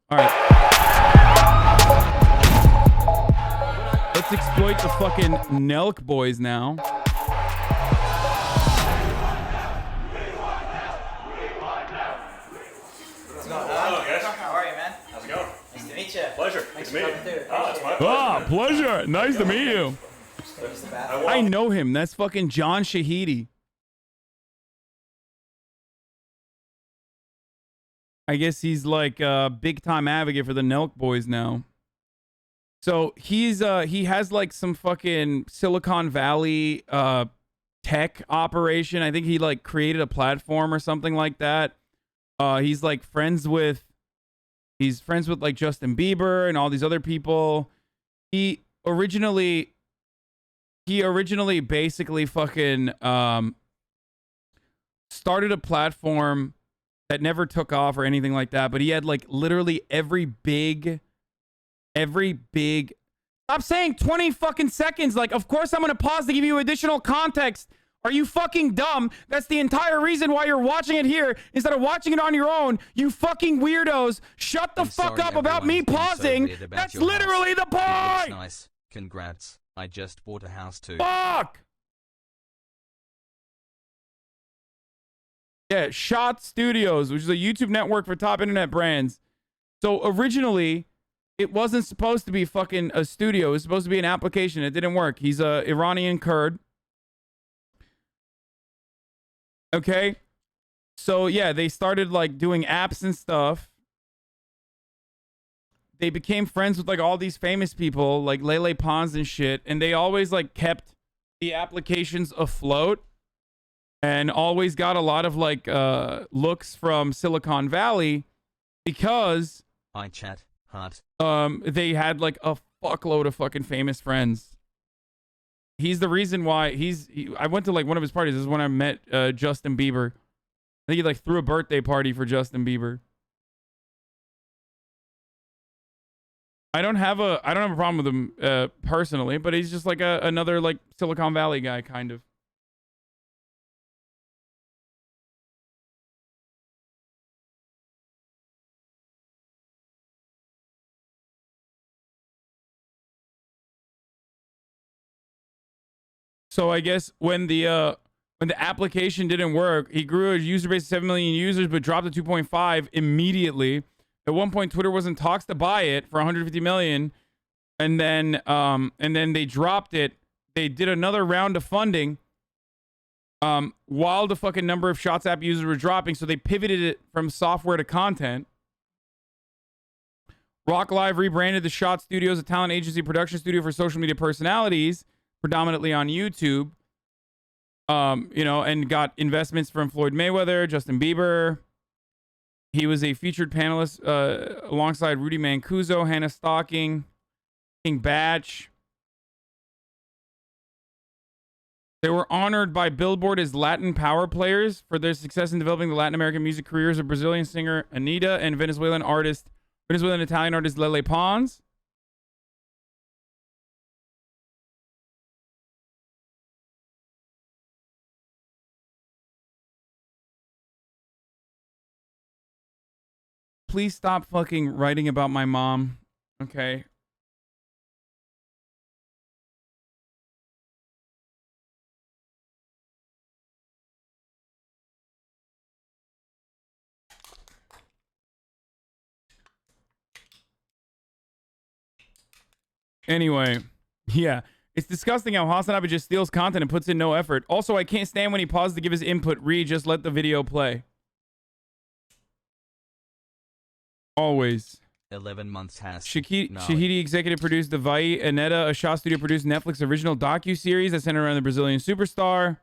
All right. Let's exploit the fucking Nelk boys now. Pleasure. Nice to meet you. Oh, it's my pleasure. Ah, pleasure. Nice to meet you. I know him. That's fucking John Shahidi. I guess he's like a big time advocate for the Nelk boys now. So he has like some fucking Silicon Valley tech operation. I think he like created a platform or something like that. He's like friends with like Justin Bieber and all these other people. He originally basically fucking started a platform that never took off or anything like that, but he had like literally every big stop saying 20 fucking seconds. Like, of course I'm gonna pause to give you additional context. Are you fucking dumb? That's the entire reason why you're watching it here instead of watching it on your own. You fucking weirdos. Shut the fuck up about me pausing. That's literally the point. Nice. Congrats. I just bought a house too. Fuck. Yeah, Shot Studios, which is a YouTube network for top internet brands. So originally, it wasn't supposed to be fucking a studio. It was supposed to be an application. It didn't work. He's a Iranian Kurd. Okay. So yeah, they started like doing apps and stuff. They became friends with like all these famous people like Lele Pons and shit. And they always like kept the applications afloat and always got a lot of like looks from Silicon Valley because I chat hard. They had like a fuckload of fucking famous friends. He's the reason why I went to like one of his parties. This is when I met Justin Bieber. I think he like threw a birthday party for Justin Bieber. I don't have a problem with him personally, but he's just like another like Silicon Valley guy kind of. So I guess when the application didn't work, he grew a user base of 7 million users, but dropped to 2.5 immediately. At one point, Twitter was in talks to buy it for 150 million, and then they dropped it. They did another round of funding, while the fucking number of Shots app users were dropping. So they pivoted it from software to content. Rock Live rebranded the Shot Studios, a talent agency production studio for social media personalities, predominantly on YouTube, you know, and got investments from Floyd Mayweather, Justin Bieber. He was a featured panelist alongside Rudy Mancuso, Hannah Stocking, King Batch. They were honored by Billboard as Latin Power Players for their success in developing the Latin American music careers of Brazilian singer Anitta and Venezuelan Italian artist Lele Pons. Please stop fucking writing about my mom. Okay. Anyway, yeah. It's disgusting how HasanAbi just steals content and puts in no effort. Also, I can't stand when he pauses to give his input. Just let the video play. Always. 11 months has. Shahidi executive produced the Vai Aneta, a Shaw studio produced Netflix original docu-series that centered around the Brazilian superstar.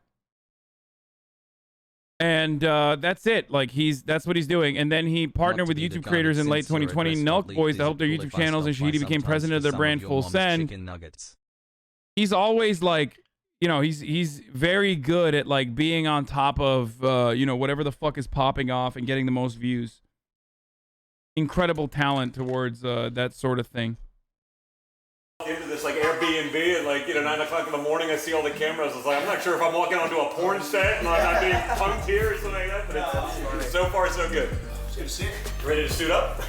And that's it. Like that's what he's doing. And then he partnered with YouTube creators in late 2020, Nelk Boys, to help their YouTube channels, and Shahidi became president of their brand Full Send. He's always like, you know, he's very good at like being on top of you know, whatever the fuck is popping off and getting the most views. Incredible talent towards that sort of thing. Into this like Airbnb at like, you know, 9 o'clock in the morning, I see all the cameras. I was like, I'm not sure if I'm walking onto a porn set and I'm being punked here or something like that, but it's so far so good. It's good to see you. Ready to suit up?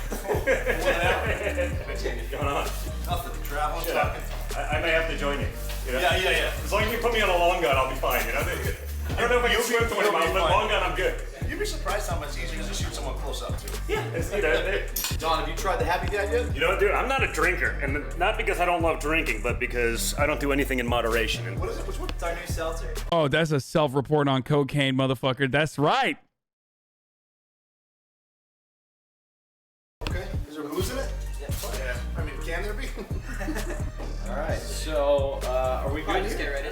What's going on? Nothing. Traveling, talking. I may have to join you. You know? Yeah. As long as you put me on a long gun, I'll be fine. You know? I don't know if I can swim 20 miles, but long gun, I'm good. You'd be surprised how much easier it is to shoot someone close up, too. Yeah. Don, have you tried the Happy Dad yet? You know, dude, I'm not a drinker, and not because I don't love drinking, but because I don't do anything in moderation. And What is it? Which one? It's our new seltzer. Oh, that's a self-report on cocaine, motherfucker. That's right. Okay. Is there booze in it? Yeah. I mean, can there be? All right, so are we good? Just get ready.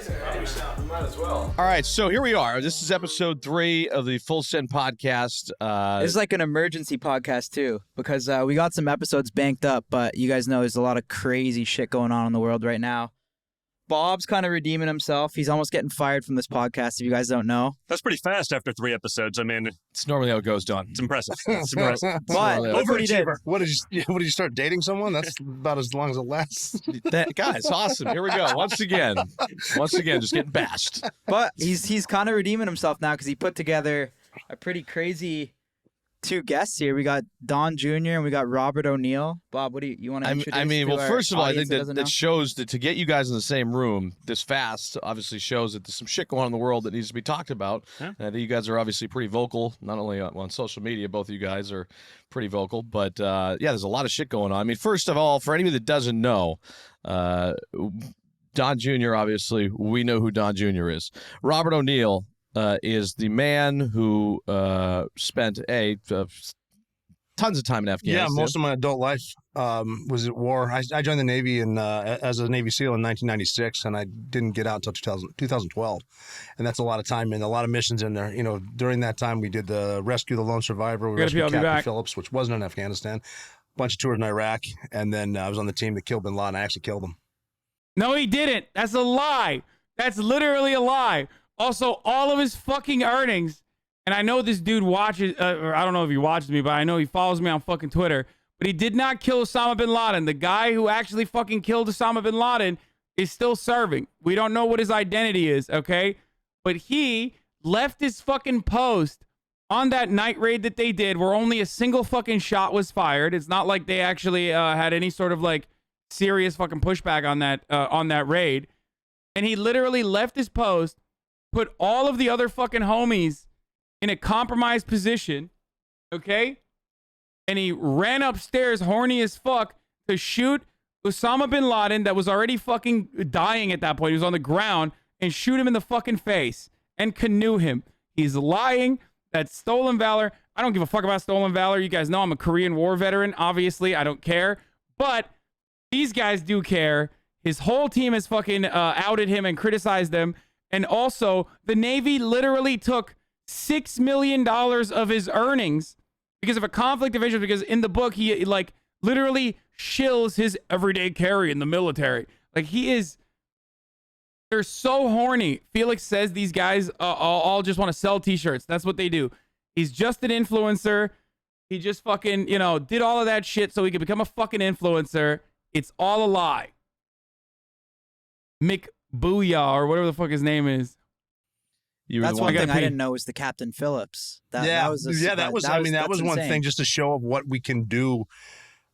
We might as well. All right, so here we are. This is episode 3 of the Full Send podcast. This is like an emergency podcast too, because we got some episodes banked up, but you guys know there's a lot of crazy shit going on in the world right now. Bob's kind of redeeming himself. He's almost getting fired from this podcast, if you guys don't know. that's pretty fast after 3 episodes. I mean, It's normally how it goes, Don. it's impressive. It's impressive. But look what he did. What did you start dating someone? That's about as long as it lasts. Guys, awesome. Here we go. Once again, just getting bashed. But he's kind of redeeming himself now because he put together a pretty crazy 2 guests here. We got Don Jr. and we got Robert O'Neill. Bob, what do you want to introduce? I mean, to well, our first of all, I audience think doesn't that know? shows that to get you guys in the same room this fast obviously shows that there's some shit going on in the world that needs to be talked about. Yeah. And I think you guys are obviously pretty vocal, not only on social media, both of you guys are pretty vocal, but yeah, there's a lot of shit going on. I mean, first of all, for anybody that doesn't know, Don Jr., obviously, we know who Don Jr. is. Robert O'Neill is the man who spent tons of time in Afghanistan. Yeah, most of my adult life was at war. I joined the Navy as a Navy SEAL in 1996, and I didn't get out until 2012. And that's a lot of time and a lot of missions in there. You know, during that time, we did the Rescue the Lone Survivor. We rescued Captain Phillips, which wasn't in Afghanistan. A bunch of tours in Iraq. And then I was on the team that killed bin Laden. I actually killed him. No, he didn't. That's a lie. That's literally a lie. Also, all of his fucking earnings, and I know this dude watches, or I don't know if he watches me, but I know he follows me on fucking Twitter, but he did not kill Osama bin Laden. The guy who actually fucking killed Osama bin Laden is still serving. We don't know what his identity is, okay? But he left his fucking post on that night raid that they did where only a single fucking shot was fired. It's not like they actually had any sort of like serious fucking pushback on that raid. And he literally left his post, put all of the other fucking homies in a compromised position, okay? And he ran upstairs horny as fuck to shoot Osama bin Laden that was already fucking dying at that point. He was on the ground, and shoot him in the fucking face and canoe him. He's lying. That's stolen valor. I don't give a fuck about stolen valor. You guys know I'm a Korean War veteran. Obviously, I don't care. But these guys do care. His whole team has fucking outed him and criticized them. And also, the Navy literally took $6 million of his earnings because of a conflict of interest, because in the book, he like literally shills his everyday carry in the military. Like they're so horny. Felix says these guys all just want to sell t-shirts. That's what they do. He's just an influencer. He just fucking, did all of that shit so he could become a fucking influencer. It's all a lie. Mick Booyah, or whatever the fuck his name is. That's one thing I didn't know was the Captain Phillips. That was one thing, just to show of what we can do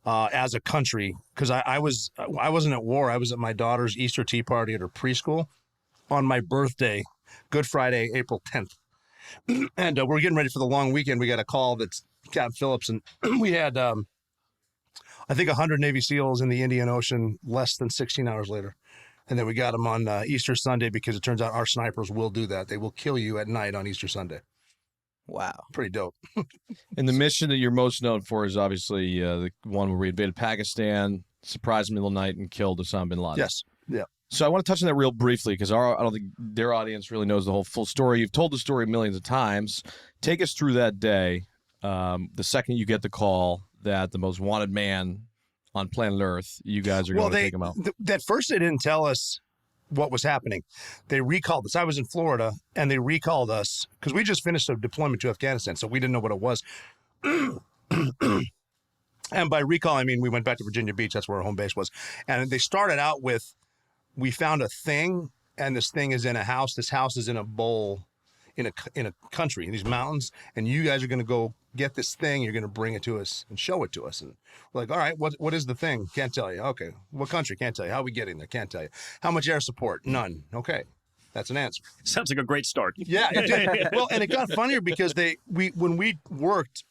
as a country. Because I wasn't at war. I was at my daughter's Easter tea party at her preschool on my birthday, Good Friday, April 10th. And we're getting ready for the long weekend. We got a call that's Captain Phillips, and we had, I think, 100 Navy SEALs in the Indian Ocean less than 16 hours later. And then we got them on Easter Sunday because it turns out our snipers will do that. They will kill you at night on Easter Sunday. Wow. Pretty dope. And the mission that you're most known for is obviously the one where we invaded Pakistan, surprised in the middle of the night, and killed Osama bin Laden. Yes. Yeah. So I want to touch on that real briefly because I don't think their audience really knows the whole full story. You've told the story millions of times. Take us through that day, the second you get the call that the most wanted man on planet Earth, you guys are going to take him out. At first, they didn't tell us what was happening. They recalled us. I was in Florida, and they recalled us because we just finished a deployment to Afghanistan, so we didn't know what it was. And by recall, I mean we went back to Virginia Beach. That's where our home base was. And they started out with, we found a thing, and this thing is in a house. This house is in a bowl in a country, in these mountains, and you guys are going to go get this thing. You're going to bring it to us and show it to us. And we're like, all right, what is the thing? Can't tell you. Okay. What country? Can't tell you. How are we getting there? Can't tell you. How much air support? None. Okay. That's an answer. Sounds like a great start. Yeah, it did. Well, and it got funnier because when we worked,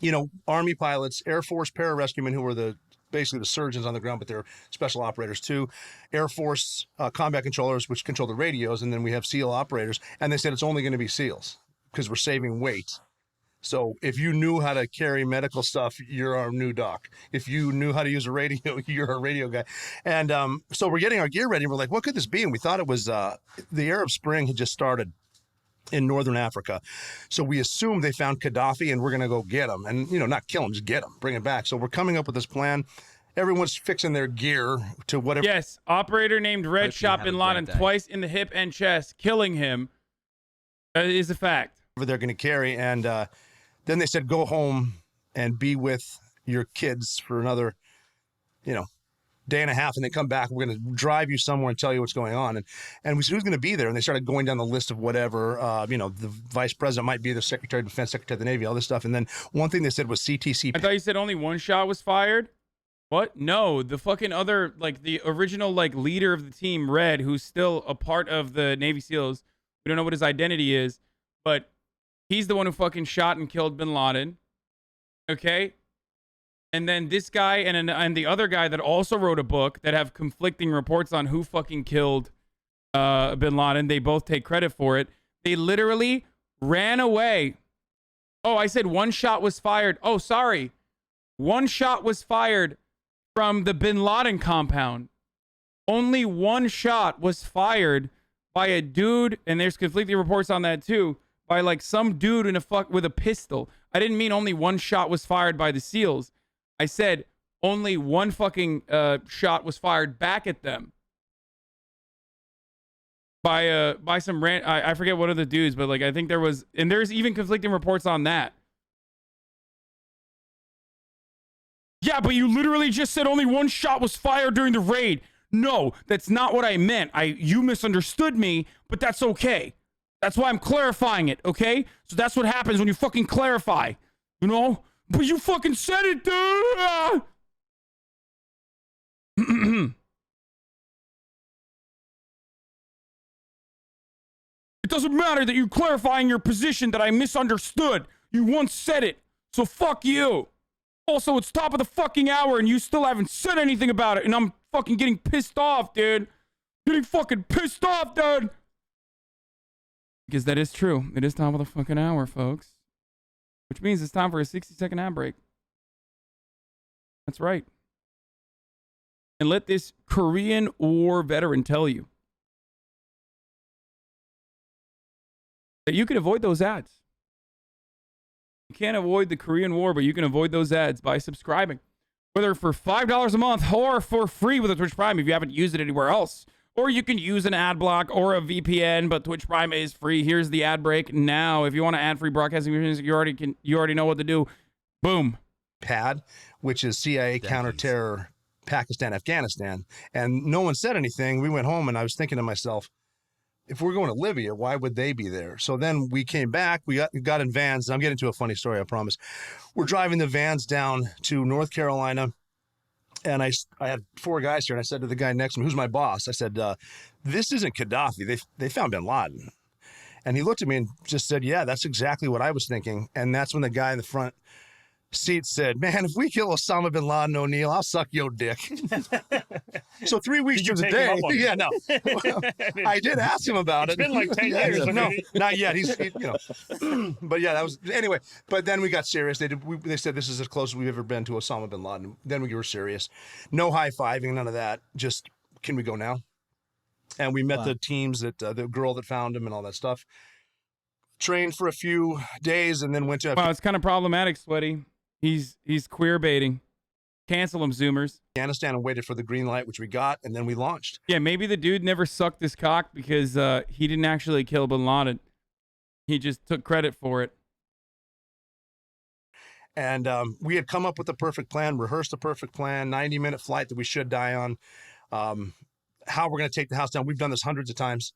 you know, Army pilots, Air Force pararescuemen who were basically the surgeons on the ground, but they're special operators too, Air Force combat controllers, which control the radios, and then we have SEAL operators, and they said it's only going to be SEALs because we're saving weight. So if you knew how to carry medical stuff, you're our new doc. If you knew how to use a radio, you're a radio guy. And so we're getting our gear ready. And we're like, what could this be? And we thought it was the Arab Spring had just started in northern Africa. So we assumed they found Gaddafi and we're going to go get him. And, you know, not kill him, just get him, bring him back. So we're coming up with this plan. Everyone's fixing their gear to whatever. Yes, operator named Red Hope you shot have a Bin great Laden day. twice in the hip and chest, killing him. That is a fact. They're going to carry. And then they said, go home and be with your kids for another, you know, day and a half, and then come back. We're going to drive you somewhere and tell you what's going on. And we said, who's going to be there? And they started going down the list of whatever, you know, the vice president might be the Secretary of Defense, Secretary of the Navy, all this stuff. And then one thing they said was CTC. I thought you said only one shot was fired. What? No, the fucking other, like the original, like leader of the team, Red, who's still a part of the Navy SEALs. We don't know what his identity is, but he's the one who fucking shot and killed Bin Laden. Okay. And then this guy and the other guy that also wrote a book that have conflicting reports on who fucking killed Bin Laden. They both take credit for it. They literally ran away. Oh, I said one shot was fired. Oh, sorry. One shot was fired from the Bin Laden compound. Only one shot was fired by a dude, and there's conflicting reports on that too, by like some dude with a pistol. I didn't mean only one shot was fired by the SEALs. I said only one fucking shot was fired back at them by some I forget what of the dudes, but like I think there was, and there's even conflicting reports on that. Yeah, but you literally just said only one shot was fired during the raid. No, that's not what I meant. You misunderstood me, but that's okay. That's why I'm clarifying it, okay? So that's what happens when you fucking clarify, you know? But you fucking said it, dude! It doesn't matter that you're clarifying your position that I misunderstood. You once said it, so fuck you. Also, it's top of the fucking hour and you still haven't said anything about it, and I'm fucking getting pissed off, dude. Getting fucking pissed off, dude. Because that is true. It is top of the fucking hour, folks. Which means it's time for a 60-second ad break. That's right. And let this Korean War veteran tell you that you can avoid those ads. You can't avoid the Korean War, but you can avoid those ads by subscribing. Whether for $5 a month or for free with a Twitch Prime if you haven't used it anywhere else. Or you can use an ad block or a VPN, but Twitch Prime is free. Here's the ad break now. If you want to ad-free broadcasting, you already know what to do. Boom. PAD, which is CIA counterterror, Pakistan, Afghanistan. And no one said anything. We went home and I was thinking to myself, if we're going to Libya, why would they be there? So then we came back, we got in vans. I'm getting to a funny story, I promise. We're driving the vans down to North Carolina. And I had 4 guys here, and I said to the guy next to me, who's my boss, I said, this isn't Gaddafi. They found Bin Laden. And he looked at me and just said, yeah, that's exactly what I was thinking. And that's when the guy in the front seat said, man, if we kill Osama Bin Laden, O'Neill, I'll suck your dick. So 3 weeks to the day. Yeah, no. Well, I did ask him about it. It's been like 10 years. No, not yet. He's you know. But yeah, that was, anyway. But then we got serious. They said this is as close as we've ever been to Osama Bin Laden. Then we were serious. No high-fiving, none of that. Just, can we go now? And we met the teams that, the girl that found him and all that stuff. Trained for a few days and then went to... Wow, it's kind of problematic, Sweaty. He's queer baiting. Cancel him, Zoomers. Afghanistan and waited for the green light, which we got, and then we launched. Yeah, maybe the dude never sucked his cock because he didn't actually kill Bin Laden. He just took credit for it. And we had come up with the perfect plan, rehearsed the perfect plan, 90-minute flight that we should die on, how we're going to take the house down. We've done this hundreds of times.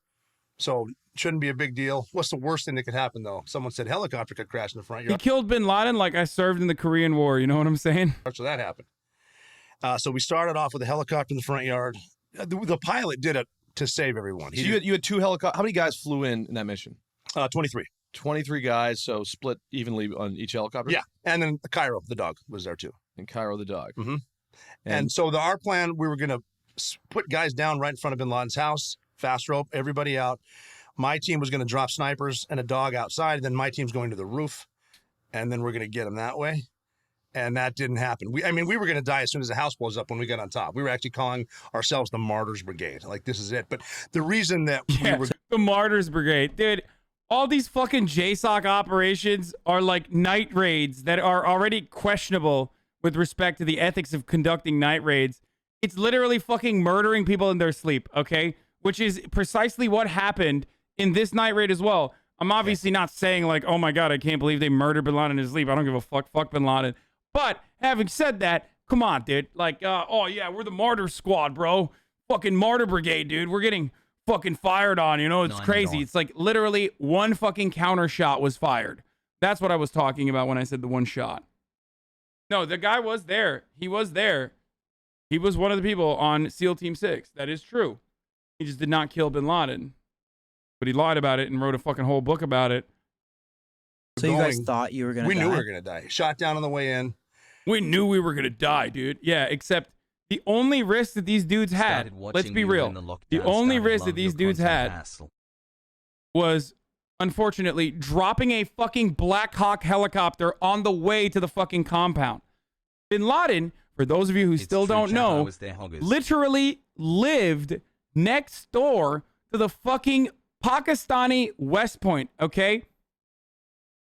So shouldn't be a big deal. What's the worst thing that could happen, though? Someone said helicopter could crash in the front He yard. killed bin Laden like I served in the Korean War. You know what I'm saying? So that happened. So we started off with a helicopter in the front yard. The pilot did it to save everyone. So you had 2 helicopters. How many guys flew in that mission? 23. 23 guys, so split evenly on each helicopter? Yeah. And then Cairo, the dog, was there too. And Cairo the dog. Mm-hmm. And so our plan, we were going to put guys down right in front of bin Laden's house, fast rope, everybody out. My team was going to drop snipers and a dog outside. And then my team's going to the roof. And then we're going to get them that way. And that didn't happen. We were going to die as soon as the house blows up when we got on top. We were actually calling ourselves the Martyrs Brigade. Like, this is it. But the reason that we were... The Martyrs Brigade. Dude, all these fucking JSOC operations are like night raids that are already questionable with respect to the ethics of conducting night raids. It's literally fucking murdering people in their sleep, okay? Which is precisely what happened in this night raid as well. I'm obviously not saying like, oh my God, I can't believe they murdered bin Laden in his sleep. I don't give a fuck bin Laden. But having said that, come on, dude. Like, oh yeah, we're the Martyr Squad, bro. Fucking Martyr Brigade, dude. We're getting fucking fired on, you know? It's crazy. It's like literally one fucking counter shot was fired. That's what I was talking about when I said the one shot. No, the guy was there. He was there. He was one of the people on SEAL Team 6. That is true. He just did not kill bin Laden. But he lied about it and wrote a fucking whole book about it. So you guys thought you were going to die? We knew we were going to die. Shot down on the way in. We knew we were going to die, dude. Yeah, except the only risk that these dudes had, let's be real, the only risk that these dudes had was, unfortunately, dropping a fucking Black Hawk helicopter on the way to the fucking compound. Bin Laden, for those of you who still don't know, literally lived next door to the fucking Pakistani West Point, okay?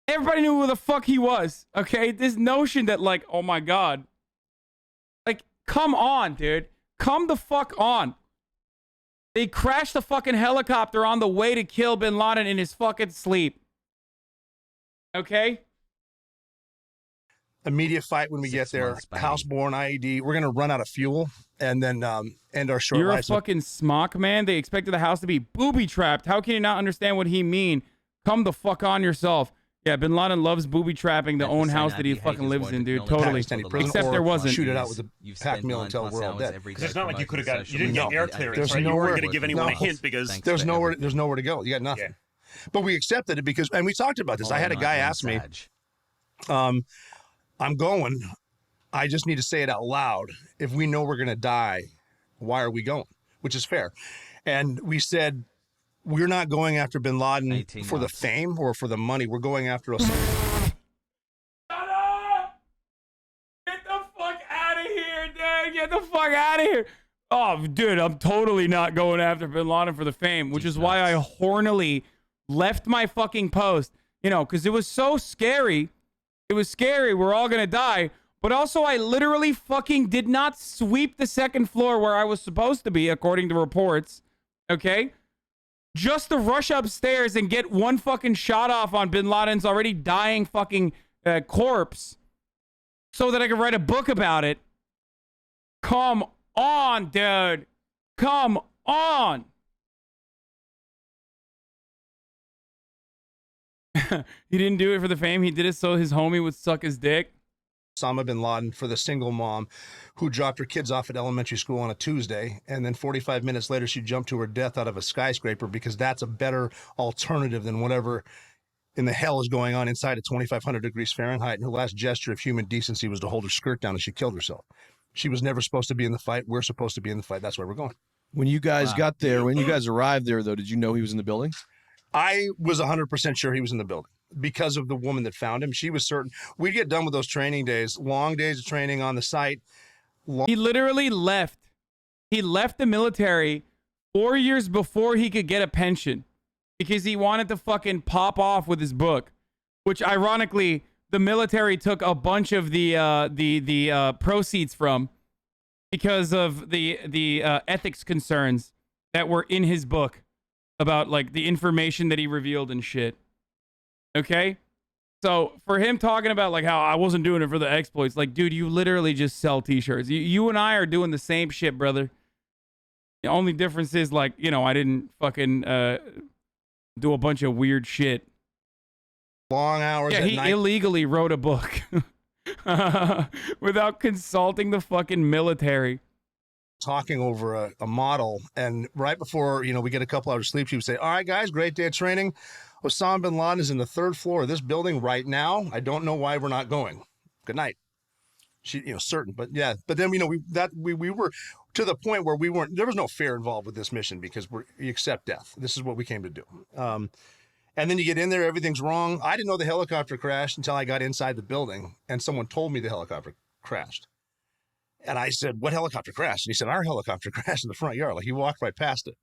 Everybody knew who the fuck he was, okay? This notion that, like, oh my God. Like, come on, dude. Come the fuck on. They crashed the fucking helicopter on the way to kill bin Laden in his fucking sleep. Okay? Immediate fight when we get there. Houseborne IED. We're going to run out of fuel and then end our short You're life. a fucking smock, man. They expected the house to be booby-trapped. How can you not understand what he mean? Come the fuck on yourself. Yeah, bin Laden loves booby-trapping the own house that he fucking lives in, dude. Totally. Except there wasn't. Shoot it out with a pack meal until we're all dead. Because it's not like you could have got, you didn't get air clearance, right? You weren't going to give anyone a hint because there's nowhere to go. You got nothing. Yeah. But we accepted it because, and we talked about this. I had a guy ask me, I'm going. I just need to say it out loud. If we know we're going to die, why are we going? Which is fair. And we said, we're not going after bin Laden for the fame or for the money. We're going after us. Shut up! Get the fuck out of here, dude! Get the fuck out of here! Oh, dude, I'm totally not going after bin Laden for the fame, which is why I hornily left my fucking post. You know, because it was so scary. It was scary. We're all gonna die. But also, I literally fucking did not sweep the second floor where I was supposed to be, according to reports. Okay? Just to rush upstairs and get one fucking shot off on bin Laden's already dying fucking corpse so that I could write a book about it. Come on, dude. Come on. He didn't do it for the fame. He did it so his homie would suck his dick. Osama bin Laden for the single mom who dropped her kids off at elementary school on a Tuesday, and then 45 minutes later she jumped to her death out of a skyscraper because that's a better alternative than whatever in the hell is going on inside at 2,500 degrees Fahrenheit. And her last gesture of human decency was to hold her skirt down, and she killed herself. She was never supposed to be in the fight. We're supposed to be in the fight. That's why we're going. When you guys got there, when you guys arrived there, though, did you know he was in the building? I was 100% sure he was in the building because of the woman that found him. She was certain. We'd get done with those training days, long days of training on the site. He literally left. He left the military 4 years before he could get a pension because he wanted to fucking pop off with his book, which ironically, the military took a bunch of the proceeds from because of the ethics concerns that were in his book about like the information that he revealed and shit. Okay? So for him talking about like how I wasn't doing it for the exploits, like, dude, you literally just sell t-shirts. You and I are doing the same shit, brother. The only difference is like, you know, I didn't fucking do a bunch of weird shit. Long hours Yeah, at he night. illegally wrote a book without consulting the fucking military. Talking over a model, and right before we get a couple hours sleep, she would say, "All right, guys, great day of training. Osama bin Laden is in the 3rd floor of this building right now. I don't know why we're not going. Good night." She, certain, but yeah. But then we were to the point where there was no fear involved with this mission because you accept death. This is what we came to do. And then you get in there, everything's wrong. I didn't know the helicopter crashed until I got inside the building, and someone told me the helicopter crashed. And I said, "What helicopter crashed?" And he said, "Our helicopter crashed in the front yard." Like, he walked right past it.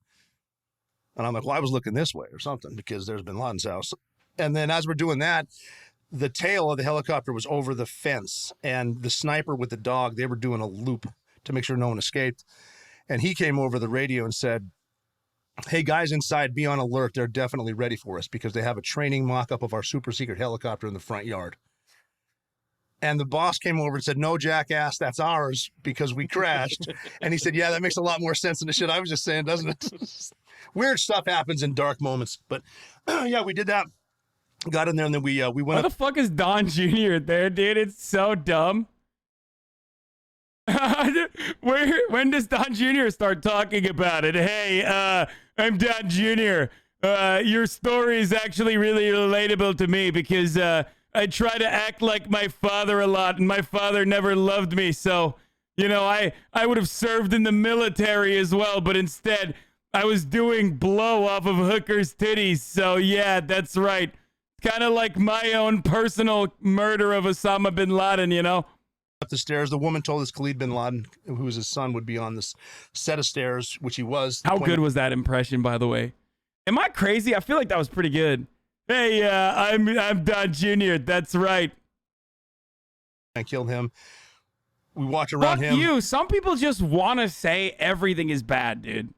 And I'm like, "Well, I was looking this way or something because there's bin Laden's house." And then as we're doing that, the tail of the helicopter was over the fence, and the sniper with the dog, they were doing a loop to make sure no one escaped. And he came over the radio and said, "Hey, guys inside, be on alert. They're definitely ready for us because they have a training mock-up of our super secret helicopter in the front yard." And the boss came over and said, "No, jackass, that's ours because we crashed." And he said, "Yeah, that makes a lot more sense than the shit I was just saying, doesn't it?" Weird stuff happens in dark moments. But yeah, we did that. Got in there, and then we went Why up. the fuck is Don Jr. there, dude? It's so dumb. When does Don Jr. start talking about it? "Hey, I'm Don Jr. Your story is actually really relatable to me because I try to act like my father a lot, and my father never loved me. So, I would have served in the military as well, but instead I was doing blow off of hookers' titties. So yeah, that's right. Kind of like my own personal murder of Osama bin Laden, Up the stairs, the woman told us Khalid bin Laden, who was his son, would be on this set of stairs, which he was. How good was that impression, by the way? Am I crazy? I feel like that was pretty good. "Hey, I'm Don Jr. That's right." I killed him. We walked around Fuck him. you. Some people just want to say everything is bad, dude.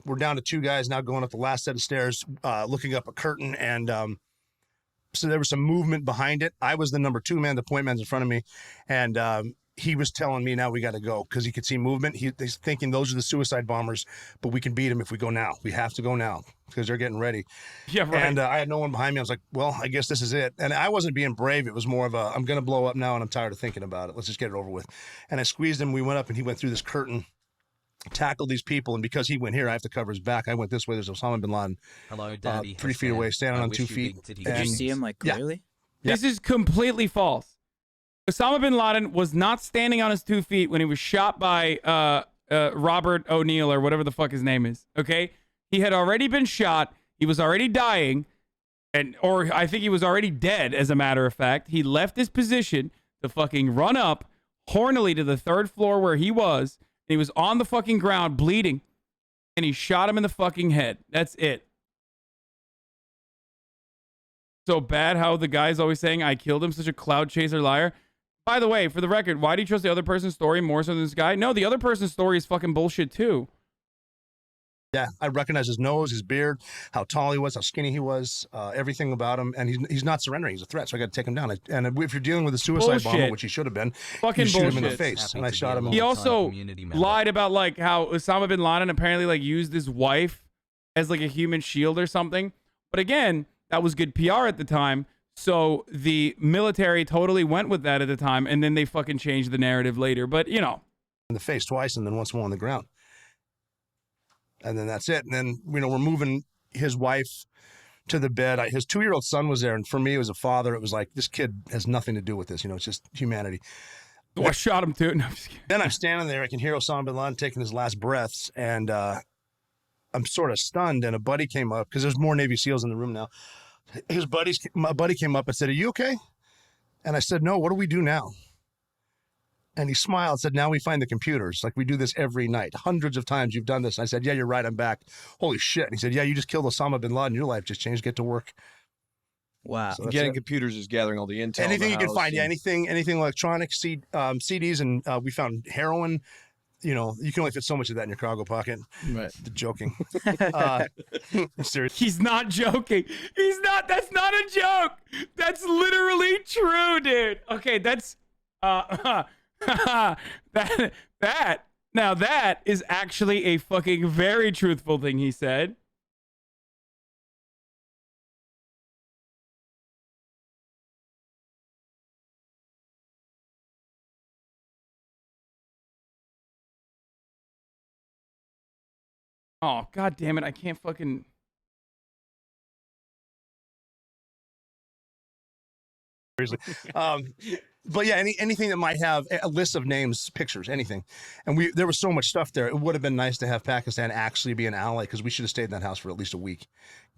We're down to 2 guys now going up the last set of stairs, looking up a curtain, and so there was some movement behind it. I was the number 2 man, the point man's in front of me, and he was telling me, "Now we got to go," because he could see movement. He's thinking those are the suicide bombers, but we can beat them if we go now. We have to go now because they're getting ready. Yeah, right. And I had no one behind me. I was like, "Well, I guess this is it." And I wasn't being brave. It was more of I'm going to blow up now, and I'm tired of thinking about it. Let's just get it over with. And I squeezed him. We went up, and he went through this curtain, tackled these people, and because he went here, I have to cover his back. I went this way. There's Osama bin Laden, Hello, Daddy. 3 feet away, standing on 2 feet. Did you see him clearly? Yeah. This is completely false. Osama bin Laden was not standing on his 2 feet when he was shot by Robert O'Neill or whatever the fuck his name is. Okay, he had already been shot. He was already dying, or I think he was already dead. As a matter of fact, he left his position to fucking run up hornily to the 3rd floor where he was. And he was on the fucking ground bleeding, and he shot him in the fucking head. That's it. So bad how the guy's always saying, "I killed him," such a cloud chaser liar. By the way, for the record, why do you trust the other person's story more so than this guy? No, the other person's story is fucking bullshit too. Yeah, I recognize his nose, his beard, how tall he was, how skinny he was, everything about him, and he's not surrendering. He's a threat, so I got to take him down. And if you're dealing with a suicide bomber, which he should have been, fucking you shoot him in the bullshit. face, and I shot him. He also lied about how Osama bin Laden apparently used his wife as a human shield or something. But again, that was good PR at the time. So the military totally went with that at the time, and then they fucking changed the narrative later. But in the face twice, and then once more on the ground. And then that's it. And then, we're moving his wife to the bed. His 2-year-old son was there. And for me, as a father, it was like, this kid has nothing to do with this. It's just humanity. Oh, I shot him too. No, I'm just kidding. Then I'm standing there. I can hear Osama bin Laden taking his last breaths. And I'm sort of stunned. And a buddy came up, because there's more Navy SEALs in the room now. My buddy came up and said, "Are you okay?" And I said, "No, what do we do now?" And he smiled and said, "Now we find the computers. We do this every night. Hundreds of times you've done this." And I said, "Yeah, you're right. I'm back." "Holy shit." And he said, "Yeah, you just killed Osama bin Laden. Your life just changed. Get to work." Wow. So getting computers is gathering all the intel. Anything you can find. Yeah, anything electronic, CDs. And we found heroin. You can only fit so much of that in your cargo pocket. Right. Joking. Seriously. He's not joking. He's not. That's not a joke. That's literally true, dude. Okay, that's that Now that is actually a fucking very truthful thing he said. Oh, god damn it. I can't fucking... But yeah, anything that might have a list of names, pictures, anything. And there was so much stuff there. It would have been nice to have Pakistan actually be an ally, because we should have stayed in that house for at least a week.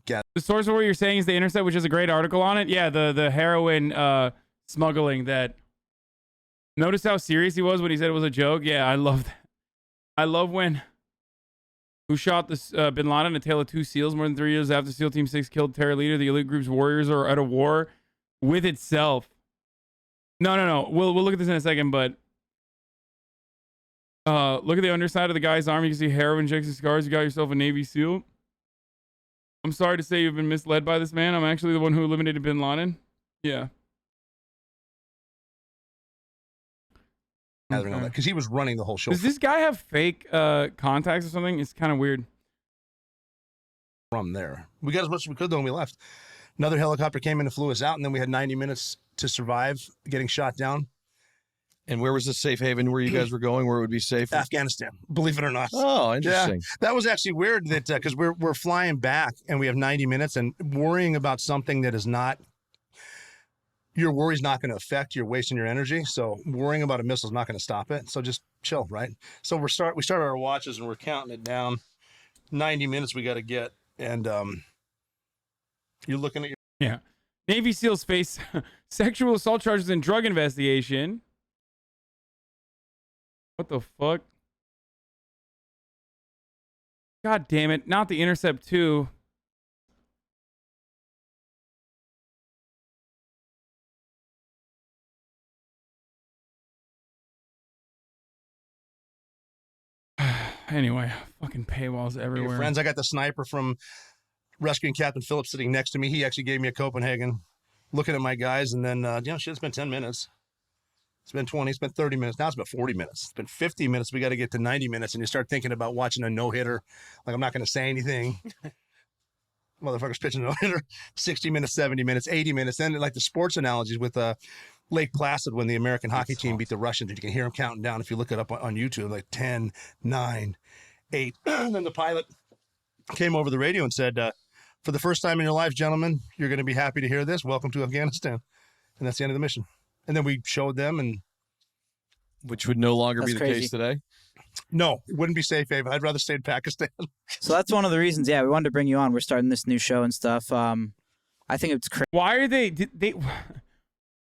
The source of what you're saying is The Intercept, which is a great article on it. Yeah, the heroin smuggling that... Notice how serious he was when he said it was a joke? Yeah, I love that. I love when... Who shot this Bin Laden? A Tale of Two Seals. More than 3 years after SEAL Team 6 killed terror leader, the elite group's warriors are at a war with itself. No. We'll look at this in a second, but look at the underside of the guy's arm. You can see heroin injection scars. You got yourself a Navy SEAL. I'm sorry to say you've been misled by this man. I'm actually the one who eliminated Bin Laden. Yeah. Because he was running the whole show. Does this guy have fake contacts or something? It's kind of weird. From there, we got as much as we could though when we left. Another helicopter came in and flew us out, and then we had 90 minutes to survive getting shot down. And where was the safe haven where you guys were going, where it would be safe? Afghanistan, believe it or not. Oh, interesting. Yeah, that was actually weird that because we're flying back and we have 90 minutes and worrying about something that is not, your worry's not going to affect, you're wasting your energy. So worrying about a missile is not going to stop it. So just chill, right? So we started our watches and we're counting it down. 90 minutes we got to get. And you're looking at your... Yeah. Navy SEALs face sexual assault charges and drug investigation. What the fuck? God damn it. Not The Intercept 2. Anyway, fucking paywalls everywhere. Your friends, I got the sniper from rescuing Captain Phillips sitting next to me. He actually gave me a Copenhagen, looking at my guys, and then, shit, it's been 10 minutes. It's been 20, it's been 30 minutes. Now it's been 40 minutes. It's been 50 minutes. We got to get to 90 minutes, and you start thinking about watching a no-hitter. Like, I'm not going to say anything. Motherfuckers pitching a no-hitter. 60 minutes, 70 minutes, 80 minutes. Then, like the sports analogies with Lake Placid when the American hockey team beat the Russians, and you can hear them counting down if you look it up on YouTube, like 10, 9, 8. And then the pilot came over the radio and said, for the first time in your life, gentlemen, you're going to be happy to hear this. Welcome to Afghanistan. And that's the end of the mission. And then we showed them, and which would no longer be the case today. No, it wouldn't be safe haven. I'd rather stay in Pakistan. So that's one of the reasons. Yeah, we wanted to bring you on. We're starting this new show and stuff. I think it's crazy.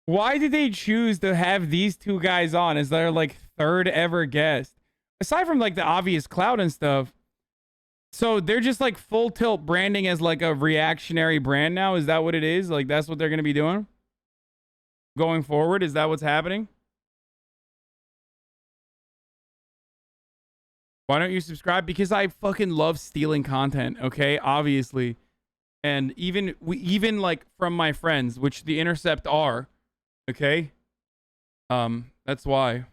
Why did they choose to have these two guys on as their like third ever guest? Aside from like the obvious clout and stuff. So they're just like full tilt branding as like a reactionary brand now. Is that what it is? Like that's what they're going to be doing going forward? Is that what's happening? Why don't you subscribe? Because I fucking love stealing content. Okay, obviously, and even like from my friends, which The Intercept are. Okay, that's why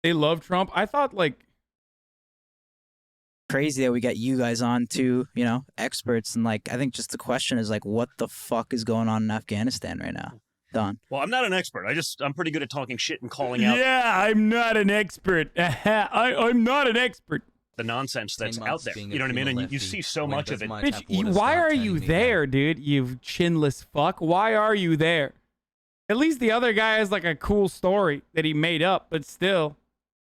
they love Trump. I thought like. Crazy that we got you guys on too, experts, and like I think just the question is like, what the fuck is going on in Afghanistan right now, Don? Well, I'm not an expert. I'm pretty good at talking shit and calling out. Yeah, I'm not an expert. I'm not an expert. The nonsense that's out there. You know what I mean? And you see so much of it. Bitch, why are you there, dude? You chinless fuck. Why are you there? At least the other guy has like a cool story that he made up, but still.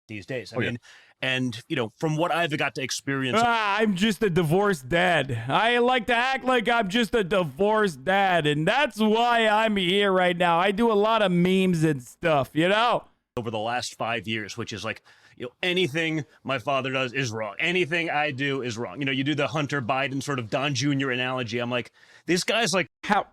These days, I mean. And, from what I've got to experience... I'm just a divorced dad. I like to act like I'm just a divorced dad, and that's why I'm here right now. I do a lot of memes and stuff, Over the last 5 years, which is like, anything my father does is wrong. Anything I do is wrong. You do the Hunter Biden sort of Don Jr. analogy. I'm like, this guy's like...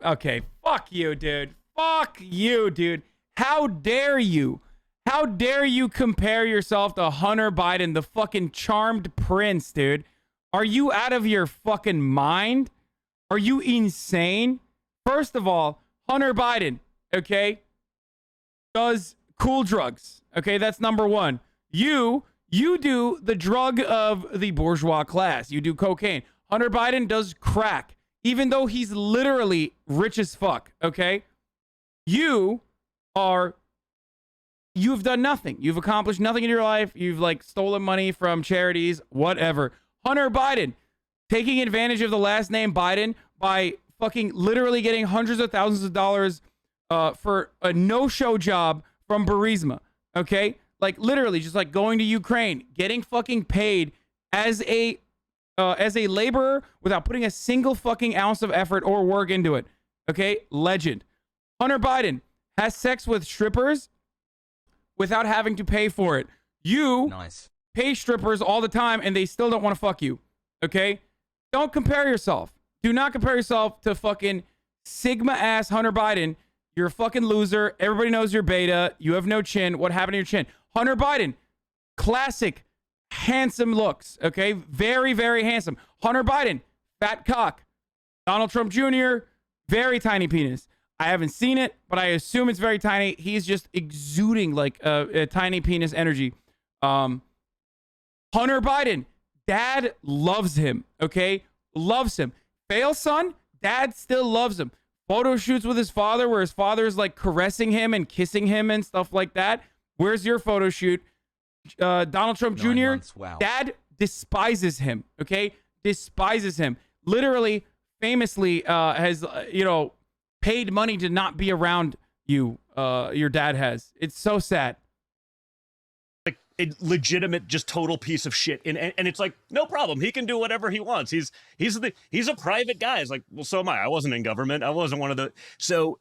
Okay, fuck you, dude. Fuck you, dude. How dare you? How dare you compare yourself to Hunter Biden, the fucking charmed prince, dude? Are you out of your fucking mind? Are you insane? First of all, Hunter Biden, okay, does cool drugs. Okay, that's number one. You do the drug of the bourgeois class. You do cocaine. Hunter Biden does crack, even though he's literally rich as fuck, okay? You've done nothing. You've accomplished nothing in your life. You've like stolen money from charities, whatever. Hunter Biden taking advantage of the last name Biden by fucking literally getting hundreds of thousands of dollars for a no-show job from Burisma, okay? Like literally just like going to Ukraine, getting fucking paid as a laborer without putting a single fucking ounce of effort or work into it. Okay? Legend. Hunter Biden has sex with strippers without having to pay for it. You pay strippers all the time and they still don't want to fuck you. Okay? Don't compare yourself. Do not compare yourself to fucking Sigma ass Hunter Biden. You're a fucking loser. Everybody knows you're beta. You have no chin. What happened to your chin? Hunter Biden, classic handsome looks. Okay? Very, very handsome. Hunter Biden, fat cock. Donald Trump Jr., very tiny penis. I haven't seen it, but I assume it's very tiny. He's just exuding like a tiny penis energy. Hunter Biden, dad loves him, okay? Loves him. Fail son, dad still loves him. Photo shoots with his father where his father is like caressing him and kissing him and stuff like that. Where's your photo shoot? Donald Trump Jr., dad despises him, okay? Despises him. Literally, famously, has, paid money to not be around you. Your dad has. It's so sad. Like a legitimate, just total piece of shit, and it's like no problem. He can do whatever he wants. He's a private guy. It's like, well, so am I. I wasn't in government. I wasn't one of the. So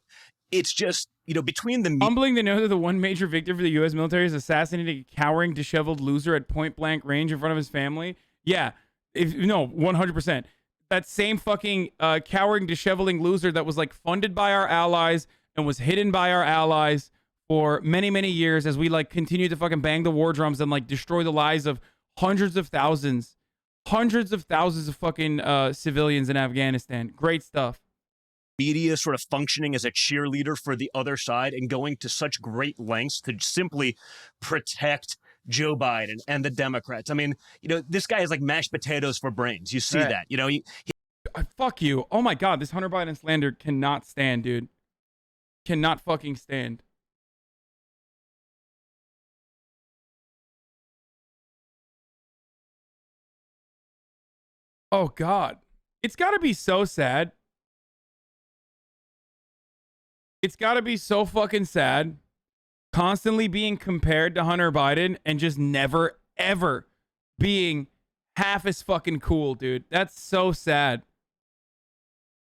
it's just between the humbling to know that the one major victim for the U.S. military is assassinating a cowering, disheveled loser at point blank range in front of his family. Yeah, 100%. That same fucking cowering, disheveling loser that was like funded by our allies and was hidden by our allies for many, many years as we like continue to fucking bang the war drums and like destroy the lives of hundreds of thousands of fucking civilians in Afghanistan. Great stuff. Media sort of functioning as a cheerleader for the other side and going to such great lengths to simply protect Joe Biden and the Democrats. I mean, this guy is like mashed potatoes for brains. You see that, fuck you. Oh my God, this Hunter Biden slander cannot stand, dude. Cannot fucking stand. Oh God. It's gotta be so sad. It's gotta be so fucking sad. Constantly being compared to Hunter Biden and just never, ever being half as fucking cool, dude. That's so sad.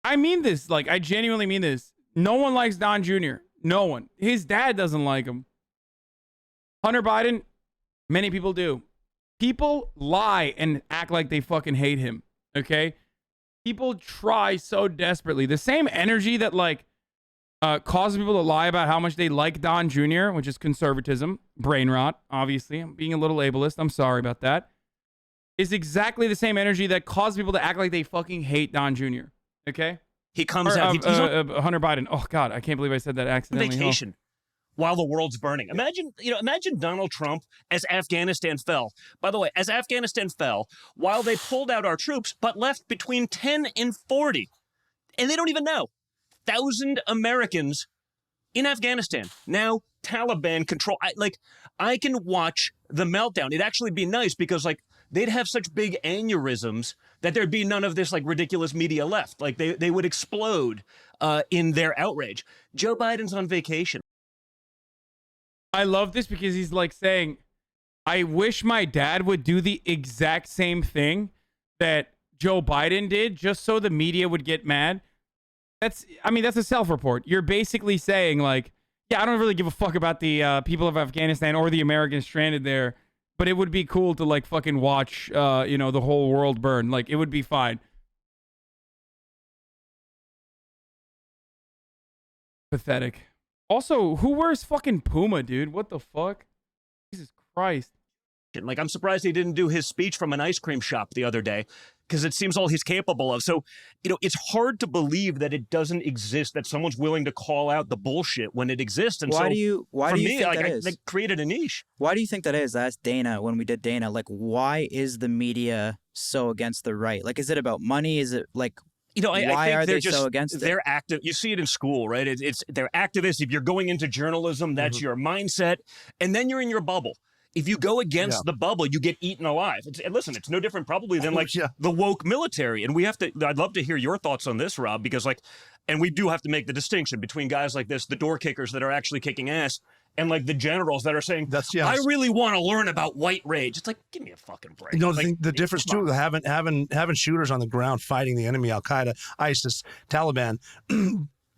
I mean this. Like, I genuinely mean this. No one likes Don Jr. No one. His dad doesn't like him. Hunter Biden, many people do. People lie and act like they fucking hate him, okay? People try so desperately. The same energy that, like, causes people to lie about how much they like Don Jr., which is conservatism, brain rot, obviously. I'm being a little ableist. I'm sorry about that. Is exactly the same energy that causes people to act like they fucking hate Don Jr., okay? He comes out. He's on Hunter Biden. Oh, God, I can't believe I said that accidentally. Vacation. While the world's burning. Imagine Donald Trump as Afghanistan fell. By the way, as Afghanistan fell, while they pulled out our troops, but left between 10 and 40, and they don't even know, 1,000 Americans in Afghanistan. Now, Taliban control. I can watch the meltdown. It'd actually be nice because, like, they'd have such big aneurysms that there'd be none of this, like, ridiculous media left. Like, they would explode in their outrage. Joe Biden's on vacation. I love this because he's like saying, I wish my dad would do the exact same thing that Joe Biden did just so the media would get mad. That's a self-report. You're basically saying, like, yeah, I don't really give a fuck about the people of Afghanistan or the Americans stranded there, but it would be cool to, like, fucking watch, the whole world burn. Like, it would be fine. Pathetic. Also, who wears fucking Puma, dude? What the fuck? Jesus Christ. Like, I'm surprised he didn't do his speech from an ice cream shop the other day. because it seems all he's capable of. So, it's hard to believe that it doesn't exist, that someone's willing to call out the bullshit when it exists. And why do you think that is? I created a niche. Why do you think that is? I asked Dana when we did Dana, like, why is the media so against the right? Like, is it about money? Is it like, I why think are they're they just so against it? They're active. You see it in school, right? They're activists. If you're going into journalism, that's your mindset, and then you're in your bubble. If you go against the bubble, you get eaten alive. And listen, it's no different probably than the woke military. And I'd love to hear your thoughts on this, Rob, because and we do have to make the distinction between guys like this, the door kickers that are actually kicking ass, and like the generals that are saying, I really want to learn about white rage. It's like, give me a fucking break. The difference too, having shooters on the ground fighting the enemy, Al Qaeda, ISIS, Taliban,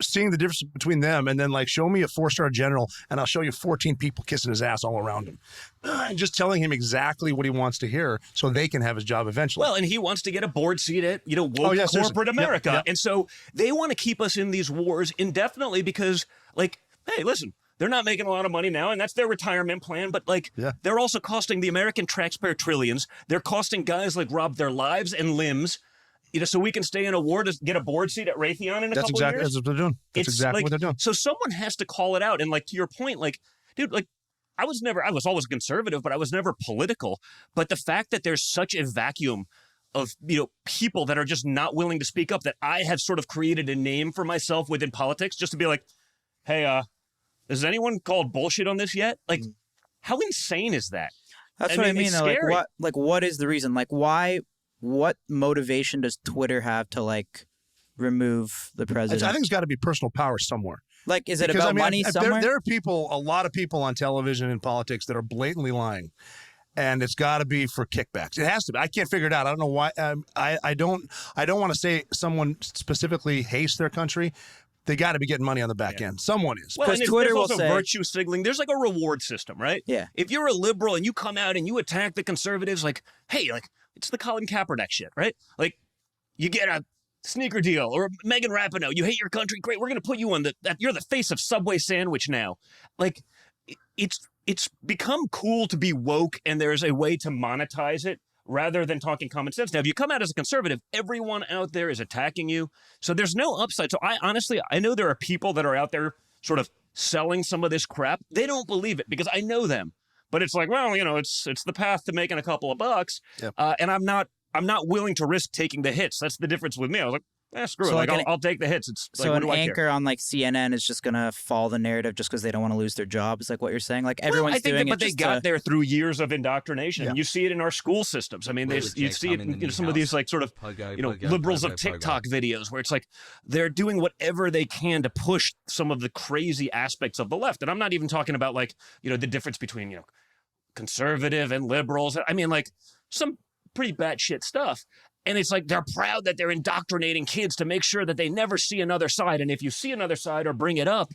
seeing the difference between them, and then show me a 4-star general and I'll show you 14 people kissing his ass all around him. And just telling him exactly what he wants to hear so they can have his job eventually. Well, and he wants to get a board seat at, woke corporate America. Yep. And so they want to keep us in these wars indefinitely because, hey, listen, they're not making a lot of money now, and that's their retirement plan. But they're also costing the American taxpayer trillions. They're costing guys like Rob their lives and limbs. So we can stay in a war to get a board seat at Raytheon in a couple of years. That's what they're doing. That's exactly what they're doing. So someone has to call it out. And to your point, dude, I was always conservative, but I was never political. But the fact that there's such a vacuum of, people that are just not willing to speak up, that I have sort of created a name for myself within politics just to be like, hey, has anyone called bullshit on this yet? How insane is that? That's what I mean. Though. What is the reason? Why? What motivation does Twitter have to remove the president? I think it's got to be personal power somewhere. Is it about money somewhere? There are a lot of people on television and politics that are blatantly lying, and it's got to be for kickbacks. It has to be. I can't figure it out. I don't know why. I don't want to say someone specifically hates their country. They got to be getting money on the back end. Someone is. Well, and Twitter there's will also say virtue signaling. There's a reward system, right? Yeah. If you're a liberal and you come out and you attack the conservatives, hey, it's the Colin Kaepernick shit, right? You get a sneaker deal, or Megan Rapinoe, you hate your country, great, we're going to put you on you're the face of Subway sandwich now. It's become cool to be woke, and there's a way to monetize it rather than talking common sense. Now, if you come out as a conservative, everyone out there is attacking you. So there's no upside. So I know there are people that are out there sort of selling some of this crap. They don't believe it because I know them. But it's it's the path to making a couple of bucks. Yep. And I'm not willing to risk taking the hits. That's the difference with me. I was like, screw it. I'll take the hits. It's so an anchor on CNN is just gonna follow the narrative just because they don't want to lose their job. Is what you're saying. Everyone's doing it. But they got there through years of indoctrination. Yeah. You see it in our school systems. I mean, you see it in some of these liberals of TikTok videos where it's they're doing whatever they can to push some of the crazy aspects of the left. And I'm not even talking about the difference between conservative and liberals. I mean, some pretty batshit stuff. And it's they're proud that they're indoctrinating kids to make sure that they never see another side. And if you see another side or bring it up,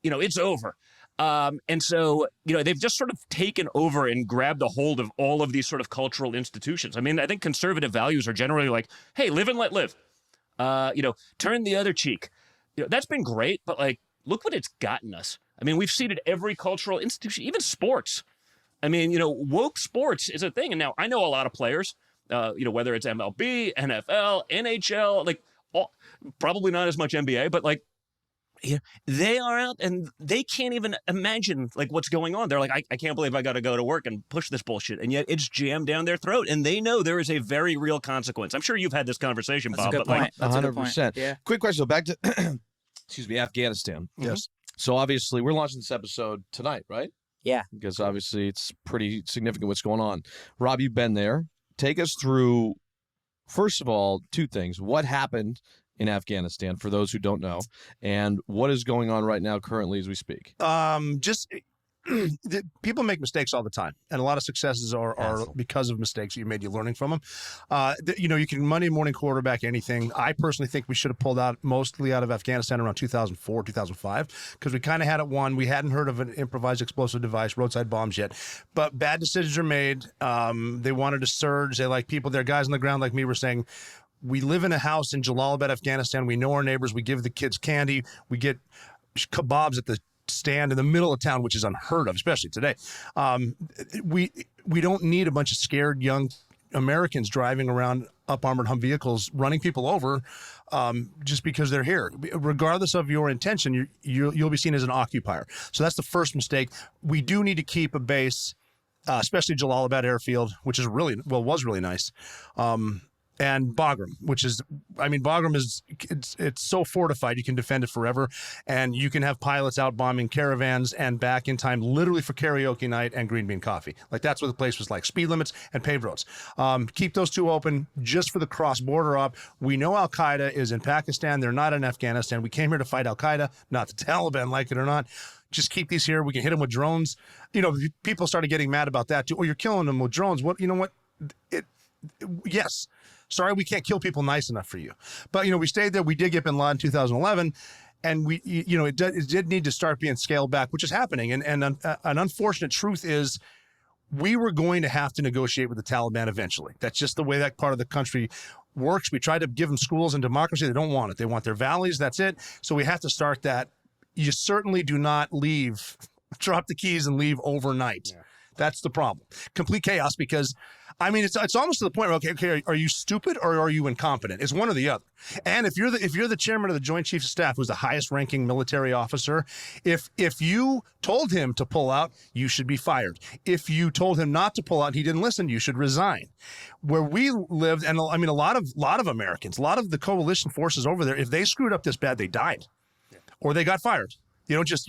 it's over. And so, they've just sort of taken over and grabbed a hold of all of these sort of cultural institutions. I mean, I think conservative values are generally hey, live and let live. Turn the other cheek. That's been great, but look what it's gotten us. I mean, we've seeded every cultural institution, even sports. I mean, woke sports is a thing. And now I know a lot of players, whether it's MLB, NFL, NHL, probably not as much NBA, but they are out and they can't even imagine what's going on. They're I can't believe I got to go to work and push this bullshit. And yet it's jammed down their throat. And they know there is a very real consequence. I'm sure you've had this conversation, Bob. That's a good point. 100%. Yeah. Quick question. Back to, Afghanistan. Yes. So obviously we're launching this episode tonight, right? Yeah. Because obviously it's pretty significant what's going on. Rob, you've been there. Take us through, first of all, two things. What happened in Afghanistan, for those who don't know, and what is going on right now currently as we speak? People make mistakes all the time, and a lot of successes are because of mistakes you made. You're learning from them. You can Monday morning quarterback anything. I personally think we should have pulled out mostly out of Afghanistan around 2004, 2005, because we kind of had it won. We hadn't heard of an improvised explosive device, roadside bombs yet, but bad decisions are made. They wanted to surge. They like people. There are guys on the ground like me were saying, we live in a house in Jalalabad, Afghanistan. We know our neighbors. We give the kids candy. We get kebabs at the stand in the middle of town, which is unheard of, especially today. We don't need a bunch of scared young Americans driving around up armored vehicles, running people over just because they're here. Regardless of your intention, you'll be seen as an occupier. So that's the first mistake. We do need to keep a base, especially Jalalabad Airfield, which is was really nice. And Bagram, which is, Bagram is, it's so fortified, you can defend it forever. And you can have pilots out bombing caravans and back in time literally for karaoke night and green bean coffee. Like, that's what the place was like. Speed limits and paved roads. Keep those two open just for the cross-border op. We know Al-Qaeda is in Pakistan. They're not in Afghanistan. We came here to fight Al-Qaeda, not the Taliban, like it or not. Just keep these here. We can hit them with drones. People started getting mad about that too. Oh, you're killing them with drones. Yes. Sorry, we can't kill people nice enough for you. But, we stayed there. We did get bin Laden in 2011. And it did need to start being scaled back, which is happening. And an unfortunate truth is we were going to have to negotiate with the Taliban eventually. That's just the way that part of the country works. We tried to give them schools and democracy. They don't want it. They want their valleys. That's it. So we have to start that. You certainly do not drop the keys and leave overnight. Yeah. That's the problem. Complete chaos because, it's almost to the point where, okay, are you stupid or are you incompetent? It's one or the other. And if you're the chairman of the Joint Chiefs of Staff, who's the highest ranking military officer, if you told him to pull out, you should be fired. If you told him not to pull out and he didn't listen, you should resign. Where we lived, and a lot of Americans, a lot of the coalition forces over there, if they screwed up this bad, they died. Or they got fired. You don't just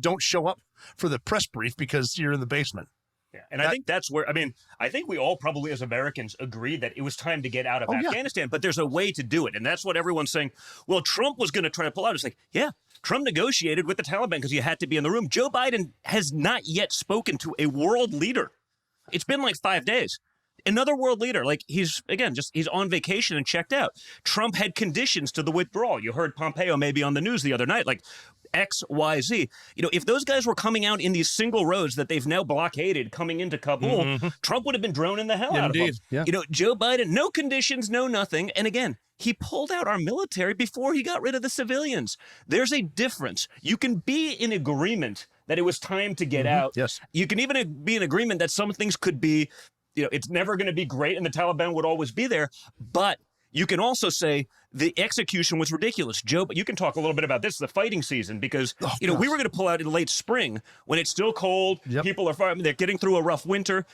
don't show up for the press brief because you're in the basement. Yeah. And I think that's where, I think we all probably as Americans agreed that it was time to get out of Afghanistan, but there's a way to do it. And that's what everyone's saying. Well, Trump was going to try to pull out. It's like, yeah, Trump negotiated with the Taliban because you had to be in the room. Joe Biden has not yet spoken to a world leader. It's been like 5 days. Another world leader, like he's on vacation and checked out. Trump had conditions to the withdrawal. You heard Pompeo maybe on the news the other night, like X, Y, Z. If those guys were coming out in these single roads that they've now blockaded coming into Kabul, Trump would have been droning the hell out of them. Yeah. Joe Biden, no conditions, no nothing. And again, he pulled out our military before he got rid of the civilians. There's a difference. You can be in agreement that it was time to get out. Yes. You can even be in agreement that some things could be, it's never going to be great and the Taliban would always be there. But you can also say the execution was ridiculous. Joe, but you can talk a little bit about this, the fighting season, because, we were going to pull out in late spring when it's still cold. Yep. People are fighting. They're getting through a rough winter.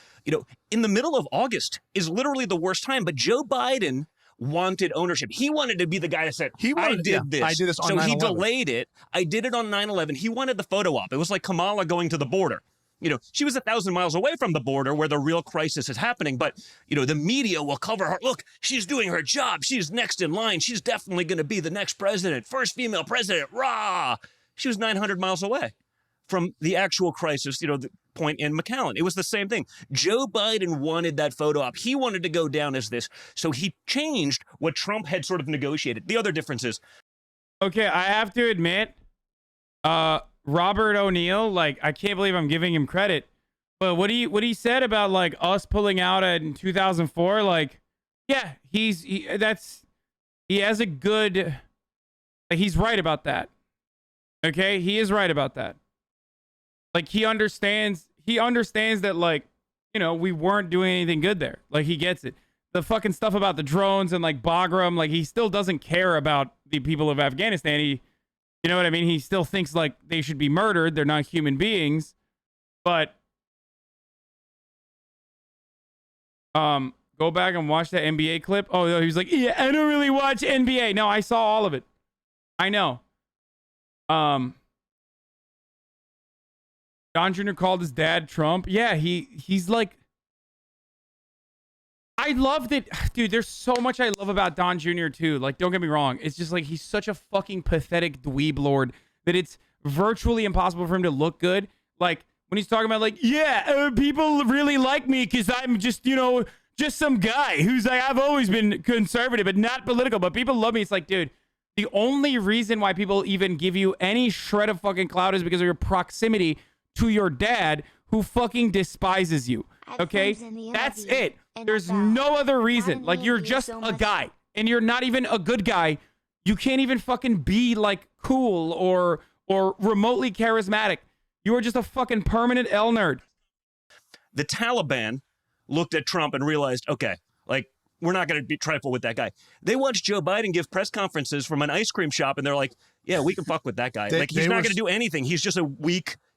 In the middle of August is literally the worst time. But Joe Biden wanted ownership. He wanted to be the guy that said, I did this. I did this on so 9/11. He delayed it. I did it on 9/11. He wanted the photo op. It was like Kamala going to the border. She was 1,000 miles away from the border where the real crisis is happening. But, the media will cover her. Look, she's doing her job. She's next in line. She's definitely going to be the next president. First female president. Rah! She was 900 miles away from the actual crisis, the point in McAllen. It was the same thing. Joe Biden wanted that photo op. He wanted to go down as this. So he changed what Trump had sort of negotiated. The other difference is. Okay, I have to admit, Robert O'Neill, I can't believe I'm giving him credit, but what he said about us pulling out in 2004, yeah, he has a good, he's right about that. Okay, he is right about that. He understands that we weren't doing anything good there. He gets it. The fucking stuff about the drones and Bagram, he still doesn't care about the people of Afghanistan. You know what I mean? He still thinks they should be murdered. They're not human beings. But go back and watch that NBA clip. Oh, he was like, yeah, I don't really watch NBA. No, I saw all of it. I know. Don Jr. called his dad Trump. Yeah, he's I love that, dude. There's so much I love about Don Jr. too. Don't get me wrong. It's just he's such a fucking pathetic dweeb lord that it's virtually impossible for him to look good. When he's talking about people really like me because I'm just just some guy who's I've always been conservative but not political, but people love me. It's dude, the only reason why people even give you any shred of fucking clout is because of your proximity to your dad, who fucking despises you. Okay, that's it. There's no other reason. You're just a guy, and you're not even a good guy. You can't even fucking be cool or remotely charismatic. You are just a fucking permanent L nerd. The Taliban looked at Trump and realized, okay, like, we're not going to be trifle with that guy. They watched Joe Biden give press conferences from an ice cream shop, and they're like, yeah, we can fuck with that guy. He's not going to do anything. He's just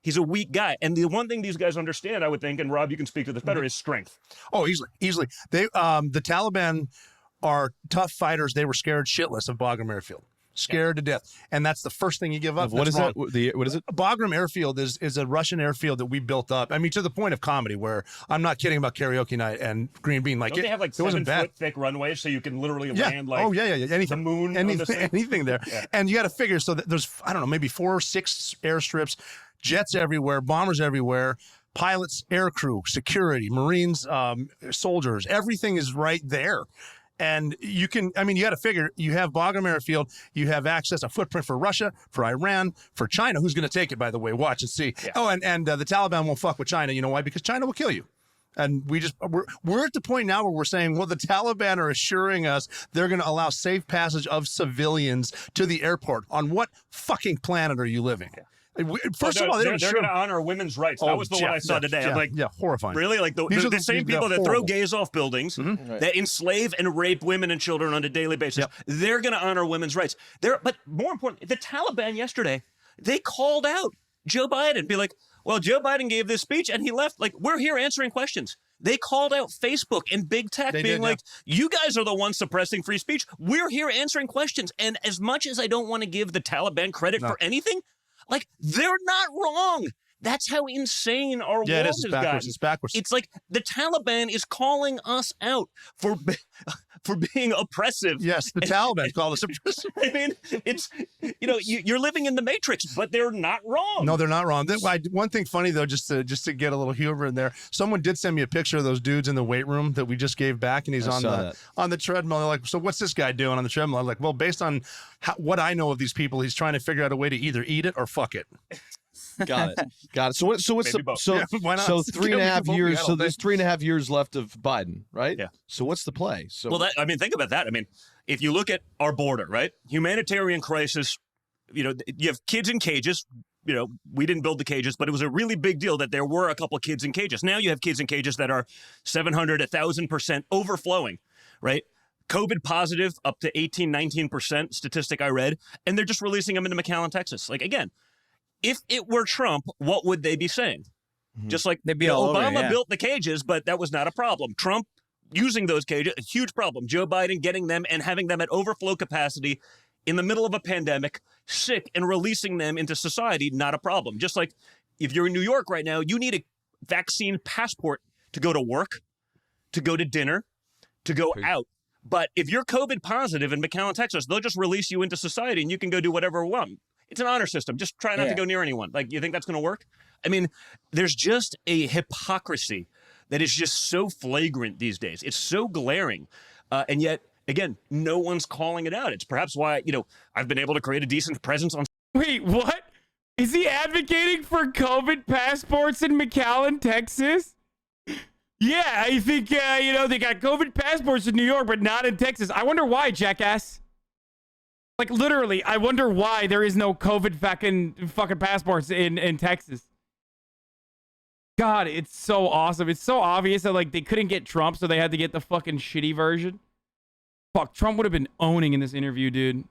he's a weak guy. And the one thing these guys understand, I would think, and Rob, you can speak to this better, is strength. Oh, easily. They, the Taliban are tough fighters. They were scared shitless of Bagram Airfield. Scared to death, and that's the first thing you give up. What is that? What is it? Bagram Airfield is a Russian airfield that we built up. I mean, to the point of comedy, where I'm not kidding about karaoke night and Green Bean. Like, they have like 7-foot thick runways, so you can literally land like anything, the moon, anything there. Yeah. And you got to figure, so that there's, I don't know, maybe 4 or 6 airstrips, jets everywhere, bombers everywhere, pilots, aircrew, security, Marines, soldiers. Everything is right there. And you can, I mean, you got to figure, you have Bagram Airfield, you have access, a footprint for Russia, for Iran, for China, who's going to take it, by the way, watch and see. Yeah. Oh, and the Taliban won't fuck with China. You know why? Because China will kill you. And we're at the point now where we're saying, well, the Taliban are assuring us they're going to allow safe passage of civilians to the airport. On what fucking planet are you living? Yeah. First of all, they're going to honor women's rights. That was the one I saw today. I'm like, horrifying. Really? Like the same people that throw gays off buildings, that enslave and rape women and children on a daily basis, they're going to honor women's rights. But more important, the Taliban yesterday, they called out Joe Biden, be like, well, Joe Biden gave this speech and he left. Like, we're here answering questions. They called out Facebook and big tech you guys are the ones suppressing free speech. We're here answering questions. And as much as I don't want to give the Taliban credit for anything, like, they're not wrong. That's how insane our world has gotten. It's backwards. It's like the Taliban is calling us out for being oppressive. Yes, the Taliban called us oppressive. I mean, it's, you're living in the Matrix, but they're not wrong. No, they're not wrong. One thing funny, though, just to get a little humor in there, someone did send me a picture of those dudes in the weight room that we just gave back, and he's on the treadmill. They're like, so what's this guy doing on the treadmill? I'm like, well, based on what I know of these people, he's trying to figure out a way to either eat it or fuck it. Got it. So what's why not? So 3.5 years. So there's 3.5 years left of Biden, right? Yeah. So what's the play? So think about that. I mean, if you look at our border, right? Humanitarian crisis. You have kids in cages. We didn't build the cages, but it was a really big deal that there were a couple of kids in cages. Now you have kids in cages that are 700, 1,000% overflowing, right? COVID positive up to 18, 19% statistic I read, and they're just releasing them into McAllen, Texas. Like, again, if it were Trump, what would they be saying? Just like Obama built the cages, but that was not a problem. Trump using those cages, a huge problem. Joe Biden getting them and having them at overflow capacity in the middle of a pandemic, sick, and releasing them into society, not a problem. Just like if you're in New York right now, you need a vaccine passport to go to work, to go to dinner, to go out. But if you're COVID positive in McAllen, Texas, they'll just release you into society and you can go do whatever you want. It's an honor system. Just try not to go near anyone. Like, you think that's going to work? I mean, there's just a hypocrisy that is just so flagrant these days. It's so glaring. And yet, again, no one's calling it out. It's perhaps why, I've been able to create a decent presence on. Wait, what? Is he advocating for COVID passports in McAllen, Texas? Yeah, I think, they got COVID passports in New York, but not in Texas. I wonder why, jackass. Like, literally, I wonder why there is no COVID fucking passports in Texas. God, it's so awesome. It's so obvious that, like, they couldn't get Trump, so they had to get the fucking shitty version. Fuck, Trump would have been owning in this interview, dude.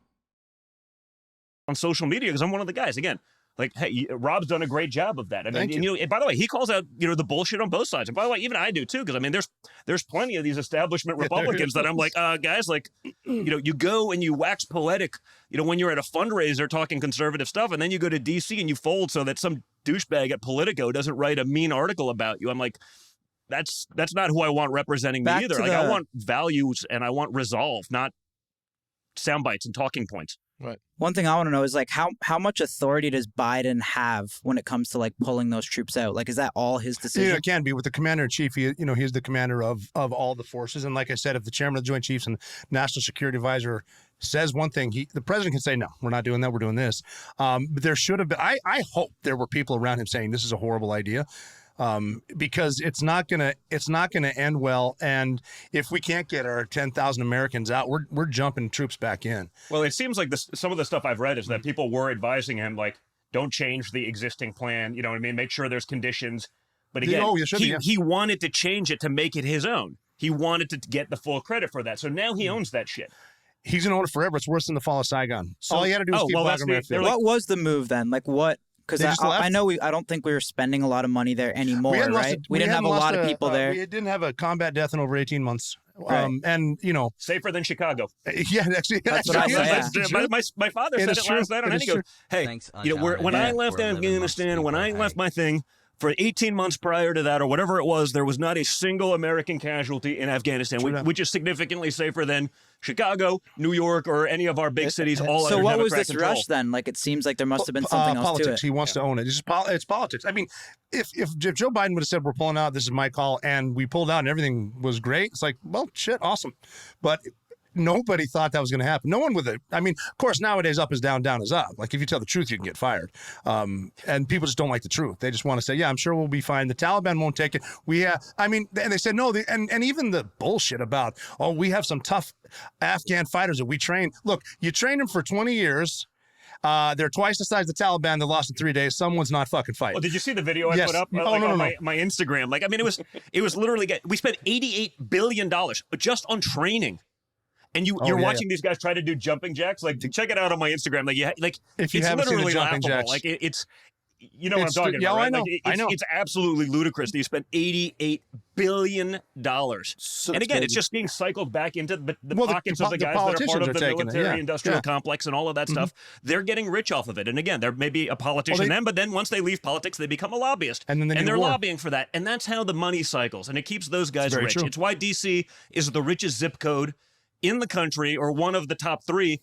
On social media, because I'm one of the guys, again. Like, hey, Rob's done a great job of that. I mean, and by the way, he calls out, the bullshit on both sides. And by the way, even I do too, because I mean, there's plenty of these establishment Republicans that I'm like, guys, like, you go and you wax poetic, when you're at a fundraiser talking conservative stuff, and then you go to DC and you fold so that some douchebag at Politico doesn't write a mean article about you. I'm like, that's not who I want representing me either. Like, I want values and I want resolve, not sound bites and talking points. Right. One thing I want to know is, like, how much authority does Biden have when it comes to, like, pulling those troops out? Like, is that all his decision? It can be. With the commander-in-chief, he's the commander of all the forces. And like I said, if the chairman of the Joint Chiefs and National Security Advisor says one thing, the president can say, no, we're not doing that, we're doing this. But there should have been, I hope there were people around him saying this is a horrible idea. Because it's not gonna end well, and if we can't get our 10,000 Americans out, we're jumping troops back in. Well, it seems like some of the stuff I've read is that people were advising him, like, don't change the existing plan. You know what I mean? Make sure there's conditions. But again, Oh, you should be, yeah. he wanted to change it to make it his own. He wanted to get the full credit for that. So now he owns that shit. He's going to own it forever. It's worse than the fall of Saigon. So all you had to do was keep Wagner. What was the move then? Like what? Because I know I don't think we were spending a lot of money there anymore, right? We didn't have a lot of people there. We didn't have a combat death in over 18 months. Right. And, you know. Safer than Chicago. Yeah, actually. That's what I say. My father said it last night on any. He goes, hey, Thanks, you know, when I left Afghanistan, when I left my thing, for 18 months prior to that, or whatever it was, there was not a single American casualty in Afghanistan, which is significantly safer than Chicago, New York, or any of our big cities. All so under what was Democrat this control. rush then? Like it seems like there must have been something else politics. to it. He wants to own it. It's politics. I mean, if Joe Biden would have said we're pulling out, this is my call, and we pulled out and everything was great, it's like, well, shit, awesome. But nobody thought that was going to happen. No one with it. I mean, of course, nowadays up is down, down is up. Like if you tell the truth, you can get fired. And people just don't like the truth. They just want to say, yeah, I'm sure we'll be fine. The Taliban won't take it. I mean, and they said no. And even the bullshit about, oh, we have some tough Afghan fighters that we train. Look, you train them for 20 years. They're twice the size of the Taliban. They lost in 3 days. Someone's not fucking fighting. Well, did you see the video I put up on my Instagram? Like, I mean, it was literally, we spent $88 billion just on training. And you're watching these guys try to do jumping jacks. Like, check it out on my Instagram. If you haven't seen the jumping jacks, like it's, you know what I'm talking about, right? I know. It's absolutely ludicrous that you spent $88 billion. And again, it's just being cycled back into the pockets of the guys that are part of the military-industrial complex and all of that stuff. They're getting rich off of it. And again, they're maybe a politician then, but then once they leave politics, they become a lobbyist. And they're lobbying for that. And that's how the money cycles. And it keeps those guys rich. True. It's why D.C. is the richest zip code in the country, or one of the top 3,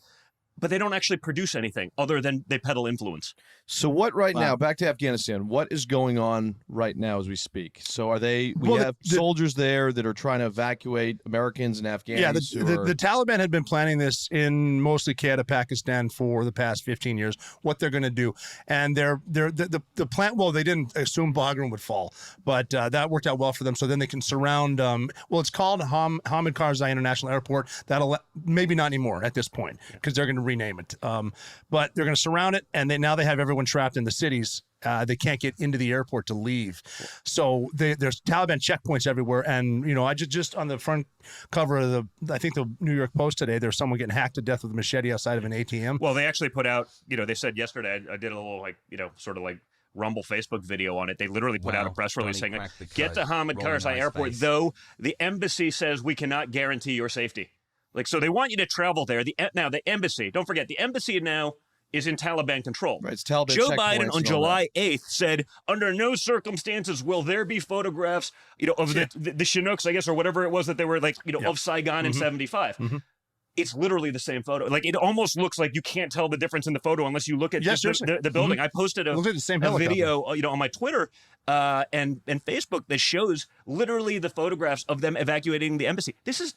but they don't actually produce anything other than they peddle influence. So what now, back to Afghanistan, what is going on right now as we speak? So we have soldiers there that are trying to evacuate Americans and Afghans? Yeah, the Taliban had been planning this in mostly Canada, Pakistan for the past 15 years, what they're going to do. And the plan, well, they didn't assume Bagram would fall, but that worked out well for them. So then they can surround, it's called Hamid Karzai International Airport. That'll, maybe not anymore at this point, because they're going to rename it. But they're going to surround it, and now they have everyone trapped in the cities. They can't get into the airport to leave. So there's Taliban checkpoints everywhere. And, you know, I just on the front cover of I think the New York Post today, there's someone getting hacked to death with a machete outside of an ATM. Well, they actually put out, they said yesterday, I did a little sort of Rumble Facebook video on it. They literally put out a press release saying, get to Hamid Karzai Airport, though the embassy says we cannot guarantee your safety. So they want you to travel there. Now, the embassy, don't forget, the embassy now is in Taliban control. Right, it's Taliban. Joe Biden on July 8th said, under no circumstances will there be photographs, of the Chinooks, I guess, or whatever it was that they were of Saigon in 75. It's literally the same photo. It almost looks like you can't tell the difference in the photo unless you look at just the building. I posted a video, on my Twitter and Facebook that shows literally the photographs of them evacuating the embassy. This is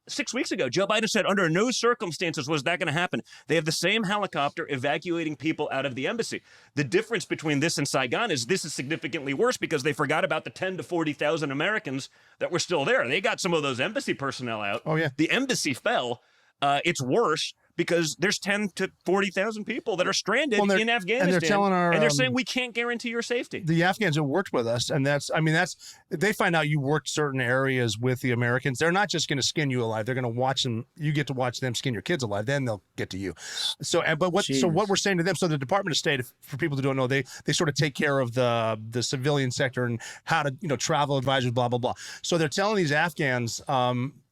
6 weeks ago. Joe Biden said under no circumstances was that going to happen. They have the same helicopter evacuating people out of the embassy. The difference between this and Saigon is this is significantly worse because they forgot about the 10 to 40,000 Americans that were still there. They got some of those embassy personnel out. Oh, yeah. The embassy fell. It's worse because there's 10 to 40,000 people that are stranded in Afghanistan. And they're telling and they're saying we can't guarantee your safety. The Afghans have worked with us, and they find out you worked certain areas with the Americans. They're not just going to skin you alive. They're going to watch them. You get to watch them skin your kids alive. Then they'll get to you. So what we're saying to them, so the Department of State, for people who don't know, they sort of take care of the civilian sector and how to, travel advisors, blah, blah, blah. So they're telling these Afghans,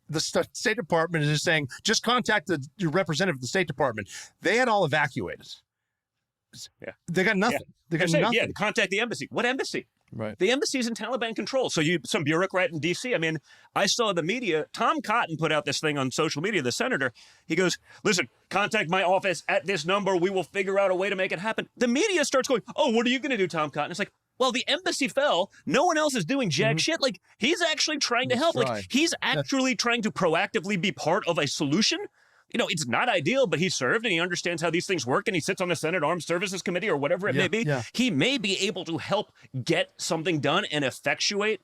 the State Department is just saying, just contact your representative of the State Department. They had all evacuated. Yeah. They got nothing. Yeah. They got nothing. Yeah, contact the embassy. What embassy? Right. The embassy is in Taliban control. So some bureaucrat in D.C. I mean, I saw the media. Tom Cotton put out this thing on social media, the senator. He goes, listen, contact my office at this number. We will figure out a way to make it happen. The media starts going, oh, what are you going to do, Tom Cotton? It's like, well, the embassy fell. No one else is doing jack shit. He's actually trying to help. He's actually trying to proactively be part of a solution. It's not ideal, but he served and he understands how these things work and he sits on the Senate Armed Services Committee or whatever it may be. Yeah. He may be able to help get something done and effectuate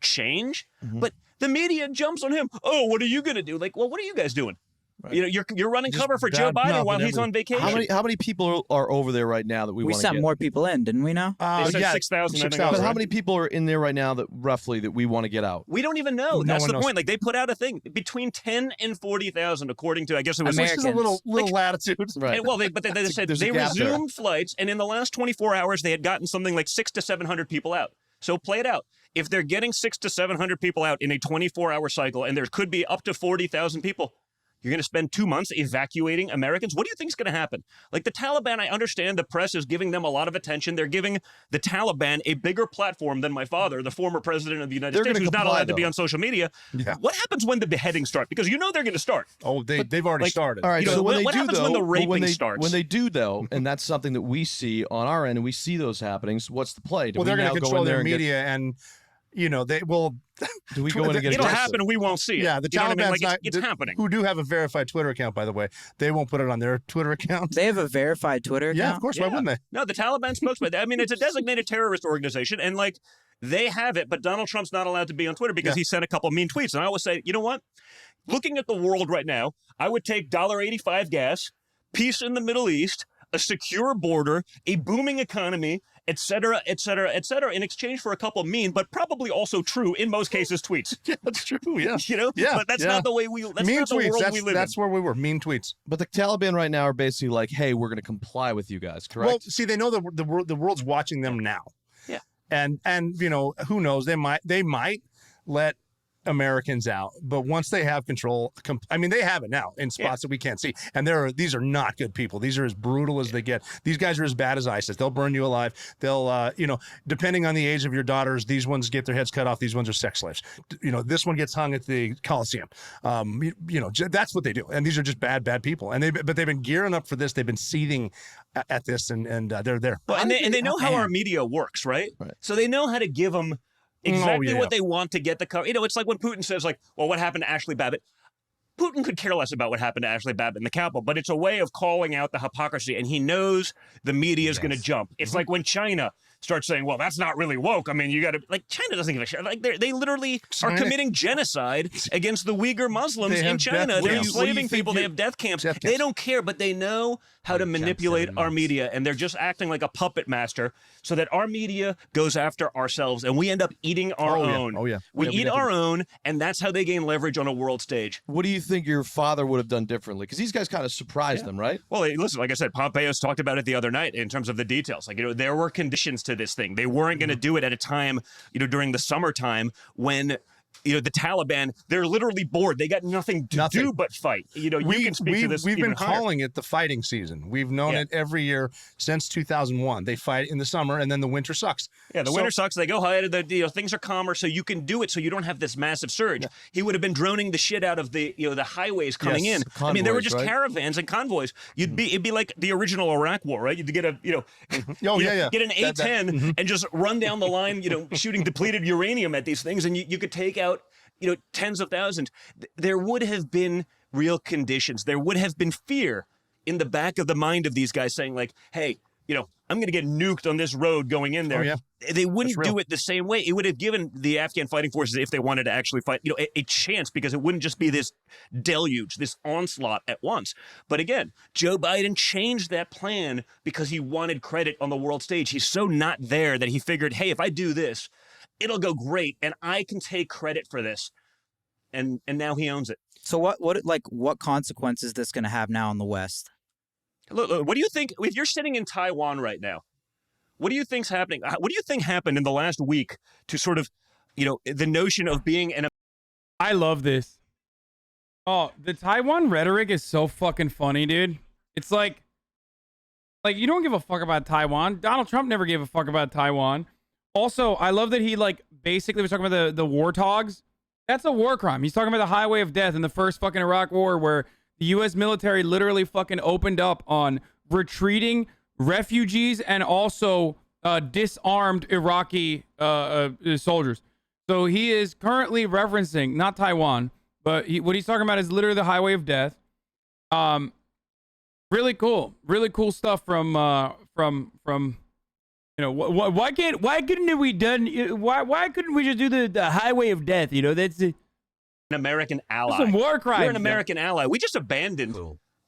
change. But the media jumps on him. Oh, what are you going to do? Well, what are you guys doing? You know, you're running Just cover for Joe bad Biden mouth while and he's on vacation. How many people are over there right now that we We want to sent get? more people in, didn't we? Now They said yeah, 6,000. I think. 6,000. But how Right? many people are in there right now that roughly that we want to get out? We don't even know. No That's one the knows. point. Like they put out a thing between 10 and 40,000, according to I guess it was. Which is a little Like- latitude. Right. And, well, they said there's a they gap there. resumed flights, and in the last 24 hours, they had gotten something like 600 to 700 people out. So play it out. If they're getting 600 to 700 people out in a 24-hour cycle, and there could be up to 40,000 people, you're going to spend 2 months evacuating Americans? What do you think is going to happen? Like the Taliban, I understand the press is giving them a lot of attention. They're giving the Taliban a bigger platform than my father, the former president of the United They're States, gonna who's not comply, allowed to be though. on social media. Yeah. What happens when the beheadings start? Because you know they're going to start. Oh, they've already like- started. All right. You know, so when what they do, happens though, when the but raping starts? When they do, though, and that's something that we see on our end, and we see those happenings. What's the play? Do Well, we they're going now to go control in there their and get- media, and you know they will. Do we go in and get It'll aggressive? happen and we won't see it. Yeah, the You know what I mean? Taliban's Like, not. it's happening. Who do have a verified Twitter account, by the way? They won't put it on their Twitter account. they have a verified Twitter account. Yeah, of course. Why wouldn't they? No, the Taliban spokesman. I mean, it's a designated terrorist organization, and like they have it, but Donald Trump's not allowed to be on Twitter because he sent a couple mean tweets. And I always say, you know what? Looking at the world right now, I would take $1.85 gas, peace in the Middle East, a secure border, a booming economy, et cetera, et cetera, et cetera, in exchange for a couple mean, but probably also true in most cases, tweets. Yeah, that's true. Yeah. You know, Yeah, but that's yeah. not the way we. That's mean not the tweets. world That's we live that's in. where we were. Mean tweets. But the Taliban right now are basically like, "Hey, we're going to comply with you guys." Correct? Well, see, they know the world's watching them now. Yeah. And you know, who knows? They might let Americans out, but once they have control, I mean, they have it now in spots that we can't see. And these are not good people. These are as brutal as they get. These guys are as bad as ISIS. They'll burn you alive. They'll, you know, depending on the age of your daughters, these ones get their heads cut off. These ones are sex slaves. You know, this one gets hung at the Coliseum. You know, that's what they do. And these are just bad people. And but they've been gearing up for this. They've been seething at this, and they're there. Well, and they know how our media works, right? So they know how to give them exactly what they want to get the cover. You know, it's like when Putin says, like, well, what happened to Ashley Babbitt? Putin could care less about what happened to Ashley Babbitt in the Capitol, but it's a way of calling out the hypocrisy, and he knows the media is going to jump. It's like when China starts saying, well, that's not really woke. I mean, you got to, like, China doesn't give a shit. Like, they literally are committing genocide against the Uyghur Muslims in China. They're enslaving people. They have death camps. They don't care, but they know how to manipulate our media, and they're just acting like a puppet master so that our media goes after ourselves, and we end up eating our own. Oh, yeah. We Yeah, eat our own, and that's how they gain leverage on a world stage. What do you think your father would have done differently? Because these guys kind of surprised them, right? Well, listen, like I said, Pompeo's talked about it the other night in terms of the details. Like, you know, there were conditions to this thing. They weren't going to do it at a time, you know, during the summertime when, you know, the Taliban, they're literally bored. They got nothing to do but fight. You know, you can speak to this. We've been even higher. calling it the fighting season. We've known it every year since 2001. They fight in the summer, and then the winter sucks. Yeah, the winter sucks. They go higher. You know, things are calmer, so you can do it. So you don't have this massive surge. Yeah. He would have been droning the shit out of the, you know, the highways coming in. Convoys, I mean, there were just right? caravans and convoys. It'd be like the original Iraq War, right? You'd get a, you know, get an A-10 and just run down the line, you know, shooting depleted uranium at these things, and you could take out, you know, tens of thousands. There would have been real conditions. There would have been fear in the back of the mind of these guys saying, like, hey, you know, I'm going to get nuked on this road going in there. Oh, yeah. They wouldn't do it the same way. It would have given the Afghan fighting forces, if they wanted to actually fight, you know, a chance, because it wouldn't just be this deluge, this onslaught at once. But again, Joe Biden changed that plan because he wanted credit on the world stage. He's so not there that he figured, hey, if I do this, it'll go great, and I can take credit for this. And now he owns it. So what consequences is this going to have now in the West? Look, what do you think, if you're sitting in Taiwan right now, what do you think's happening? What do you think happened in the last week to sort of, you know, the notion of being an... I love this. Oh, the Taiwan rhetoric is so fucking funny, dude. It's like you don't give a fuck about Taiwan. Donald Trump never gave a fuck about Taiwan. Also, I love that he, like, basically was talking about the warthogs. That's a war crime. He's talking about the highway of death in the first fucking Iraq war, where the U.S. military literally fucking opened up on retreating refugees and also disarmed Iraqi soldiers. So he is currently referencing, not Taiwan, but what he's talking about is literally the highway of death. Really cool stuff from you know, why couldn't we just do the highway of death? You know, that's it. American ally. Some war crimes. We're an American ally. We just abandoned,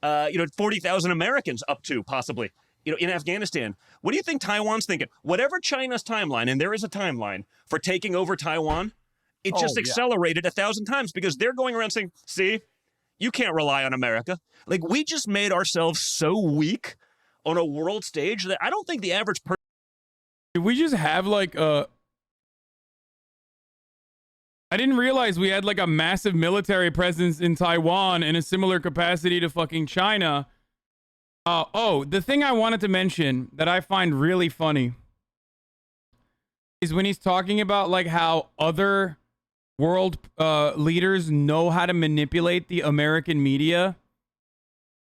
40,000 Americans up to possibly, in Afghanistan. What do you think Taiwan's thinking? Whatever China's timeline, and there is a timeline for taking over Taiwan, it just accelerated 1,000 times because they're going around saying, see, you can't rely on America. Like, we just made ourselves so weak on a world stage that I don't think the average person. Did we just have like a... I didn't realize we had like a massive military presence in Taiwan in a similar capacity to fucking China. The thing I wanted to mention that I find really funny is when he's talking about like how other world leaders know how to manipulate the American media.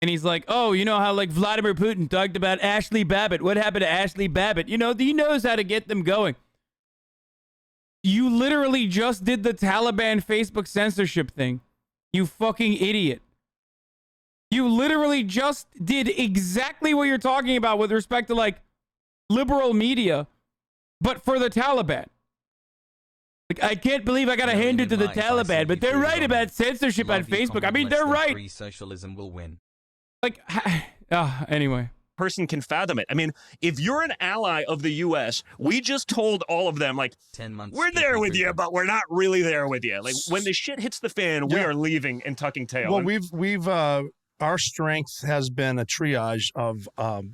And he's like, oh, you know how like Vladimir Putin talked about Ashley Babbitt. What happened to Ashley Babbitt? You know, he knows how to get them going. You literally just did the Taliban Facebook censorship thing. You fucking idiot. You literally just did exactly what you're talking about with respect to like liberal media, but for the Taliban. Like, I can't believe I gotta hand it to the Taliban, but they're right about censorship on Facebook. I mean, they're right. Free socialism will win. Like, anyway. Person can fathom it. I mean, if you're an ally of the U.S., we just told all of them, like, 10 months. We're there with you, but we're not really there with you. Like, when the shit hits the fan, we are leaving and tucking tail. Well, we've our strength has been a triage of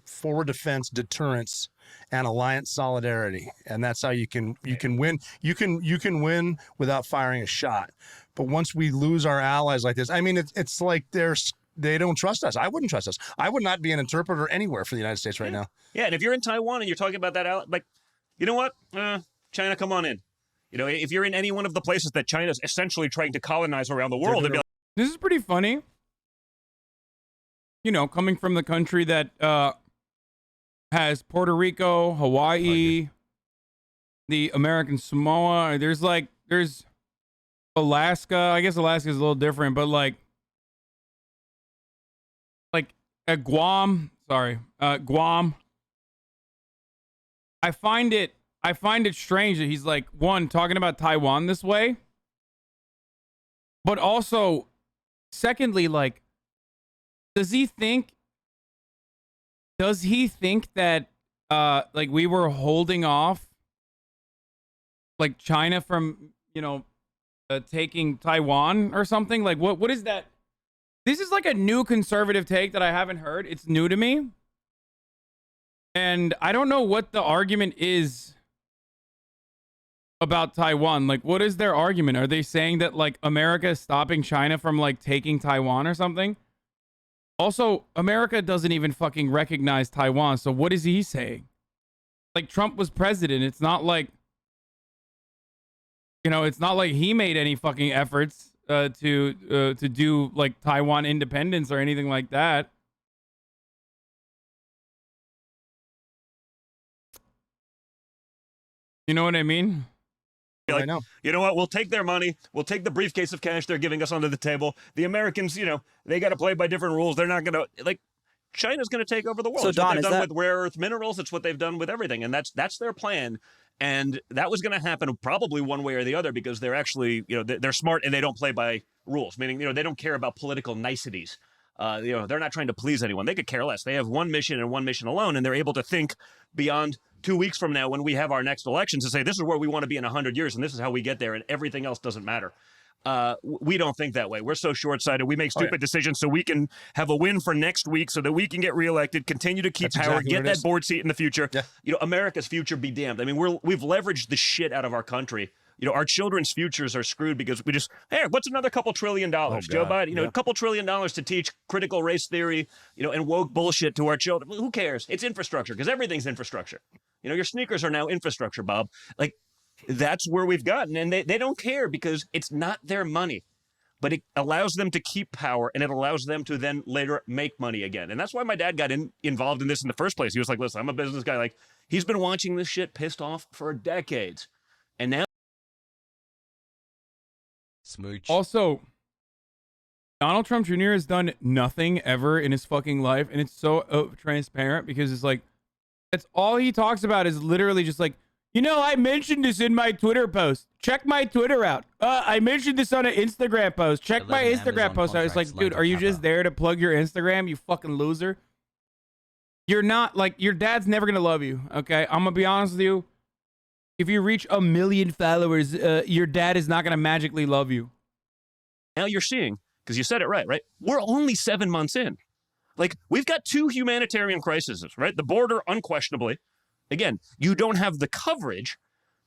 forward defense, deterrence, and alliance solidarity, and that's how you can win. You can win without firing a shot. But once we lose our allies like this, I mean, it's like they don't trust us. I wouldn't trust us. I would not be an interpreter anywhere for the United States right now. Yeah, and if you're in Taiwan and you're talking about that, like, you know what? China, come on in. If you're in any one of the places that China's essentially trying to colonize around the world, they'd be like, this is pretty funny. Coming from the country that has Puerto Rico, Hawaii, the American Samoa. There's Alaska. I guess Alaska's a little different, but like Guam. Guam. I find it strange that he's like, one, talking about Taiwan this way, but also, secondly, like, does he think that like we were holding off like China from taking Taiwan or something? Like, what is that? This is like a new conservative take that I haven't heard. It's new to me, and I don't know what the argument is about Taiwan. Like, what is their argument? Are they saying that like America is stopping China from like taking Taiwan or something? Also, America doesn't even fucking recognize Taiwan, so what is he saying? Like, Trump was president. It's not like, it's not like he made any fucking efforts to do like Taiwan independence or anything like that. You know what I mean? Like, I know. You know what? We'll take their money. We'll take the briefcase of cash they're giving us onto the table. The Americans, they got to play by different rules. They're not going to, like, China's going to take over the world. So, it's Don, what they've done with rare earth minerals. It's what they've done with everything. And that's their plan. And that was going to happen probably one way or the other because they're actually, they're smart and they don't play by rules, meaning, they don't care about political niceties. They're not trying to please anyone. They could care less. They have one mission and one mission alone, and they're able to think beyond 2 weeks from now when we have our next election to say, this is where we want to be in 100 years, and this is how we get there, and everything else doesn't matter. We don't think that way. We're so short-sighted. We make stupid decisions so we can have a win for next week so that we can get reelected, continue to keep power, get that board seat in the future. Yeah. America's future be damned. I mean, we've leveraged the shit out of our country. Our children's futures are screwed because what's another couple $1 trillion? Joe Biden, a couple $1 trillion to teach critical race theory, and woke bullshit to our children. Who cares? It's infrastructure because everything's infrastructure. Your sneakers are now infrastructure, Bob. Like, that's where we've gotten. And they don't care because it's not their money. But it allows them to keep power, and it allows them to then later make money again. And that's why my dad got involved in this in the first place. He was like, listen, I'm a business guy. Like, he's been watching this shit pissed off for decades. And now... Smooch. Also, Donald Trump Jr. has done nothing ever in his fucking life, and it's so transparent because it's like, that's all he talks about is literally just like, You know, I mentioned this in my Twitter post. Check my Twitter out. I mentioned this on an Instagram post. Check my 11 Instagram Amazon post. I was like, contracts dude, lined are you up just cover. there to plug your Instagram, you fucking loser? You're not, like, your dad's never going to love you, okay? I'm going to be honest with you. If you reach 1 million followers, your dad is not going to magically love you. Now you're seeing, because you said it right? We're only 7 months in. Like, we've got 2 humanitarian crises, right? The border, unquestionably. Again, you don't have the coverage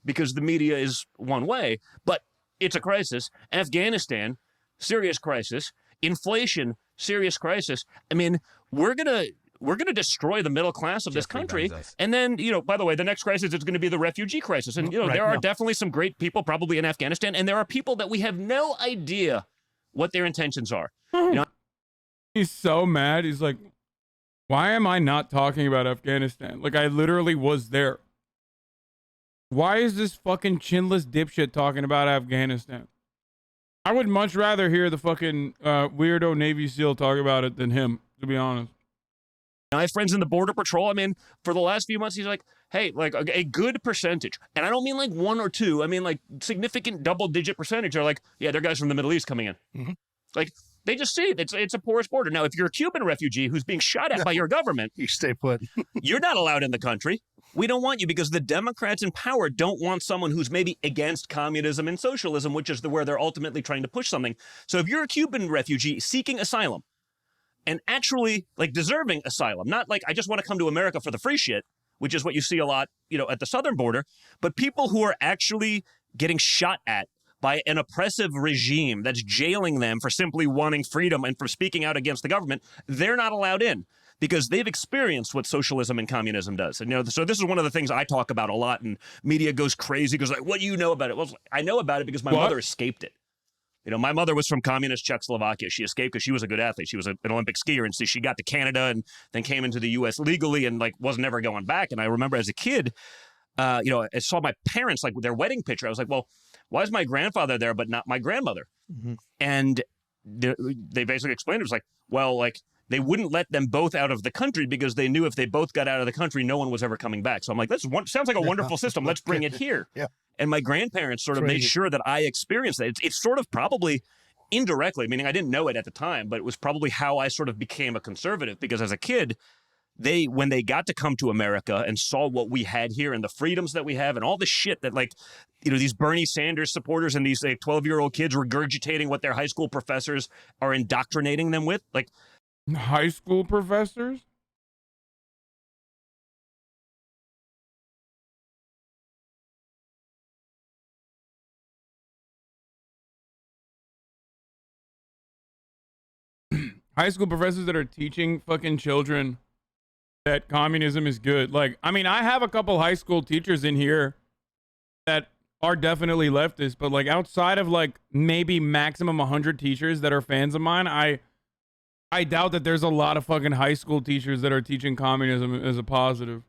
because the media is one way, but it's a crisis. Afghanistan, serious crisis. Inflation, serious crisis. I mean, we're gonna destroy the middle class of this Jeffrey country. Bezos. And then, by the way, the next crisis is going to be the refugee crisis. And, there are definitely some great people probably in Afghanistan, and there are people that we have no idea what their intentions are. He's so mad. He's like, why am I not talking about Afghanistan? Like, I literally was there. Why is this fucking chinless dipshit talking about Afghanistan? I would much rather hear the fucking weirdo Navy SEAL talk about it than him, to be honest. I have friends in the Border Patrol. I mean, for the last few months, he's like, hey, like a good percentage. And I don't mean like 1 or 2. I mean like significant double-digit percentage are like, yeah, they're guys from the Middle East coming in. Mm-hmm. Like, they just see it. It's a porous border. Now, if you're a Cuban refugee who's being shot at by your government, You stay put. you're not allowed in the country. We don't want you because the Democrats in power don't want someone who's maybe against communism and socialism, which is where they're ultimately trying to push something. So if you're a Cuban refugee seeking asylum and actually like deserving asylum, not like I just want to come to America for the free shit, which is what you see a lot, at the southern border, but people who are actually getting shot at by an oppressive regime that's jailing them for simply wanting freedom and for speaking out against the government, they're not allowed in because they've experienced what socialism and communism does. And, so this is one of the things I talk about a lot, and media goes crazy because, like, what do you know about it? Well, I know about it because my mother escaped it. My mother was from communist Czechoslovakia. She escaped because she was a good athlete. She was an Olympic skier, and so she got to Canada and then came into the U.S. legally and, like, wasn't ever going back. And I remember as a kid, I saw my parents, like, with their wedding picture. I was like, well, why is my grandfather there but not my grandmother? Mm-hmm. And they basically explained it was like, well, like, they wouldn't let them both out of the country because they knew if they both got out of the country, no one was ever coming back. So I'm like, sounds like a wonderful system. Let's bring it here. Yeah. And my grandparents sort of made sure that I experienced that. It's sort of probably indirectly, meaning I didn't know it at the time, but it was probably how I sort of became a conservative because as a kid, when they got to come to America and saw what we had here and the freedoms that we have and all the shit that, like, these Bernie Sanders supporters and these, like, 12-year-old kids regurgitating what their high school professors are indoctrinating them with, like, high school professors? High school professors that are teaching fucking children that communism is good. Like, I mean, I have a couple high school teachers in here that are definitely leftist, but like outside of like maybe maximum 100 teachers that are fans of mine, I doubt that there's a lot of fucking high school teachers that are teaching communism as a positive.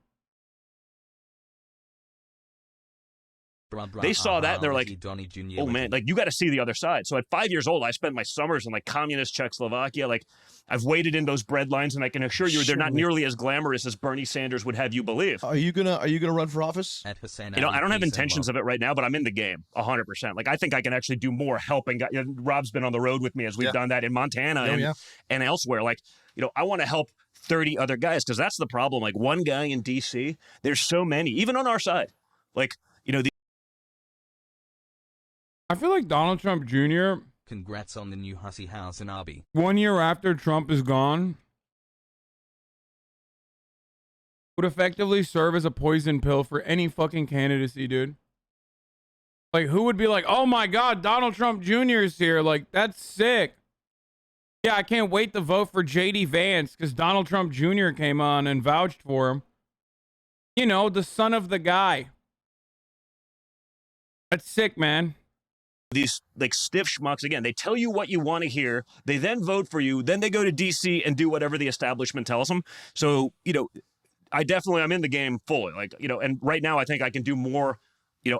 They saw that and they're like, oh man, like, you got to see the other side. So at 5 years old, I spent my summers in like communist Czechoslovakia. Like, I've waited in those bread lines, and I can assure you they're not nearly as glamorous as Bernie Sanders would have you believe. Are you gonna run for office? At HasanAbi, I don't have intentions of it right now, but I'm in the game 100%. Like, I think I can actually do more helping. Rob's been on the road with me as we've done that in Montana and elsewhere. Like, I want to help 30 other guys because that's the problem. Like, one guy in D.C., there's so many, even on our side. Like, I feel like Donald Trump Jr. Congrats on the new HasanAbi. 1 year after Trump is gone would effectively serve as a poison pill for any fucking candidacy, dude. Like, who would be like, oh my God, Donald Trump Jr. is here. Like, that's sick. Yeah, I can't wait to vote for J.D. Vance because Donald Trump Jr. came on and vouched for him. The son of the guy. That's sick, man. These like stiff schmucks, again, they tell you what you want to hear. They then vote for you. Then they go to D.C. and do whatever the establishment tells them. So, I'm in the game fully. Like, and right now I think I can do more,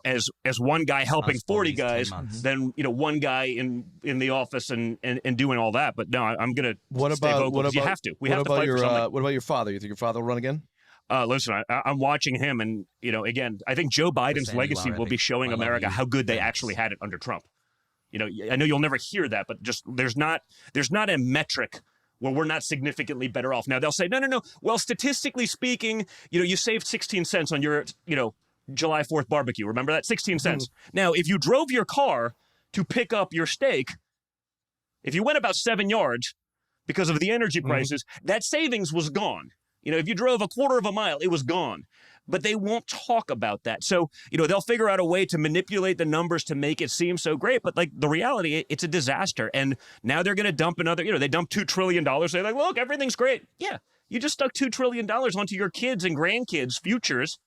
as one guy helping 40 guys than, one guy in the office and doing all that. But no, I'm going to stay vocal. You have to. We have to fight for something. What about your father? You think your father will run again? Listen, I'm watching him, and again, I think Joe Biden's legacy will be showing America how good they actually had it under Trump. I know you'll never hear that, but just there's not a metric where we're not significantly better off. Now they'll say, no. Well, statistically speaking, you saved 16 cents on your July 4th barbecue. Remember that? 16 cents. Now, if you drove your car to pick up your steak, if you went about 7 yards because of the energy prices, that savings was gone. If you drove a quarter of a mile, it was gone. But they won't talk about that. So, they'll figure out a way to manipulate the numbers to make it seem so great. But the reality, it's a disaster. And now they're going to dump another, they dump $2 trillion. They're like, look, everything's great. Yeah, you just stuck $2 trillion onto your kids' and grandkids' futures.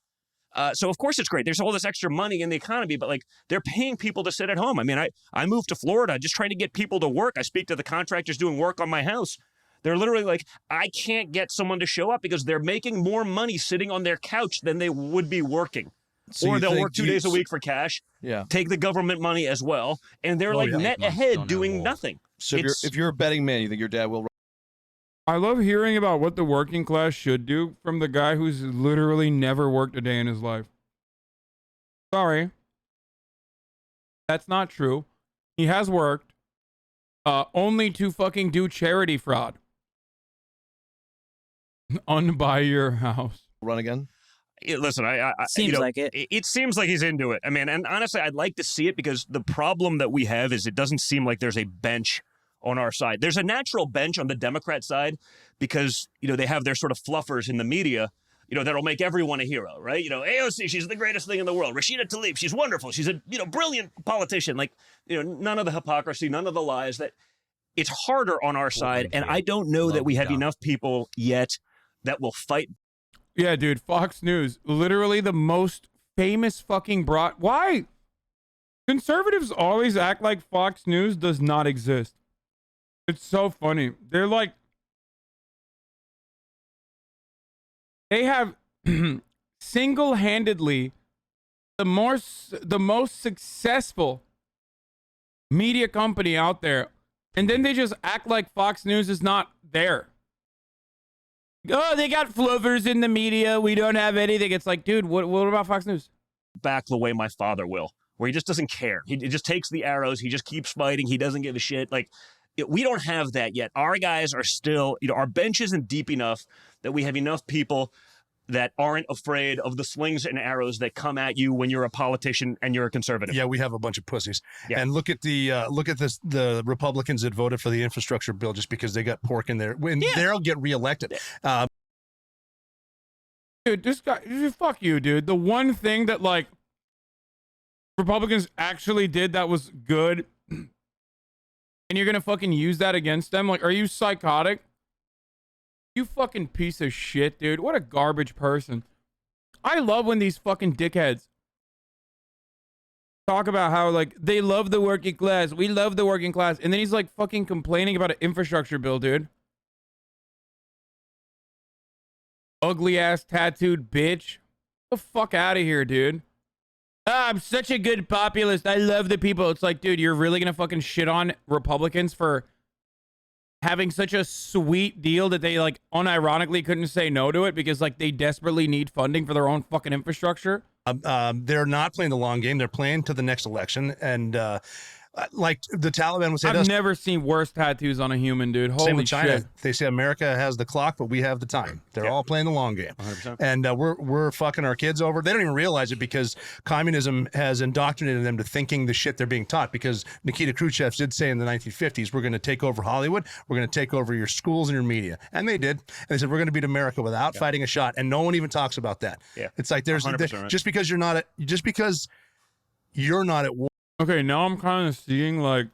So of course it's great. There's all this extra money in the economy, but they're paying people to sit at home. I mean, I moved to Florida just trying to get people to work. I speak to the contractors doing work on my house. They're literally like, I can't get someone to show up because they're making more money sitting on their couch than they would be working. So or they'll work 2 days a week for cash, take the government money as well, and they're net ahead doing nothing. So if you're a betting man, you think your dad will... I love hearing about what the working class should do from the guy who's literally never worked a day in his life. Sorry. That's not true. He has worked, only to fucking do charity fraud. Unbuy your house. Run again? Listen, seems like it. It seems like he's into it. I mean, and honestly, I'd like to see it because the problem that we have is it doesn't seem like there's a bench on our side. There's a natural bench on the Democrat side because, they have their sort of fluffers in the media, that'll make everyone a hero, right? AOC, she's the greatest thing in the world. Rashida Tlaib, she's wonderful. She's a, brilliant politician. None of the hypocrisy, none of the lies. That it's harder on our side, and I don't know that we have enough people yet that will fight. Yeah, dude, Fox News, literally the most famous fucking Why? Conservatives always act like Fox News does not exist. It's so funny. They're like, they have single-handedly the most successful media company out there, and then they just act like Fox News is not there. Oh, they got fluffers in the media. We don't have anything. It's like, dude, what about Fox News? Back the way my father will, where he just doesn't care. He just takes the arrows. He just keeps fighting. He doesn't give a shit. We don't have that yet. Our guys are still, our bench isn't deep enough that we have enough people that aren't afraid of the slings and arrows that come at you when you're a politician and you're a conservative. Yeah, we have a bunch of pussies. Yeah. And look at the Republicans that voted for the infrastructure bill just because they got pork in there. They'll get reelected. Dude, this guy, fuck you, dude. The one thing that Republicans actually did that was good, and you're gonna fucking use that against them? Are you psychotic? You fucking piece of shit, dude. What a garbage person. I love when these fucking dickheads talk about how they love the working class. We love the working class. And then he's fucking complaining about an infrastructure bill, dude. Ugly ass tattooed bitch. Get the fuck out of here, dude. I'm such a good populist. I love the people. It's like, dude, you're really gonna fucking shit on Republicans for having such a sweet deal that they unironically couldn't say no to it because they desperately need funding for their own fucking infrastructure. They're not playing the long game. They're playing to the next election. And the Taliban would say, I've never seen worse tattoos on a human, dude. Holy same with China. shit. They say America has the clock, but we have the time. They're all playing the long game. 100%. And we're fucking our kids over. They don't even realize it because communism has indoctrinated them to thinking the shit they're being taught. Because Nikita Khrushchev did say in the 1950s, we're going to take over Hollywood. We're going to take over your schools and your media. And they did. And they said, we're going to beat America without fighting a shot. And no one even talks about that. Yeah. It's like just because you're not at war. Okay, now I'm kind of seeing why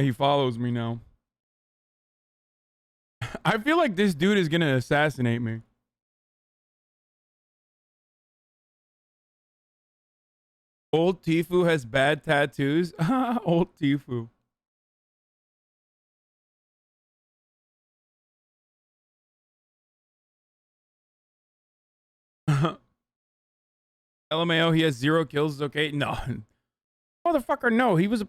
he follows me now. I feel like this dude is gonna assassinate me. Old Tifu has bad tattoos. Old Tifu. LMAO, he has 0 kills. Okay, no. Motherfucker, no. He was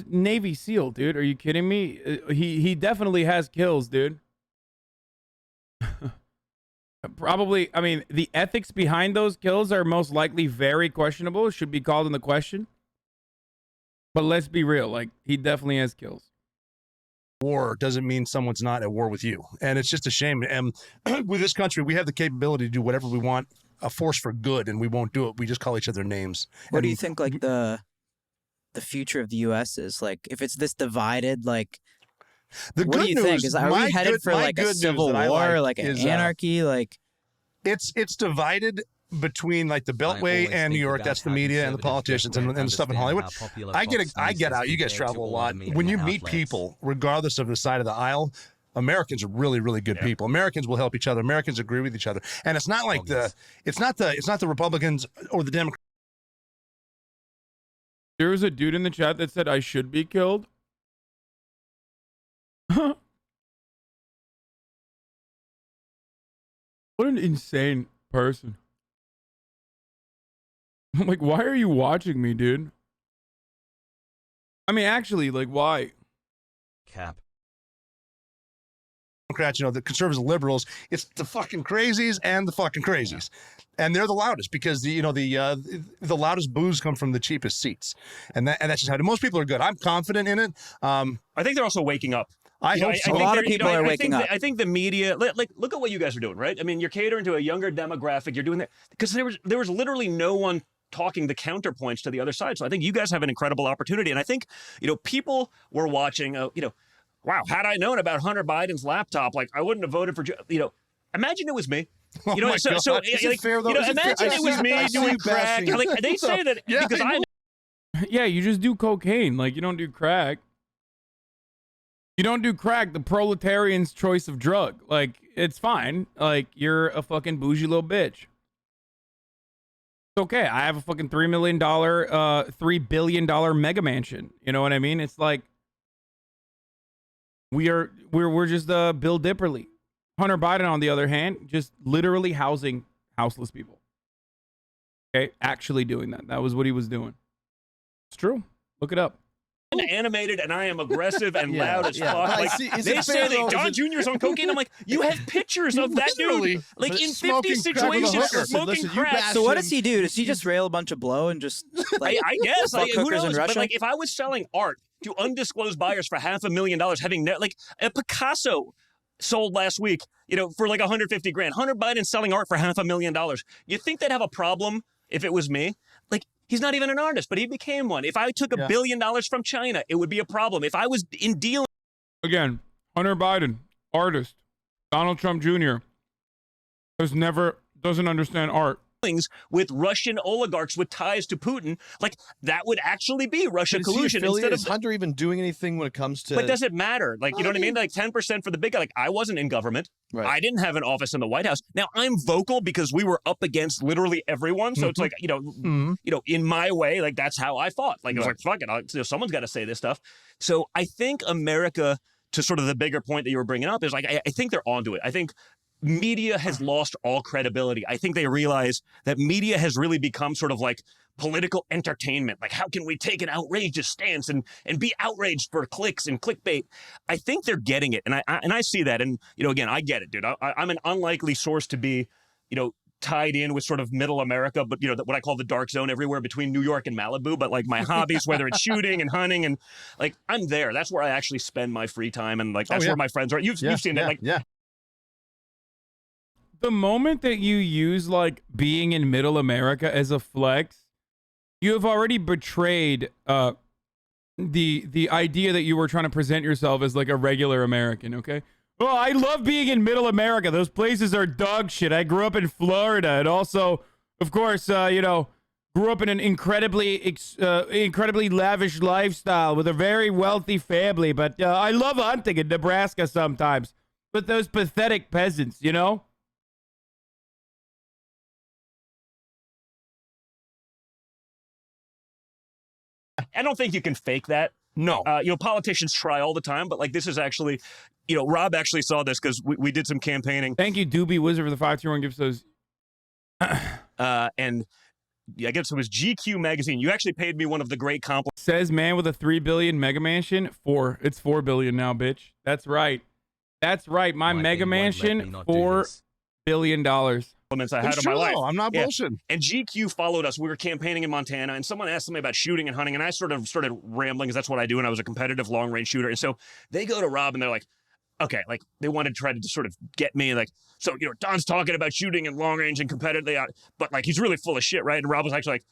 Navy SEAL, dude. Are you kidding me? He definitely has kills, dude. Probably, I mean, the ethics behind those kills are most likely very questionable. Should be called into question. But let's be real. Like, he definitely has kills. War doesn't mean someone's not at war with you. And it's just a shame. And with this country, we have the capability to do whatever we want, a force for good, and we won't do it. We just call each other names. What do you think, like, the future of the U.S. is? Like, if it's this divided, like, what do you think? Are we headed for, like, a civil war, like an anarchy? Like, it's divided between, like, the Beltway and New York. That's the media and the politicians and the stuff in Hollywood. I get out. You guys travel a lot. When you meet people, regardless of the side of the aisle, Americans are really, really good people. Americans will help each other. Americans agree with each other. And it's not like it's not the Republicans or the Democrats. There was a dude in the chat that said I should be killed. What an insane person. I'm like, why are you watching me, dude? I mean, actually, like, why? Cap. Democrats, the conservatives and liberals, it's the fucking crazies and the fucking crazies. And they're the loudest because the loudest boos come from the cheapest seats. And that's just how most people are good. I'm confident in it. I think they're also waking up. I hope so. A lot of people are waking up. I think the media, like, look at what you guys are doing, right? I mean, you're catering to a younger demographic. You're doing that because there was literally no one talking the counterpoints to the other side. So I think you guys have an incredible opportunity. And I think, people were watching, wow, had I known about Hunter Biden's laptop, like, I wouldn't have voted for, imagine it was me. Imagine it was me doing crack. Like, they say that because I. Yeah, you just do cocaine. Like, you don't do crack. You don't do crack, the proletarian's choice of drug. Like, it's fine. Like, you're a fucking bougie little bitch. It's okay. I have a fucking $3 billion mega mansion. You know what I mean? It's like we're just Bill Dipperly. Hunter Biden, on the other hand, just literally housing houseless people. Okay, actually doing that. That was what he was doing. It's true. Look it up. Animated and I am aggressive and loud as fuck. Like, they say that Don Jr.'s on cocaine. I'm like, you have pictures of that dude, like, in 50 situations smoking crack. So what does he do? Does he just rail a bunch of blow and just, like, I guess, like, who knows? But, Russia? like, if I was selling art to undisclosed buyers for $500,000, having like a Picasso sold last week, for like 150 grand. Hunter Biden selling art for $500,000. You think they'd have a problem if it was me? Like, he's not even an artist, but he became one. If I took $1 billion from China, it would be a problem. If I was in dealing. Again, Hunter Biden, artist. Donald Trump Jr. doesn't understand art. With Russian oligarchs with ties to Putin, like, that would actually be Russia collusion. Instead of is Hunter even doing anything when it comes to? But does it matter? Like, you know what I mean? Like 10% for the big guy. Like, I wasn't in government. Right. I didn't have an office in the White House. Now I'm vocal because we were up against literally everyone. So it's like, in my way, like, that's how I fought. Like, it was like, fuck it, someone's got to say this stuff. So I think America, to sort of the bigger point that you were bringing up, is like, I think they're onto it. I think media has lost all credibility. I think they realize that media has really become sort of like political entertainment. Like, how can we take an outrageous stance and be outraged for clicks and clickbait? I think they're getting it. And I see that. And, again, I get it, dude. I'm an unlikely source to be, tied in with sort of middle America, but, what I call the dark zone everywhere between New York and Malibu. But, like, my hobbies, whether it's shooting and hunting, and, like, I'm there. That's where I actually spend my free time. And, like, that's where my friends are. You've seen it. Like, The moment that you use, like, being in middle America as a flex, you have already betrayed the idea that you were trying to present yourself as, like, a regular American, okay? Oh, I love being in middle America. Those places are dog shit. I grew up in Florida, and also, of course, grew up in an incredibly lavish lifestyle with a very wealthy family. But I love hunting in Nebraska sometimes. But those pathetic peasants, I don't think you can fake that. No. Politicians try all the time, but, like, this is actually, Rob actually saw this because we did some campaigning. Thank you, Doobie Wizard, for the 521 gifts those. And I guess it was GQ magazine. You actually paid me one of the great compliments. Says man with a $3 billion mega mansion. It's $4 billion now, bitch. That's right. That's right. My mega mansion, $4 billion. Elements I had It's in my true, life. though. I'm not bullshitting. And GQ followed us. We were campaigning in Montana, and someone asked me about shooting and hunting, and I sort of started rambling because that's what I do, and I was a competitive long-range shooter. And so they go to Rob, and they're like, okay, like they wanted to try to sort of get me, like, so, you know, Don's talking about shooting and long-range and competitively, but like he's really full of shit, right? And Rob was actually like,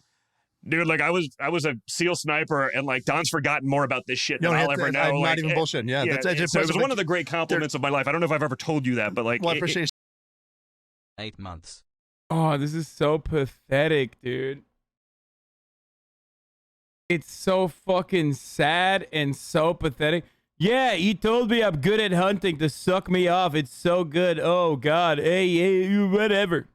dude, like I was a SEAL sniper, and like Don's forgotten more about this shit than I'll ever know. I'm like, not even bullshitting. Yeah, so it was one of the great compliments of my life. I don't know if I've ever told you that, but like, Well, I appreciate 8 months. Oh, this is so pathetic, dude. It's so fucking sad and so pathetic. Yeah, he told me I'm good at hunting to suck me off. It's so good. Oh, God. Hey, whatever.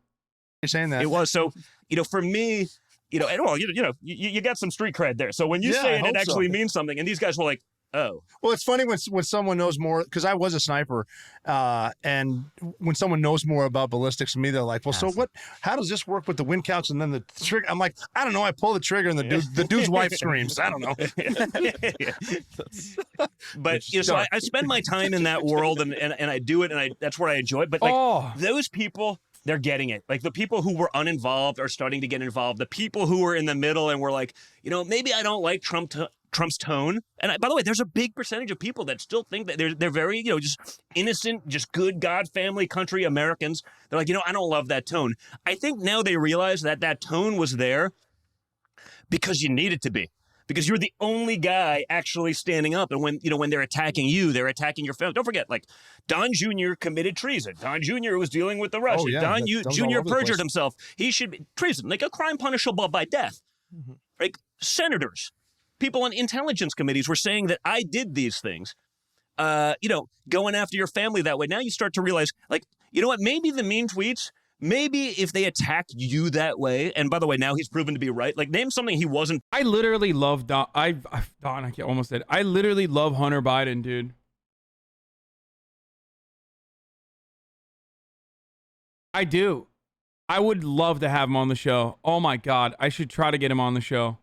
You're saying that. It was. So, you know, for me, you know, and well, you got some street cred there. So when you Yeah, say I it, hope it actually so. means something. And these guys were like, oh. Well, it's funny when someone knows more, because I was a sniper, and when someone knows more about ballistics than me, they're like, well, so what? How does this work with the wind counts and then the trigger? I'm like, I don't know. I pull the trigger and the dude's wife screams. I don't know. But you know, so I spend my time in that world, and I do it, and that's what I enjoy. But like those people, they're getting it. Like the people who were uninvolved are starting to get involved. The people who were in the middle and were like, you know, maybe I don't like Trump's tone. And by the way, there's a big percentage of people that still think that they're very, you know, just innocent, just good God, family, country Americans. They're like, you know, I don't love that tone. I think now they realize that that tone was there because you need it to be. Because you're the only guy actually standing up. And when, you know, when they're attacking you, they're attacking your family. Don't forget, like, Don Jr. committed treason. Don Jr. was dealing with the Russians. Oh, yeah, Don that was all Jr. over the perjured place. himself. He should be treason, like a crime punishable by death. Like senators, people on intelligence committees were saying that I did these things. You know, going after your family that way. Now you start to realize, like, you know what? Maybe the mean tweets, maybe if they attack you that way, and by the way, now he's proven to be right. Like, name something he wasn't. I literally love Don. I almost said. I literally love Hunter Biden, dude. I do. I would love to have him on the show. Oh my God. I should try to get him on the show.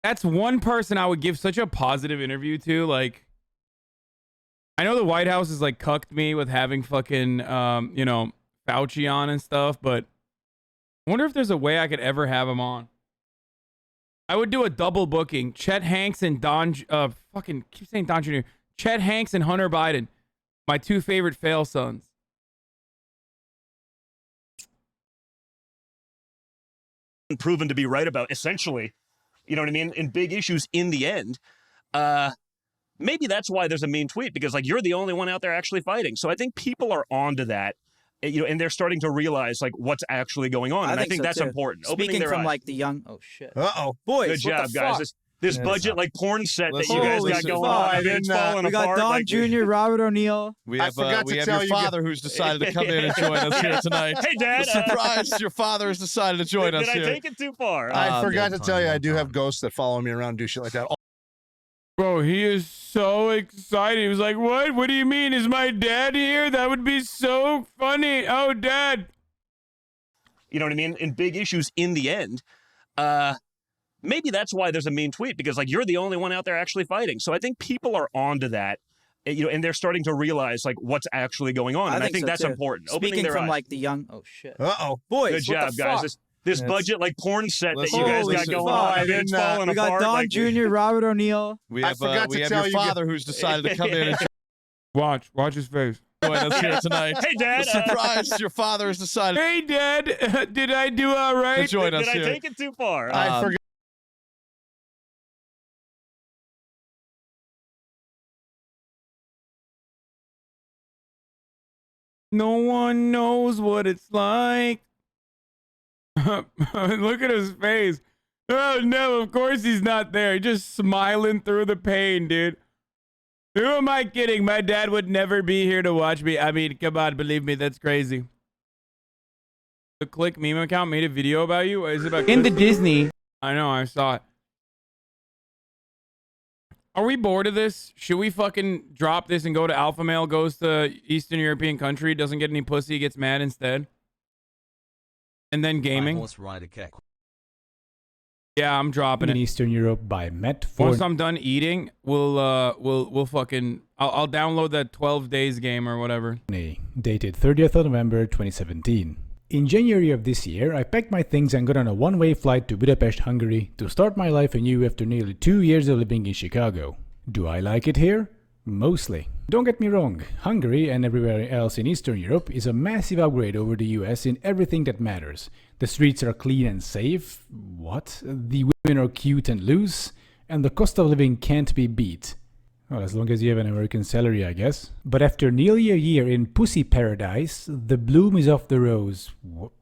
That's one person I would give such a positive interview to. Like, I know the White House has like cucked me with having fucking, you know, Fauci on and stuff, but I wonder if there's a way I could ever have him on. I would do a double booking. Chet Hanks and fucking keep saying Don Jr. Chet Hanks and Hunter Biden. My two favorite fail sons. Proven to be right about, essentially, you know what I mean, in big issues in the end. Maybe that's why there's a mean tweet, because like you're the only one out there actually fighting. So I think people are onto that, you know, and they're starting to realize like what's actually going on. And I think so that's too. important. Speaking Opening their from eyes. like the young, oh shit, Boys, good job, guys. This budget like porn set that you guys got going on. I mean, it's falling we got apart. Don like, Jr., Robert O'Neill. We have forgot to your tell you- father who's decided to come in and join us here tonight. Hey, Dad. Surprise! Your father has decided to join us Did I here. take it too far? I forgot to time, tell you, no I do have time. ghosts that follow me around and do shit like that. Bro, he is so excited. He was like, what? What do you mean? Is my dad here? That would be so funny. Oh, Dad. You know what I mean? In big issues in the end. Maybe that's why there's a mean tweet, because like you're the only one out there actually fighting. So I think people are onto that, you know, and they're starting to realize like what's actually going on. And I think so, that's too. important. Opening Speaking their from eyes. like the young, oh shit, Boys, Good job, guys. This budget like porn set that you guys got going on. I mean, it's falling we got apart. Don like, Jr., Robert O'Neill. We I have, forgot to we have tell your you- father who's decided to come in and Watch his face. join us here tonight. Hey, Dad. Surprise! Your father has decided Hey, Dad. Did I do all to right? join us Did I here. take it too far? I forgot. No one knows what it's like. Look at his face. Oh, no, of course he's not there. Just smiling through the pain, dude. Who am I kidding? My dad would never be here to watch me. I mean, come on, believe me, that's crazy. The Click meme account made a video about you? Is it about in the Disney? I know, I saw it. Are we bored of this? Should we fucking drop this and go to alpha male, goes to Eastern European country, doesn't get any pussy, gets mad instead? And then gaming? Horse rider Yeah, I'm dropping in it. Eastern Europe by Matt Forney. Once I'm done eating, we'll fucking I'll download that 12 days game or whatever. Dated 30th of November 2017. In January of this year, I packed my things and got on a one-way flight to Budapest, Hungary to start my life anew after nearly 2 years of living in Chicago. Do I like it here? Mostly. Don't get me wrong, Hungary and everywhere else in Eastern Europe is a massive upgrade over the US in everything that matters. The streets are clean and safe. What? The women are cute and loose. And the cost of living can't be beat. Well, as long as you have an American salary, I guess. But after nearly a year in Pussy Paradise, the bloom is off the rose.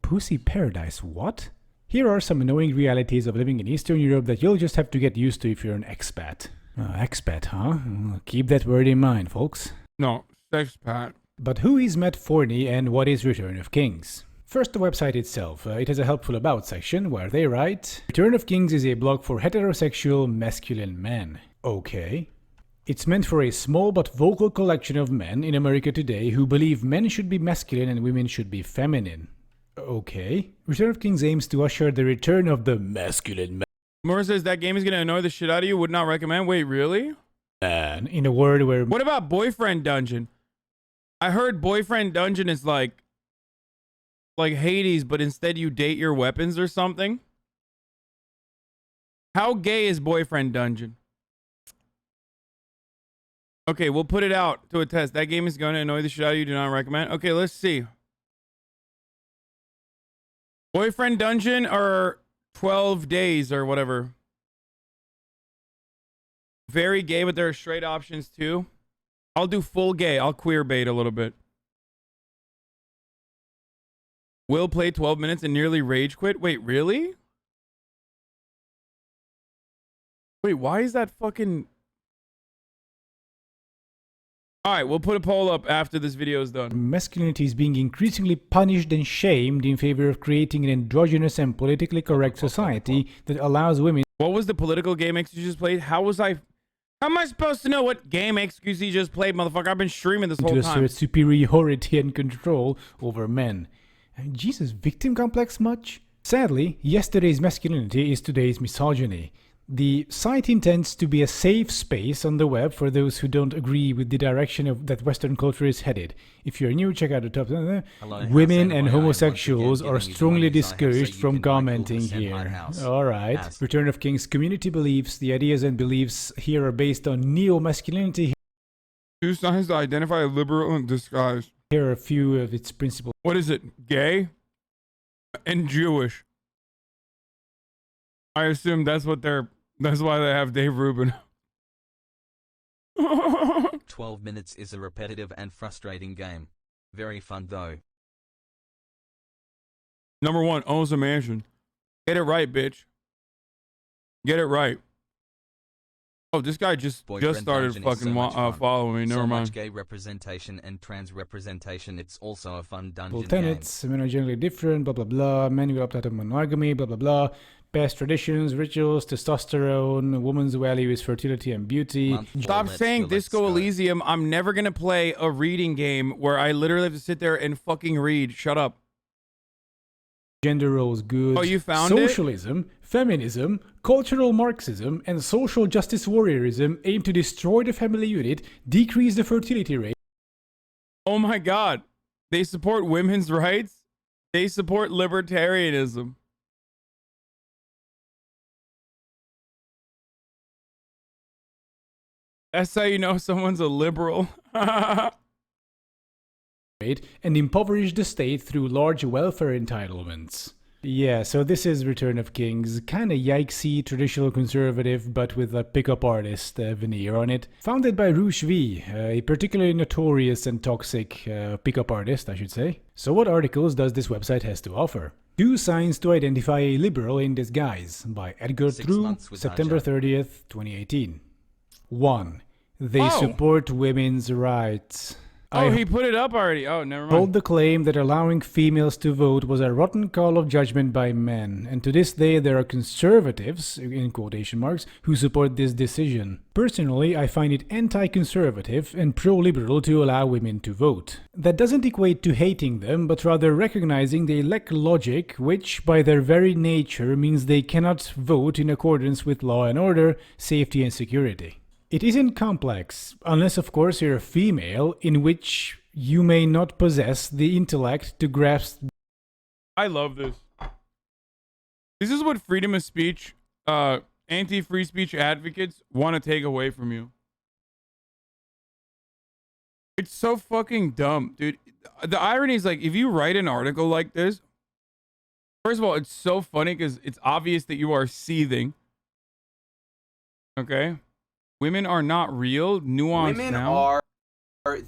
Pussy Paradise? What? Here are some annoying realities of living in Eastern Europe that you'll just have to get used to if you're an expat. Expat, huh? Keep that word in mind, folks. No, expat. But who is Matt Forney and what is Return of Kings? First, the website itself. It has a helpful about section where they write, Return of Kings is a blog for heterosexual masculine men. Okay. It's meant for a small but vocal collection of men in America today who believe men should be masculine and women should be feminine. Okay. Return of Kings aims to usher the return of the masculine man. Moore says that game is gonna annoy the shit out of you. Would not recommend. Wait, really? In a world where... What about Boyfriend Dungeon? I heard Boyfriend Dungeon is like Hades, but instead you date your weapons or something. How gay is Boyfriend Dungeon? Okay, we'll put it out to a test. That game is going to annoy the shit out of you. Do not recommend. Okay, let's see. Boyfriend Dungeon or 12 days or whatever. Very gay, but there are straight options too. I'll do full gay. I'll queer bait a little bit. Will play 12 minutes and nearly rage quit. Wait, really? Wait, why is that fucking... Alright, we'll put a poll up after this video is done. Masculinity is being increasingly punished and shamed in favor of creating an androgynous and politically correct society that allows women... What was the political game X you just played? How am I supposed to know what game XQC just played, motherfucker? I've been streaming this whole to time. assert superiority and control over men. Jesus, victim complex much? Sadly, yesterday's masculinity is today's misogyny. The site intends to be a safe space on the web for those who don't agree with the direction that Western culture is headed. If you're new, check out the top. Women and homosexuals are strongly discouraged from commenting here. Alright. Return of Kings community beliefs. The ideas and beliefs here are based on neo-masculinity. 2 signs to identify a liberal in disguise. Here are a few of its principles. What is it? Gay? And Jewish. I assume that's why they have Dave Rubin. 12 minutes is a repetitive and frustrating game. Very fun though. Number 1, owns a mansion. Get it right, bitch. Get it right. Oh, this guy just started fucking following me. Never mind. Much gay representation and trans representation. It's also a fun dungeon tenets. Men are generally different. Blah blah blah. Men will opt out of monogamy. Blah blah blah. Past traditions, rituals, testosterone. A woman's value is fertility and beauty. Stop saying Disco Elysium. I'm never gonna play a reading game where I literally have to sit there and fucking read. Shut up. Gender roles good. Oh, you found Socialism, feminism, cultural Marxism, and social justice warriorism aim to destroy the family unit, decrease the fertility rate. Oh my god. They support women's rights. They support libertarianism. That's how you know someone's a liberal. And impoverish the state through large welfare entitlements. Yeah, so this is Return of Kings, kinda yikesy, traditional conservative, but with a pickup artist veneer on it. Founded by Rouge V, a particularly notorious and toxic pickup artist, I should say. So what articles does this website has to offer? 2 signs to identify a liberal in disguise, by Edgar True, September 30th, 2018. 1. They support women's rights. Oh, he put it up already. Oh, never mind. Hold the claim that allowing females to vote was a rotten call of judgment by men, and to this day there are conservatives, in quotation marks, who support this decision. Personally, I find it anti-conservative and pro-liberal to allow women to vote. That doesn't equate to hating them, but rather recognizing they lack logic, which, by their very nature, means they cannot vote in accordance with law and order, safety and security. It isn't complex, unless of course you're a female, in which you may not possess the intellect to grasp. I love this. This is what freedom of speech, anti-free speech advocates want to take away from you. It's so fucking dumb, dude. The irony is, like, if you write an article like this, first of all, it's so funny because it's obvious that you are seething. Okay? Women are not real, nuanced Women now. are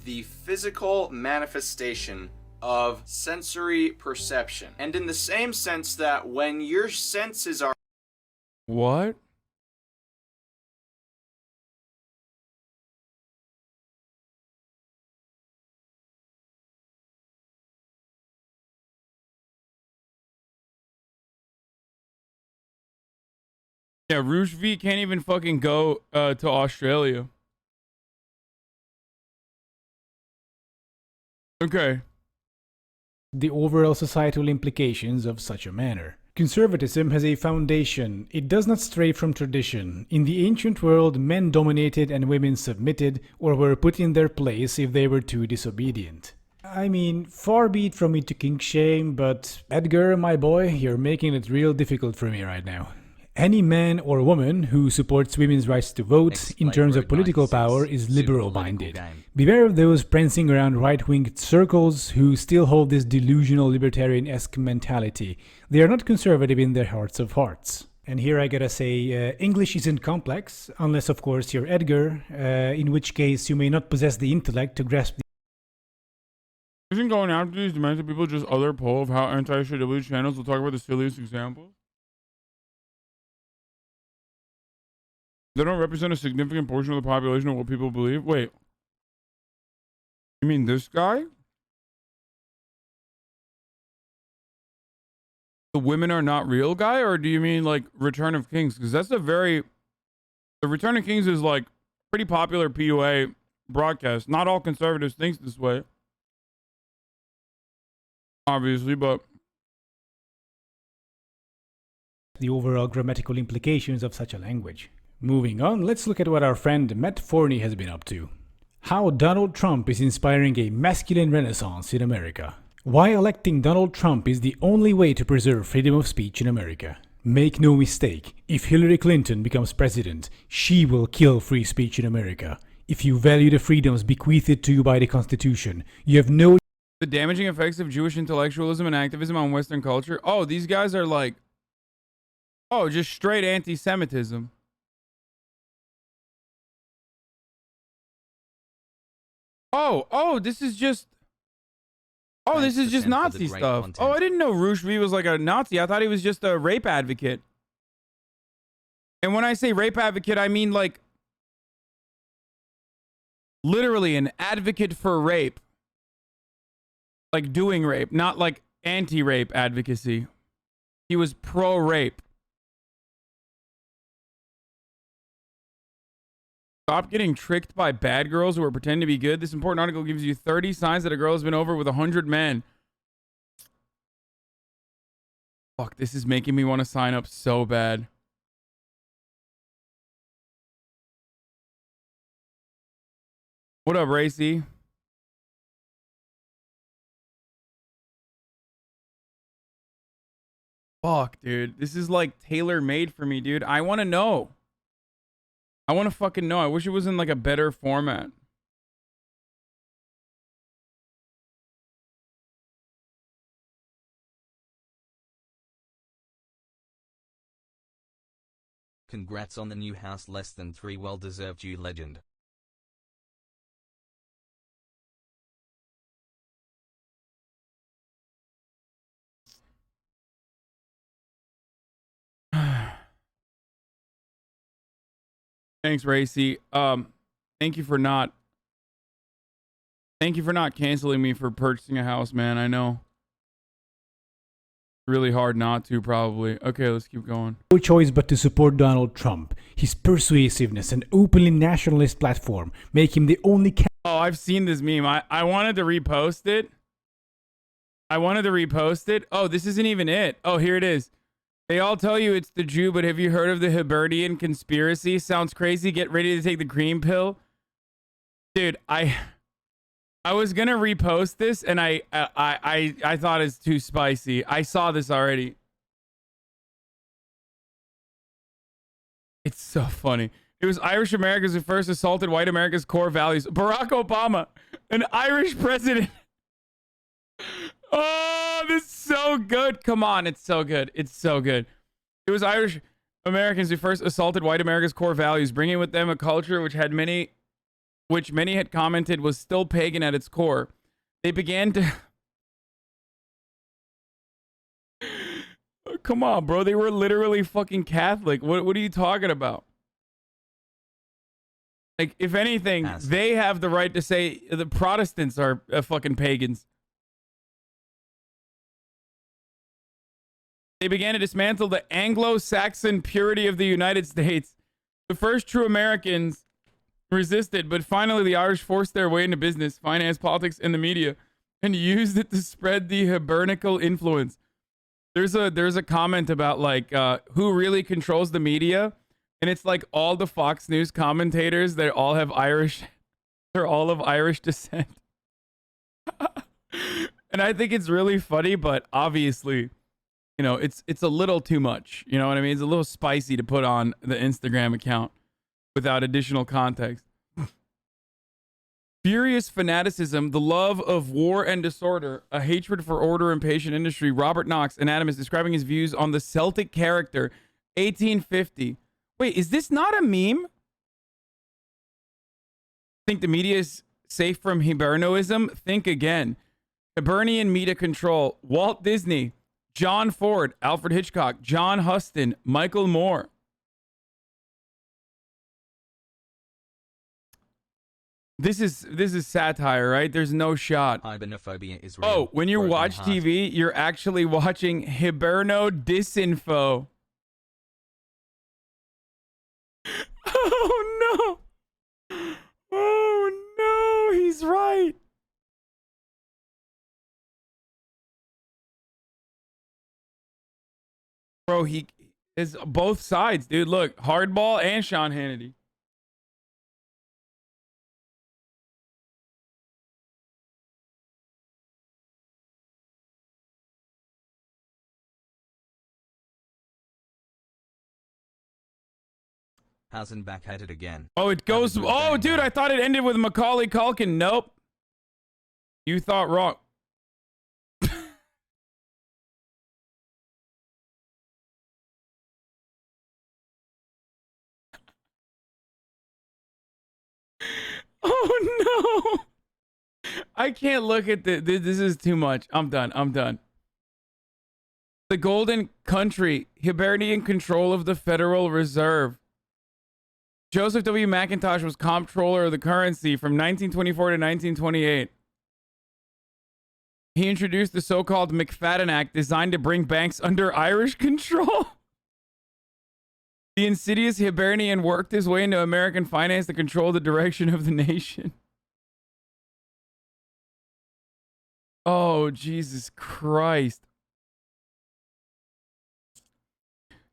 the physical manifestation of sensory perception. And in the same sense that when your senses are... What? Yeah, Rouge V can't even fucking go to Australia. Okay. The overall societal implications of such a manner. Conservatism has a foundation. It does not stray from tradition. In the ancient world, men dominated and women submitted or were put in their place if they were too disobedient. I mean, far be it from me to kink shame, but Edgar, my boy, you're making it real difficult for me right now. Any man or woman who supports women's rights to vote in terms of political power is liberal-minded. Beware of those prancing around right-wing circles who still hold this delusional libertarian-esque mentality. They are not conservative in their hearts of hearts. And here I gotta say, English isn't complex, unless of course you're Edgar, in which case you may not possess the intellect to grasp the... Isn't going after these demented people just other poll of how anti-SJW channels will talk about the silliest examples? They don't represent a significant portion of the population of what people believe. Wait. You mean this guy? The women are not real guy? Or do you mean like Return of Kings? Because that's a very... The Return of Kings is like pretty popular PUA broadcast. Not all conservatives think this way. Obviously, but... the overall grammatical implications of such a language. Moving on, let's look at what our friend Matt Forney has been up to. How Donald Trump is inspiring a masculine renaissance in America. Why electing Donald Trump is the only way to preserve freedom of speech in America. Make no mistake, if Hillary Clinton becomes president, she will kill free speech in America. If you value the freedoms bequeathed to you by the Constitution, you have no... The damaging effects of Jewish intellectualism and activism on Western culture. Oh, these guys are like... Oh, just straight anti-Semitism. Oh, this is just... Oh, this is just Nazi stuff. Oh, I didn't know Rouge V was like a Nazi. I thought he was just a rape advocate. And when I say rape advocate, I mean like... literally an advocate for rape. Like doing rape, not like anti-rape advocacy. He was pro-rape. Stop getting tricked by bad girls who are pretending to be good. This important article gives you 30 signs that a girl has been over with 100 men. Fuck, this is making me want to sign up so bad. What up, Racy? Fuck, dude. This is like tailor-made for me, dude. I want to know. I want to fucking know. I wish it was in like a better format. Congrats on the new house, less than 3, well deserved, you legend. Thanks, Racy. Thank you for not Thank you for not canceling me for purchasing a house, man. I know. Really hard not to, probably. Okay, let's keep going. No choice but to support Donald Trump. His persuasiveness and openly nationalist platform make him the only Oh, I've seen this meme. I wanted to repost it. Oh, this isn't even it. Oh, here it is. They all tell you it's the Jew, but have you heard of the Hibernian conspiracy? Sounds crazy. Get ready to take the cream pill. Dude, I was gonna repost this, and I thought it's too spicy. I saw this already. It's so funny. It was Irish Americans who first assaulted white America's core values. Barack Obama, an Irish president. Oh, this is so good. Come on, it's so good. It's so good. It was Irish Americans who first assaulted white America's core values, bringing with them a culture which many had commented was still pagan at its core. They began to... Come on, bro. They were literally fucking Catholic. What are you talking about? Like, if anything, they have the right to say the Protestants are fucking pagans. They began to dismantle the Anglo-Saxon purity of the United States. The first true Americans resisted, but finally the Irish forced their way into business, finance, politics, and the media, and used it to spread the Hibernical influence. There's a comment about like who really controls the media, and it's like all the Fox News commentators. They all have Irish. They're all of Irish descent. And I think it's really funny, but obviously, you know, it's a little too much. You know what I mean? It's a little spicy to put on the Instagram account without additional context. Furious fanaticism, the love of war and disorder, a hatred for order and patient industry. Robert Knox, anatomist, describing his views on the Celtic character, 1850. Wait, is this not a meme? Think the media is safe from Hibernoism? Think again. Hibernian media control. Walt Disney, John Ford, Alfred Hitchcock, John Huston, Michael Moore. This is satire, right? There's no shot. Hibernophobia is real. Oh, when you Broken watch heart. TV, you're actually watching Hiberno disinfo. Oh no! Oh no! He's right. Bro, he is both sides, dude. Look, Hardball and Sean Hannity. Hasan back at it again. Oh, it goes. Oh, dude, I thought it ended with Macaulay Culkin. Nope. You thought wrong. Oh no! I can't look at this. This is too much. I'm done. I'm done. The Golden Country, Hibernian control of the Federal Reserve. Joseph W. McIntosh was comptroller of the currency from 1924 to 1928. He introduced the so-called McFadden Act, designed to bring banks under Irish control. The insidious Hibernian worked his way into American finance to control the direction of the nation. Oh, Jesus Christ.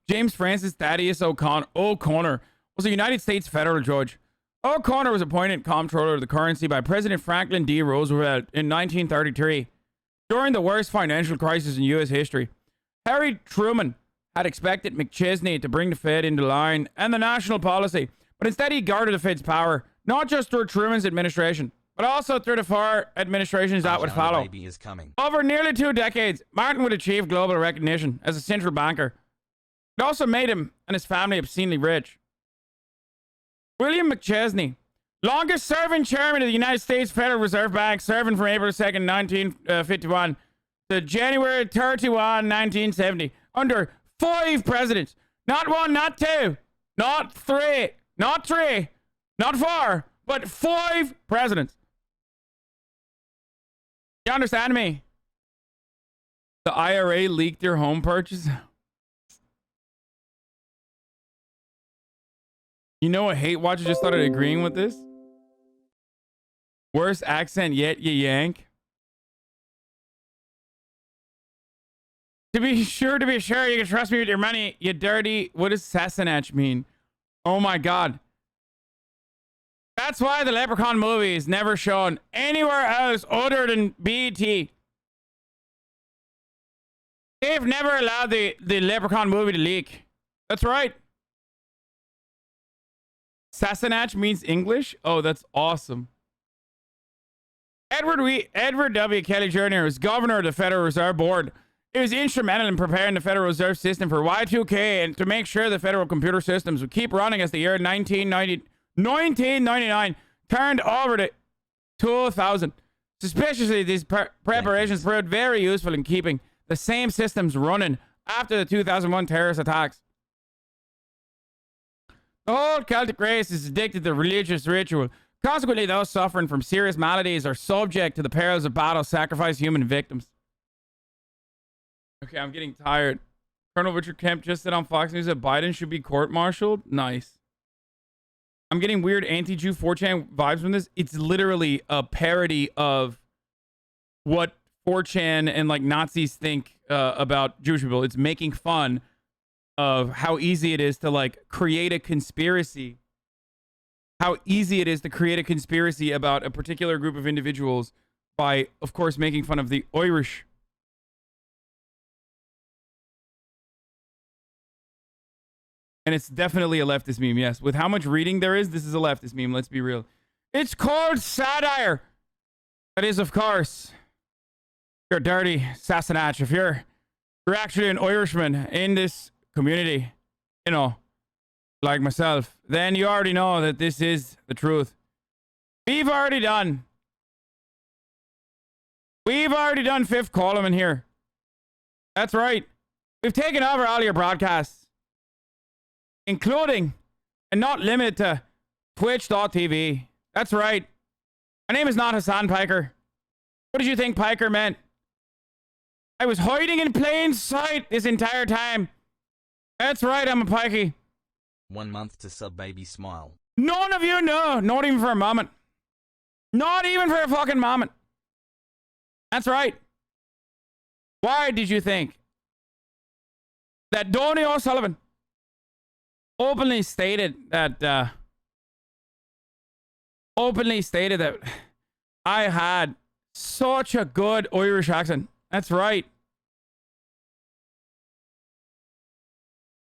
James Francis Thaddeus O'Connor was a United States federal judge. O'Connor was appointed comptroller of the currency by President Franklin D. Roosevelt in 1933, during the worst financial crisis in U.S. history. Harry Truman had expected McChesney to bring the Fed into line and the national policy, but instead he guarded the Fed's power, not just through Truman's administration, but also through the four administrations that would follow. Baby is coming. Over nearly 2 decades, Martin would achieve global recognition as a central banker. It also made him and his family obscenely rich. William McChesney, longest serving chairman of the United States Federal Reserve Bank, serving from April 2nd, 1951 to January 31, 1970, under 5 presidents. Not 1, not 2, not 3, not 4, but 5 presidents. You understand me? The IRA leaked your home purchase. You know what? Hate Watcher just started agreeing with this. Worst accent yet, you yank. To be sure, you can trust me with your money, you dirty. What does Sassanach mean? Oh my god. That's why the Leprechaun movie is never shown anywhere else other than BET. They've never allowed the Leprechaun movie to leak. That's right. Sassanach means English? Oh, that's awesome. Edward W. Kelly Jr. was governor of the Federal Reserve Board. He was instrumental in preparing the Federal Reserve System for Y2K and to make sure the federal computer systems would keep running as the year 1999 turned over to 2000. Suspiciously, these preparations proved very useful in keeping the same systems running after the 2001 terrorist attacks. The whole Celtic race is addicted to religious ritual. Consequently, those suffering from serious maladies are subject to the perils of battle, sacrifice human victims. Okay, I'm getting tired. Colonel Richard Kemp just said on Fox News that Biden should be court-martialed. Nice. I'm getting weird anti-Jew 4chan vibes from this. It's literally a parody of what 4chan and like Nazis think about Jewish people. It's making fun of how easy it is to like create a conspiracy. How easy it is to create a conspiracy about a particular group of individuals by, of course, making fun of the Irish. And it's definitely a leftist meme, yes. With how much reading there is, this is a leftist meme, let's be real. It's called satire. That is, of course. You're dirty, Sassanach. If you're actually an Irishman in this community, you know, like myself, then you already know that this is the truth. We've already done fifth column in here. That's right. We've taken over all your broadcasts, including and not limited to Twitch.tv. That's right. My name is not Hasan Piker. What did you think Piker meant? I was hiding in plain sight this entire time. That's right, I'm a pikey. 1 month to sub baby smile. None of you know. Not even for a moment. Not even for a fucking moment. That's right. Why did you think that Donny O'Sullivan openly stated that I had such a good Irish accent? That's right.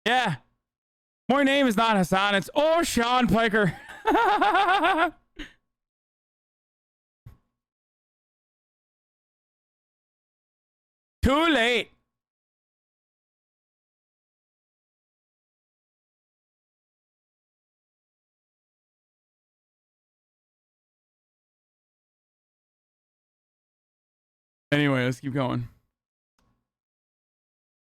Yeah. My name is not Hasan, it's Sean Piker. Too late. Anyway, let's keep going.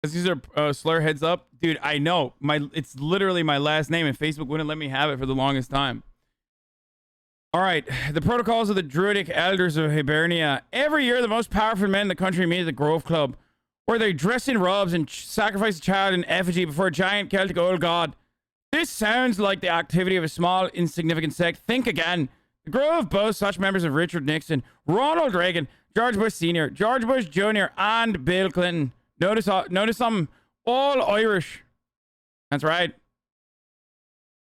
These are slur heads up. Dude, I know. It's literally my last name, and Facebook wouldn't let me have it for the longest time. All right. The protocols of the Druidic Elders of Hibernia. Every year, the most powerful men in the country meet at the Grove Club, where they dress in robes and sacrifice a child in effigy before a giant Celtic old god. This sounds like the activity of a small, insignificant sect. Think again. The Grove boasts such members of Richard Nixon, Ronald Reagan, George Bush Sr., George Bush Jr., and Bill Clinton. Notice them all Irish. That's right.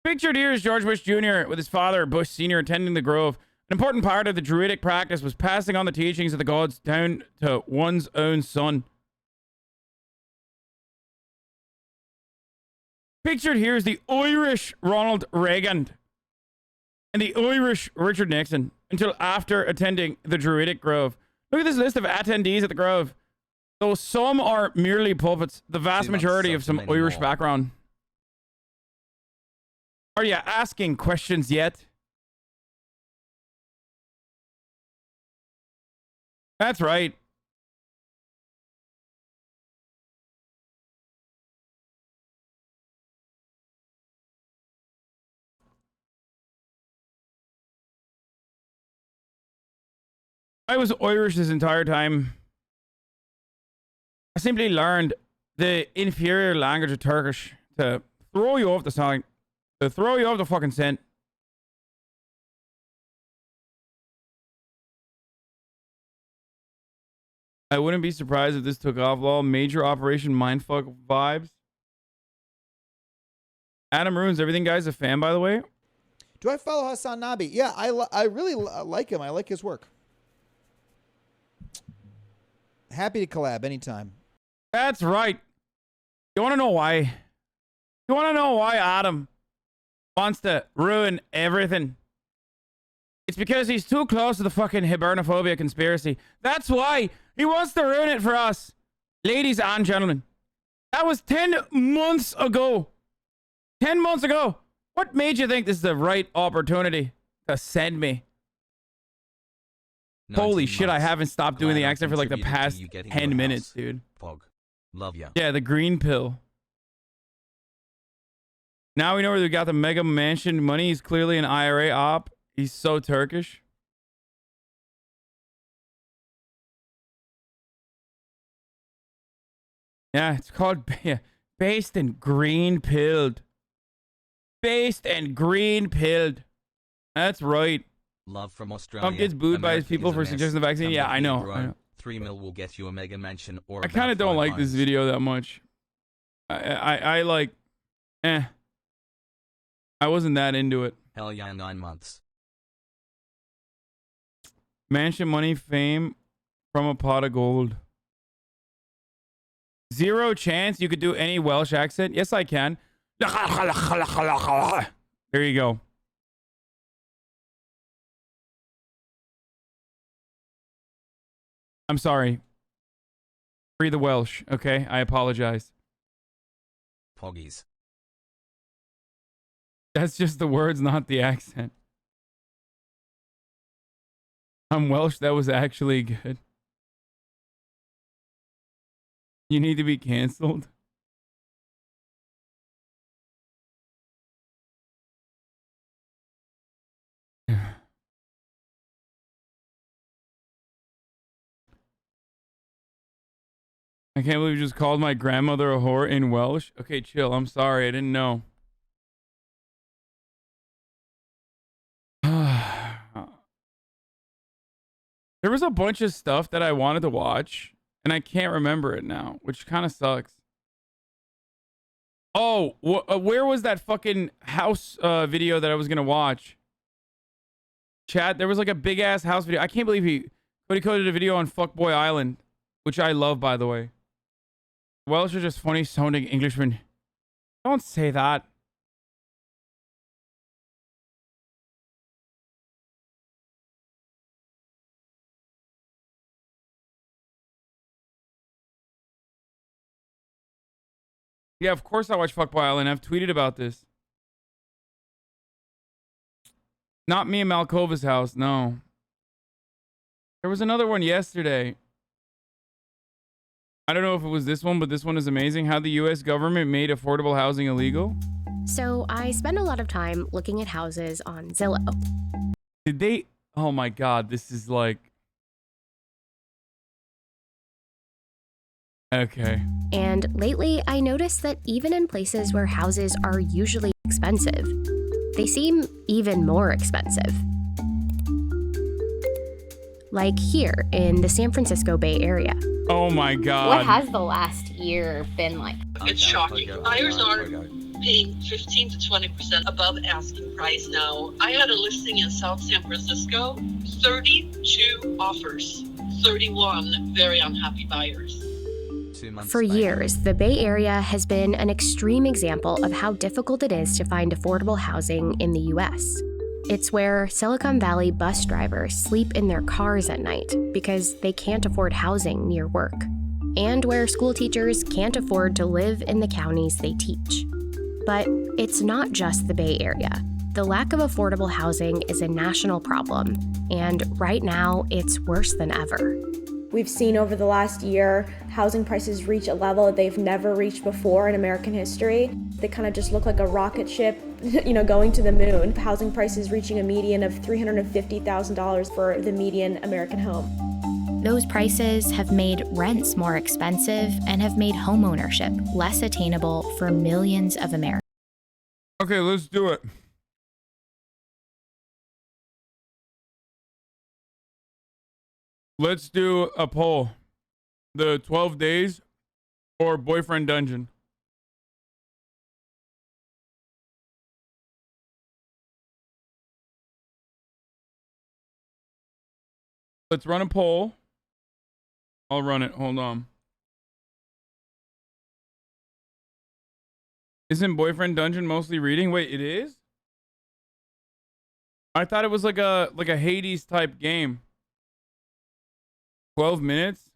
Pictured here is George Bush Jr. with his father, Bush Sr., attending the Grove. An important part of the Druidic practice was passing on the teachings of the gods down to one's own son. Pictured here is the Irish Ronald Reagan and the Irish Richard Nixon until after attending the Druidic Grove. Look at this list of attendees at the Grove. Though some are merely puppets, the vast majority of some Irish background. Are you asking questions yet? That's right. I was Irish this entire time. I simply learned the inferior language of Turkish to throw you off the song, to throw you off the fucking scent. I wouldn't be surprised if this took off. Lol, major Operation Mindfuck vibes. Adam Runes, everything guy's a fan, by the way. Do I follow HasanAbi? Yeah, I really like him. I like his work. Happy to collab anytime. That's right. You want to know why? You want to know why Adam wants to ruin everything? It's because he's too close to the fucking hibernophobia conspiracy. That's why he wants to ruin it for us. Ladies and gentlemen, that was 10 months ago. 10 months ago. What made you think this is the right opportunity to send me? Holy shit, I haven't stopped doing the accent for like the past 10 minutes, dude. Pog. Love ya. Yeah, the green pill. Now we know where we got the mega mansion money. He's clearly an IRA op. He's so Turkish. Yeah, it's called based and green pilled. Based and green pilled. That's right. Love from Australia. Trump gets booed by his people for suggesting the vaccine. Yeah, I know. 3 mil will get you a mega mansion or I kind of don't like this video that much. I like, I wasn't that into it. Hell yeah, 9 months. Mansion money fame from a pot of gold. Zero chance you could do any Welsh accent? Yes, I can. There you go. I'm sorry. Free the Welsh, okay? I apologize. Poggies. That's just the words, not the accent. I'm Welsh. That was actually good. You need to be canceled. I can't believe you just called my grandmother a whore in Welsh. Okay, chill. I'm sorry. I didn't know. There was a bunch of stuff that I wanted to watch, and I can't remember it now, which kind of sucks. Oh, where was that fucking house video that I was going to watch? Chat, there was like a big-ass house video. I can't believe he coded a video on Fuckboy Island, which I love, by the way. Welsh are just funny-sounding Englishmen. Don't say that. Yeah, of course I watch Fuckboy Island. I've tweeted about this. Not me and Malkova's house, no. There was another one yesterday. I don't know if it was this one, but this one is amazing. How the U.S. government made affordable housing illegal. So I spend a lot of time looking at houses on Zillow. Did they? Oh my God, this is like... Okay. And lately, I noticed that even in places where houses are usually expensive, they seem even more expensive. Like here in the San Francisco Bay Area. Oh my God. What has the last year been like? It's shocking. Buyers are paying 15 to 20% above asking price now. I had a listing in South San Francisco, 32 offers, 31 very unhappy buyers. For years, the Bay Area has been an extreme example of how difficult it is to find affordable housing in the US. It's where Silicon Valley bus drivers sleep in their cars at night because they can't afford housing near work, and where school teachers can't afford to live in the counties they teach. But it's not just the Bay Area. The lack of affordable housing is a national problem, and right now it's worse than ever. We've seen over the last year housing prices reach a level that they've never reached before in American history. They kind of just look like a rocket ship going to the moon. Housing prices reaching a median of $350,000 for the median American home. Those prices have made rents more expensive and have made homeownership less attainable for millions of Americans. Okay, let's do it. Let's do a poll. The 12 days or boyfriend dungeon. Let's run a poll. I'll run it. Hold on. Isn't boyfriend dungeon mostly reading? Wait, it is? I thought it was like a Hades type game. 12 minutes?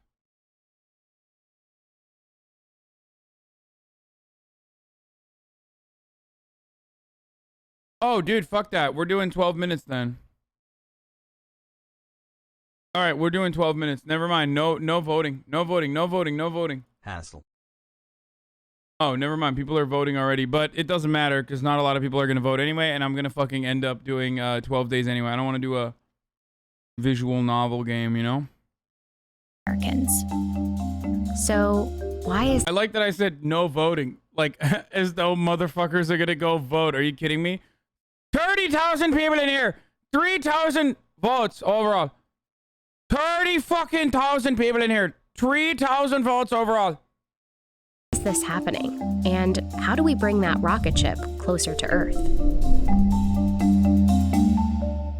Oh, dude, fuck that. We're doing 12 minutes then. All right, we're doing 12 minutes. Never mind. No voting. No voting. No voting. No voting. Hassle. Oh, never mind. People are voting already, but it doesn't matter because not a lot of people are going to vote anyway, and I'm going to fucking end up doing 12 days anyway. I don't want to do a visual novel game, you know? Americans. So, why is... I like that I said no voting. Like, as though motherfuckers are going to go vote. Are you kidding me? 30,000 people in here. 3,000 votes overall. 30 fucking thousand people in here. 3,000 votes overall. Is this happening? And how do we bring that rocket ship closer to Earth?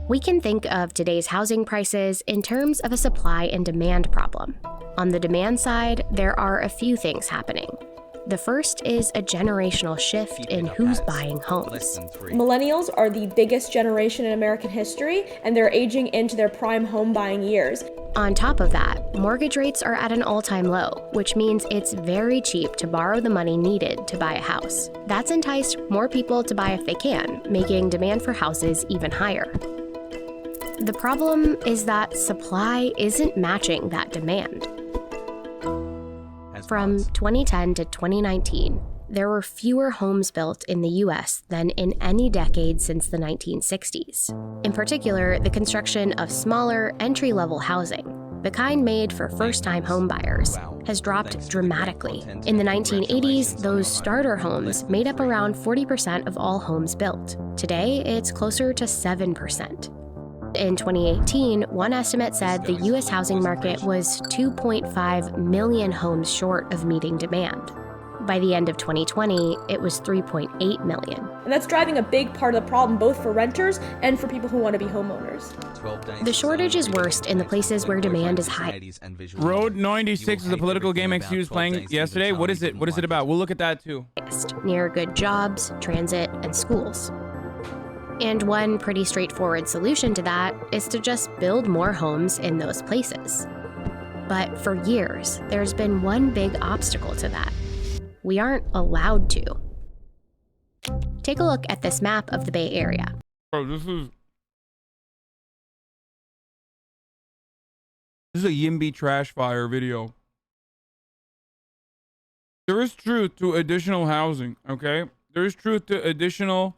We can think of today's housing prices in terms of a supply and demand problem. On the demand side, there are a few things happening. The first is a generational shift in who's buying homes. Millennials are the biggest generation in American history, and they're aging into their prime home buying years. On top of that, mortgage rates are at an all-time low, which means it's very cheap to borrow the money needed to buy a house. That's enticed more people to buy if they can, making demand for houses even higher. The problem is that supply isn't matching that demand. From 2010 to 2019, there were fewer homes built in the US than in any decade since the 1960s. In particular, the construction of smaller, entry-level housing, the kind made for first-time homebuyers, has dropped dramatically. In the 1980s, those starter homes made up around 40% of all homes built. Today, it's closer to 7%. In 2018, one estimate said the U.S. housing market was 2.5 million homes short of meeting demand. By the end of 2020, it was 3.8 million. And that's driving a big part of the problem, both for renters and for people who want to be homeowners. The shortage is worst in the places where demand is high. Road 96 is a political game XQ was playing yesterday. What is it? What is it about? We'll look at that too. Near good jobs, transit, and schools. And one pretty straightforward solution to that is to just build more homes in those places. But for years, there's been one big obstacle to that. We aren't allowed to. Take a look at this map of the Bay Area. Bro, this is a Yimby trash fire video. There is truth to additional housing, okay? There is truth to additional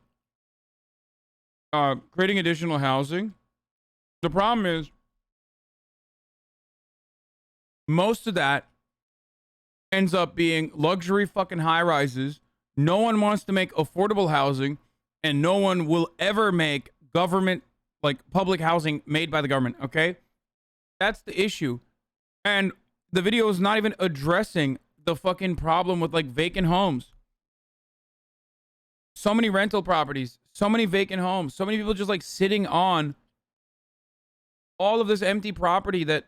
creating additional housing. The problem is most of that ends up being luxury fucking high rises. No one wants to make affordable housing, and no one will ever make government, like public housing made by the government, okay? That's the issue. And the video is not even addressing the fucking problem with like vacant homes. So many rental properties, so many vacant homes, so many people just like sitting on all of this empty property that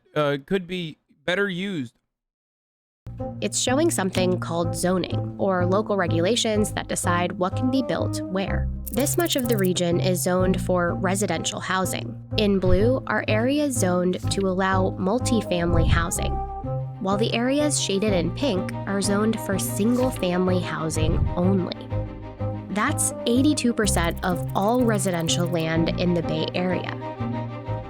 could be better used. It's showing something called zoning, or local regulations that decide what can be built where. This much of the region is zoned for residential housing. In blue are areas zoned to allow multifamily housing, while the areas shaded in pink are zoned for single-family housing only. That's 82% of all residential land in the Bay Area.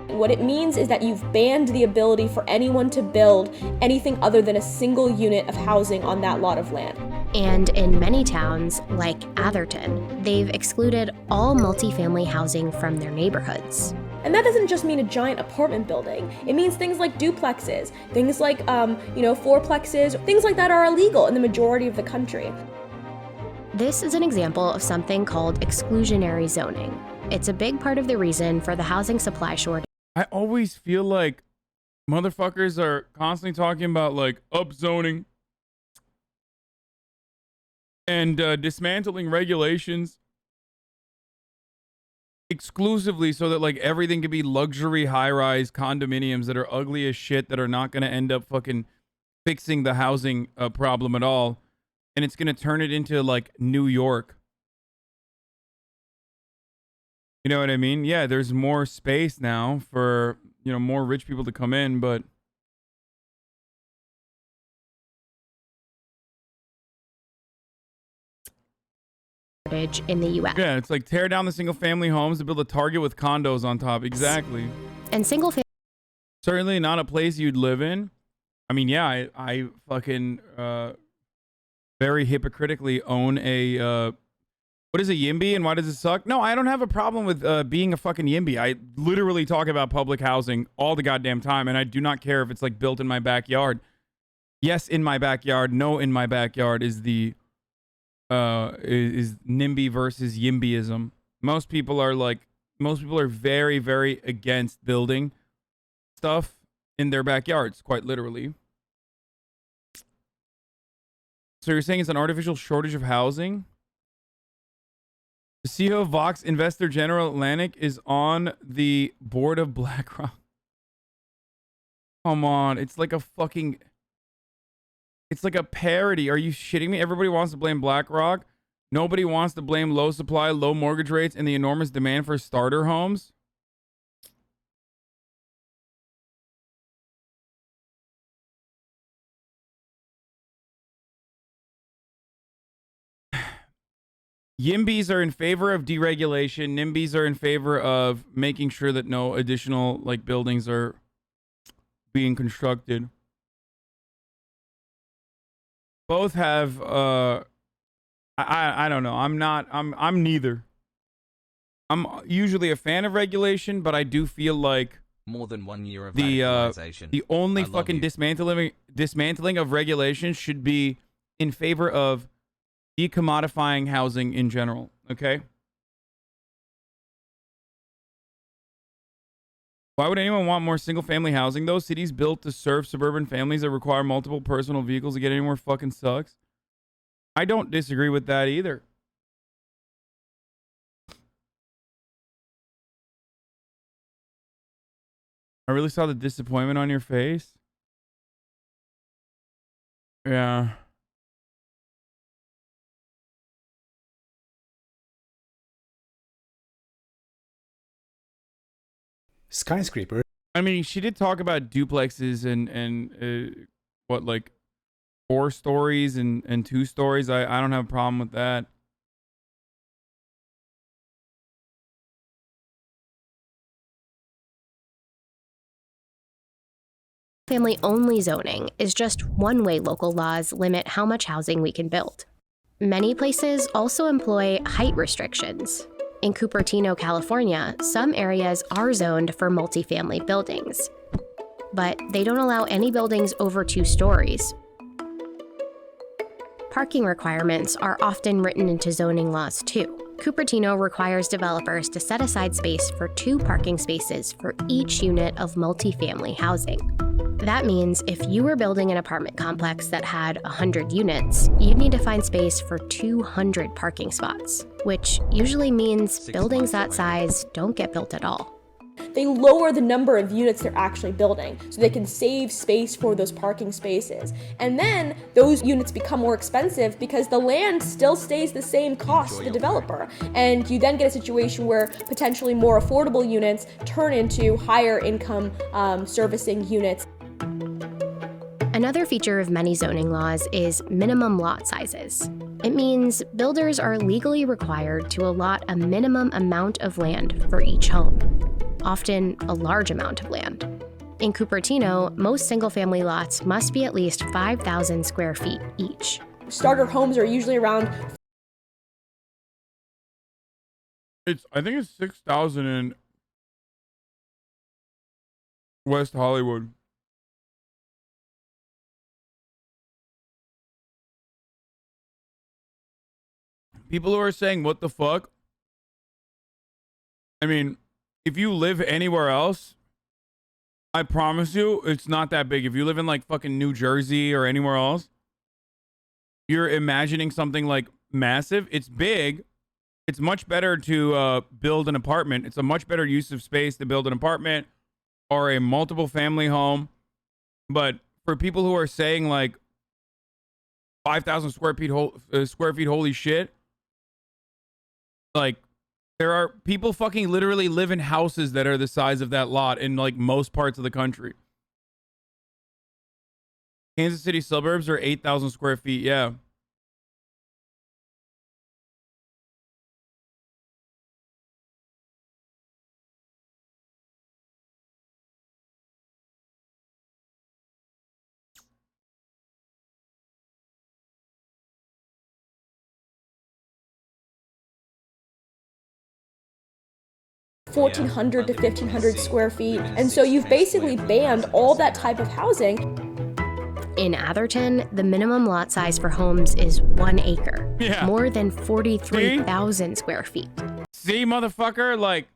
What it means is that you've banned the ability for anyone to build anything other than a single unit of housing on that lot of land. And in many towns, like Atherton, they've excluded all multifamily housing from their neighborhoods. And that doesn't just mean a giant apartment building. It means things like duplexes, things like, fourplexes, things like that are illegal in the majority of the country. This is an example of something called exclusionary zoning. It's a big part of the reason for the housing supply shortage. I always feel like motherfuckers are constantly talking about like upzoning and dismantling regulations exclusively so that like everything can be luxury high-rise condominiums that are ugly as shit that are not going to end up fucking fixing the housing problem at all, and it's going to turn it into like New York. You know what I mean? Yeah, there's more space now for, more rich people to come in, but in the U.S. Yeah, it's like tear down the single-family homes to build a Target with condos on top. Exactly. And single-family... Certainly not a place you'd live in. I mean, yeah, I fucking very hypocritically own a... what is a YIMBY and why does it suck? No, I don't have a problem with being a fucking YIMBY. I literally talk about public housing all the goddamn time, and I do not care if it's like built in my backyard. Yes, in my backyard. No, in my backyard is the... is NIMBY versus YIMBYism. Most people are very, very against building stuff in their backyards, quite literally. So you're saying it's an artificial shortage of housing? The CEO of Vox Investor General Atlantic is on the board of BlackRock. Come on, it's like a fucking... It's like a parody. Are you shitting me? Everybody wants to blame BlackRock. Nobody wants to blame low supply, low mortgage rates, and the enormous demand for starter homes. YIMBYs are in favor of deregulation. NIMBYs are in favor of making sure that no additional buildings are being constructed. Both have I don't know. I'm neither. I'm usually a fan of regulation, but I do feel like more than 1 year of the only fucking dismantling of regulation should be in favor of decommodifying housing in general, okay? Why would anyone want more single-family housing, though? Cities built to serve suburban families that require multiple personal vehicles to get anywhere fucking sucks. I don't disagree with that either. I really saw the disappointment on your face. Yeah. Skyscraper. I mean, she did talk about duplexes and what, like 4 stories and 2 stories. I don't have a problem with that. Family-only zoning is just one way local laws limit how much housing we can build. Many places also employ height restrictions. In Cupertino, California, some areas are zoned for multifamily buildings, but they don't allow any buildings over 2 stories. Parking requirements are often written into zoning laws too. Cupertino requires developers to set aside space for 2 parking spaces for each unit of multifamily housing. That means if you were building an apartment complex that had 100 units, you'd need to find space for 200 parking spots, which usually means buildings that size don't get built at all. They lower the number of units they're actually building so they can save space for those parking spaces. And then those units become more expensive because the land still stays the same cost to the developer. And you then get a situation where potentially more affordable units turn into higher income servicing units. Another feature of many zoning laws is minimum lot sizes. It means builders are legally required to allot a minimum amount of land for each home, often a large amount of land. In Cupertino, most single-family lots must be at least 5,000 square feet each. Starter homes are usually around. I think it's 6,000 in West Hollywood. People who are saying, what the fuck? I mean, if you live anywhere else, I promise you, it's not that big. If you live in like fucking New Jersey or anywhere else, you're imagining something like massive. It's big. It's much better to build an apartment. It's a much better use of space to build an apartment or a multiple family home. But for people who are saying like 5,000 square feet, holy shit. Like, there are people fucking literally live in houses that are the size of that lot in like most parts of the country. Kansas City suburbs are 8,000 square feet. Yeah. $1,400 to $1,500 square feet. And so you've basically banned all that type of housing. In Atherton, the minimum lot size for homes is 1 acre. Yeah. More than 43,000 square feet. See, motherfucker? Like,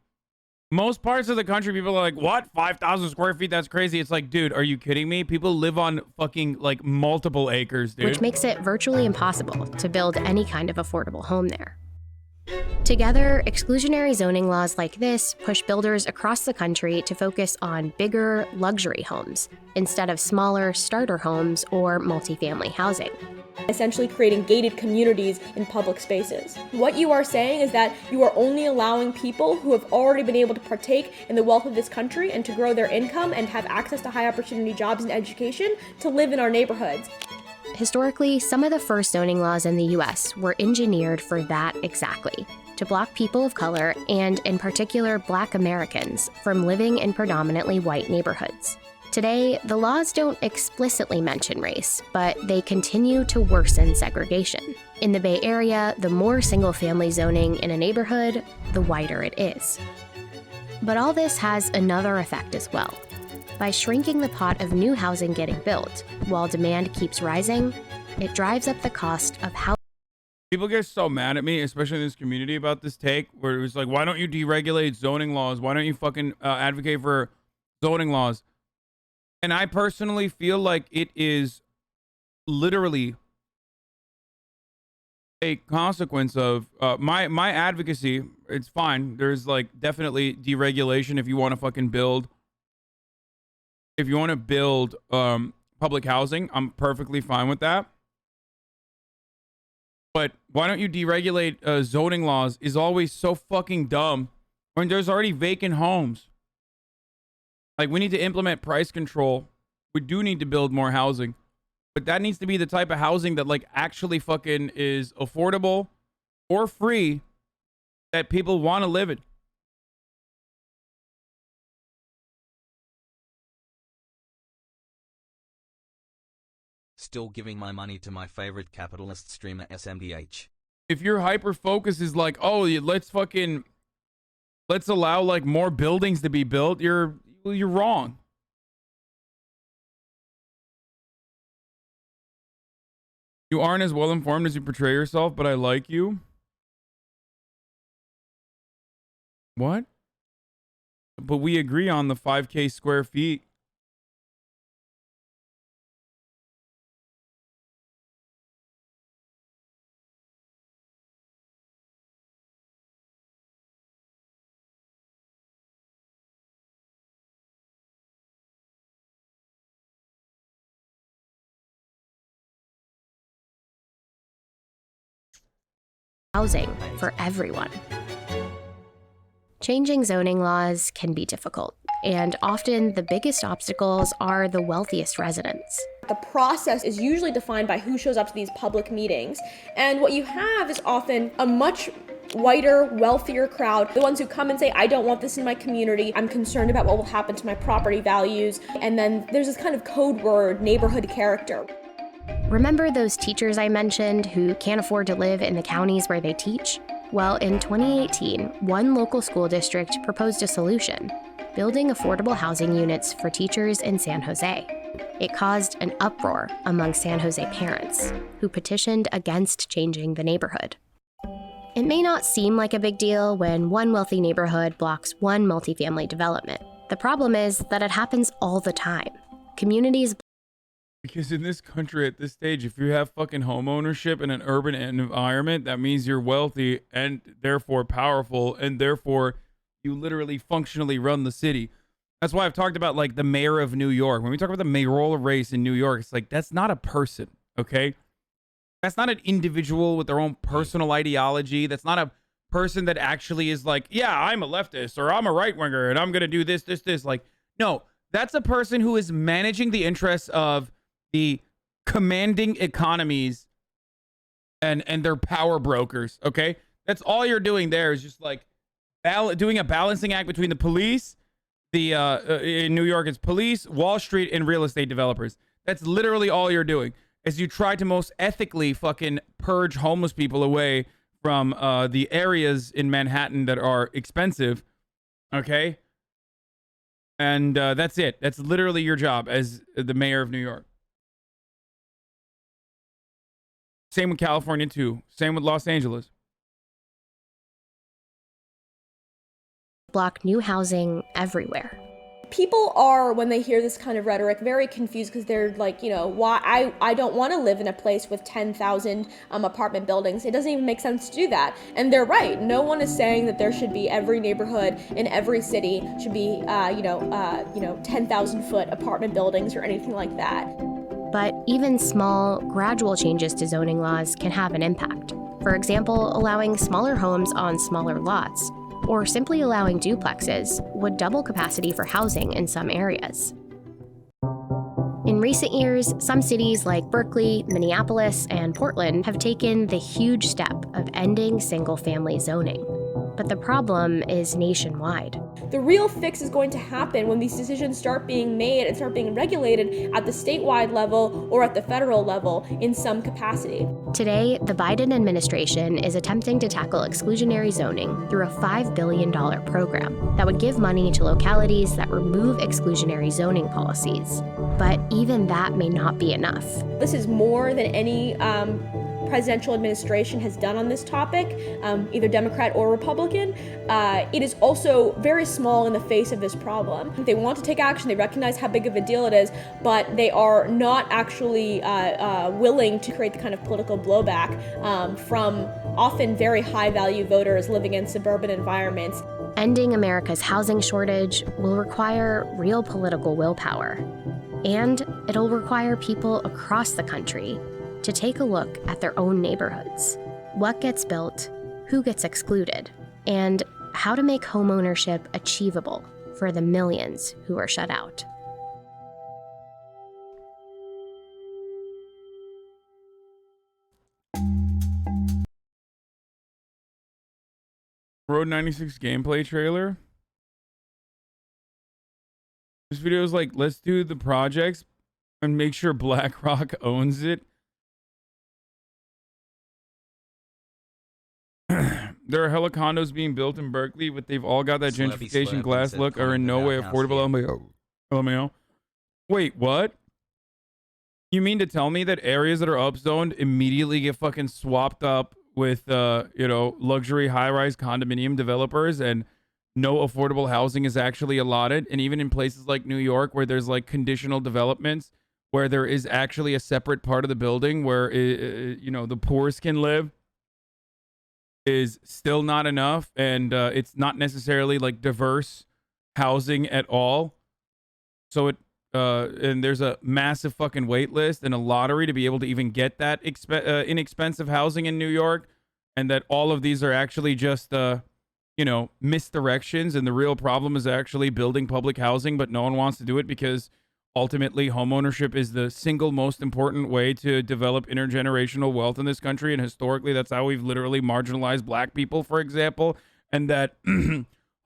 most parts of the country, people are like, what? 5,000 square feet? That's crazy. It's like, dude, are you kidding me? People live on fucking, like, multiple acres, dude. Which makes it virtually impossible to build any kind of affordable home there. Together, exclusionary zoning laws like this push builders across the country to focus on bigger, luxury homes instead of smaller starter homes or multifamily housing. Essentially creating gated communities in public spaces. What you are saying is that you are only allowing people who have already been able to partake in the wealth of this country and to grow their income and have access to high opportunity jobs and education to live in our neighborhoods. Historically, some of the first zoning laws in the US were engineered for that exactly, to block people of color, and in particular Black Americans, from living in predominantly white neighborhoods. Today, the laws don't explicitly mention race, but they continue to worsen segregation. In the Bay Area, the more single-family zoning in a neighborhood, the wider it is. But all this has another effect as well. By shrinking the pot of new housing getting built, while demand keeps rising, it drives up the cost of housing. People get so mad at me, especially in this community, about this take, where it was like, why don't you deregulate zoning laws? Why don't you fucking advocate for zoning laws? And I personally feel like it is literally a consequence of my advocacy. It's fine. There's like definitely deregulation if you want to fucking build. If you want to build public housing, I'm perfectly fine with that. But why don't you deregulate zoning laws is always so fucking dumb when there's already vacant homes. Like, we need to implement price control. We do need to build more housing. But that needs to be the type of housing that, like, actually fucking is affordable or free that people want to live in. Still giving my money to my favorite capitalist streamer SMDH. If your hyper focus is like, oh, let's allow like more buildings to be built, you're wrong. You aren't as well informed as you portray yourself, but I like you. What? But we agree on the 5K square feet. Housing for everyone. Changing zoning laws can be difficult, and often the biggest obstacles are the wealthiest residents. The process is usually defined by who shows up to these public meetings, and what you have is often a much whiter, wealthier crowd, the ones who come and say, I don't want this in my community, I'm concerned about what will happen to my property values, and then there's this kind of code word, neighborhood character. Remember those teachers I mentioned who can't afford to live in the counties where they teach? Well, in 2018, one local school district proposed a solution: building affordable housing units for teachers in San Jose. It caused an uproar among San Jose parents, who petitioned against changing the neighborhood. It may not seem like a big deal when one wealthy neighborhood blocks one multifamily development. The problem is that it happens all the time. Communities. Because in this country at this stage, if you have fucking home ownership in an urban environment, that means you're wealthy and therefore powerful, and therefore you literally functionally run the city. That's why I've talked about like the mayor of New York. When we talk about the mayoral race in New York, it's like, that's not a person, okay? That's not an individual with their own personal ideology. That's not a person that actually is like, yeah, I'm a leftist or I'm a right winger and I'm going to do this. Like, no, that's a person who is managing the interests of the commanding economies and their power brokers, okay? That's all you're doing there is just like doing a balancing act between the police, in New York it's police, Wall Street, and real estate developers. That's literally all you're doing, as you try to most ethically fucking purge homeless people away from the areas in Manhattan that are expensive, okay? And that's it. That's literally your job as the mayor of New York. Same with California, too. Same with Los Angeles. Block new housing everywhere. People are, when they hear this kind of rhetoric, very confused because they're like, you know, why I don't want to live in a place with 10,000 apartment buildings. It doesn't even make sense to do that. And they're right. No one is saying that there should be every neighborhood in every city should be, 10,000 foot apartment buildings or anything like that. But even small, gradual changes to zoning laws can have an impact. For example, allowing smaller homes on smaller lots, or simply allowing duplexes, would double capacity for housing in some areas. In recent years, some cities like Berkeley, Minneapolis, and Portland have taken the huge step of ending single-family zoning. But the problem is nationwide. The real fix is going to happen when these decisions start being made and start being regulated at the statewide level or at the federal level in some capacity. Today, the Biden administration is attempting to tackle exclusionary zoning through a $5 billion program that would give money to localities that remove exclusionary zoning policies. But even that may not be enough. This is more than any presidential administration has done on this topic, either Democrat or Republican. It is also very small in the face of this problem. They want to take action, they recognize how big of a deal it is, but they are not actually willing to create the kind of political blowback from often very high-value voters living in suburban environments. Ending America's housing shortage will require real political willpower, and it'll require people across the country to take a look at their own neighborhoods. What gets built, who gets excluded, and how to make homeownership achievable for the millions who are shut out. Road 96 gameplay trailer. This video is like, let's do the projects and make sure BlackRock owns it. There are hella condos being built in Berkeley, but they've all got that gentrification glass look, are in no way affordable LMAO. Wait, what? You mean to tell me that areas that are upzoned immediately get fucking swapped up with, luxury high-rise condominium developers and no affordable housing is actually allotted? And even in places like New York where there's like conditional developments where there is actually a separate part of the building where, the poorest can live, is still not enough, and it's not necessarily like diverse housing at all. So and there's a massive fucking wait list and a lottery to be able to even get that inexpensive housing in New York, and that all of these are actually just misdirections, and the real problem is actually building public housing, but no one wants to do it because ultimately homeownership is the single most important way to develop intergenerational wealth in this country, and historically that's how we've literally marginalized black people, for example, and that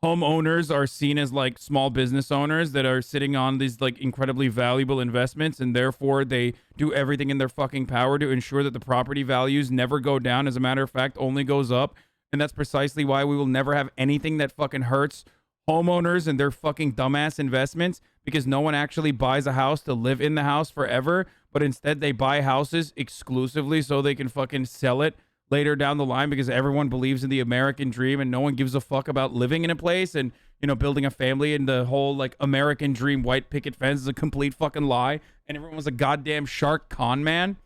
homeowners are seen as like small business owners that are sitting on these like incredibly valuable investments, and therefore they do everything in their fucking power to ensure that the property values never go down. As a matter of fact, only goes up. And that's precisely why we will never have anything that fucking hurts homeowners and their fucking dumbass investments, because no one actually buys a house to live in the house forever, but instead they buy houses exclusively so they can fucking sell it later down the line, because everyone believes in the American dream and no one gives a fuck about living in a place and, you know, building a family, and the whole like American dream white picket fence is a complete fucking lie, and everyone was a goddamn shark con man.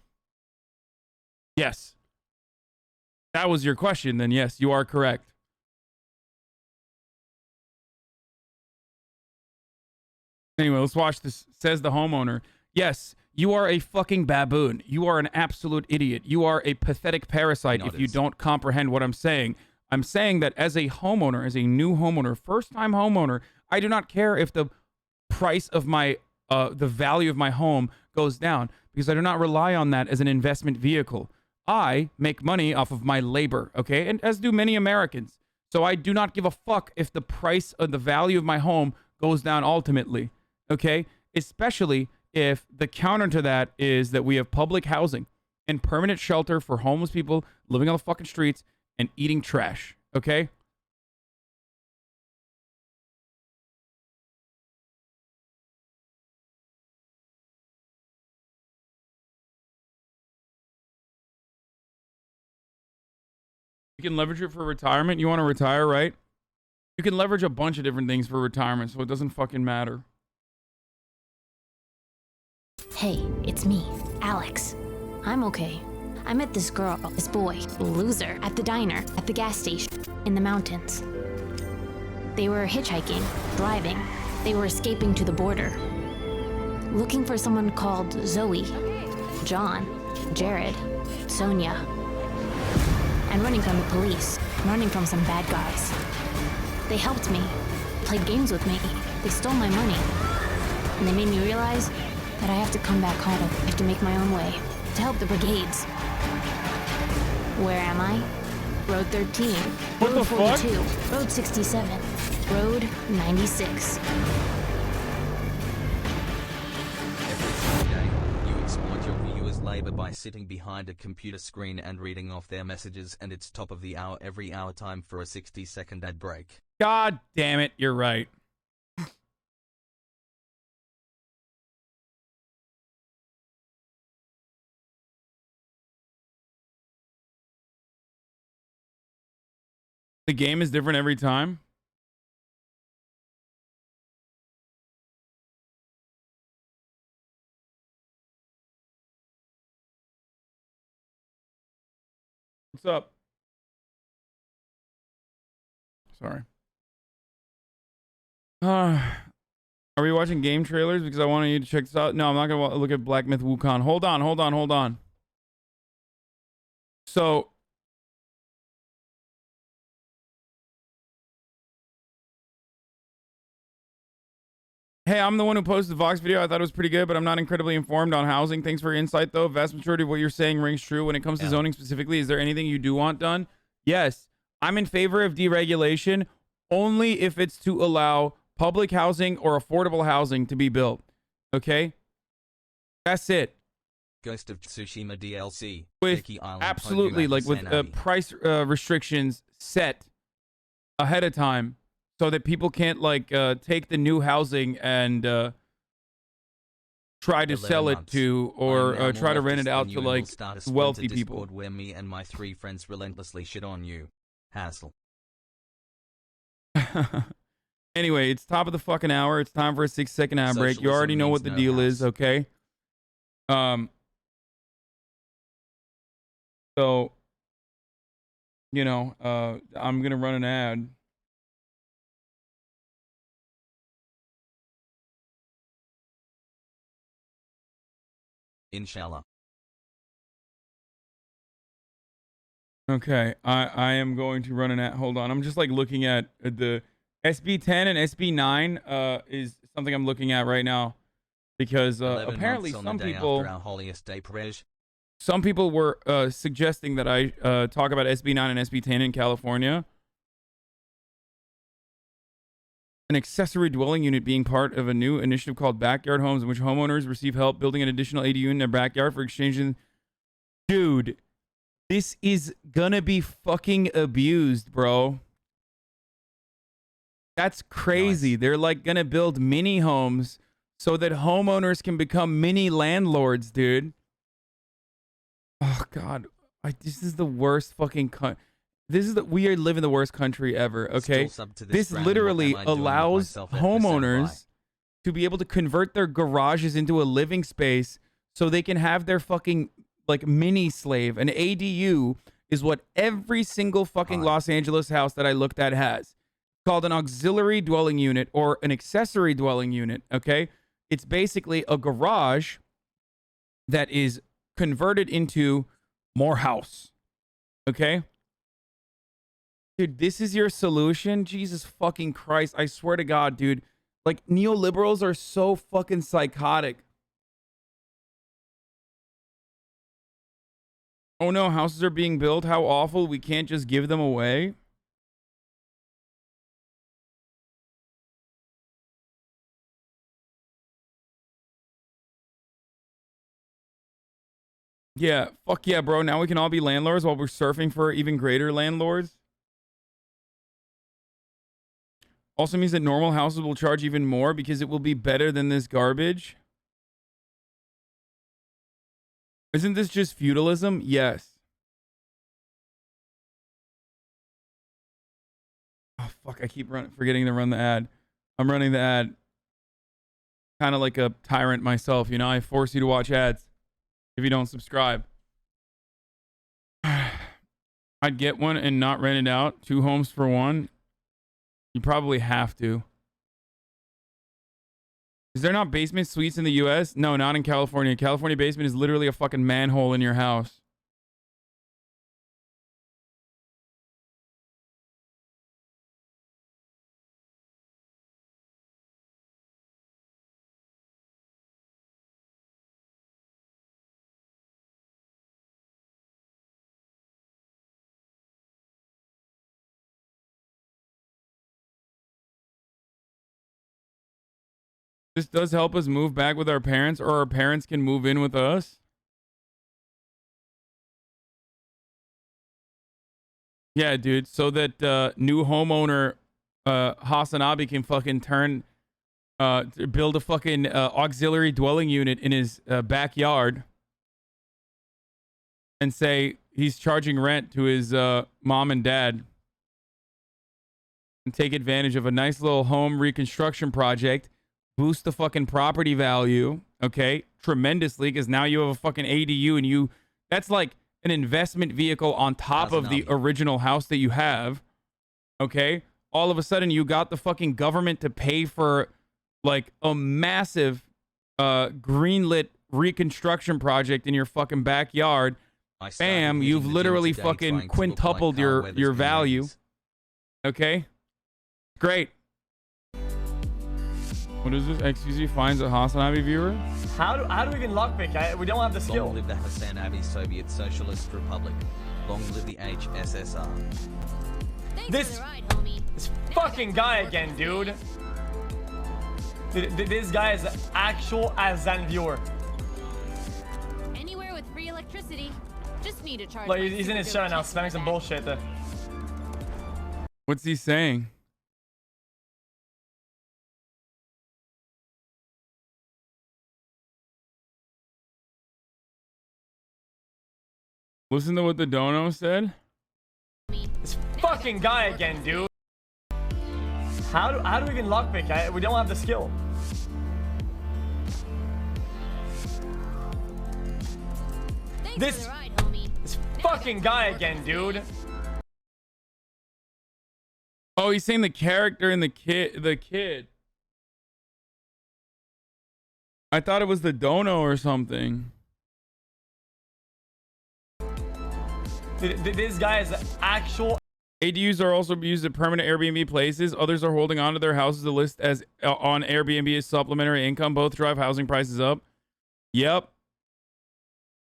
Yes. That was your question, then yes, you are correct. Anyway, let's watch this. Says the homeowner. Yes, you are a fucking baboon. You are an absolute idiot. You are a pathetic parasite if you don't comprehend what I'm saying. I'm saying that as a homeowner, as a new homeowner, first-time homeowner, I do not care if the price of my, the value of my home goes down, because I do not rely on that as an investment vehicle. I make money off of my labor, okay? And as do many Americans. So I do not give a fuck if the price of the value of my home goes down ultimately, okay? Especially if the counter to that is that we have public housing and permanent shelter for homeless people living on the fucking streets and eating trash, okay? You can leverage it for retirement. You want to retire, right? You can leverage a bunch of different things for retirement, so it doesn't fucking matter. Hey, it's me, Alex. I'm okay. I met this girl, this boy, loser, at the diner, at the gas station, in the mountains. They were hitchhiking, driving. They were escaping to the border. Looking for someone called Zoe, John, Jared, Sonia. And running from the police, running from some bad guys. They helped me, played games with me. They stole my money. And they made me realize that I have to come back home. I have to make my own way to help the brigades. Where am I? Road 13, what Road the 42, fuck? Road 67, Road 96. Every day, you exploit your viewers' labor by sitting behind a computer screen and reading off their messages, and it's top of the hour every hour. Time for a 60-second ad break. God damn it, you're right. The game is different every time. What's up? Sorry. Are we watching game trailers? Because I wanted you to check this out. No, I'm not going to look at Black Myth Wukong. Hold on. So, hey, I'm the one who posted the Vox video. I thought it was pretty good, but I'm not incredibly informed on housing. Thanks for your insight, though. Vast majority of what you're saying rings true. When it comes to zoning specifically, is there anything you do want done? Yes, I'm in favor of deregulation only if it's to allow public housing or affordable housing to be built. Okay? That's it. Ghost of Tsushima DLC. With Vicky Island, absolutely, Pokemon, like with HasanAbi. price restrictions set ahead of time, so that people can't like take the new housing and try to 11 sell it months. to, I am or now try to more rent it leftist out than you to and will like start a wealthy splinter people. Discord where me and my 3 friends relentlessly shit on you. Hassle. Anyway, it's top of the fucking hour. It's time for a 6-second ad break. You already know what the deal is, okay? So, you know, I'm gonna run an ad. Inshallah. Okay, I am going to run an ad. Hold on, I'm just like looking at the SB10 and SB9 is something I'm looking at right now, because 11 apparently months on some the day people after our holiest day prayer. some people were suggesting that I talk about SB9 and SB10 in California. an accessory dwelling unit being part of a new initiative called Backyard Homes, in which homeowners receive help building an additional ADU in their backyard for exchanging. Dude, this is gonna be fucking abused, bro. That's crazy. Nice. They're like gonna build mini homes so that homeowners can become mini landlords, dude. Oh God, this is the worst fucking we are living the worst country ever. Okay, this literally allows homeowners to be able to convert their garages into a living space so they can have their fucking like mini slave. An ADU is what every single fucking Los Angeles house that I looked at has. Called an auxiliary dwelling unit or an accessory dwelling unit. Okay, it's basically a garage that is converted into more house. Okay, dude, this is your solution? Jesus fucking Christ, I swear to God, dude, like neoliberals are so fucking psychotic. Oh no, houses are being built, how awful, we can't just give them away. Yeah, fuck yeah, bro. Now we can all be landlords while we're surfing for even greater landlords. Also means that normal houses will charge even more because it will be better than this garbage. Isn't this just feudalism? Yes. Oh, fuck. I keep forgetting to run the ad. I'm running the ad. Kind of like a tyrant myself, you know? I force you to watch ads if you don't subscribe. I'd get one and not rent it out. 2 homes for one. You probably have to. Is there not basement suites in the US? No, not in California. California basement is literally a fucking manhole in your house. This does help us move back with our parents, or our parents can move in with us. Yeah, dude. So that new homeowner HasanAbi can fucking build a fucking auxiliary dwelling unit in his backyard and say he's charging rent to his mom and dad and take advantage of a nice little home reconstruction project. Boost the fucking property value, okay, tremendously, because now you have a fucking ADU and that's like an investment vehicle on top of the original house that you have, okay? All of a sudden, you got the fucking government to pay for like a massive greenlit reconstruction project in your fucking backyard. Bam, you've literally fucking quintupled your value, okay? Great. What is this? XQC finds a HasanAbi viewer? How do we even lockpick? We don't have the skill. Long live the HasanAbi Soviet Socialist Republic. Long live the HSSR. This fucking guy again, dude. This guy is an actual Azan viewer. Anywhere with free electricity, just need to charge. Like he's in his show now, spamming some bullshit. What's he saying? Listen to what the dono said. This fucking guy again, dude. How do we even lockpick? We don't have the skill. This fucking guy again, dude. Oh, he's saying the character and the kid. I thought it was the dono or something. This guy is actual. ADUs are also used at permanent Airbnb places. Others are holding on to their houses to list as on Airbnb as supplementary income. Both drive housing prices up. Yep.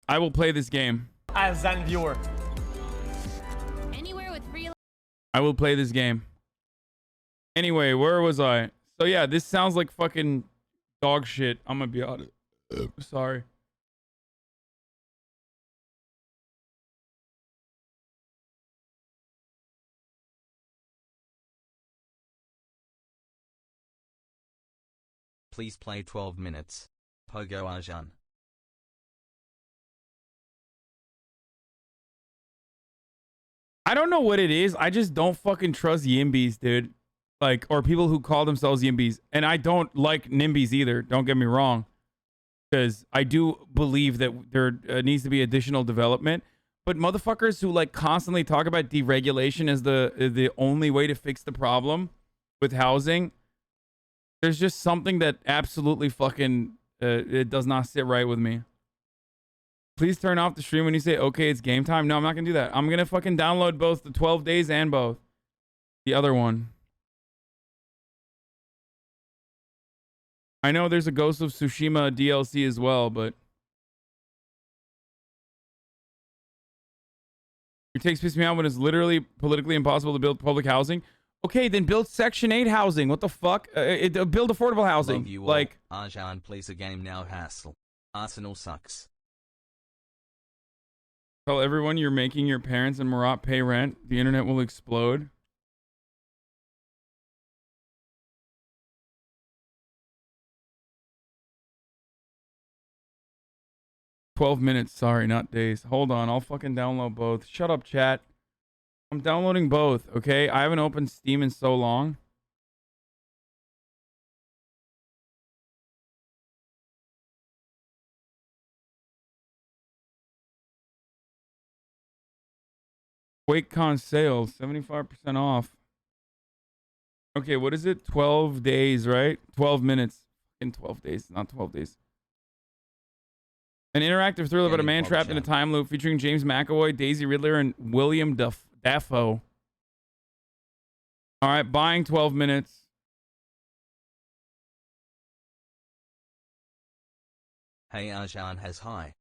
I will play this game. Azan viewer. Anywhere with free. I will play this game. Anyway, where was I? So yeah, this sounds like fucking dog shit. I'm gonna be honest. Sorry. Please play 12 minutes. Pogo Azan. I don't know what it is. I just don't fucking trust Yimbys, dude. Like, or people who call themselves Yimbys. And I don't like Nimbys either. Don't get me wrong. Because I do believe that there needs to be additional development. But motherfuckers who like constantly talk about deregulation as the only way to fix the problem with housing, there's just something that absolutely fucking it does not sit right with me. Please turn off the stream when you say, okay, it's game time. No, I'm not going to do that. I'm going to fucking download both the 12 days and both. The other one. I know there's a Ghost of Tsushima DLC as well, but your takes piss me out when it's literally politically impossible to build public housing. Okay, then build Section 8 housing. What the fuck? Build affordable housing. Love you like, all. Azan plays a game now. Hassle. Arsenal sucks. Tell everyone you're making your parents and Marat pay rent. The internet will explode. $12 sorry, not days. Hold on, I'll fucking download both. Shut up, chat. I'm downloading both, okay? I haven't opened Steam in so long. QuakeCon sales, 75% off. Okay, what is it? 12 days, right? 12 minutes. In 12 days, not 12 days. An interactive thriller about a man trapped in a time loop featuring James McAvoy, Daisy Ridley, and William Dafoe. All right, buying 12 minutes. Hey, Azan has high.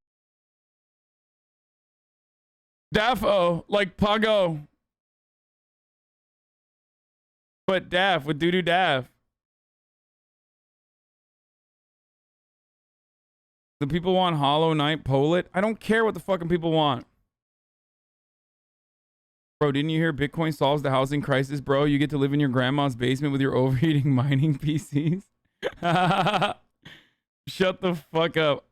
Dafoe, like Puggo. But Daff with doo-doo Daff. The people want Hollow Knight Polit. I don't care what the fucking people want. Bro, didn't you hear Bitcoin solves the housing crisis, bro? You get to live in your grandma's basement with your overheating mining PCs. Shut the fuck up.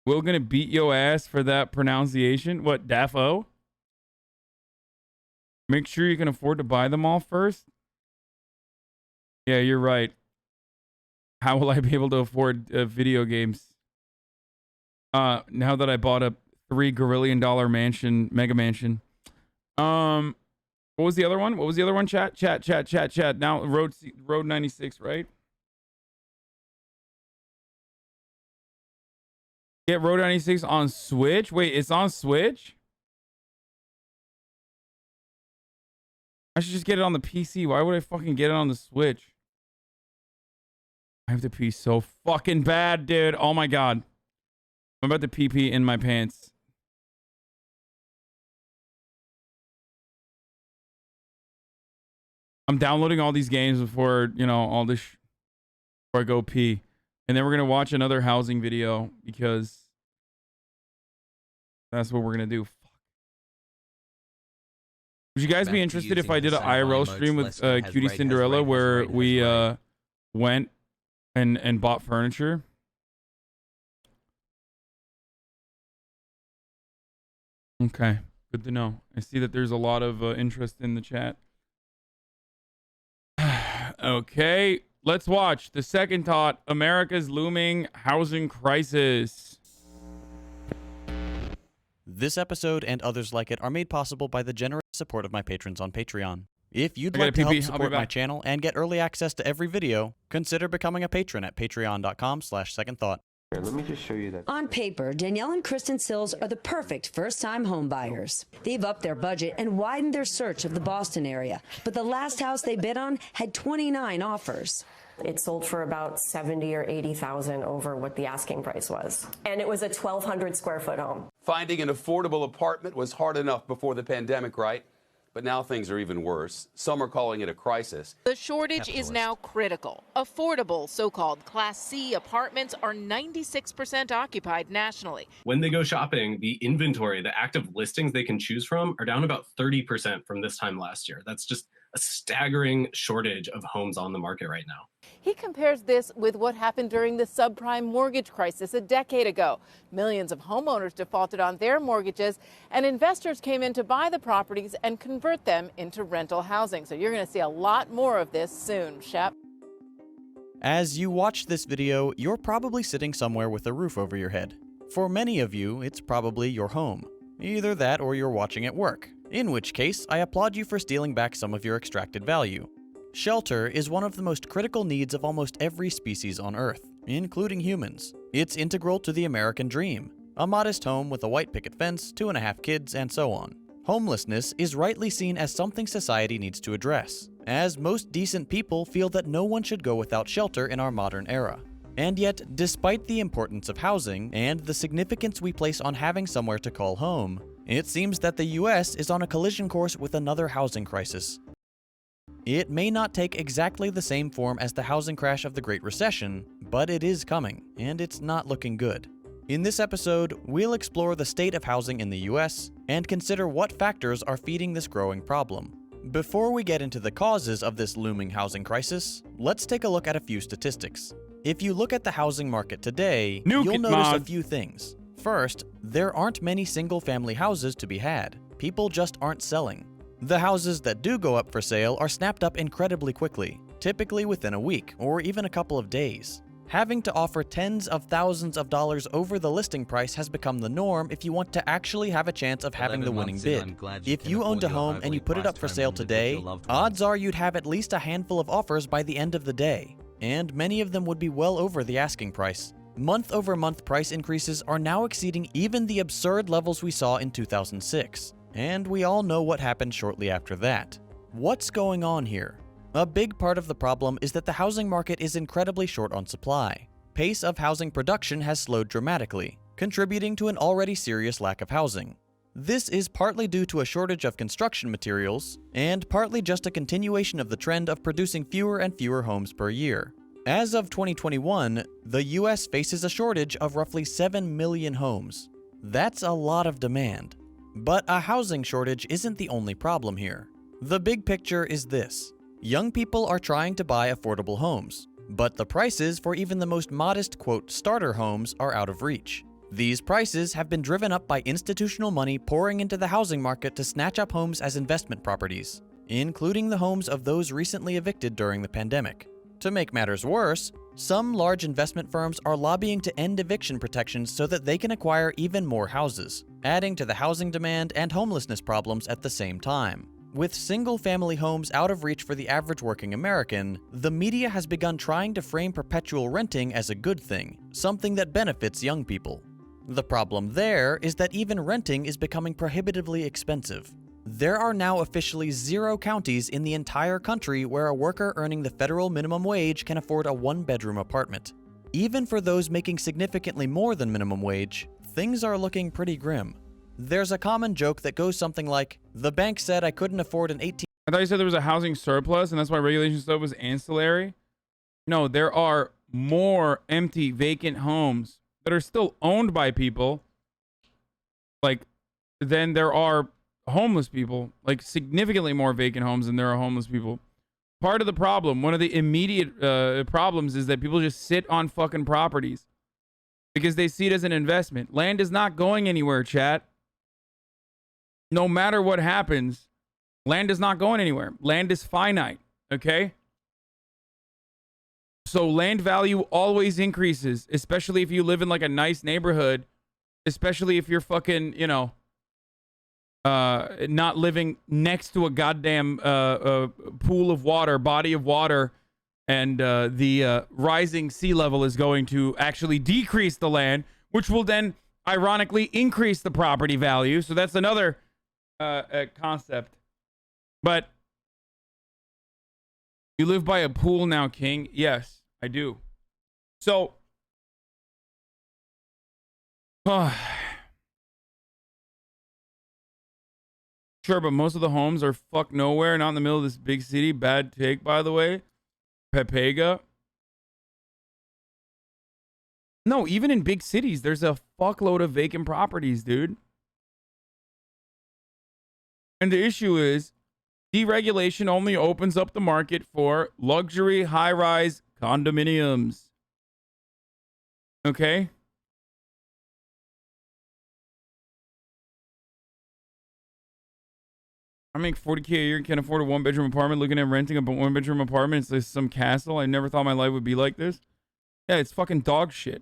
Will gonna beat your ass for that pronunciation. What, Daffo? Make sure you can afford to buy them all first. Yeah, you're right. How will I be able to afford video games? Now that I bought a $3 gorillion mansion, mega mansion. What was the other one? What was the other one? Chat. Now Road 96, right? Get Road 96 on Switch. Wait, it's on Switch? I should just get it on the PC. Why would I fucking get it on the Switch? I have to pee so fucking bad, dude. Oh my god. I'm about to pee in my pants. I'm downloading all these games before, you know, all this before I go pee. And then we're going to watch another housing video because that's what we're going to do. Would you guys be interested if I did an IRL stream with Cutie Cinderella where we went and bought furniture? Okay, good to know. I see that there's a lot of interest in the chat. Okay, let's watch the second thought, America's looming housing crisis. This episode and others like it are made possible by the generous support of my patrons on Patreon. If you'd like to help support my channel and get early access to every video, consider becoming a patron at patreon.com/secondthought. Here, let me just show you that. On paper, Danielle and Kristen Sills are the perfect first-time home buyers. They've upped their budget and widened their search of the Boston area, but the last house they bid on had 29 offers. It sold for about 70 or 80,000 over what the asking price was. And it was a 1,200 square foot home. Finding an affordable apartment was hard enough before the pandemic, right? but now things are even worse. Some are calling it a crisis. The shortage is now critical. Affordable so-called Class C apartments are 96% occupied nationally. When they go shopping, the inventory, the active listings they can choose from are down about 30% from this time last year. That's just a staggering shortage of homes on the market right now. He compares this with what happened during the subprime mortgage crisis a decade ago. Millions of homeowners defaulted on their mortgages, and investors came in to buy the properties and convert them into rental housing. So you're going to see a lot more of this soon, Shep. As you watch this video, you're probably sitting somewhere with a roof over your head. For many of you, it's probably your home. Either that or you're watching at work, in which case I applaud you for stealing back some of your extracted value. Shelter is one of the most critical needs of almost every species on Earth, including humans. It's integral to the American dream. A modest home with a white picket fence, 2.5 kids, and so on. Homelessness is rightly seen as something society needs to address, as most decent people feel that no one should go without shelter in our modern era. And yet, despite the importance of housing and the significance we place on having somewhere to call home, it seems that the US is on a collision course with another housing crisis. It may not take exactly the same form as the housing crash of the Great Recession, but it is coming, and it's not looking good. In this episode, we'll explore the state of housing in the US and consider what factors are feeding this growing problem. Before we get into the causes of this looming housing crisis, let's take a look at a few statistics. If you look at the housing market today, you'll notice a few things. First, there aren't many single-family houses to be had. People just aren't selling. The houses that do go up for sale are snapped up incredibly quickly, typically within a week or even a couple of days. Having to offer tens of thousands of dollars over the listing price has become the norm if you want to actually have a chance of having the winning bid. If you owned a home and you put it up for sale today, odds are you'd have at least a handful of offers by the end of the day, and many of them would be well over the asking price. Month-over-month price increases are now exceeding even the absurd levels we saw in 2006. And we all know what happened shortly after that. What's going on here? A big part of the problem is that the housing market is incredibly short on supply. Pace of housing production has slowed dramatically, contributing to an already serious lack of housing. This is partly due to a shortage of construction materials, and partly just a continuation of the trend of producing fewer and fewer homes per year. As of 2021, the US faces a shortage of roughly 7 million homes. That's a lot of demand. But a housing shortage isn't the only problem here. The big picture is this. Young people are trying to buy affordable homes, but the prices for even the most modest, quote, starter homes are out of reach. These prices have been driven up by institutional money pouring into the housing market to snatch up homes as investment properties, including the homes of those recently evicted during the pandemic. To make matters worse, some large investment firms are lobbying to end eviction protections so that they can acquire even more houses, adding to the housing demand and homelessness problems at the same time. With single-family homes out of reach for the average working American, the media has begun trying to frame perpetual renting as a good thing, something that benefits young people. The problem there is that even renting is becoming prohibitively expensive. There are now officially 0 counties in the entire country where a worker earning the federal minimum wage can afford a 1-bedroom apartment. Even for those making significantly more than minimum wage, things are looking pretty grim. There's a common joke that goes something like, "The bank said I couldn't afford an 18." I thought you said there was a housing surplus and that's why regulation stuff was ancillary. No, there are more empty, vacant homes that are still owned by people, like, than there are homeless people, like significantly more vacant homes than there are homeless people. Part of the problem, one of the immediate problems, is that people just sit on fucking properties because they see it as an investment. Land is not going anywhere, chat. No matter what happens, land is not going anywhere. Land is finite, okay? So land value always increases, especially if you live in like a nice neighborhood, especially if you're fucking, you know, not living next to a goddamn pool of water, body of water, and the rising sea level is going to actually decrease the land, which will then ironically increase the property value. So that's another concept. But you live by a pool now, King? Yes, I do. So Sure, but most of the homes are fuck nowhere, not in the middle of this big city. Bad take, by the way. Pepega. No, even in big cities, there's a fuckload of vacant properties, dude. And the issue is, deregulation only opens up the market for luxury high-rise condominiums. Okay? I make $40K a year and can't afford a one-bedroom apartment. Looking at renting a one-bedroom apartment, it's like some castle. I never thought my life would be like this. Yeah, it's fucking dog shit.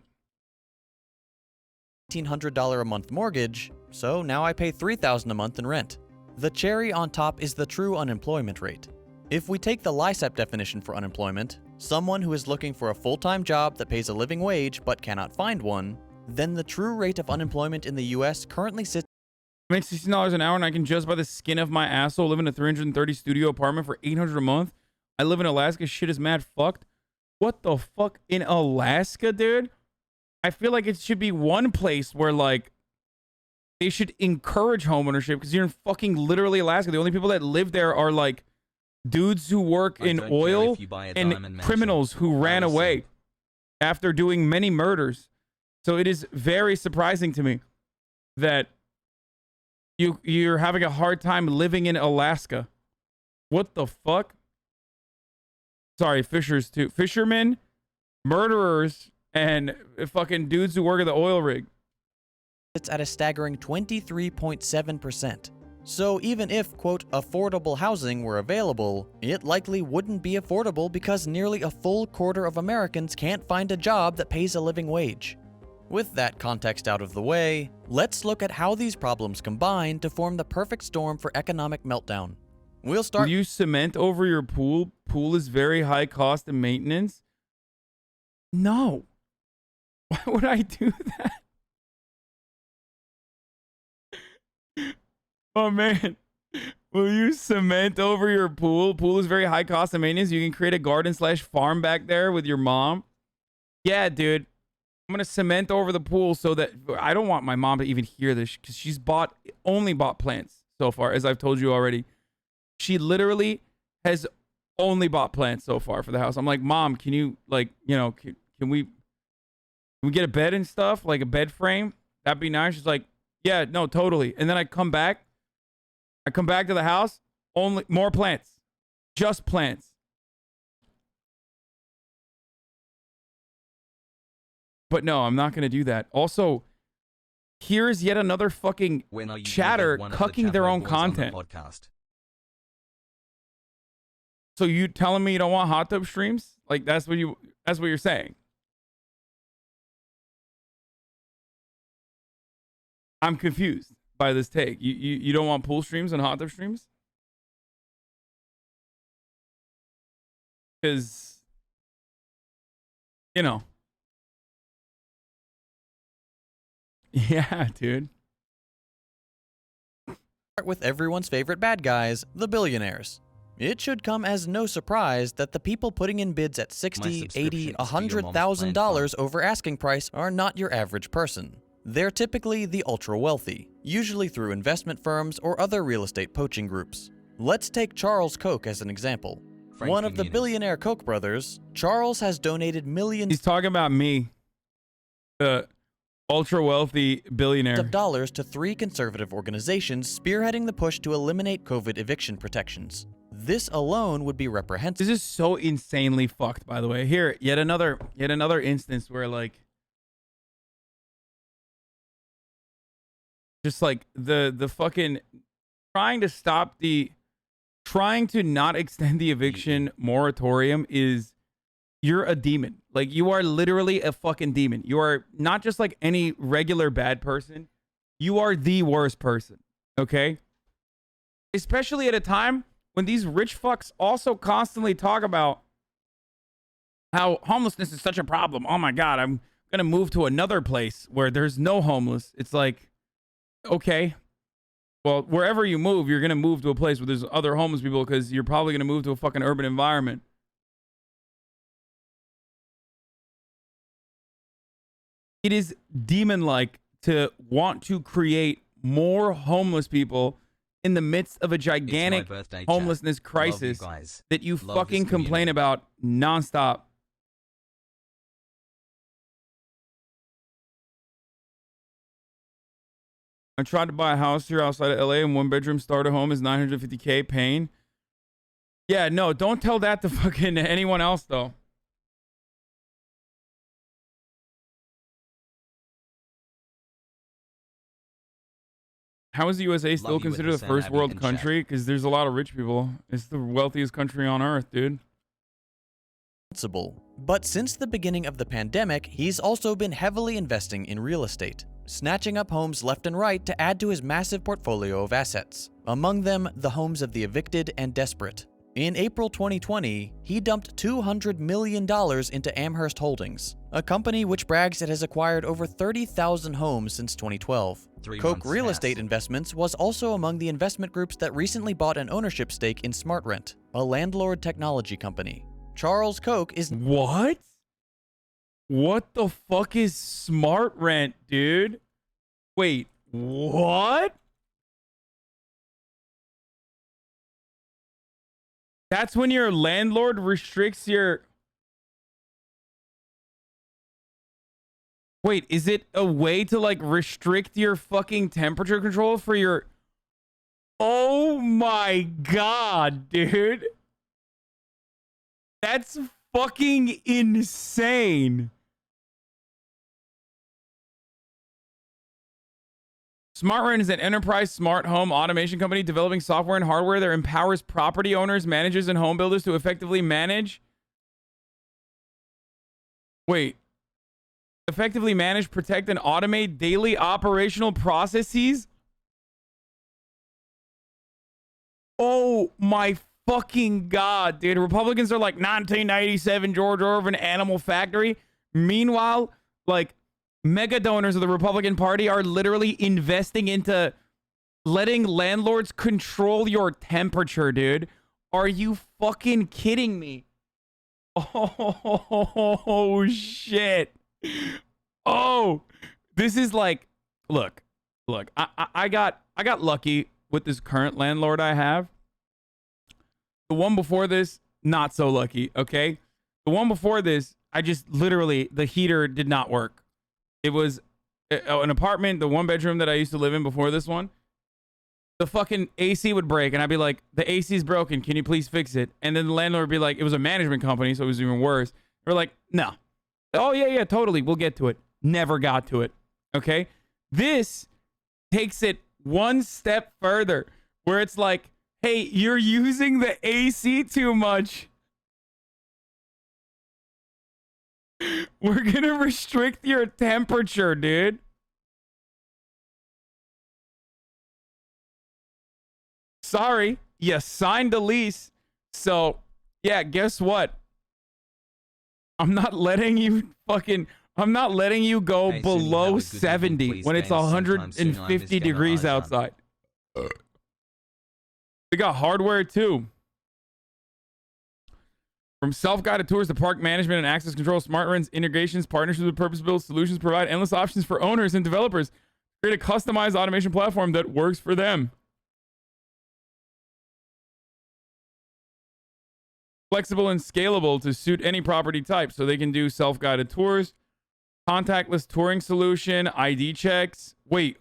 $1,800 a month mortgage, so now I pay $3,000 a month in rent. The cherry on top is the true unemployment rate. If we take the LICEP definition for unemployment, someone who is looking for a full-time job that pays a living wage but cannot find one, then the true rate of unemployment in the US currently sits. I make $16 an hour and I can just by the skin of my asshole live in a 330 studio apartment for $800 a month. I live in Alaska. Shit is mad fucked. What the fuck? In Alaska, dude? I feel like it should be one place where, like, they should encourage homeownership because you're in fucking literally Alaska. The only people that live there are, like, dudes who work in oil and criminals who ran away after doing many murders. So it is very surprising to me that you're having a hard time living in Alaska. What the fuck? Sorry, fishers too. Fishermen, murderers, and fucking dudes who work at the oil rig. It's at a staggering 23.7%. So even if, quote, affordable housing were available, it likely wouldn't be affordable because nearly a full quarter of Americans can't find a job that pays a living wage. With that context out of the way, let's look at how these problems combine to form the perfect storm for economic meltdown. We'll start. Will you cement over your pool? Pool is very high cost and maintenance. No. Why would I do that? Oh man. Will you cement over your pool? Pool is very high cost and maintenance. You can create a garden/farm back there with your mom. Yeah, dude. I'm gonna cement over the pool so that I don't want my mom to even hear this because she's only bought plants so far, as I've told you already. She literally has only bought plants so far for the house. I'm like, Mom, can you, like, you know, can we get a bed and stuff, like a bed frame? That'd be nice. She's like, yeah, no, totally. And then I come back to the house, only more plants, just plants. But no, I'm not going to do that. Also, here's yet another fucking chatter cucking their own content. So you telling me you don't want hot tub streams? Like that's what you're saying. I'm confused by this take. You don't want pool streams and hot tub streams? Because, you know. Yeah, dude. Start with everyone's favorite bad guys, the billionaires. It should come as no surprise that the people putting in bids at $60,000, $80,000, $100,000 over asking price are not your average person. They're typically the ultra-wealthy, usually through investment firms or other real estate poaching groups. Let's take Charles Koch as an example. One of the billionaire Koch brothers, Charles has donated millions. He's talking about me, the ultra-wealthy billionaire, of dollars to 3 conservative organizations spearheading the push to eliminate COVID eviction protections. This alone would be reprehensible. This is so insanely fucked, by the way. Here, yet another instance where, like, just like the fucking trying to not extend the eviction moratorium is, you're a demon. Like, you are literally a fucking demon. You are not just like any regular bad person. You are the worst person, okay? Especially at a time when these rich fucks also constantly talk about how homelessness is such a problem. Oh my God, I'm going to move to another place where there's no homeless. It's like, okay, well, wherever you move, you're going to move to a place where there's other homeless people because you're probably going to move to a fucking urban environment. It is demon-like to want to create more homeless people in the midst of a gigantic birthday, homelessness chat. Love you crisis guys. that you Love fucking this complain community. about nonstop. I tried to buy a house here outside of LA and 1-bedroom starter home is $950K paying. Yeah, no, don't tell that to fucking anyone else though. How is the USA still Love you with considered a HasanAbi first world in chat. country? Because there's a lot of rich people. It's the wealthiest country on earth, dude. But since the beginning of the pandemic, he's also been heavily investing in real estate, snatching up homes left and right to add to his massive portfolio of assets. Among them, the homes of the evicted and desperate. In April 2020, he dumped $200 million into Amherst Holdings, a company which brags it has acquired over 30,000 homes since 2012. Koch Real Estate Investments was also among the investment groups that recently bought an ownership stake in SmartRent, a landlord technology company. Charles Koch is... What? What the fuck is SmartRent, dude? Wait, what? That's when your landlord restricts your... Wait, is it a way to like restrict your fucking temperature control for your... Oh my god, dude. That's fucking insane. SmartRent is an enterprise smart home automation company developing software and hardware that empowers property owners, managers, and home builders to effectively manage... Wait. Effectively manage, protect, and automate daily operational processes? Oh my fucking god, dude. Republicans are like 1987 George Orwell Animal Factory. Meanwhile, like... mega donors of the Republican Party are literally investing into letting landlords control your temperature, dude. Are you fucking kidding me? Oh, shit. Oh, this is like, look, I got lucky with this current landlord I have. The one before this, not so lucky, okay? The one before this, I just literally, the heater did not work. It was an apartment, the 1-bedroom that I used to live in before this one. The fucking AC would break, and I'd be like, the AC's broken. Can you please fix it? And then the landlord would be like, it was a management company, so it was even worse. We're like, no. Oh, yeah, totally. We'll get to it. Never got to it. Okay? This takes it one step further, where it's like, hey, you're using the AC too much. We're gonna restrict your temperature, dude. Sorry, you signed a lease. So, yeah, guess what? I'm not letting you go below 70 when it's 150 degrees outside. We got hardware too. From self-guided tours to park management and access control, SmartRent's integrations, partnerships with purpose-built solutions provide endless options for owners and developers. Create a customized automation platform that works for them. Flexible and scalable to suit any property type, so they can do self-guided tours, contactless touring solution, ID checks. Wait.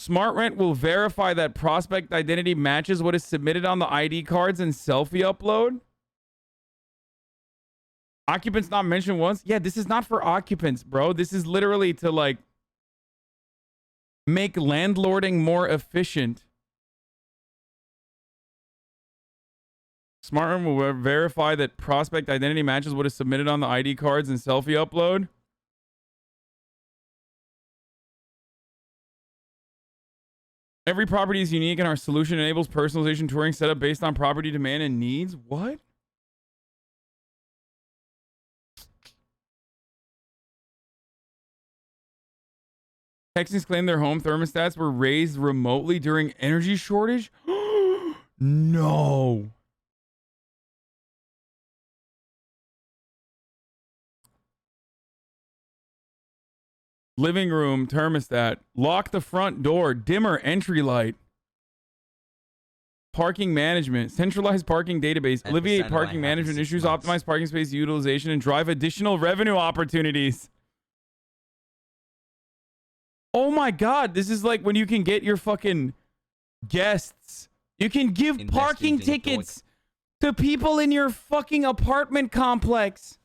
SmartRent will verify that prospect identity matches what is submitted on the ID cards and selfie upload. Occupants not mentioned once. Yeah, this is not for occupants, bro. This is literally to like make landlording more efficient. SmartRent will verify that prospect identity matches what is submitted on the ID cards and selfie upload. Every property is unique, and our solution enables personalization touring setup based on property demand and needs. What? Texans claim their home thermostats were raised remotely during energy shortage. No. Living room thermostat. Lock the front door. Dimmer entry light. parking management, centralized parking database, alleviate 10% parking away, happy management 6 issues, months. optimize parking space utilization, and drive additional revenue opportunities. Oh my God, this is like when you can get your fucking guests. You can give Invest parking in Think tickets to people in your fucking apartment complex.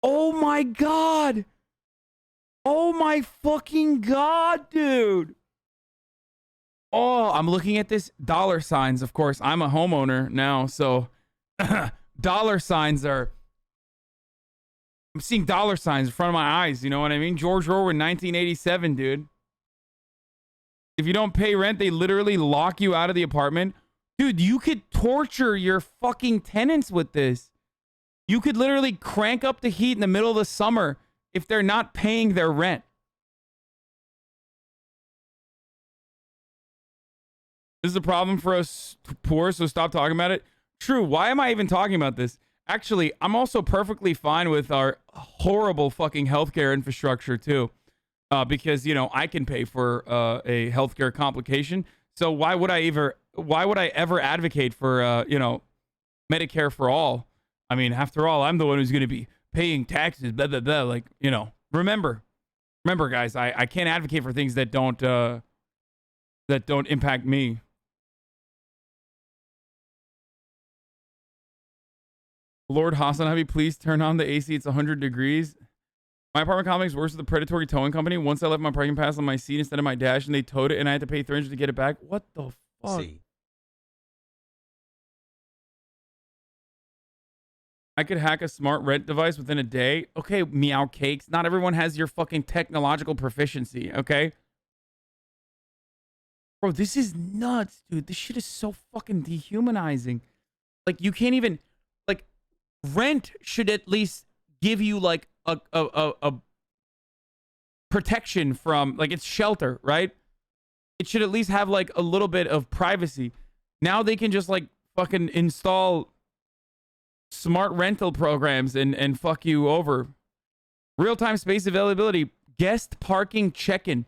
Oh my God. Oh my fucking God, dude. Oh, I'm looking at this. Dollar signs, of course. I'm a homeowner now, so dollar signs are... I'm seeing dollar signs in front of my eyes, you know what I mean? George Orwell, 1987, dude. If you don't pay rent, they literally lock you out of the apartment. Dude, you could torture your fucking tenants with this. You could literally crank up the heat in the middle of the summer if they're not paying their rent. This is a problem for us poor, so stop talking about it. True. Why am I even talking about this? Actually, I'm also perfectly fine with our horrible fucking healthcare infrastructure too, because you know I can pay for a healthcare complication. So why would I ever advocate for you know, Medicare for all? I mean, after all, I'm the one who's going to be paying taxes. Blah blah blah. Like, you know, remember, guys, I can't advocate for things that don't impact me. Lord HasanAbi, please turn on the AC. It's 100 degrees. My apartment complex works with the predatory towing company. Once I left my parking pass on my seat instead of my dash, and they towed it, and I had to pay $300 to get it back. What the fuck? See. I could hack a SmartRent device within a day. Okay, meow cakes. Not everyone has your fucking technological proficiency, okay? Bro, this is nuts, dude. This shit is so fucking dehumanizing. Like, you can't even... Like, rent should at least give you, like, a protection from... Like, it's shelter, right? It should at least have, like, a little bit of privacy. Now they can just, like, fucking install smart rental programs and fuck you over. Real-time space availability. Guest parking check-in.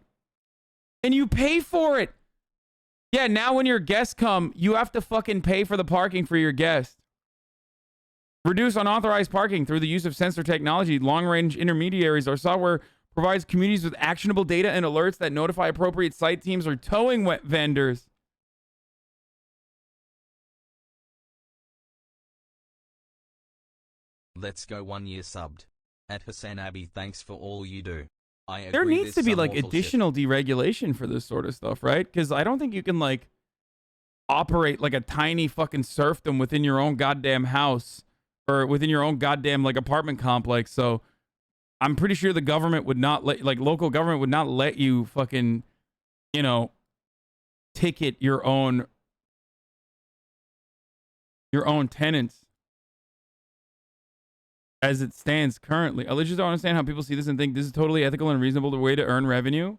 And you pay for it. Yeah, now when your guests come, you have to fucking pay for the parking for your guest. Reduce unauthorized parking through the use of sensor technology. Long-range intermediaries. Our software provides communities with actionable data and alerts that notify appropriate site teams or towing vendors. Let's go 1 year subbed. At HasanAbi, thanks for all you do. I agree There needs there's to be some like awful additional deregulation for this sort of stuff, right? Because I don't think you can like operate like a tiny fucking serfdom within your own goddamn house or within your own goddamn like apartment complex. So I'm pretty sure the government would not let, like local government would not let you fucking, you know, ticket your own tenants. As it stands currently. I just don't understand how people see this and think this is totally ethical and reasonable way to earn revenue.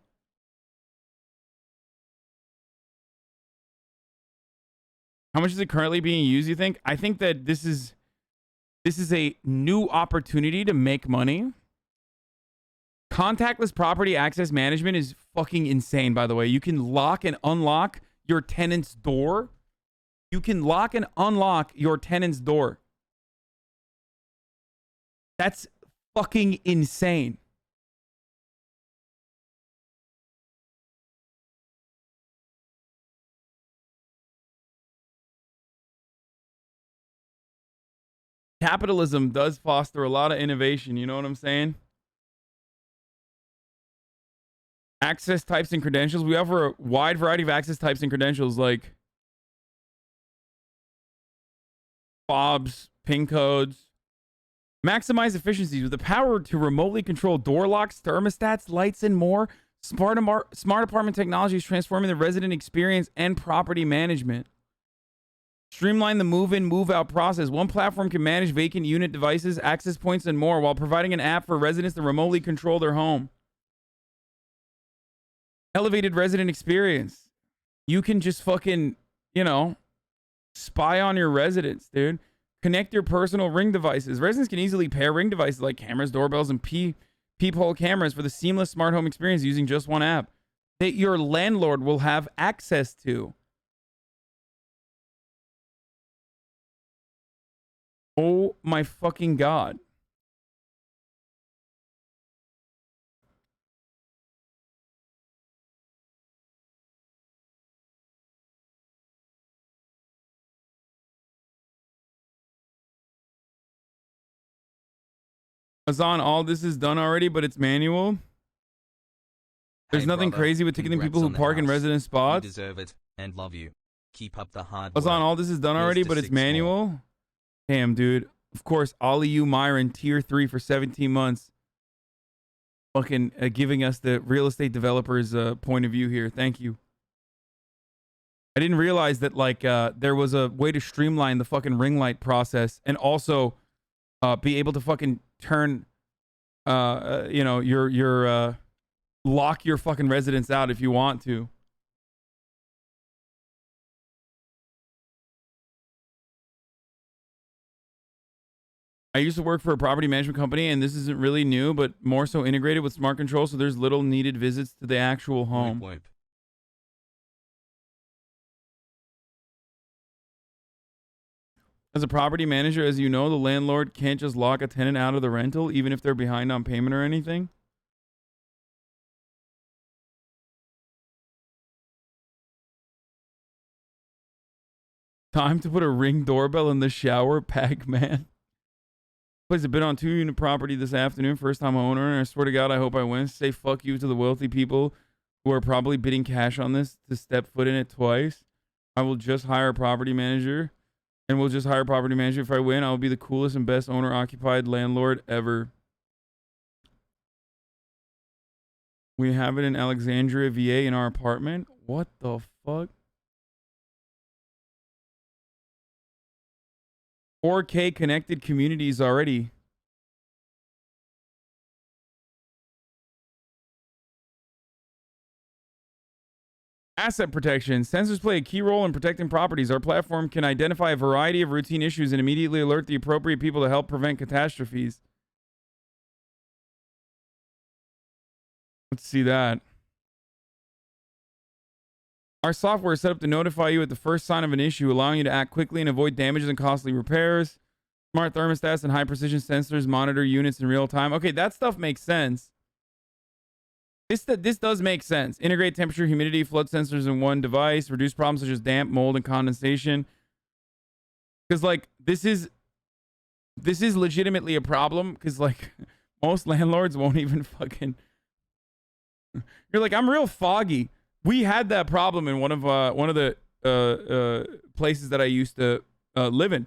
How much is it currently being used, you think? I think that this is a new opportunity to make money. Contactless property access management is fucking insane, by the way. You can lock and unlock your tenant's door. You can lock and unlock your tenant's door. That's fucking insane. Capitalism does foster a lot of innovation, you know what I'm saying? Access types and credentials. We offer a wide variety of access types and credentials like fobs, PIN codes. Maximize efficiencies with the power to remotely control door locks, thermostats, lights, and more. Smart apartment technology is transforming the resident experience and property management. Streamline the move-in, move-out process. One platform can manage vacant unit devices, access points, and more while providing an app for residents to remotely control their home. Elevated resident experience. You can just fucking, you know, spy on your residents, dude. Connect your personal Ring devices. Residents can easily pair Ring devices like cameras, doorbells, and peephole cameras for the seamless smart home experience using just one app that your landlord will have access to. Oh my fucking God. Azan, all this is done already, but it's manual. There's Hey, nothing brother, crazy with ticketing congrats people who on the park in house. resident spots. You deserve it, and love you. Keep up the hard Azan, work. all this is done Here's already, to but it's 6 more. manual. Damn, dude. Of course, Ollie U. Myron, tier 3 for 17 months. Fucking giving us the real estate developer's point of view here. Thank you. I didn't realize that like there was a way to streamline the fucking ring light process and also be able to fucking turn you know, your lock your fucking residents out if you want to. I used to work for a property management company, and this isn't really new, but more so integrated with smart control, so there's little needed visits to the actual home. Whoop, whoop. As a property manager, as you know, the landlord can't just lock a tenant out of the rental, even if they're behind on payment or anything. Time to put a Ring doorbell in the shower, Pac-Man. Place a bid on 2-unit property this afternoon, first time owner, and I swear to God, I hope I win. Say fuck you to the wealthy people who are probably bidding cash on this to step foot in it twice. I will just hire a property manager, and we'll just hire a property manager. If I win, I will be the coolest and best owner-occupied landlord ever. We have it in Alexandria, VA in our apartment. What the fuck? 4K connected communities already. Asset protection. Sensors play a key role in protecting properties. Our platform can identify a variety of routine issues and immediately alert the appropriate people to help prevent catastrophes. Let's see that. Our software is set up to notify you at the first sign of an issue, allowing you to act quickly and avoid damages and costly repairs. Smart thermostats and high-precision sensors monitor units in real time. Okay, that stuff makes sense. This does make sense. Integrate temperature, humidity, flood sensors in one device. Reduce problems such as damp, mold, and condensation. Because, like, this is legitimately a problem. Because, like, most landlords won't even fucking... You're like, I'm real foggy. We had that problem in one of the places that I used to live in.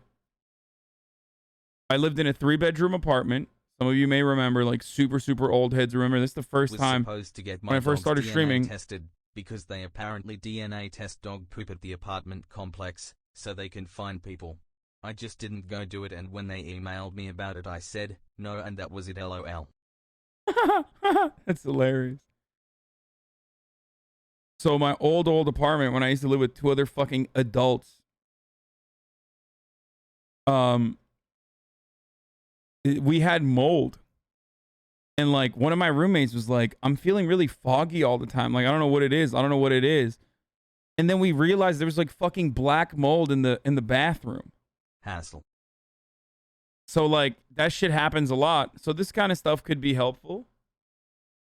I lived in a 3-bedroom apartment. Some of you may remember, like super old heads remember. This is the first time Supposed to get my when I first started dog's DNA streaming. tested because they apparently DNA test dog poop at the apartment complex so they can find people. I just didn't go do it, and when they emailed me about it I said no, and that was it, LOL. That's hilarious. So my old apartment when I used to live with 2 other fucking adults. We had mold. And like one of my roommates was like, I'm feeling really foggy all the time. Like, I don't know what it is. I don't know what it is. And then we realized there was like fucking black mold in the bathroom. Hassle. So like that shit happens a lot. So this kind of stuff could be helpful.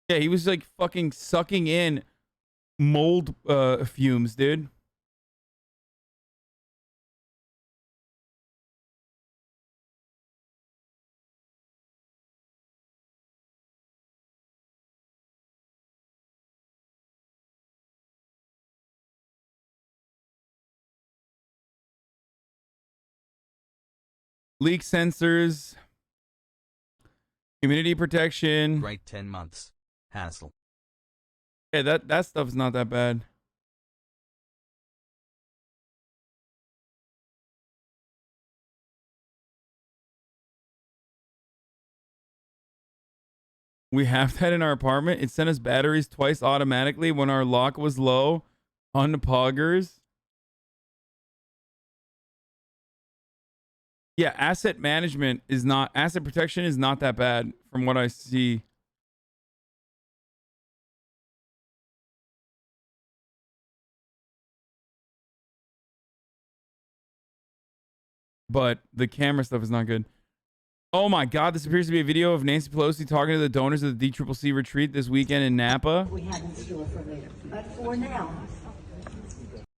Yeah, he was like fucking sucking in mold fumes, dude. Leak sensors, humidity protection. Great 10 months. Hassle. Yeah, that stuff's not that bad. We have that in our apartment. It sent us batteries twice automatically when our lock was low on the poggers. Yeah, asset protection is not that bad from what I see. but the camera stuff is not good. Oh my God, this appears to be a video of Nancy Pelosi talking to the donors of the DCCC retreat this weekend in Napa. We have in store for later. But for now,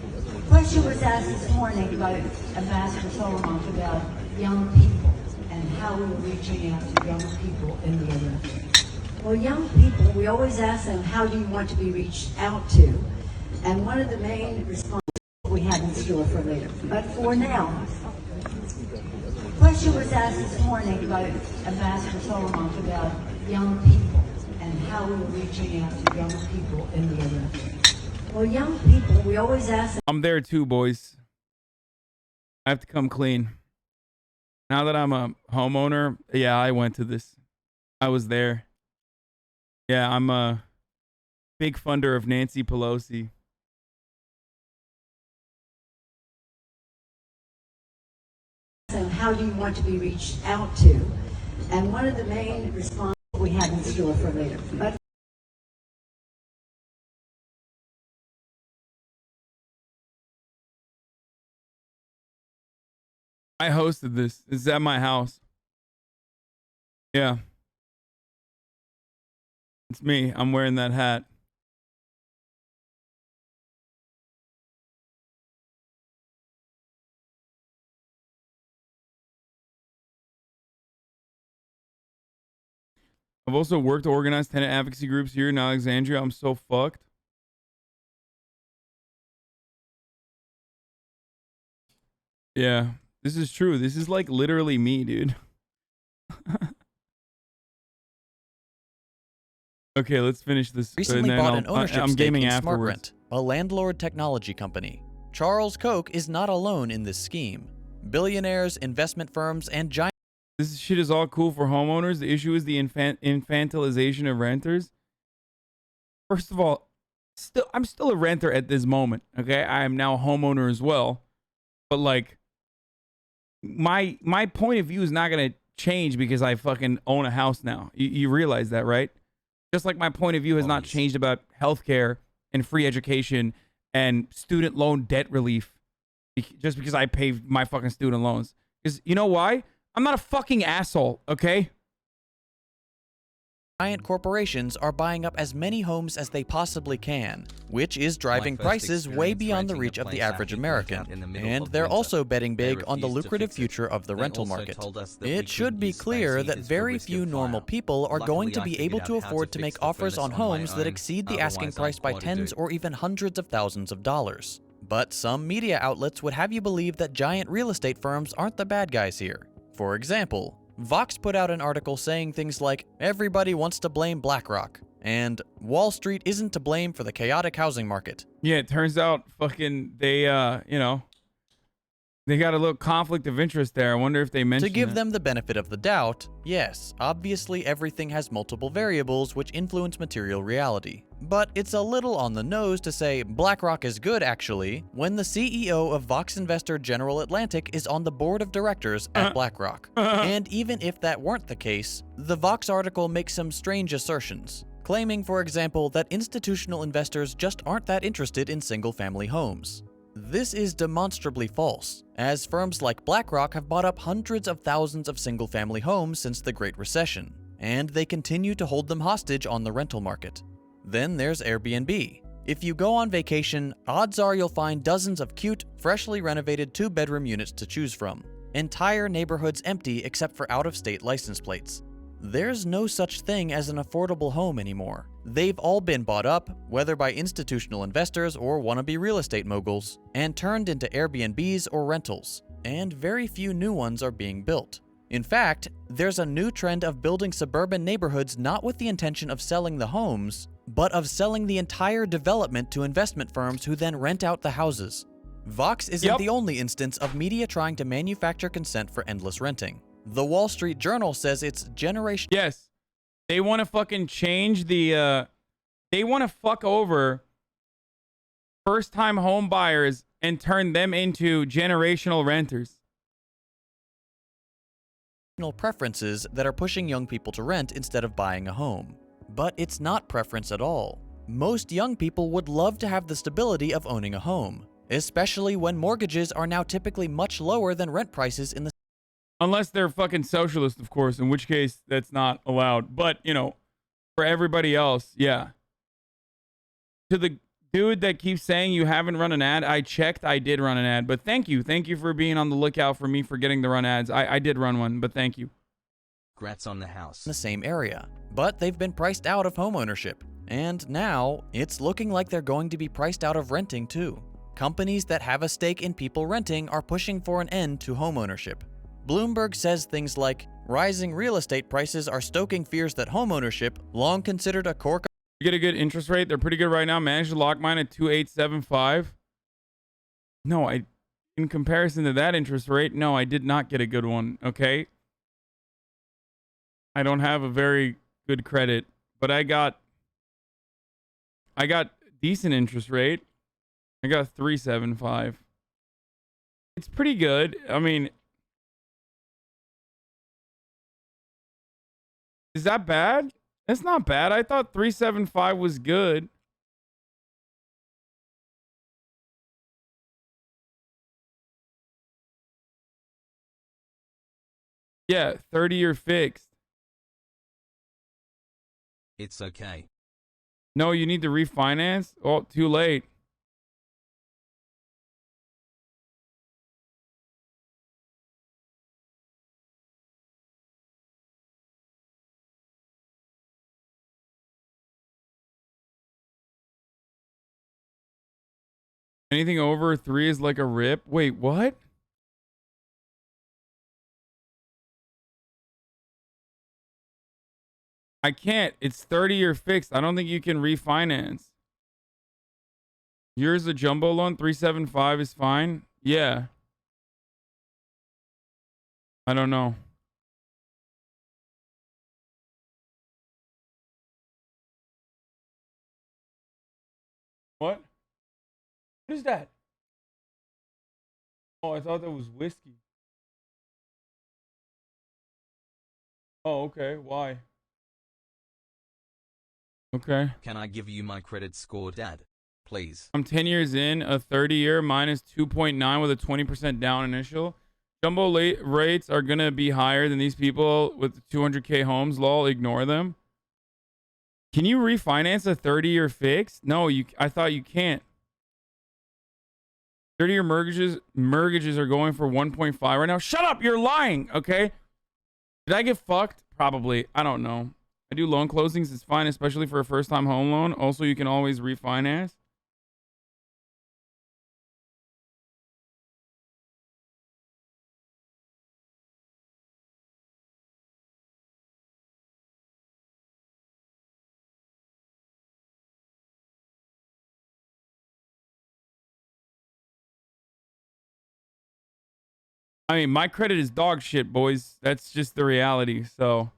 a question was asked this morning by Ambassador Solomon about young people and how we were reaching out to young people in the Olympics. Well, young people, we always ask them, how do you want to be reached out to? And one of the main responses we have in store for later. But for now, a question was asked this morning by Ambassador Solomon about young people and how we were reaching out to young people in the Olympics. Well, young people, we always ask them. I'm there too, boys. I have to come clean. Now that I'm a homeowner, yeah, I went to this. I was there. Yeah, I'm a big funder of Nancy Pelosi. How do you want to be reached out to? And one of the main responses we have in store for later. But I hosted this. It's at my house. Yeah. It's me. I'm wearing that hat. I've also worked to organize tenant advocacy groups here in Alexandria. I'm so fucked. Yeah, this is true. This is like literally me, dude. Okay, let's finish this. Recently bought an ownership I'm stake gaming in afterwards. SmartRent, a landlord technology company. Charles Koch is not alone in this scheme. Billionaires, investment firms, and giant... This shit is all cool for homeowners. The issue is the infantilization of renters. First of all, I'm still a renter at this moment, okay? I am now a homeowner as well. But like, my point of view is not going to change because I fucking own a house now. You realize that, right? Just like my point of view has not changed about healthcare and free education and student loan debt relief just because I pay my fucking student loans. Because you know why? I'm not a fucking asshole, okay? Giant corporations are buying up as many homes as they possibly can, which is driving prices way beyond the reach of the average American. And they're also betting big on the lucrative future of the rental market. It should be clear that very few normal people are going to be able to afford to make offers on homes that exceed the asking price by tens or even hundreds of thousands of dollars. But some media outlets would have you believe that giant real estate firms aren't the bad guys here. For example, Vox put out an article saying things like, everybody wants to blame BlackRock, and Wall Street isn't to blame for the chaotic housing market. Yeah, it turns out fucking they, you know, they got a little conflict of interest there. I wonder if they mentioned To give them the benefit of the doubt, yes, obviously everything has multiple variables which influence material reality. But it's a little on the nose to say BlackRock is good, actually, when the CEO of Vox investor General Atlantic is on the board of directors at BlackRock. And even if that weren't the case, the Vox article makes some strange assertions, claiming, for example, that institutional investors just aren't that interested in single-family homes. This is demonstrably false, as firms like BlackRock have bought up hundreds of thousands of single-family homes since the Great Recession, and they continue to hold them hostage on the rental market. Then there's Airbnb. If you go on vacation, odds are you'll find dozens of cute, freshly renovated 2-bedroom units to choose from. Entire neighborhoods empty except for out-of-state license plates. There's no such thing as an affordable home anymore. They've all been bought up, whether by institutional investors or wannabe real estate moguls, and turned into Airbnbs or rentals, and very few new ones are being built. In fact, there's a new trend of building suburban neighborhoods not with the intention of selling the homes, but of selling the entire development to investment firms who then rent out the houses. Vox isn't the only instance of media trying to manufacture consent for endless renting. The Wall Street Journal says it's generation. Yes. They want to fucking change the, they want to fuck over first-time home buyers and turn them into generational renters. Preferences that are pushing young people to rent instead of buying a home. But it's not preference at all. Most young people would love to have the stability of owning a home. especially when mortgages are now typically much lower than rent prices in the Unless they're fucking socialist, of course, in which case that's not allowed. But, you know, for everybody else, yeah. To the dude that keeps saying you haven't run an ad, I checked, I did run an ad. But thank you. Thank you for being on the lookout for me for getting to run ads. I did run one, but thank you. Congrats on the house. In the same area, but they've been priced out of homeownership. And now, it's looking like they're going to be priced out of renting too. Companies that have a stake in people renting are pushing for an end to homeownership. Bloomberg says things like, rising real estate prices are stoking fears that homeownership, long considered a core... You get a good interest rate. They're pretty good right now. Managed to lock mine at 2.875. No, in comparison to that interest rate, no, I did not get a good one, okay? I don't have a very good credit, but I got decent interest rate. I got 3.75. It's pretty good. I mean, is that bad? That's not bad. I thought 3.75 was good. Yeah, 30-year fixed. It's okay. No, you need to refinance? Oh, too late. Anything over 3 is like a rip. Wait, what? I can't. It's 30-year fixed. I don't think you can refinance. Yours a jumbo loan, 3.75 is fine. Yeah. I don't know. What? What is that? Oh, I thought that was whiskey. Oh, okay. Why? Okay. Can I give you my credit score, Dad? Please. I'm 10 years in, a 30-year minus 2.9 with a 20% down initial. Jumbo rates are going to be higher than these people with 200K homes. Lol, ignore them. Can you refinance a 30-year fix? No, I thought you can't. 30-year mortgages are going for 1.5 right now. Shut up, you're lying, okay? Did I get fucked? Probably. I don't know. I do loan closings. It's fine, especially for a first-time home loan. Also, you can always refinance. I mean, my credit is dog shit, boys. That's just the reality, so...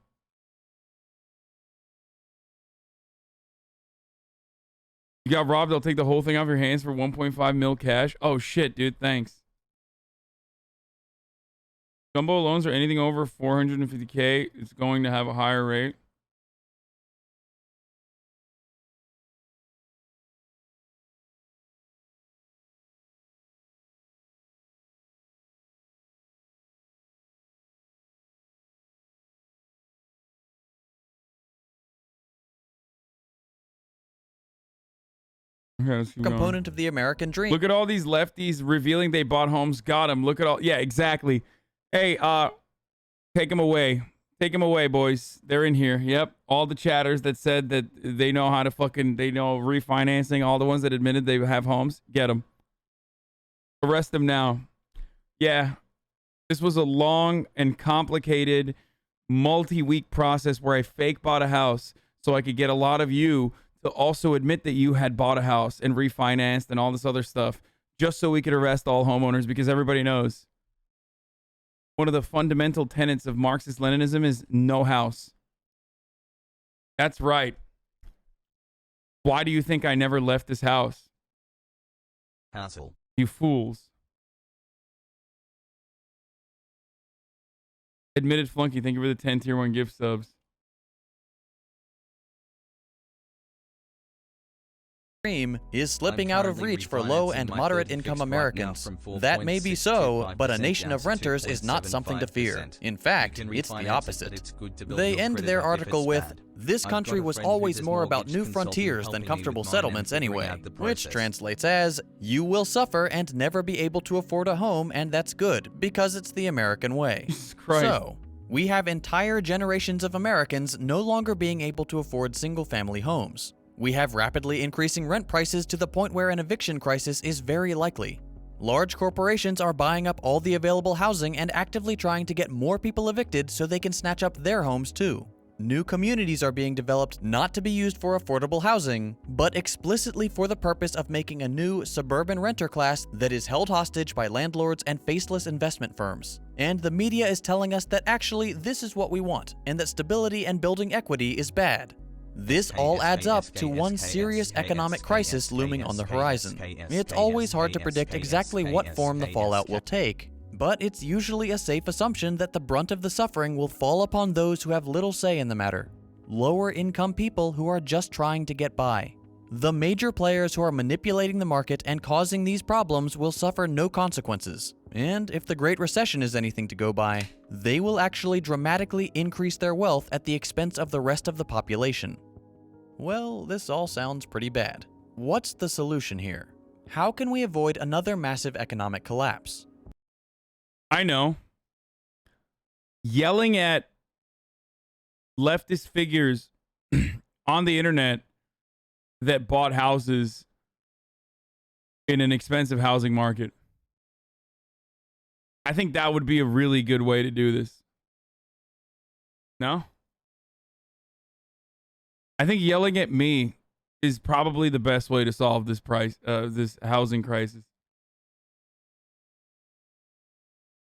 You got robbed, they'll take the whole thing off your hands for 1.5 mil cash. Oh shit, dude, thanks. Jumbo loans are anything over 450K. It's going to have a higher rate. Okay, component of the American dream. Look at all these lefties revealing they bought homes. Got them. Look at all. Yeah, exactly. Hey, take them away. Take them away, boys. They're in here. Yep. All the chatters that said that they know how to they know refinancing. All the ones that admitted they have homes. Get them. Arrest them now. Yeah. This was a long and complicated multi-week process where I fake bought a house so I could get a lot of you to also admit that you had bought a house and refinanced and all this other stuff, just so we could arrest all homeowners, because everybody knows one of the fundamental tenets of Marxist-Leninism is no house. That's right. Why do you think I never left this house? Hassle. You fools. Admitted flunky, thank you for the 10 tier 1 gift subs. is slipping out of reach for low and moderate income Americans. That may be so, but a nation of renters is not something to fear. In fact, it's the opposite. They end their article with, "This country was always more about new frontiers than comfortable settlements anyway," which translates as, "You will suffer and never be able to afford a home, and that's good, because it's the American way." So, we have entire generations of Americans no longer being able to afford single-family homes. We have rapidly increasing rent prices to the point where an eviction crisis is very likely. Large corporations are buying up all the available housing and actively trying to get more people evicted so they can snatch up their homes too. New communities are being developed not to be used for affordable housing, but explicitly for the purpose of making a new suburban renter class that is held hostage by landlords and faceless investment firms. And the media is telling us that actually this is what we want, and that stability and building equity is bad. This all adds up to one serious economic crisis looming on the horizon. It's always hard to predict exactly what form the fallout will take, but it's usually a safe assumption that the brunt of the suffering will fall upon those who have little say in the matter. Lower income people who are just trying to get by. The major players who are manipulating the market and causing these problems will suffer no consequences. And if the Great Recession is anything to go by, they will actually dramatically increase their wealth at the expense of the rest of the population. Well, this all sounds pretty bad. What's the solution here? How can we avoid another massive economic collapse? I know. Yelling at leftist figures on the internet that bought houses in an expensive housing market. I think that would be a really good way to do this. No? I think yelling at me is probably the best way to solve this this housing crisis.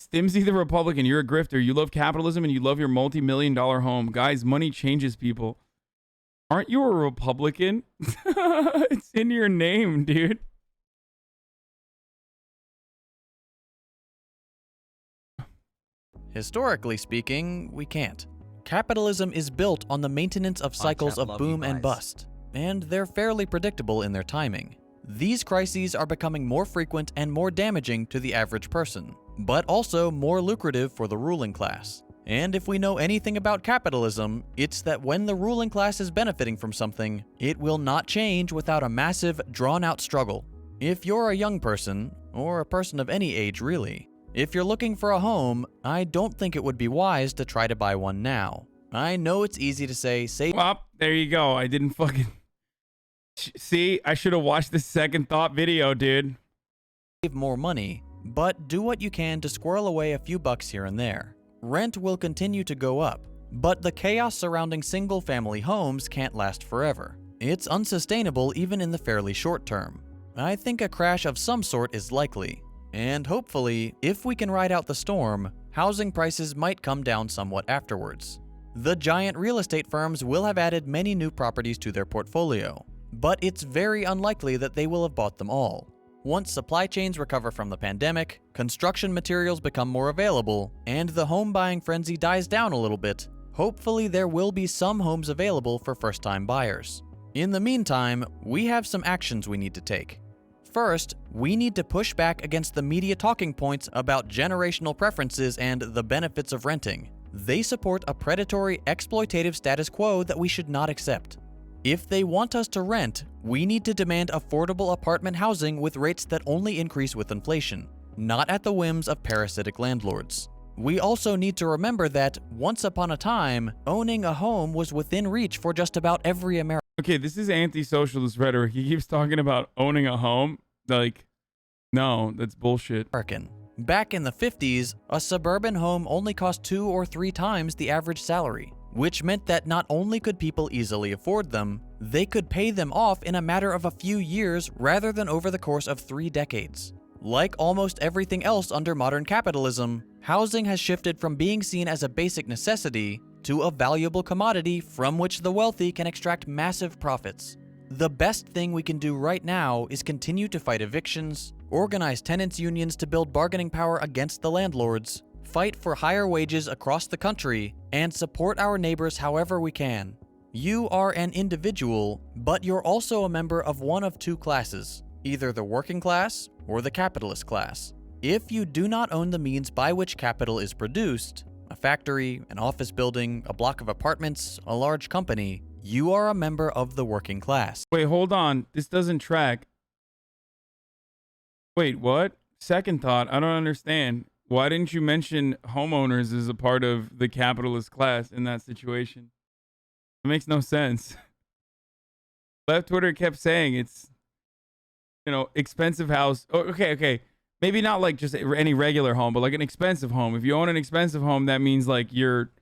Stimsy the Republican, you're a grifter. You love capitalism and you love your multi-million-dollar home. Guys, money changes people. Aren't you a Republican? It's in your name, dude. Historically speaking, we can't. Capitalism is built on the maintenance of cycles of boom and bust, and they're fairly predictable in their timing. These crises are becoming more frequent and more damaging to the average person, but also more lucrative for the ruling class. And if we know anything about capitalism, it's that when the ruling class is benefiting from something, it will not change without a massive, drawn-out struggle. If you're a young person, or a person of any age really, if you're looking for a home, I don't think it would be wise to try to buy one now. I know it's easy to say, well, there you go. I didn't fucking... See, I should have watched the second thought video, dude. Save more money, but do what you can to squirrel away a few bucks here and there. Rent will continue to go up, but the chaos surrounding single-family homes can't last forever. It's unsustainable even in the fairly short term. I think a crash of some sort is likely. And hopefully, if we can ride out the storm, housing prices might come down somewhat afterwards. The giant real estate firms will have added many new properties to their portfolio, but it's very unlikely that they will have bought them all. Once supply chains recover from the pandemic, construction materials become more available, and the home buying frenzy dies down a little bit, hopefully there will be some homes available for first-time buyers. In the meantime, we have some actions we need to take. First, we need to push back against the media talking points about generational preferences and the benefits of renting. They support a predatory, exploitative status quo that we should not accept. If they want us to rent, we need to demand affordable apartment housing with rates that only increase with inflation, not at the whims of parasitic landlords. We also need to remember that, once upon a time, owning a home was within reach for just about every American. Okay, this is anti-socialist rhetoric. He keeps talking about owning a home. Like, no, that's bullshit. Back in the 50s, a suburban home only cost 2 or 3 times the average salary, which meant that not only could people easily afford them, they could pay them off in a matter of a few years rather than over the course of 3 decades. Like almost everything else under modern capitalism, housing has shifted from being seen as a basic necessity to a valuable commodity from which the wealthy can extract massive profits. The best thing we can do right now is continue to fight evictions, organize tenants' unions to build bargaining power against the landlords, fight for higher wages across the country, and support our neighbors however we can. You are an individual, but you're also a member of one of two classes, either the working class or the capitalist class. If you do not own the means by which capital is produced, a factory, an office building, a block of apartments, a large company, you are a member of the working class. Wait, hold on. This doesn't track. Wait, what? Second thought, I don't understand. Why didn't you mention homeowners as a part of the capitalist class in that situation? It makes no sense. Left Twitter kept saying it's, you know, expensive house. Oh, okay. Maybe not like just any regular home, but like an expensive home. If you own an expensive home, that means like you're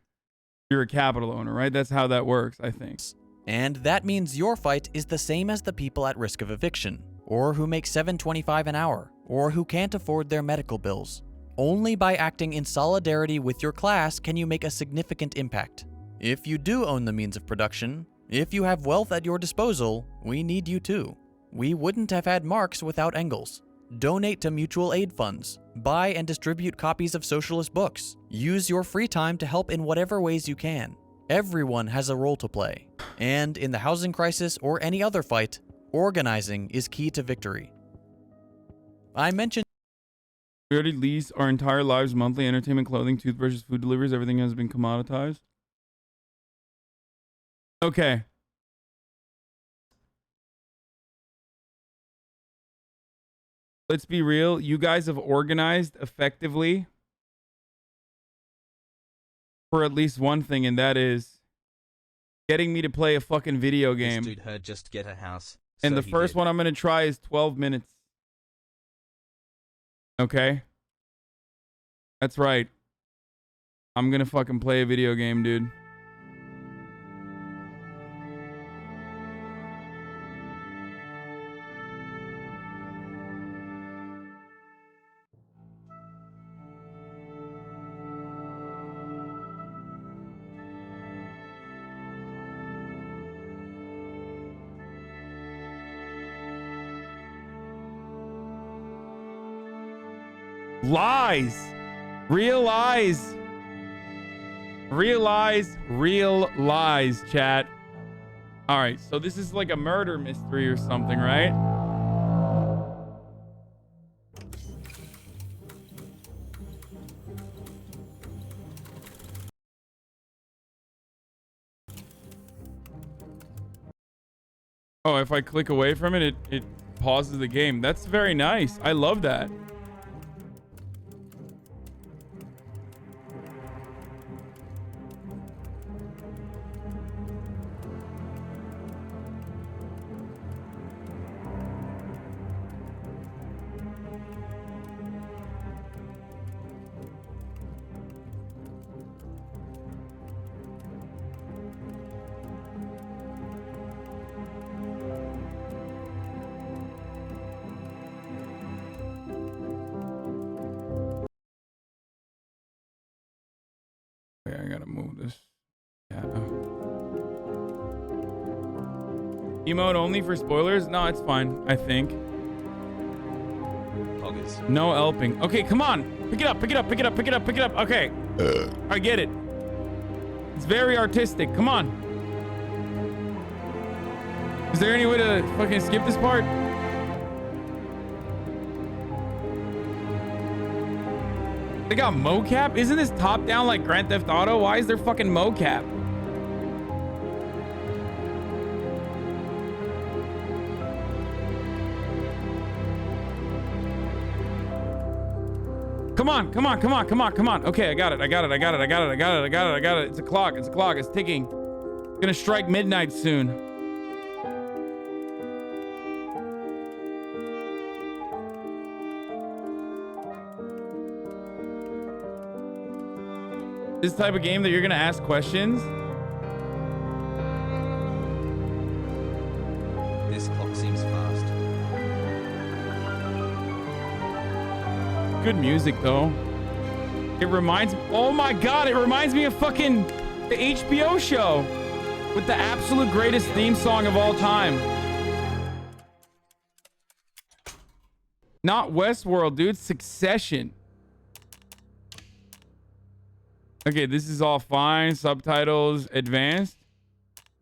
a capital owner, right? That's how that works, I think. And that means your fight is the same as the people at risk of eviction, or who make $7.25 an hour, or who can't afford their medical bills. Only by acting in solidarity with your class can you make a significant impact. If you do own the means of production, if you have wealth at your disposal, we need you too. We wouldn't have had Marx without Engels. Donate to mutual aid funds. Buy and distribute copies of socialist books. Use your free time to help in whatever ways you can. Everyone has a role to play. And in the housing crisis or any other fight, organizing is key to victory. I mentioned we already lease our entire lives, monthly entertainment, clothing, toothbrushes, food deliveries, everything has been commoditized. Okay. Let's be real. You guys have organized effectively for at least one thing, and that is getting me to play a fucking video game. This dude heard just get a house. And so the first one I'm going to try is 12 minutes. Okay? That's right. I'm going to fucking play a video game, dude. Lies. Realize. Real lies, chat. All right, so this is like a murder mystery or something, right? Oh, if I click away from it, it pauses the game. That's very nice. I love that. I gotta move this. Yeah. Emote only for spoilers? No, it's fine, I think. Poggers. No helping. Okay, come on. Pick it up. Okay. I get it. It's very artistic. Come on. Is there any way to fucking skip this part? They got mocap? Isn't this top down like Grand Theft Auto? Why is there fucking mocap? Come on. Okay, I got it. It's a clock. It's ticking. It's gonna strike midnight soon. This type of game that you're gonna ask questions. This clock seems fast. Good music though. It reminds me, oh my god, it reminds me of fucking the HBO show with the absolute greatest theme song of all time. Not Westworld, dude, Succession. Okay, this is all fine. Subtitles advanced.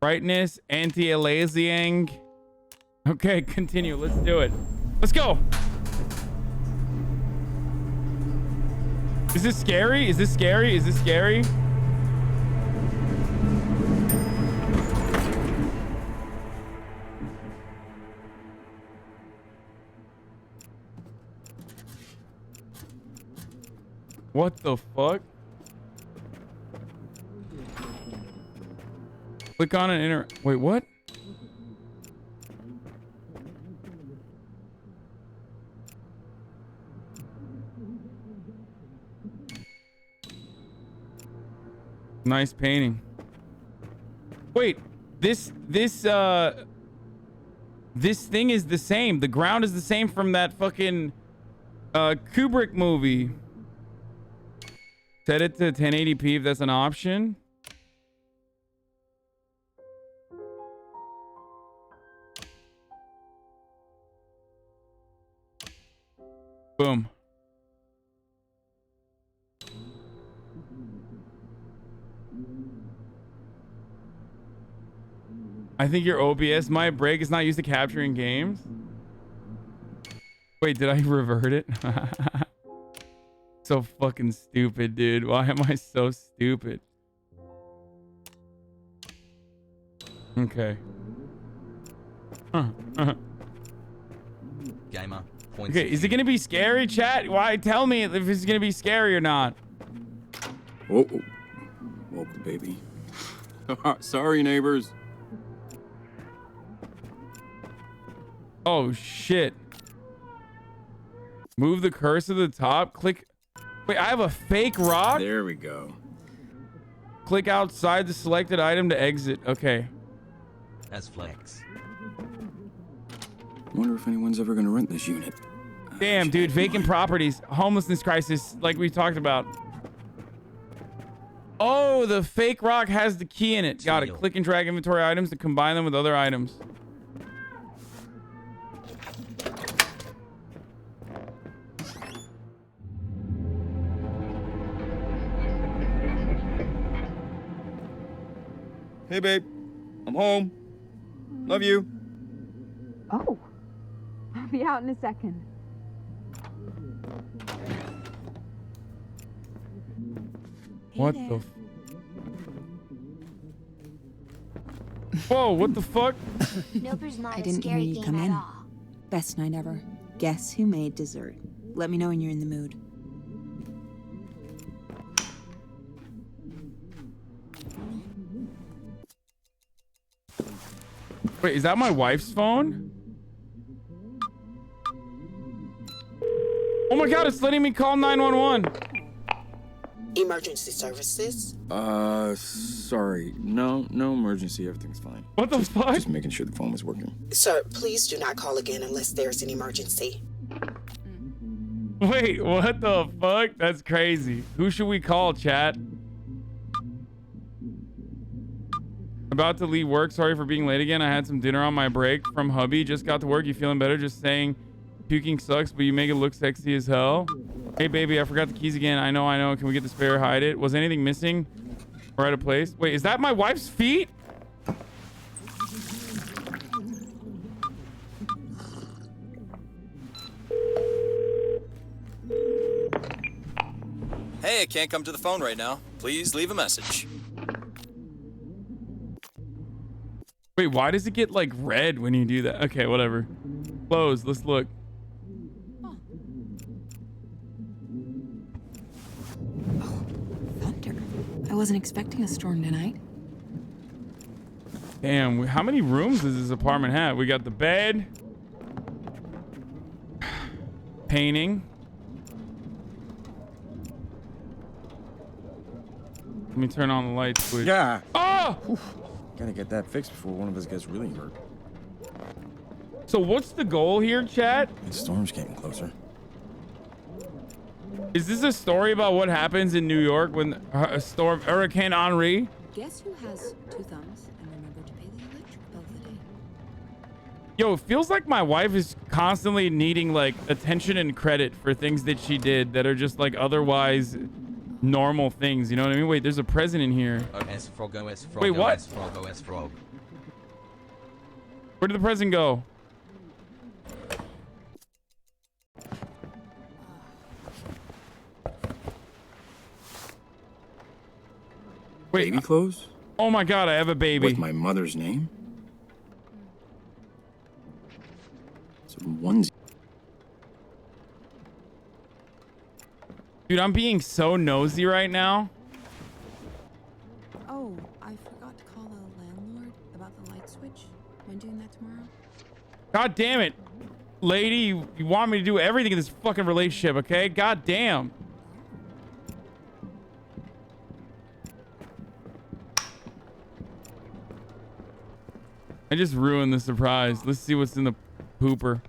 Brightness, anti-aliasing. Okay, continue. Let's do it. Let's go. Is this scary? Is this scary? Is this scary? What the fuck? Click on an wait, what? Nice painting. Wait, this thing is the same. The ground is the same from that fucking Kubrick movie. Set it to 1080p if that's an option. Boom. I think your OBS might break. It's not used to capturing games. Wait, did I revert it? So fucking stupid, dude. Why am I so stupid? Okay. Gamer. Okay, is it gonna be scary, chat? Why? Tell me if it's gonna be scary or not. Oh, woke the baby. Sorry, neighbors. Oh shit. Move the cursor to the top. Click. Wait, I have a fake rock? There we go. Click outside the selected item to exit. Okay. As flex. Wonder if anyone's ever gonna rent this unit. Damn, dude. Vacant properties. Homelessness crisis, like we talked about. Oh, the fake rock has the key in it. Got it. Click and drag inventory items to combine them with other items. Hey, babe. I'm home. Love you. Oh, I'll be out in a second. What the? Whoa! What the fuck? I didn't hear you come in. Best night ever. Guess who made dessert? Let me know when you're in the mood. Wait, is that my wife's phone? Oh my god, it's letting me call 911. Emergency services? Sorry. No emergency. Everything's fine. What the fuck? Just making sure the phone was working. Sir, please do not call again unless there's an emergency. Wait, what the fuck? That's crazy. Who should we call, chat? About to leave work. Sorry for being late again. I had some dinner on my break from hubby. Just got to work. You feeling better? Just saying puking sucks, but you make it look sexy as hell. Hey, baby, I forgot the keys again. I know. Can we get the spare? Hide it. Was anything missing or out of place? Wait, is that my wife's feet? Hey, I can't come to the phone right now. Please leave a message. Wait, why does it get like red when you do that? Okay, whatever. Close. Let's look. Thunder. I wasn't expecting a storm tonight. Damn, how many rooms does this apartment have? We got the bed. Painting. Let me turn on the light switch. Yeah. Oh! Oof. Gotta get that fixed before one of us gets really hurt. So what's the goal here, chat? The storm's getting closer. Is this a story about what happens in New York when a storm, Hurricane Henri? Guess who has 2 thumbs and remember to pay the electric bill of the day? Yo, it feels like my wife is constantly needing like attention and credit for things that she did that are just like otherwise normal things. You know what I mean? Wait, there's a present in here. OS frog, OS frog, Wait, what? OS frog, OS frog. Where did the present go? Wait, baby clothes? Oh my god, I have a baby. With my mother's name? Some onesie. Dude, I'm being so nosy right now. Oh, I forgot to call the landlord about the light switch. Am I doing that tomorrow? God damn it. Lady, you want me to do everything in this fucking relationship, okay? God damn. I just ruined the surprise. Let's see what's in the pooper.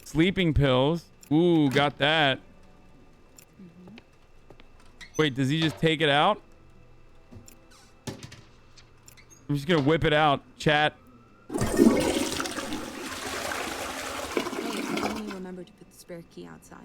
Sleeping pills. Ooh, got that. Wait, does he just take it out? I'm just gonna whip it out, chat. Hey, only remember to put the spare key outside.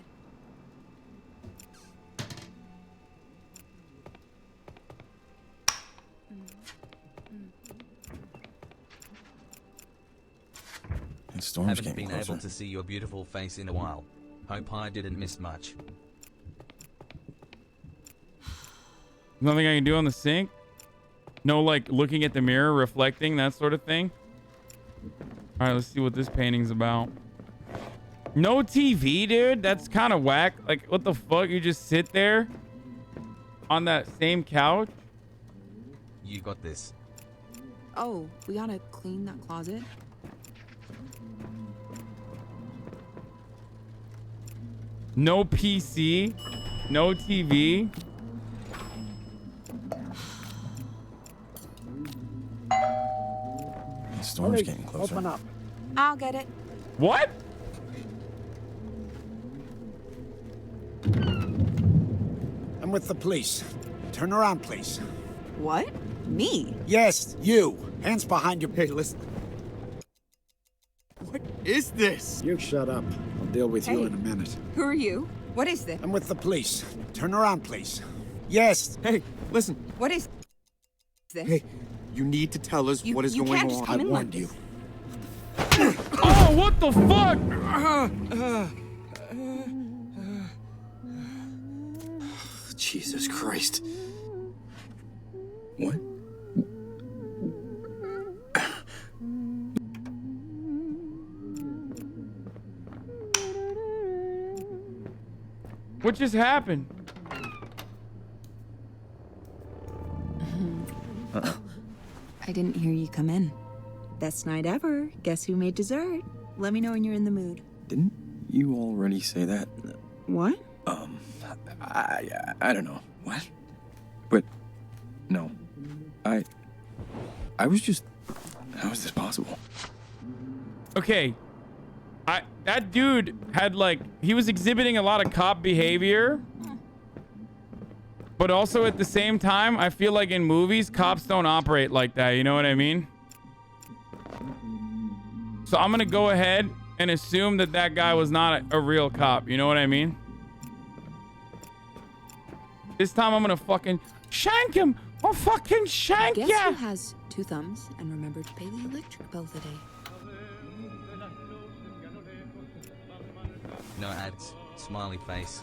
The storm's Haven't getting been closer. able to see your beautiful face in a while. Hope I didn't miss much. Nothing I can do on the sink? No, like looking at the mirror, reflecting, that sort of thing. All right, let's see what this painting's about. No TV, dude. That's kind of whack. Like, what the fuck? You just sit there on that same couch? You got this. Oh, we gotta clean that closet. No PC, no TV. The storm's getting closer. Open up. I'll get it. What? I'm with the police. Turn around, please. What? Me? Yes, you. Hands behind your... Hey, listen. What is this? You shut up. I'll deal with you Hey. in a minute. Who are you? What is this? I'm with the police. Turn around, please. Yes. Hey, listen. What is this? Hey, you need to tell us what is you going can't just on. come I in warned like you. Oh, what the fuck? Jesus Christ. What? What just happened? I didn't hear you come in. Best night ever. Guess who made dessert? Let me know when you're in the mood. Didn't you already say that? What? I don't know. What? But, no. I was just... How is this possible? Okay. That dude had like, he was exhibiting a lot of cop behavior. But also at the same time, I feel like in movies, cops don't operate like that. You know what I mean? So I'm going to go ahead and assume that that guy was not a real cop. You know what I mean? This time I'm going to fucking shank him. I'll fucking shank ya. Guess who has 2 thumbs and remember to pay the electric bill today? No ads. Smiley face.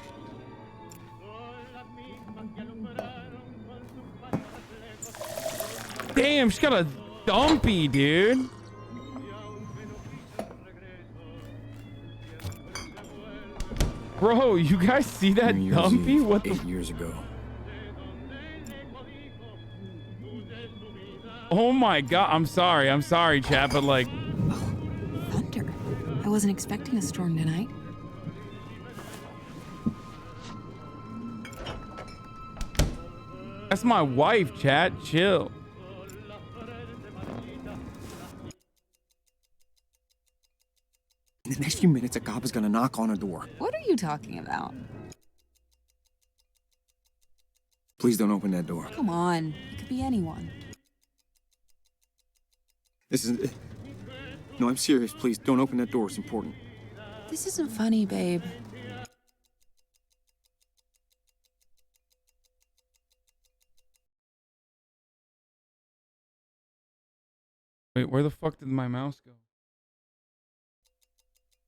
Damn, she's got a dumpy, dude. Bro, you guys see that New Year's dumpy? Eve, What the 8 years ago. Oh my god, I'm sorry, chat, but like... Thunder. I wasn't expecting a storm tonight. That's my wife, chat. Chill. In the next few minutes, a cop is gonna knock on our door. What are you talking about? Please don't open that door. Come on. It could be anyone. This is... No, I'm serious. Please don't open that door. It's important. This isn't funny, babe. Wait, where the fuck did my mouse go?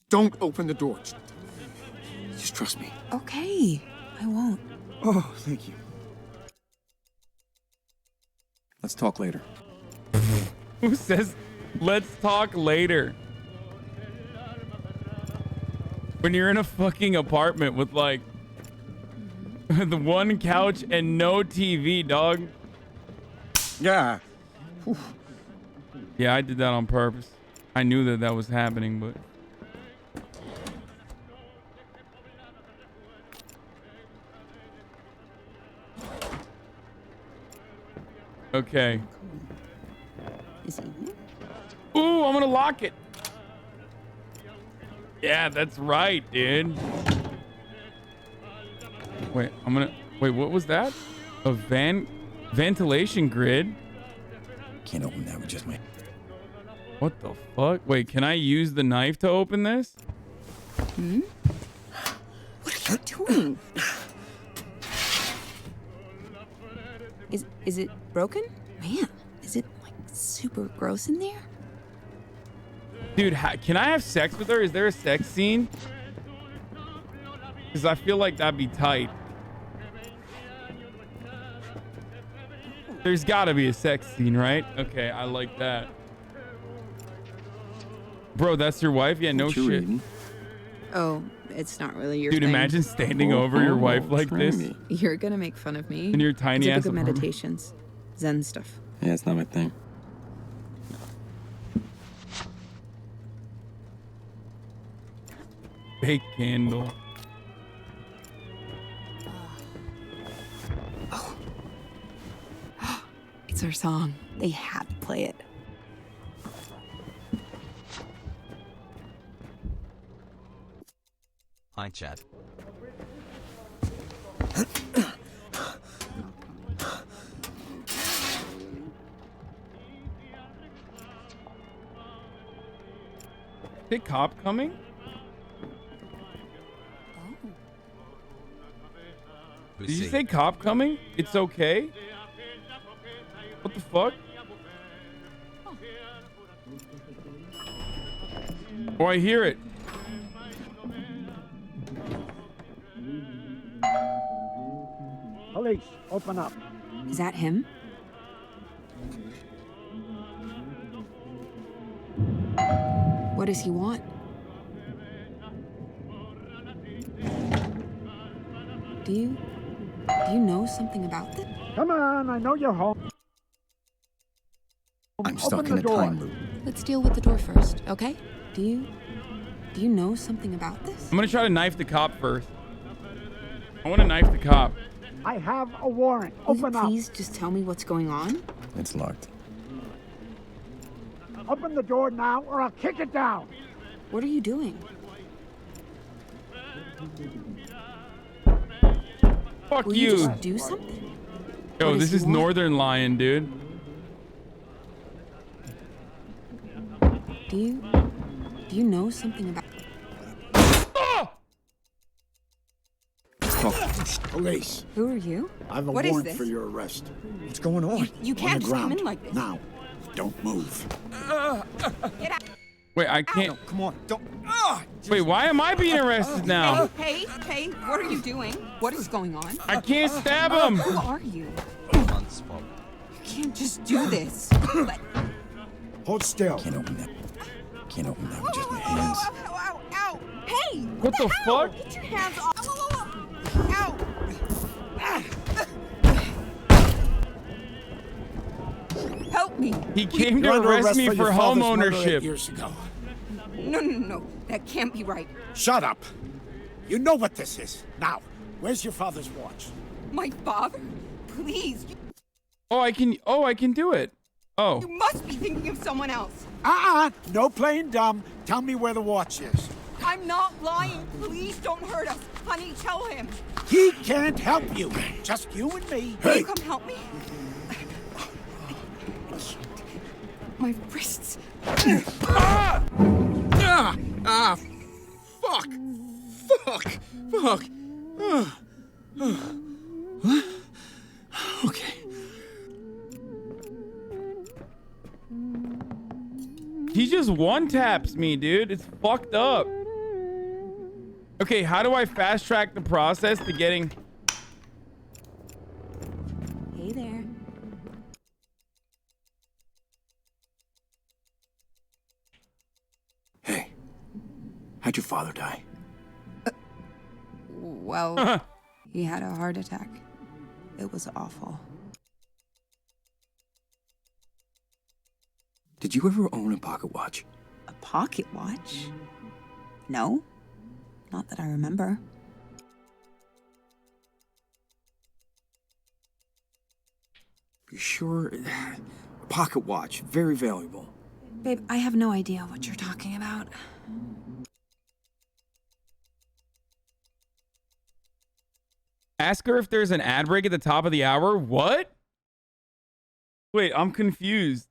Don't open the door. Just trust me. Okay, I won't. Oh, thank you. Let's talk later. Who says, let's talk later? When you're in a fucking apartment with like the one couch and no TV, dog. Yeah. Whew. Yeah, I did that on purpose. I knew that that was happening, but... Okay. Ooh, I'm gonna lock it. Yeah, that's right, dude. Wait, what was that? A ventilation grid? Can't open that with just my... What the fuck? Wait, can I use the knife to open this? Hmm? What are you doing? Is it broken? Man, is it like super gross in there? Dude, can I have sex with her? Is there a sex scene? Because I feel like that'd be tight. There's gotta be a sex scene, right? Okay, I like that. Bro, that's your wife? Yeah, no shit. Reading? Oh, it's not really your Dude, thing. imagine standing over your wife like this. You're gonna make fun of me. In your tiny ass It's a book of apartment. meditations. Zen stuff. Yeah, it's not my thing. Fake candle. It's our song. They had to play it. Hi, Chad. Is the cop coming? Did you say cop coming? It's okay? What the fuck? Oh, I hear it. Police, open up. Is that him? What does he want? Do you know something about this? Come on, I know you're home. I'm stuck in a time loop. Let's deal with the door first, okay? Do you know something about this? I'm gonna try to knife the cop first. I want to knife the cop. I have a warrant. Open up. Please just tell me what's going on. It's locked. Open the door now or I'll kick it down. What are you doing? Fuck Will you. you just do something? Yo, What this does is he want? Northern Lion, dude. Do you know something about... Police. Who are you? I have a What is warrant this? for your arrest. What's going on? You can't On the just come ground. in like this. Now, don't move. Get out. Wait, I can't. No, come on, don't. Wait, why am I being arrested now? Hey, what are you doing? What is going on? I can't stab him. Who are you? Unspot. You can't just do this. Hold still. Can't open that. Can't open that with just my hands. Ow! Hey! What the fuck? Get your hands off! Ow! Help me! He came to You're under arrest me for for your home father's murder 8 ownership. years ago. No. That can't be right. Shut up. You know what this is. Now, where's your father's watch? My father? Please. Oh, I can do it. Oh. You must be thinking of someone else. No playing dumb. Tell me where the watch is. I'm not lying. Please don't hurt us. Honey, tell him. He can't help you. Just you and me. Will you come help me? My wrists. Fuck. Okay. He just one taps me, dude. It's fucked up. Okay, how do I fast track the process to getting... Hey there. Hey, how'd your father die? Well, he had a heart attack. It was awful. Did you ever own a pocket watch? A pocket watch? No. Not that I remember. You sure? A pocket watch, very valuable. Babe, I have no idea what you're talking about. Ask her if there's an ad break at the top of the hour. What? Wait, I'm confused.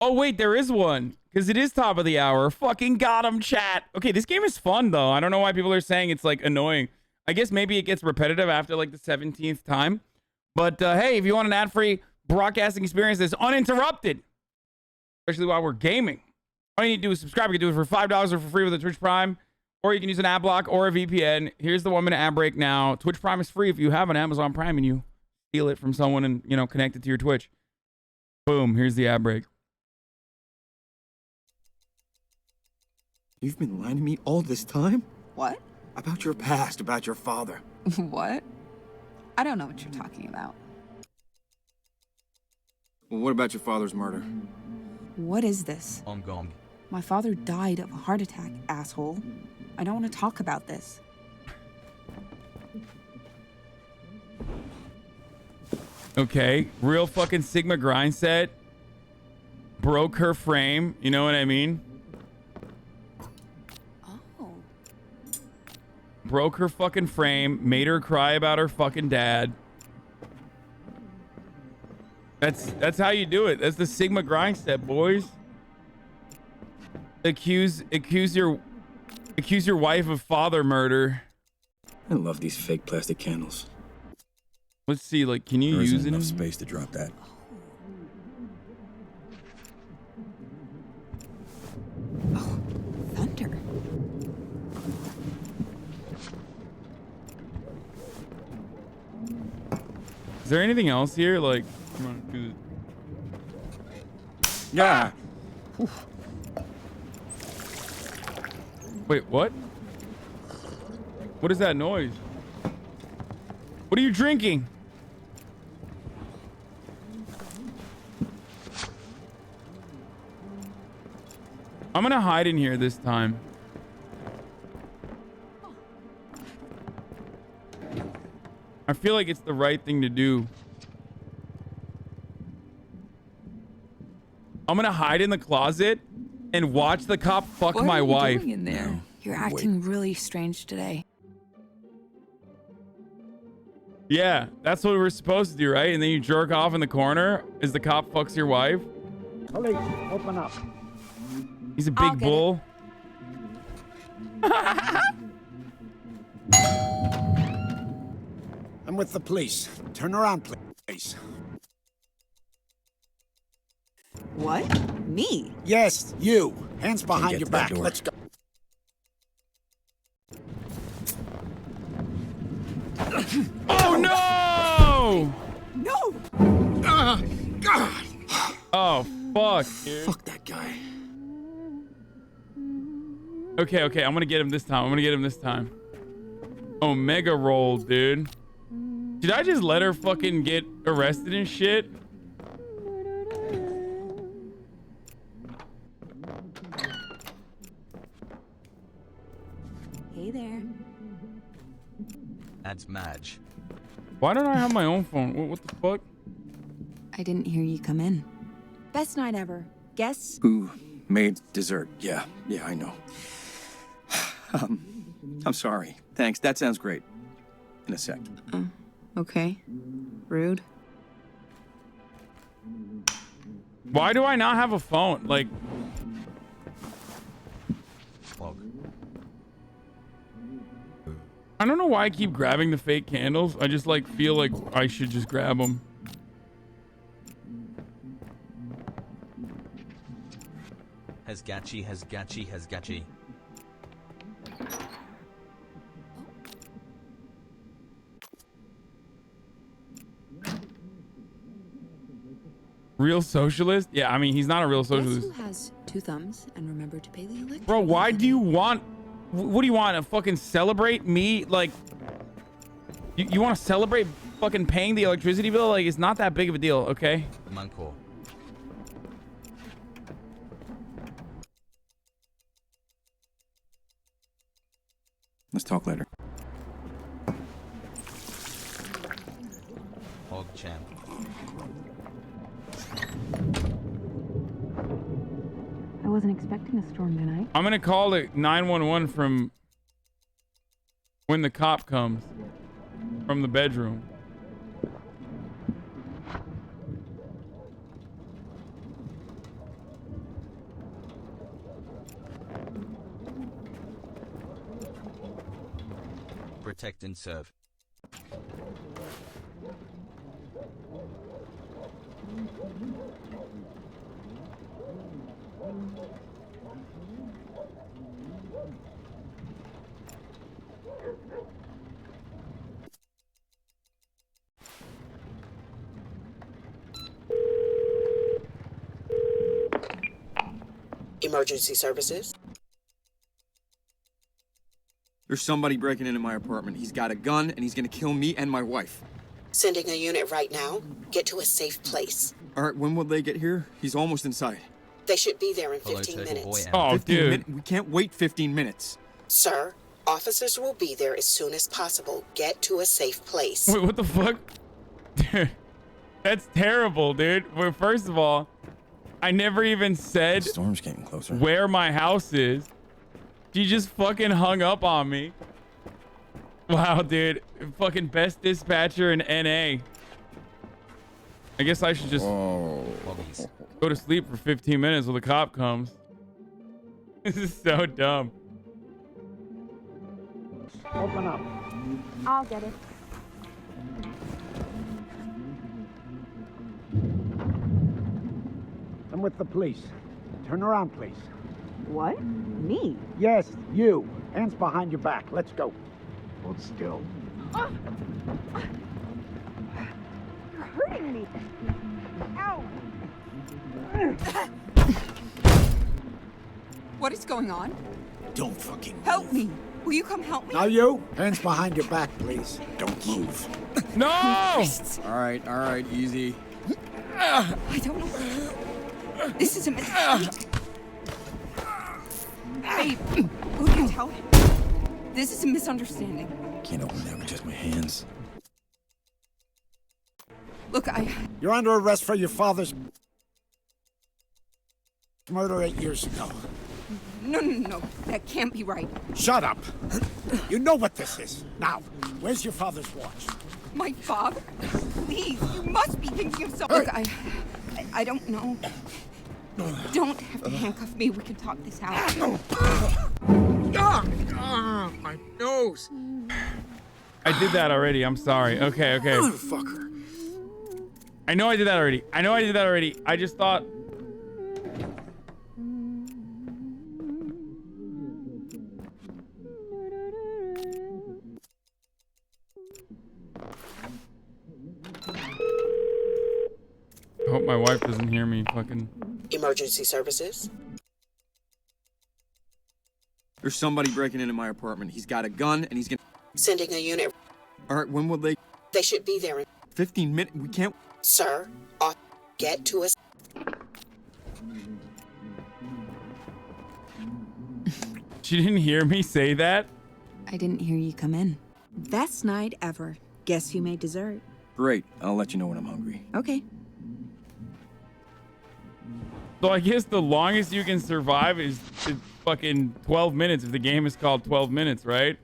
Oh, wait, there is one. Because it is top of the hour. Fucking got him, chat. Okay, this game is fun, though. I don't know why people are saying it's, like, annoying. I guess maybe it gets repetitive after, like, the 17th time. But, hey, if you want an ad-free broadcasting experience that's uninterrupted, especially while we're gaming, all you need to do is subscribe. You can do it for $5 or for free with a Twitch Prime. Or you can use an ad block or a VPN. Here's the 1-minute ad break now. Twitch Prime is free if you have an Amazon Prime and you steal it from someone and, you know, connect it to your Twitch. Boom, here's the ad break. You've been lying to me all this time? What? About your past, about your father. What? I don't know what you're talking about. Well, what about your father's murder? What is this? Hong Kong. My father died of a heart attack, asshole. I don't want to talk about this. Okay, real fucking Sigma grind set. Broke her frame, you know what I mean? Oh. Broke her fucking frame, made her cry about her fucking dad. That's how you do it. That's the Sigma grind set, boys. Accuse your wife of father murder. I love these fake plastic candles. Let's see, like, can you use it? Enough space to drop that. Oh, thunder. Is there anything else here? Like, come on, do this. Yeah. Wait, what? What is that noise? What are you drinking? I'm gonna hide in here this time. I feel like it's the right thing to do. I'm gonna hide in the closet and watch the cop fuck my wife. What are you doing in there? No. You're acting really strange today. Yeah, that's what we're supposed to do, right? And then you jerk off in the corner as the cop fucks your wife. Police, open up. He's a big bull. I'm with the police. Turn around, please. What? Me? Yes, you. Hands behind your back. Let's go. Oh no! No! God! Oh fuck, dude. Fuck that guy. Okay, I'm gonna get him this time. Omega roll, dude. Did I just let her fucking get arrested and shit? Hey there. That's Madge. Why don't I have my own phone? What the fuck? I didn't hear you come in. Best night ever. Guess? Who made dessert? Yeah, I know. I'm sorry. Thanks. That sounds great. In a sec. Okay. Rude. Why do I not have a phone? Like... I don't know why I keep grabbing the fake candles. I just like feel like I should just grab them. has gachi. Real socialist? Yeah, I mean, he's not a real socialist. Guess who has 2 thumbs and remember to pay the electric? Bro, why do you want... What do you want? To fucking celebrate me? Like... You want to celebrate fucking paying the electricity bill? Like, it's not that big of a deal, okay? Manco. Let's talk later. Hog champ. I wasn't expecting a storm tonight. I'm gonna call it 911 from when the cop comes from the bedroom. Protect and serve. Emergency services. There's somebody breaking into my apartment. He's got a gun and he's gonna kill me and my wife. Sending a unit right now. Get to a safe place. All right, when will they get here? He's almost inside. They should be there in 15 minutes. Oh, dude. We can't wait 15 minutes. Sir, officers will be there as soon as possible. Get to a safe place. Wait, what the fuck? Dude, that's terrible, dude. Well, first of all, I never even said The storm's getting closer. where my house is. She just fucking hung up on me. Wow, dude. Fucking best dispatcher in NA. I guess I should just go to sleep for 15 minutes while the cop comes. This is so dumb. Open up. I'll get it. I'm with the police. Turn around, please. What? Me? Yes, you. Hands behind your back. Let's go. Hold still. You're hurting me. Ow. What is going on? Don't fucking move. Help me. Will you come help me? Now you. Hands behind your back, please. Don't move. No! All right, easy. I don't know. This is a mistake. Babe, who can tell him? This is a misunderstanding. Can't open that with just my hands. Look, You're under arrest for your father's murder 8 years ago. No. That can't be right. Shut up. You know what this is. Now, where's your father's watch? My father? Please, you must be thinking of something. Look, I don't know. Don't have to handcuff me. We can talk this out. My nose. I did that already. I'm sorry. Okay. Motherfucker. I know I did that already. I just thought... I hope my wife doesn't hear me fucking... Emergency services. There's somebody breaking into my apartment. He's got a gun and he's gonna... Sending a unit. All right, when will they... They should be there in 15 minutes. We can't... Sir, get to a... She didn't hear me say that? I didn't hear you come in. Best night ever. Guess who made dessert? Great. I'll let you know when I'm hungry. Okay. So I guess the longest you can survive is fucking 12 minutes if the game is called 12 minutes, right?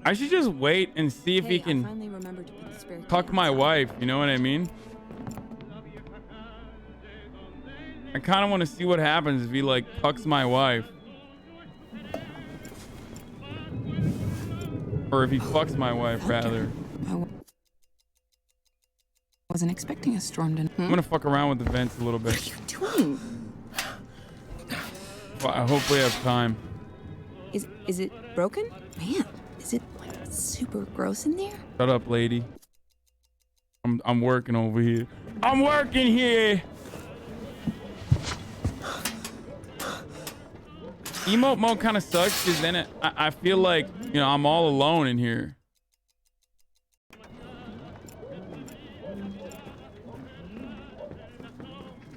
I should just wait and see if he can... I finally remembered to put the spare cuck my wife, you know what I mean? I kind of want to see what happens if he like cucks my wife. Or if he fucks my wife, rather. I wasn't expecting a storm to... I'm gonna fuck around with the vents a little bit. What are you doing? Well, I hope we have time. Is it broken? Man, is it like super gross in there? Shut up, lady. I'm working over here. I'm working here. Emote mode kind of sucks because then I feel like, you know, I'm all alone in here.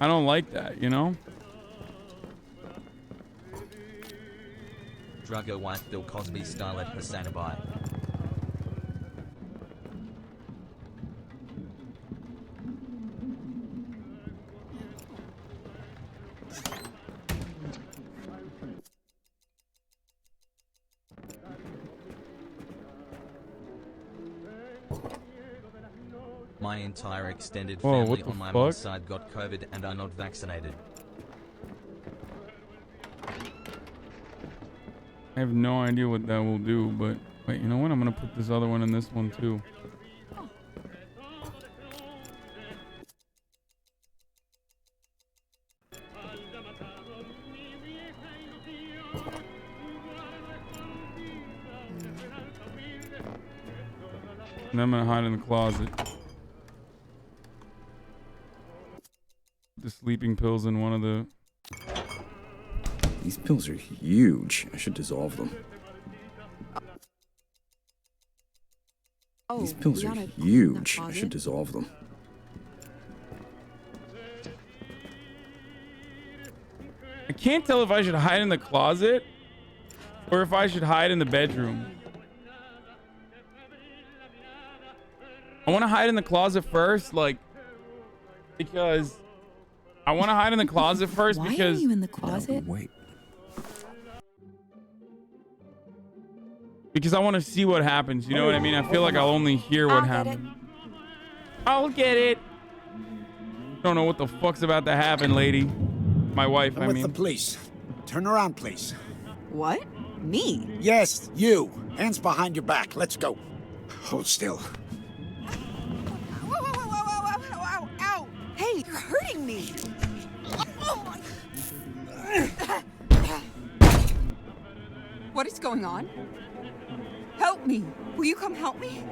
I don't like that, you know? Drugger wife Bill Cosby style at HasanAbi. My entire extended family on my mom's side got COVID and are not vaccinated. I have no idea what that will do, but wait, you know what? I'm gonna put this other one in this one too. And I'm gonna hide in the closet. The sleeping pills in one of the... These pills are huge. I should dissolve them. These pills are huge. I should dissolve them. I can't tell if I should hide in the closet or if I should hide in the bedroom. I want to hide in the closet first, like, because I want to hide in the closet first because... Why are you in the closet? No, wait. Because I want to see what happens. You know what I mean? I feel like I'll only hear what happens. I'll get it. Don't know what the fuck's about to happen, lady. My wife, I mean. With the police. Turn around, please. What? Me? Yes, you. Hands behind your back. Let's go. Hold still. Ow! Hey, you're hurting me! What is going on? Help me! Will you come help me?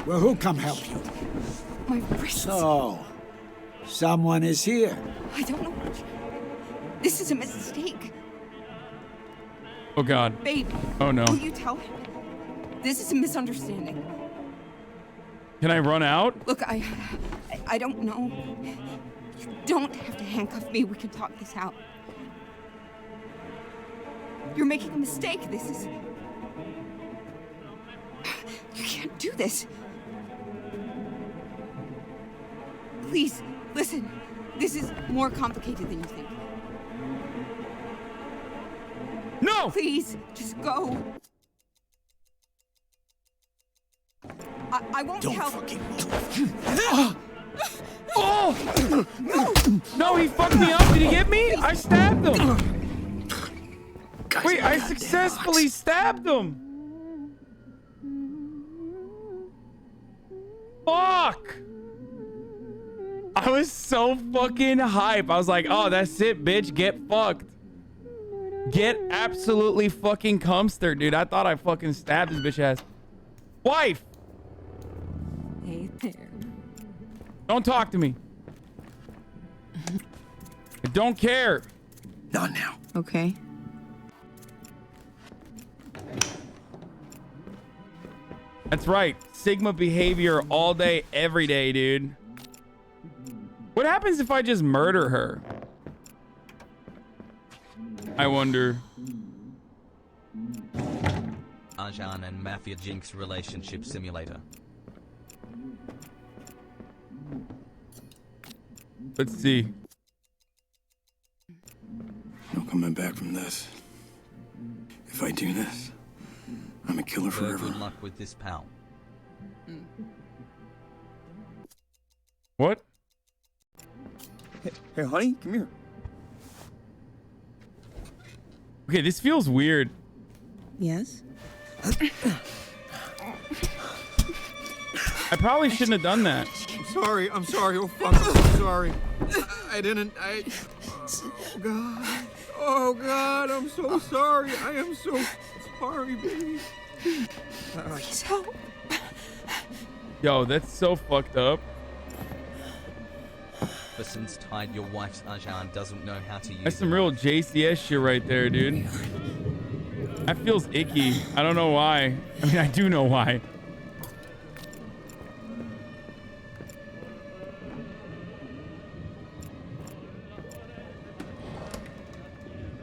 Well, who'll come help you? My wrists. So, someone is here. I don't know. This is a mistake. Oh, God. Babe. Oh, no. Will you tell him? This is a misunderstanding. Can I run out? Look, I don't know. You don't have to handcuff me. We can talk this out. You're making a mistake. This is... You can't do this. Please, listen. This is more complicated than you think. No! Please, just go. I won't tell. Don't fucking move. Oh! No, he fucked me up. Did he get me? I stabbed him. Wait, I successfully stabbed him. Fuck! I was so fucking hype. I was like, oh, that's it, bitch. Get fucked. Get absolutely fucking cumster, dude. I thought I fucking stabbed his bitch ass. Wife! Hey there. Don't talk to me. I don't care. Not now. Okay. That's right. Sigma behavior all day, every day, dude. What happens if I just murder her? I wonder. Azan and Mafia Jinx relationship simulator. Let's see. No coming back from this. If I do this, I'm a killer forever. Good luck with this, pal. What? Hey, honey, come here. Okay, this feels weird. Yes? I probably shouldn't have done that. I'm sorry. Oh, fuck, I'm so sorry. I didn't, Oh, God, I'm so sorry. I am so sorry, baby. Please help. Yo, that's so fucked up. But since tied your wife's Azan doesn't know how to use That's some real JCS shit right there, dude. That feels icky. I don't know why. I mean, I do know why.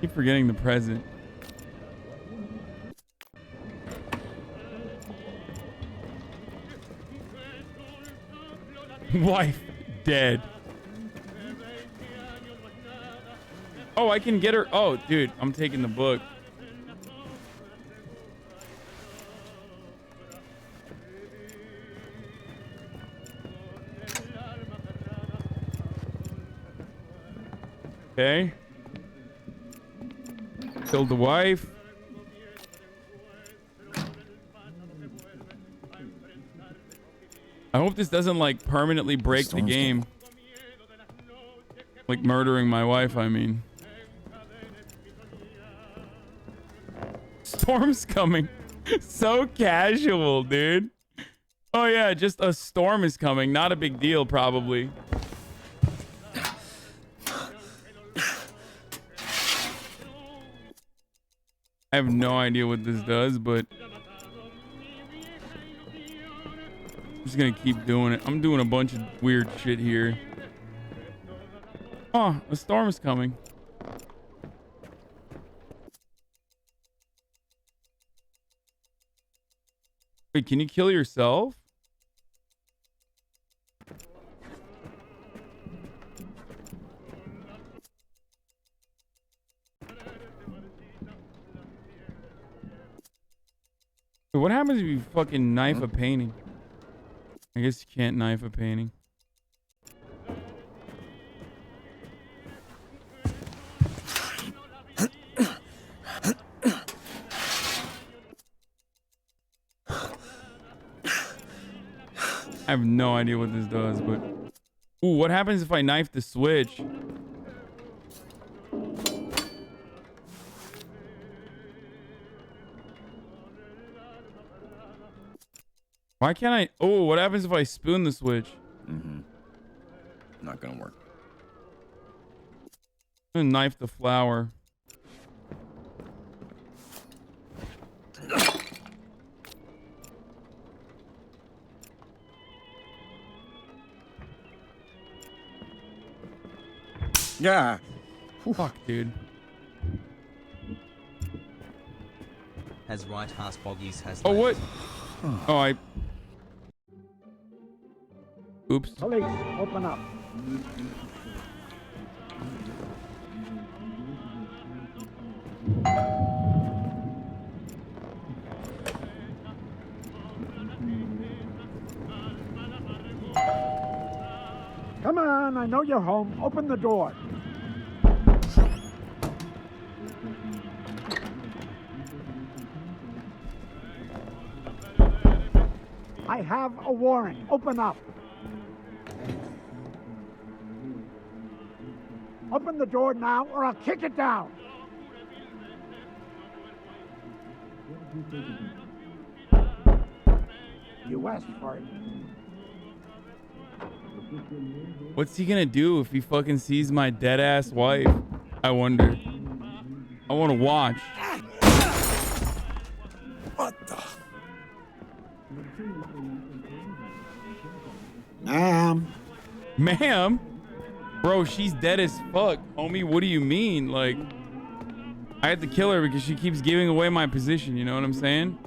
Keep forgetting the present. Wife dead. Oh, I can get her. Oh, dude, I'm taking the book. Okay. Killed the wife. I hope this doesn't like permanently break the game. Like murdering my wife, I mean. Storm's coming. So casual, dude. Oh yeah, just a storm is coming. Not a big deal, probably. I have no idea what this does, but I'm just gonna keep doing it. I'm doing a bunch of weird shit here. Oh, a storm is coming. Wait, can you kill yourself? Wait, what happens if you fucking knife a painting? I guess you can't knife a painting. I have no idea what this does, but... Ooh, what happens if I knife the switch? Why can't I... Oh, what happens if I spoon the switch? Not gonna work. I'm gonna knife the flower. Yeah. Fuck, dude. Has right house boggies has. Oh, what? Oh, I... Oops. Police, open up. Come on, I know you're home. Open the door. I have a warrant. Open up. Open the door now or I'll kick it down. You asked for it. What's he gonna do if he fucking sees my dead ass wife? I wonder. I want to watch. What the? Ma'am. Ma'am? Bro, she's dead as fuck, homie. What do you mean? Like, I had to kill her because she keeps giving away my position. You know what I'm saying?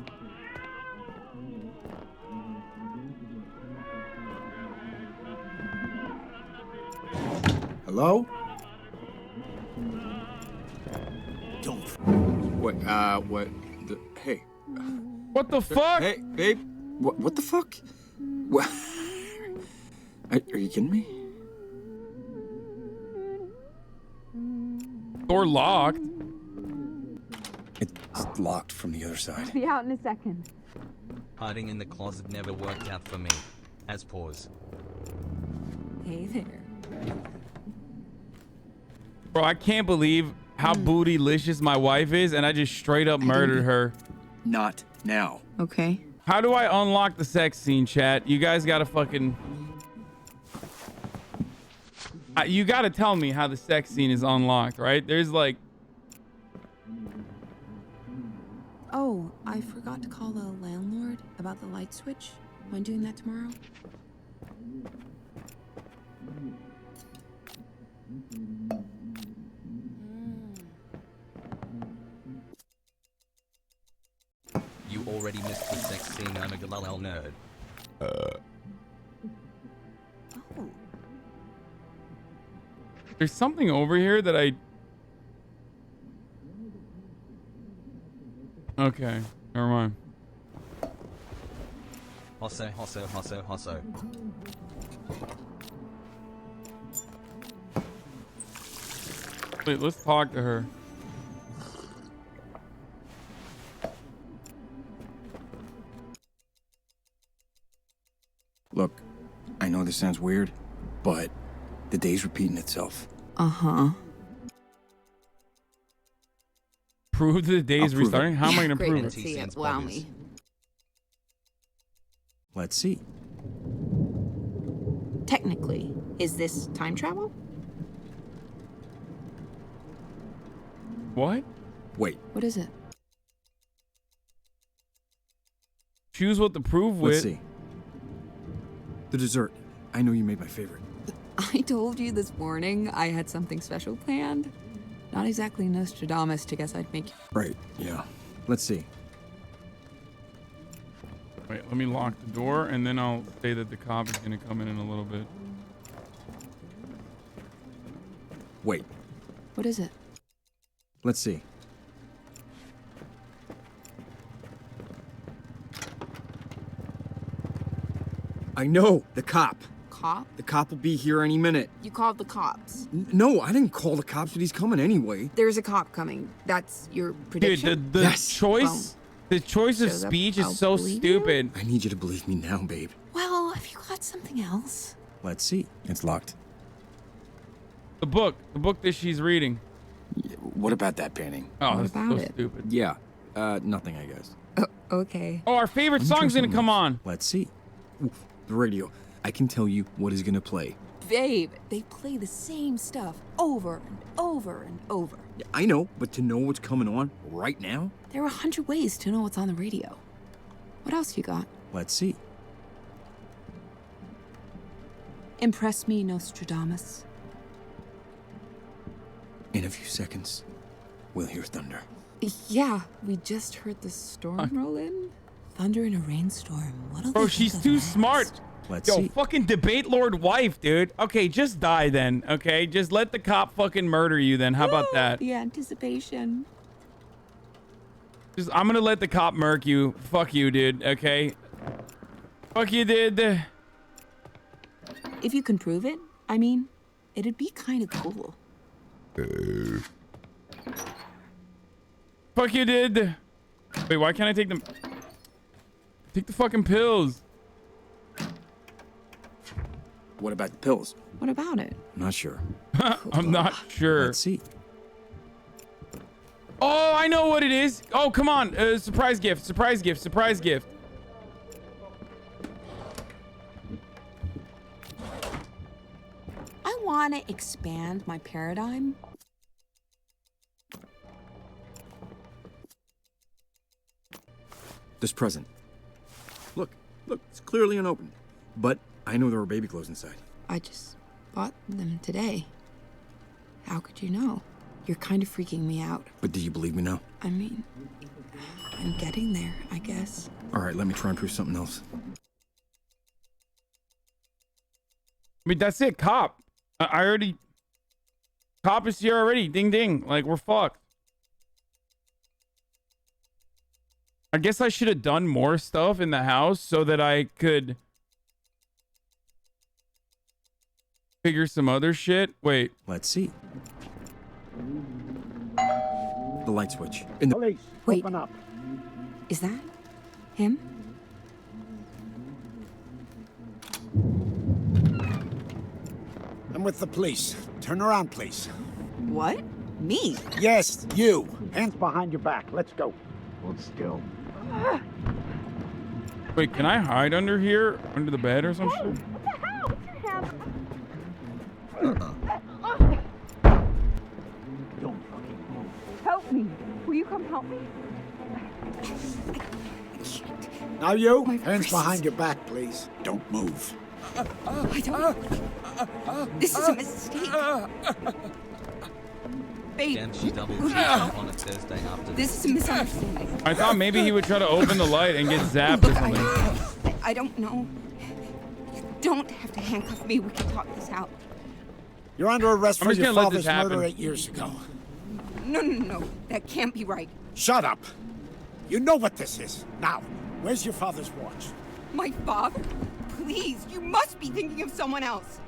Hello? Don't. What? What? Hey. What the fuck? Hey, babe. What the fuck? What? Are you kidding me? Door locked. It's locked from the other side. I'll be out in a second. Hiding in the closet never worked out for me. As pause. Hey there. Bro, I can't believe how bootylicious my wife is, and I just straight up murdered her. Not now. Okay. How do I unlock the sex scene, chat? You guys gotta fucking... you gotta tell me how the sex scene is unlocked, right? There's like... Oh, I forgot to call the landlord about the light switch. Mind doing that tomorrow? You already missed the sex scene, I'm a galal nerd. Oh. There's something over here that I... Okay, never mind. Hosso. Wait, let's talk to her. Look, I know this sounds weird, but the day's repeating itself. Uh-huh. Prove the day's restarting? How am I gonna Great, prove let's it? see it. Wow me. Let's see. Technically, is this time travel? What? Wait. What is it? Choose what to prove with. Let's see. The dessert. I know you made my favorite. I told you this morning I had something special planned. Not exactly Nostradamus to guess I'd make you. Right, yeah. Let's see. Wait, let me lock the door, and then I'll say that the cop is gonna come in a little bit. Wait. What is it? Let's see. I know! The cop! Cop? The cop will be here any minute. You called the cops. No, I didn't call the cops, but he's coming anyway. There's a cop coming. That's your prediction? Dude, the choice... The choice of speech is so stupid. I need you to believe me now, babe. Well, have you got something else? Let's see. It's locked. The book that she's reading. What about that painting? Oh, What that's about so it? stupid. Yeah. Nothing, I guess. Okay. Oh, our favorite song's gonna come on. Let's see. Ooh, the radio. I can tell you what is gonna play. Babe, they play the same stuff over and over and over. Yeah, I know, but to know what's coming on right now? There are 100 ways to know what's on the radio. What else you got? Let's see. Impress me, Nostradamus. In a few seconds, we'll hear thunder. Yeah, we just heard the storm roll in. Thunder in a rainstorm. What'll Bro, they she's think of too next? smart. Let's Yo, see. fucking debate lord wife, dude. Okay, just die then, okay? Just let the cop fucking murder you then. How about that? The anticipation. I'm gonna let the cop murk you. Fuck you, dude, okay? Fuck you, dude. If you can prove it, I mean, it'd be kind of cool. Fuck you, dude. Wait, why can't I take them? Take the fucking pills. What about the pills? What about it? Not sure. I'm not sure. Let's see. Oh, I know what it is. Oh, come on. Surprise gift. Surprise gift. Surprise gift. I want to expand my paradigm. This present. Look, it's clearly unopened. But I know there were baby clothes inside. I just bought them today. How could you know? You're kind of freaking me out. But do you believe me now? I mean, I'm getting there, I guess. All right, let me try and prove something else. I mean, that's it. Cop. I already... Cop is here already. Ding, ding. Like, we're fucked. I guess I should have done more stuff in the house so that I could... figure some other shit. Wait. Let's see. The light switch. In the police. Wait. Open up. Is that him? I'm with the police. Turn around, please. What? Me? Yes, you. Hands behind your back. Let's go. Hold still. Wait, can I hide under here? Under the bed or something? Don't fucking move. Help me. Will you come help me? Now you. Hands behind your back, please. Don't move. I don't. This is a mistake. Babe. Can she double check on a Thursday after This is a misunderstanding. I thought maybe he would try to open the light and get zapped or something. I don't know. You don't have to handcuff me. We can talk this out. You're under arrest I'm for just your gonna let this father's murder happen. 8 years ago. No. That can't be right. Shut up. You know what this is. Now, where's your father's watch? My father? Please, you must be thinking of someone else.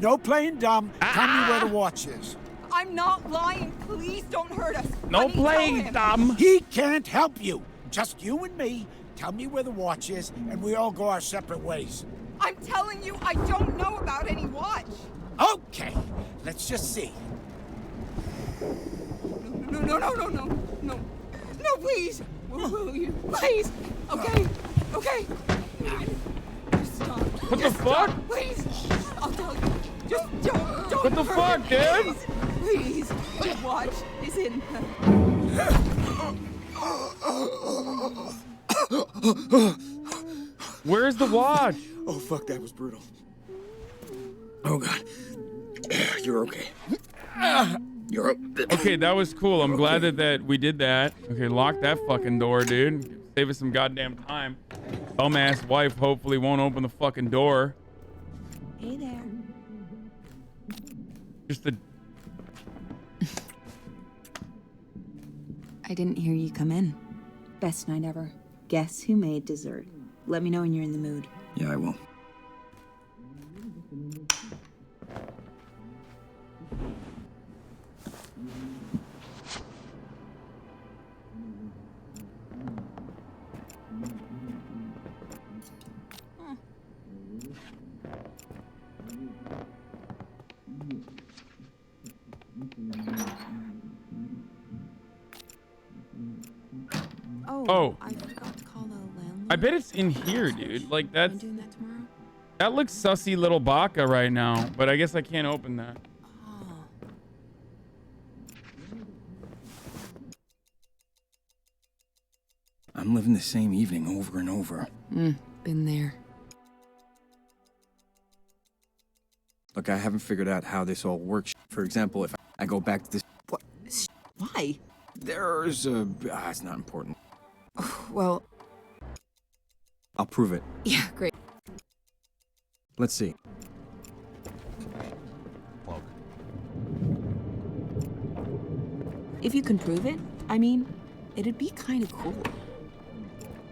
No playing dumb. Tell me where the watch is. I'm not lying. Please don't hurt us. No Honey, playing tell him. dumb. He can't help you. Just you and me. Tell me where the watch is, and we all go our separate ways. I'm telling you, I don't know about any watch. Okay, let's just see. No, please. Will you? Please. Okay. Stop. What the fuck? Please. I'll tell you. Just don't. What the fuck, dude? Please. The watch is in Where's the watch? Oh, fuck, that was brutal. Oh, God. You're okay. You're okay. That was cool. I'm glad that we did that. Okay, lock that fucking door, dude. Save us some goddamn time. Bum-ass wife hopefully won't open the fucking door. Hey there. Just the... I didn't hear you come in. Best night ever. Guess who made dessert? Let me know when you're in the mood. Yeah, I will. Oh, I forgot to call the landlord. I bet it's in here, dude. Like, that's... Doing that tomorrow? That looks sussy little baka right now, but I guess I can't open that. I'm living the same evening over and over. Been there. Look, I haven't figured out how this all works. For example, if I go back to this... What? Why? There's a... it's not important. Well... I'll prove it. Yeah, great. Let's see. Plug. If you can prove it, I mean, it'd be kind of cool.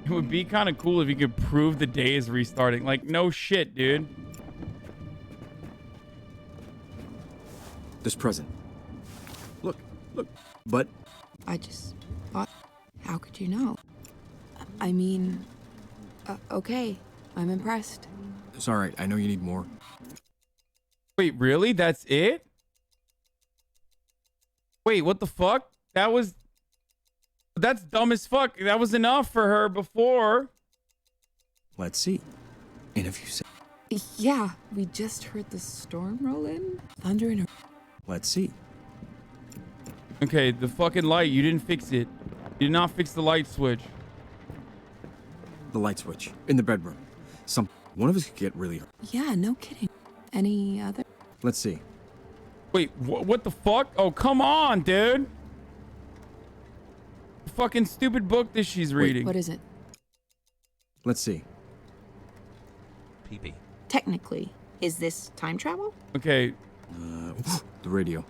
It would be kind of cool if you could prove the day is restarting. Like, no shit, dude. This present. Look. But... I just thought, how could you know? I mean, okay, I'm impressed. It's all right. I know you need more. Wait, really? That's it? Wait, what the fuck? That was... That's dumb as fuck. That was enough for her before. Let's see. And if you say... Yeah, we just heard the storm roll in. Thunder and... Let's see. Okay, the fucking light. You didn't fix it. You did not fix the light switch. The light switch. In the bedroom. One of us could get really hurt. Yeah, no kidding. Any other? Let's see. Wait, what the fuck? Oh, come on, dude. The fucking stupid book that she's reading. What is it? Let's see. PP. Technically, is this time travel? Okay. The radio.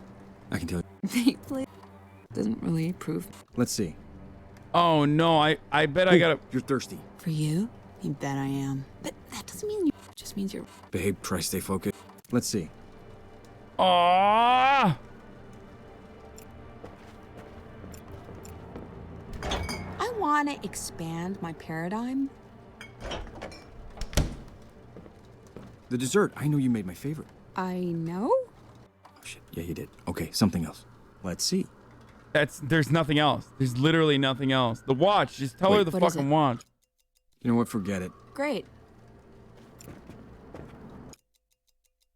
I can tell you. They play... Doesn't really prove... Let's see. Oh, no. I bet I gotta... You're thirsty. For you? You bet I am. But that doesn't mean you... It just means you're... Babe, try stay focused. Let's see. Ah! I want to expand my paradigm. The dessert. I know you made my favorite. I know? Oh, shit. Yeah, you did. Okay, something else. Let's see. There's nothing else. There's literally nothing else. The watch. Just tell her the fucking watch. You know what? Forget it. Great.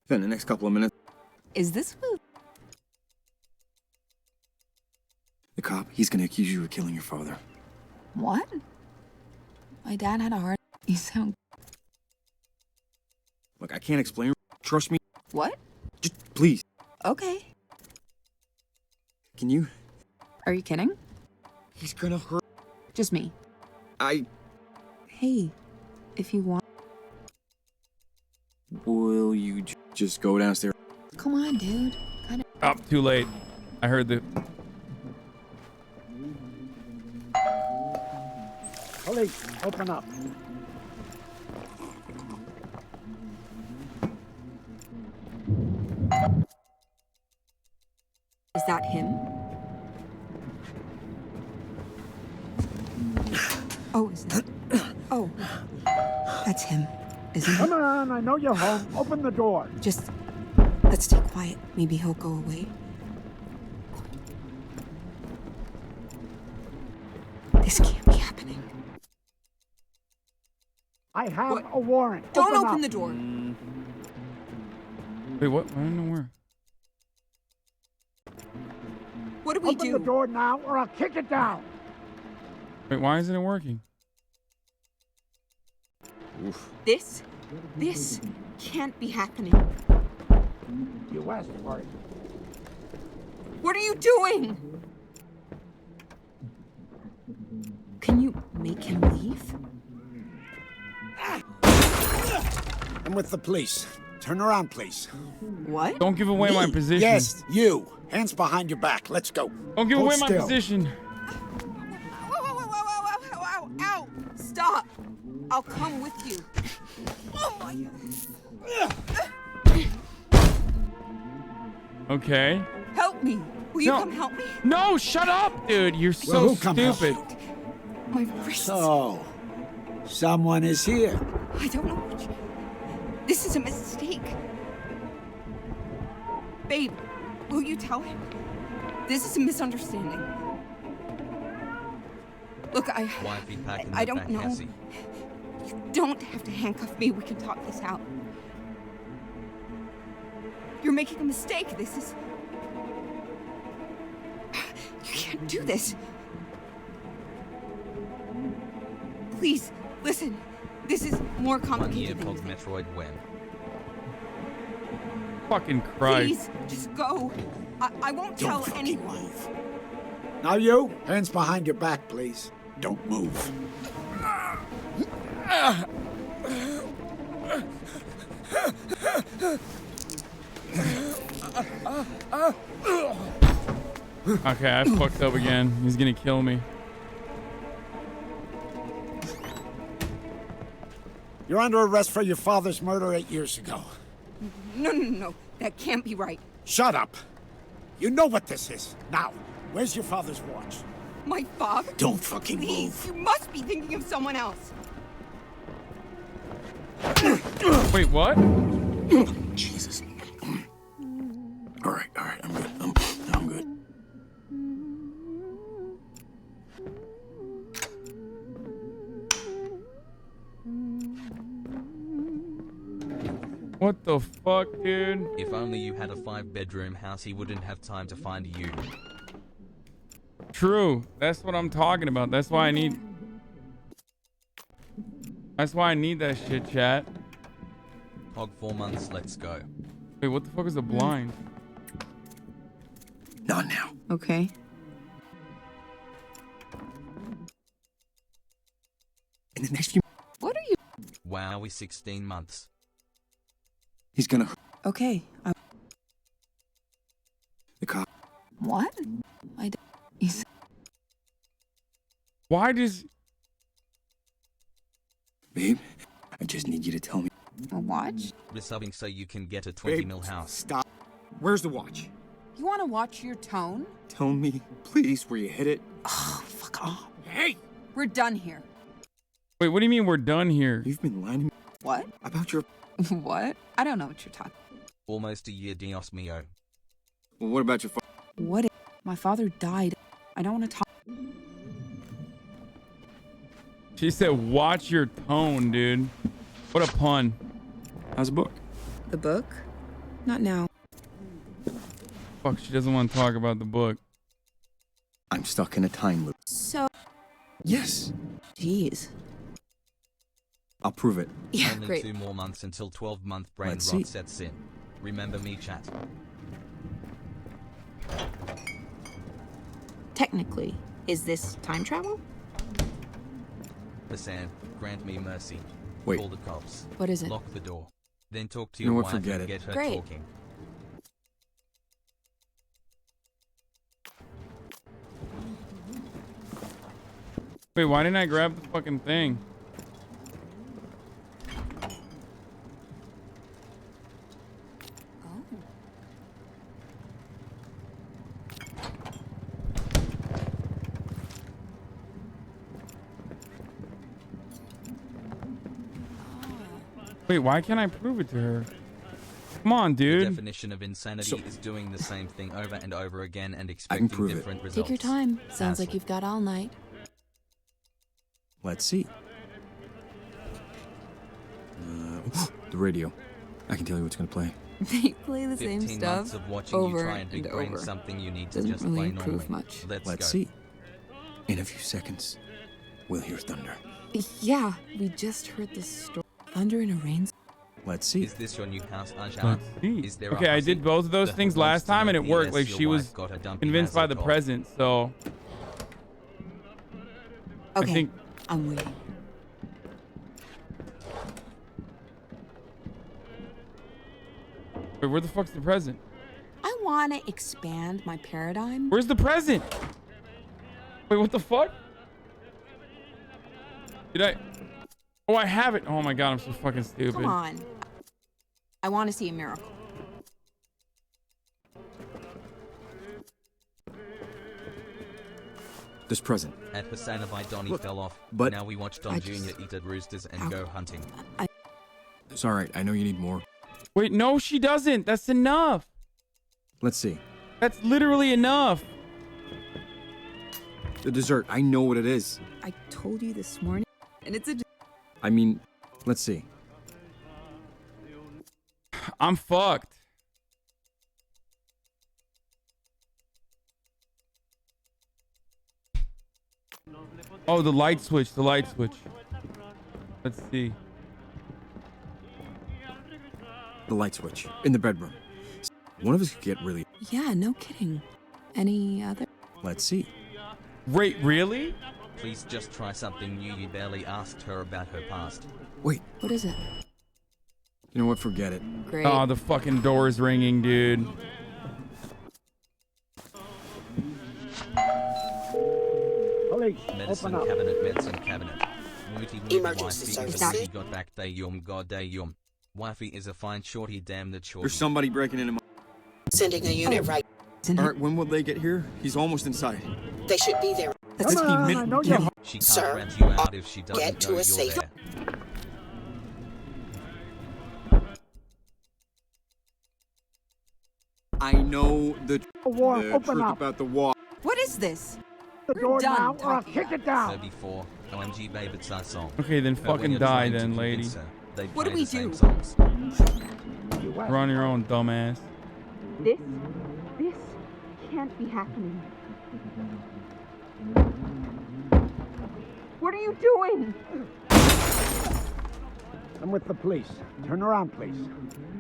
Then the next couple of minutes. Is this what... The cop, he's gonna accuse you of killing your father. What? My dad had a heart. You sound... Look, I can't explain. Trust me. What? Just please. Okay. Can you? Are you kidding? He's gonna hurt. Just me. Hey, if you want... Will you just go downstairs? Come on, dude. Oh, too late. I heard the... Police, open up. Is that him? Oh, is that... Oh, that's him, isn't it? Come on, I know you're home. Open the door. Just... let's stay quiet. Maybe he'll go away. This can't be happening. I have a warrant. Don't open the door. Wait, what? I don't know where. What do we Open the door now, or I'll kick it down. Wait, why isn't it working? Oof. This can't be happening. You asked for it. What are you doing? Can you make him leave? I'm with the police. Turn around, please. What? Don't give away my position. Yes, you. Hands behind your back. Let's go. Don't give away my position. Ow! Stop! I'll come with you. Oh my... Okay. Help me! Will you come help me? No, shut up, dude. You're so stupid. My wrist. So, someone is here. I don't know which... This is a mistake. Babe, will you tell him? This is a misunderstanding. Look, I don't know. You don't have to handcuff me. We can talk this out. You're making a mistake. This is... You can't do this. Please, listen. This is more complicated than you think. Metroid win. Fucking Christ. Please, just go. I won't tell anyone. Now you, hands behind your back, please. Don't move. Okay, I fucked up again. He's gonna kill me. You're under arrest for your father's murder 8 years ago. No. That can't be right. Shut up. You know what this is. Now, where's your father's watch? My father? Don't fucking Please, move. You must be thinking of someone else. Wait, what? Jesus. All right, I'm good. I'm good. What the fuck, dude? If only you had a 5-bedroom house, he wouldn't have time to find you. True. That's what I'm talking about. That's why I need that shit, chat. Hog 4 months, let's go. Wait, what the fuck is a blind? Not now. Okay. In the next few... What are you... Wow, we 16 months. He's gonna... Okay. The cop... What? Why does... Babe, I just need you to tell me... A watch? Resubbing so you can get a 20 mil house. Stop. Where's the watch? You want to watch your tone? Tell me, please, where you hit it. Oh, fuck off. Hey! We're done here. Wait, what do you mean we're done here? You've been lying to me. What? About your... What? I don't know what you're talking. Almost a year, Dios mio. Well, what about your... What? My father died. I don't want to talk. She said, watch your tone, dude. What a pun. How's the book? The book? Not now. Fuck, she doesn't want to talk about the book. I'm stuck in a time loop. So... Yes. Jeez. I'll prove it. Yeah, Only great. 2 more months until 12-month brain Let's rot see. sets in. Remember me, chat. Technically, is this time travel? Hasan, grant me mercy. Wait. Call the cops. What is it? Lock the door. Then talk to You know your what, wife forget and it. get her Great. talking. Wait, why didn't I grab the fucking thing? Wait, why can't I prove it to her? Come on, The dude. definition of insanity is doing the same thing over and over again and I expecting can prove it. different results. Take your time. Sounds like Asshole. you've got all night. Let's see. The radio. I can tell you what's gonna play. They play the same 15 stuff months of watching you over try and big and brain over. something you need to Doesn't just really play improve normally. much. Let's Let's go. see. In a few seconds, we'll hear thunder. Yeah, we just heard this story. Thunder in a rain. Let's see. Is this your new house, Azan? Let's see. Is there a Okay, I Hasan? did both of those The things who wants last to time and know it worked. PS Like your she was wife got a dumpy convinced by the Mazel tov. present, so Okay, I think I'm waiting. wait, where the fuck's the present? I want to expand my paradigm. Where's the present? Wait, what the fuck? Did I? Oh, I have it. Oh my god, I'm so fucking stupid. Come on. I want to see a miracle. This present. At HasanAbi, Donnie Look, fell off. but- Now we watch Don Jr. eat at roosters and go hunting. It's alright, I know you need more. Wait, no, she doesn't. That's enough. Let's see. That's literally enough. The dessert, I know what it is. I told you this morning, and it's a... I mean, let's see. I'm fucked. Oh, the light switch, the light switch. Let's see. The light switch in the bedroom. One of us could get really... Yeah, no kidding. Any other? Let's see. Wait, really? Please just try something new. You barely asked her about her past. Wait, What is it? you know what? Forget it. Great. Oh, the fucking door is ringing, dude. Police, Medicine open up. cabinet, medicine cabinet. Emergency wifey, services. got back day yum, god day yum. Wifey is a fine shorty, damn that shorty. There's somebody breaking into my... Sending a unit right. Alright, when will they get here? He's almost inside. They should be there. That's Come on, I know Get you. She can't Sir, rent you out if she doesn't get know to a you're safe- there. I know the War, open truth up. about the wall. What is this? The We're door done now, or I'll talking kick it about down. So before, OMG babe, it's our song. Okay, then But when fucking you're die trying to then, lady. convince her, they What do play we the same do? songs. You're on your own, dumbass. This can't be happening. What are you doing? I'm with the police. Turn around, please.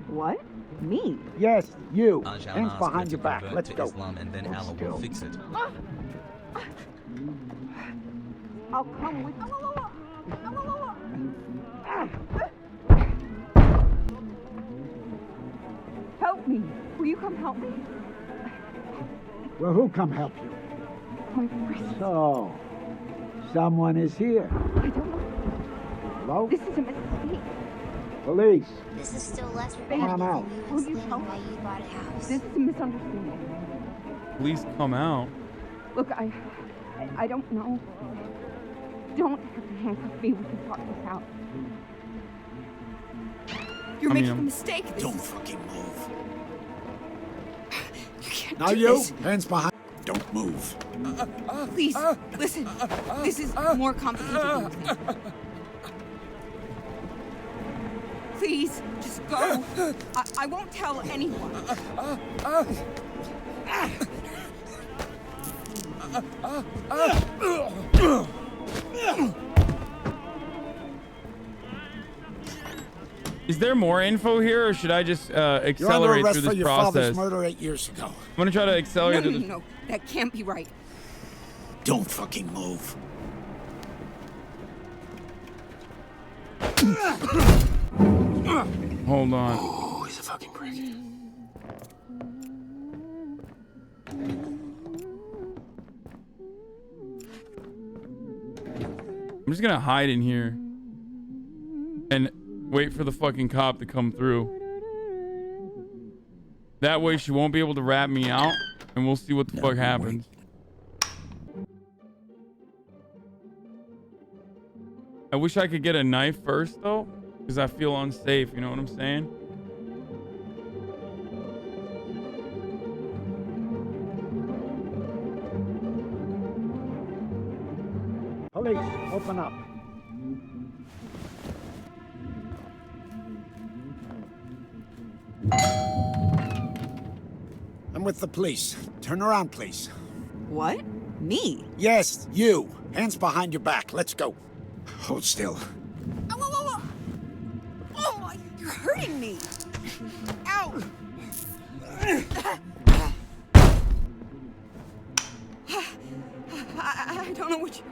What? Me? Yes, you. Ajahn Hands asked her behind to your back. convert Let's to go. Islam and then Allah will fix it. I'll come with you. Help me. Will you come help me? Well, who come help you? My wrist. So, someone is here. I don't know. Hello? This is a mistake. Police. This is still less Come on out. Will you help? you bought a house. This is a misunderstanding. Please come out. Look, I don't know. Don't have to handcuff me. We can talk this out. You're making a mistake. Don't fucking move. You can't Now do you, this. hands behind. Don't move. Please, listen. This is more complicated than you think. Please, just go. I won't tell anyone. Is there more info here, or should I just You're under accelerate arrest through for this your father's process? murder 8 years ago. I'm gonna try to accelerate through this. No, that can't be right. Don't fucking move. Hold on. Oh, he's a fucking prick. I'm just gonna hide in here and wait for the fucking cop to come through. That way she won't be able to rat me out, and we'll see what the fuck happens. I wish I could get a knife first though, because I feel unsafe, you know what I'm saying? Police, open up. I'm with the police. Turn around, please. What? Me? Yes, you. Hands behind your back. Let's go. Hold still. Oh, you're hurting me. Ow. I don't know what you...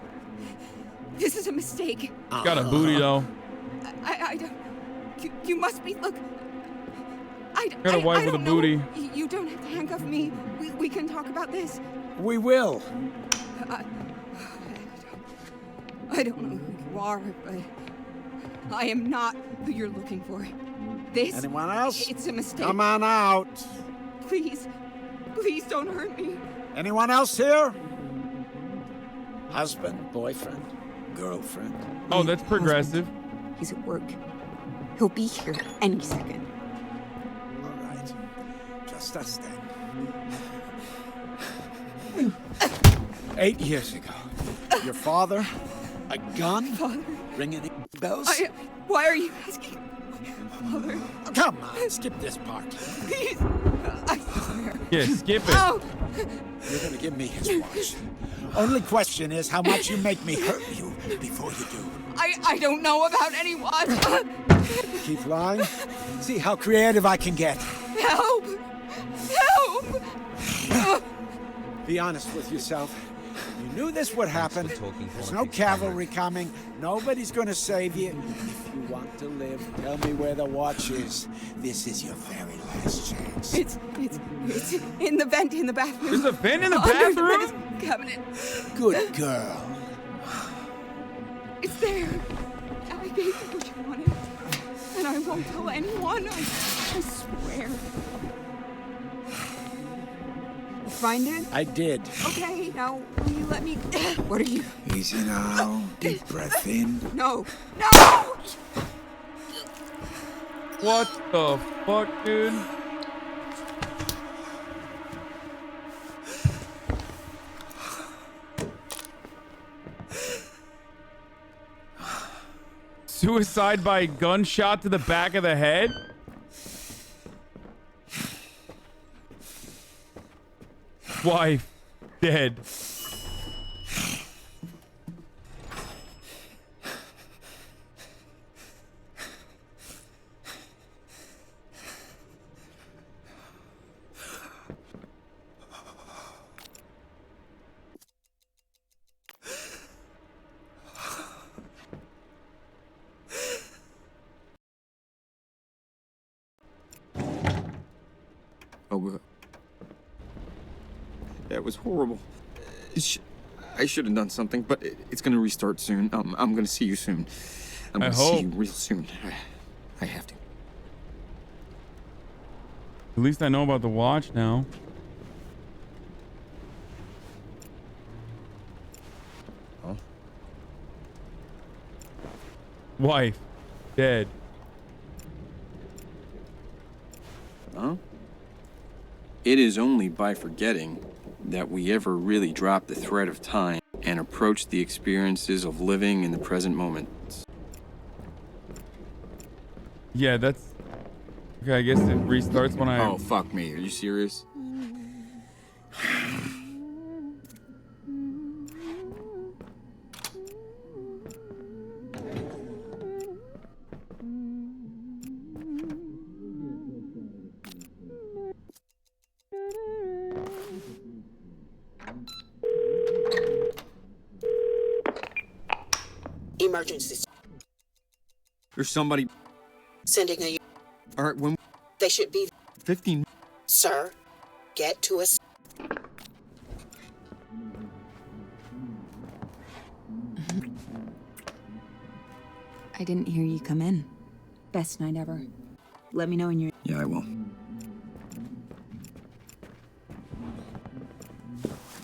This is a mistake. Got a booty though. I don't... You must be... Look... Got a wife with a booty. You don't have to handcuff me. We can talk about this. We will. I don't know who you are, but I am not who you're looking for. This... Anyone else? It's a mistake. Come on out. Please. Please don't hurt me. Anyone else here? Husband, boyfriend, girlfriend. Oh, that's progressive. He's at work. He'll be here any second. All right. Just us then. 8 years ago, your father, a gun, Father. ringing bells. Why are you asking? Father. Come on, skip this part. Please. I swear. Yeah, skip it. Oh. You're gonna give me his watch. Only question is how much you make me hurt you before you do. I don't know about any watch. Keep lying. See how creative I can get. Help! Help! Be honest with yourself. You knew this would happen. There's no cavalry coming. Nobody's gonna save you. If you want to live, tell me where the watch is. This is your very last chance. It's in the vent in the bathroom. There's a vent in the Under bathroom? the medicine cabinet. Good girl. It's there. I gave you what you wanted. And I won't tell anyone. I swear. You find it? I did. Okay, now will you let me... What are you... Easy now. Deep breath in. No. No! What the fuck, dude? Suicide by gunshot to the back of the head? Wife dead. Oh, that was horrible. I should have done something, but it's gonna restart soon. I'm gonna see you soon. I'm gonna see you real soon. I have to. At least I know about the watch now. Huh? Wife. Dead. Huh? It is only by forgetting that we ever really drop the thread of time and approach the experiences of living in the present moment. Yeah, that's... Okay, I guess it restarts when I... Oh, fuck me. Are you serious? Emergency. There's somebody... Sending a... All right, when... They should be... 15... Sir, get to us. I didn't hear you come in. Best night ever. Let me know when you're... Yeah, I will.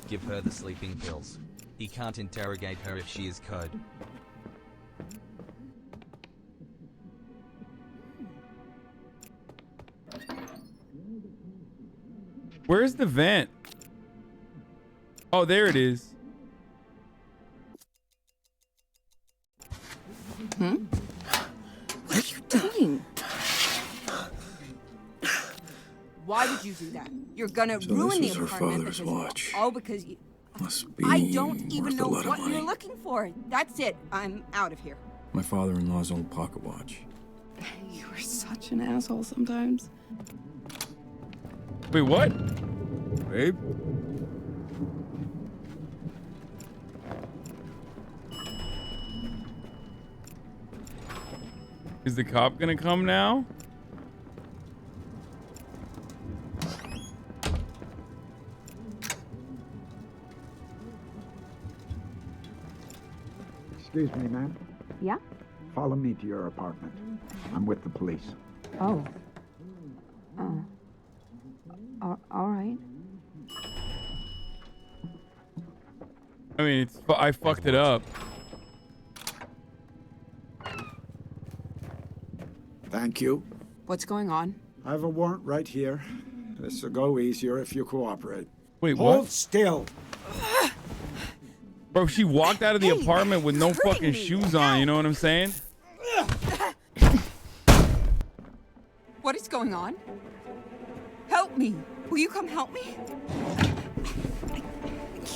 Give her the sleeping pills. He can't interrogate her if she is code. Where's the vent? Oh, there it is. Hmm? What are you doing? Why would you do that? You're gonna So ruin this the was her apartment father's because watch. all because you... Must be I don't even worth know a lot of what money. you're looking for. That's it. I'm out of here. My father-in-law's old pocket watch. You are such an asshole sometimes. Wait, what? Babe? Is the cop gonna come now? Excuse me, ma'am. Yeah? Follow me to your apartment. I'm with the police. Oh. All right. I mean, I fucked it up. Thank you. What's going on? I have a warrant right here. This will go easier if you cooperate. Wait, Hold what? still. Bro, she walked out of the apartment with no fucking shoes on, you know what I'm saying? What is going on? Help me. Will you come help me?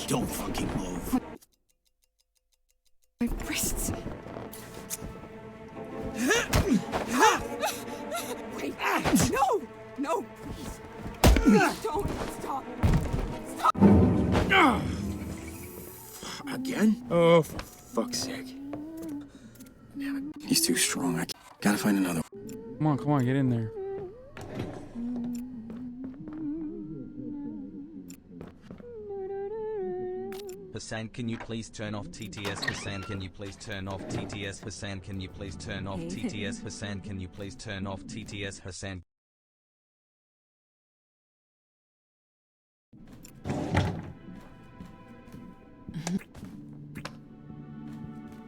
Don't fucking move. My wrists. Wait. No. No, please. Please don't. Stop. Stop. Again? Oh, for fuck's sake. Damn it. He's too strong. I gotta find another one. Come on, get in there. Hasan, can you please turn off TTS? Hasan, can you please turn off TTS? Hasan, can you please turn off TTS? Hasan, can you please turn off TTS? Hasan.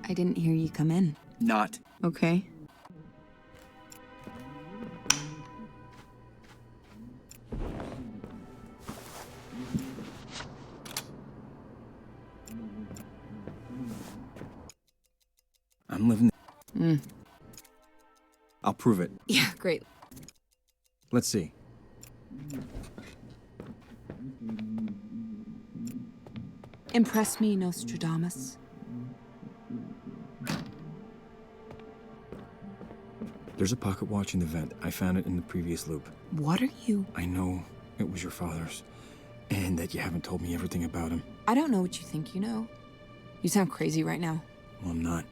I didn't hear you come in. Not. Okay. I'm living. Mm. I'll prove it. Yeah, great. Let's see. Impress me, Nostradamus. There's a pocket watch in the vent. I found it in the previous loop. What are you? I know it was your father's, and that you haven't told me everything about him. I don't know what you think you know. You sound crazy right now. Well, I'm not.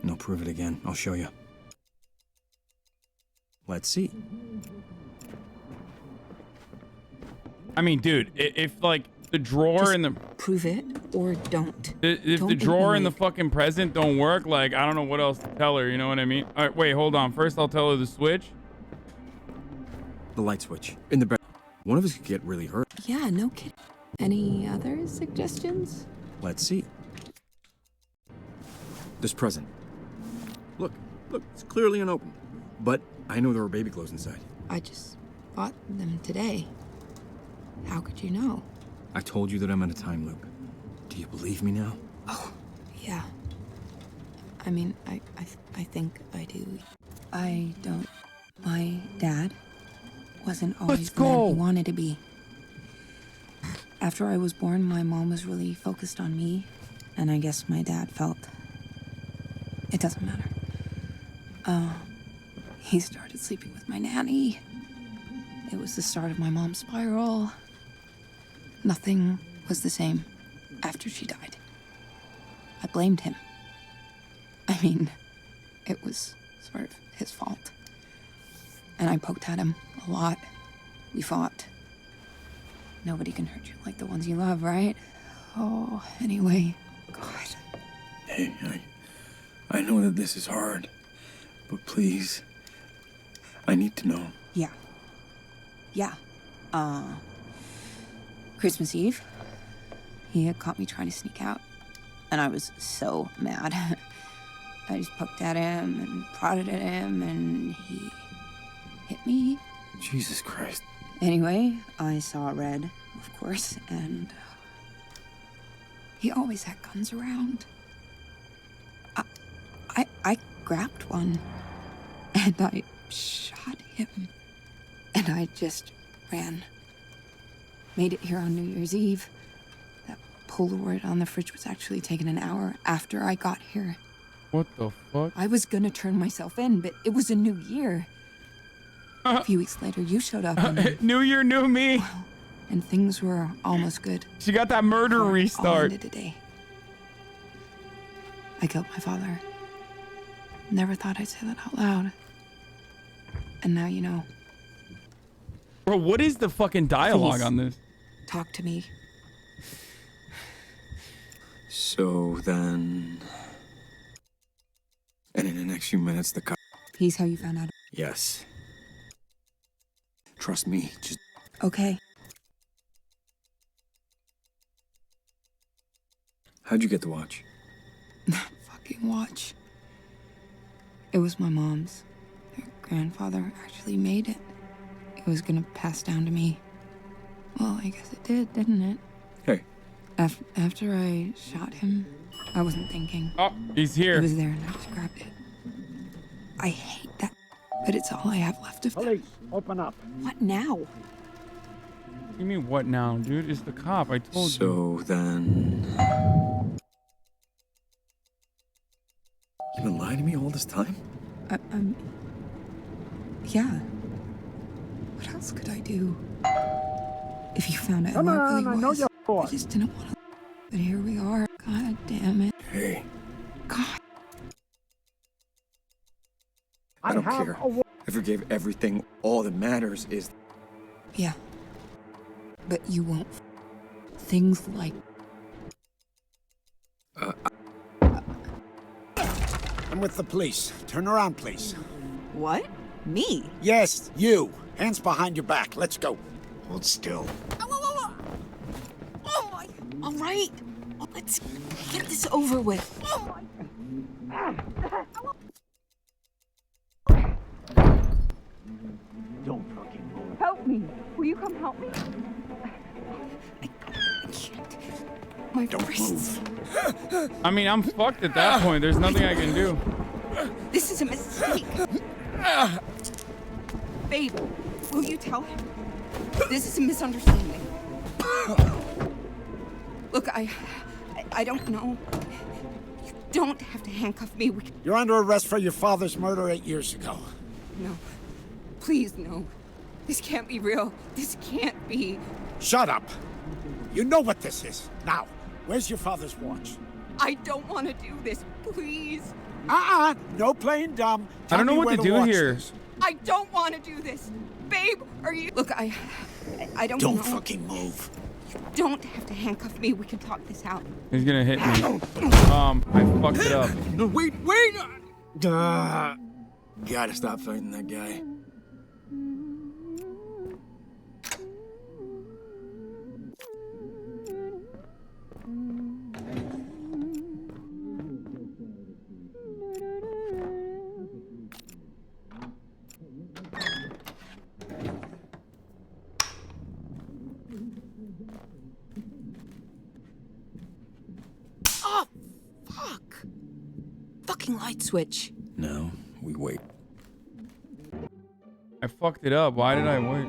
And I'll prove it again. I'll show you. Let's see. I mean, dude, if like The drawer in the prove it or don't. If Don't the drawer in the ignore fucking present don't work, like I don't know what else to tell her. You know what I mean? All right, wait, hold on. First, I'll tell her the switch. The light switch in the bed. One of us could get really hurt. Yeah, no kidding. Any other suggestions? Let's see. This present. Look, it's clearly unopened. But I know there were baby clothes inside. I just bought them today. How could you know? I told you that I'm in a time loop. Do you believe me now? Oh, yeah. I mean, I think I do. I don't. My dad wasn't always where he wanted to be. After I was born, my mom was really focused on me, and I guess my dad felt it doesn't matter. He started sleeping with my nanny. It was the start of my mom's spiral. Nothing was the same after she died. I blamed him. I mean, it was sort of his fault. And I poked at him a lot. We fought. Nobody can hurt you like the ones you love, right? Oh, anyway, God. Hey, I know that this is hard, but please, I need to know. Yeah. Christmas Eve, he had caught me trying to sneak out, and I was so mad. I just poked at him and prodded at him, and he hit me. Jesus Christ. Anyway, I saw red, of course, and he always had guns around. I grabbed one, and I shot him, and I just ran. Made it here on New Year's Eve. That Polaroid on the fridge was actually taken an hour after I got here. What the fuck? I was gonna turn myself in, but it was a new year. A few weeks later, you showed up. And New year, new me. And things were almost good. She got that murder restart. All ended today. I killed my father. Never thought I'd say that out loud. And now you know. Bro, what is the fucking dialogue Please, on this? Talk to me. So then... And in the next few minutes, the cop... He's how you found out. Yes. Trust me, just... Okay. How'd you get the watch? Fucking watch. It was my mom's. Her grandfather actually made it. It was gonna pass down to me. Well, I guess it did, didn't it? Hey. After I shot him, I wasn't thinking. Oh, he's here. It was there and I just grabbed it. I hate that, but it's all I have left of Police, open up. What now? What do you mean, what now, dude? It's the cop. I told you. So then... You've been lying to me all this time? Yeah. What else could I do? If you found out who I really was, I just didn't want to. But here we are. God damn it. Hey. God. I don't care. I forgave everything. All that matters is... Yeah. But you won't. Things like... I'm with the police. Turn around, please. What? Me? Yes, you. Hands behind your back. Let's go. Hold still. Oh my... All right. Let's get this over with. Don't fucking move. Help me. Will you come help me? I can't. My wrists. I mean, I'm fucked at that point. There's nothing I can do. This is a mistake. Babe, will you tell him? This is a misunderstanding. Look, I don't know. You don't have to handcuff me. You're under arrest for your father's murder 8 years ago. No. Please, no. This can't be real. This can't be. Shut up. You know what this is. Now, where's your father's watch? I don't want to do this. Please. No playing dumb. I don't know what to do here. I don't want to do this. Babe, are you... Look, I don't know. Don't fucking move. don't have to handcuff me. We can talk this out. He's gonna hit me. I fucked it up. No, wait! Gotta stop fighting that guy. Oh, fuck. Fucking light switch. No, we wait. I fucked it up. Why did I wait?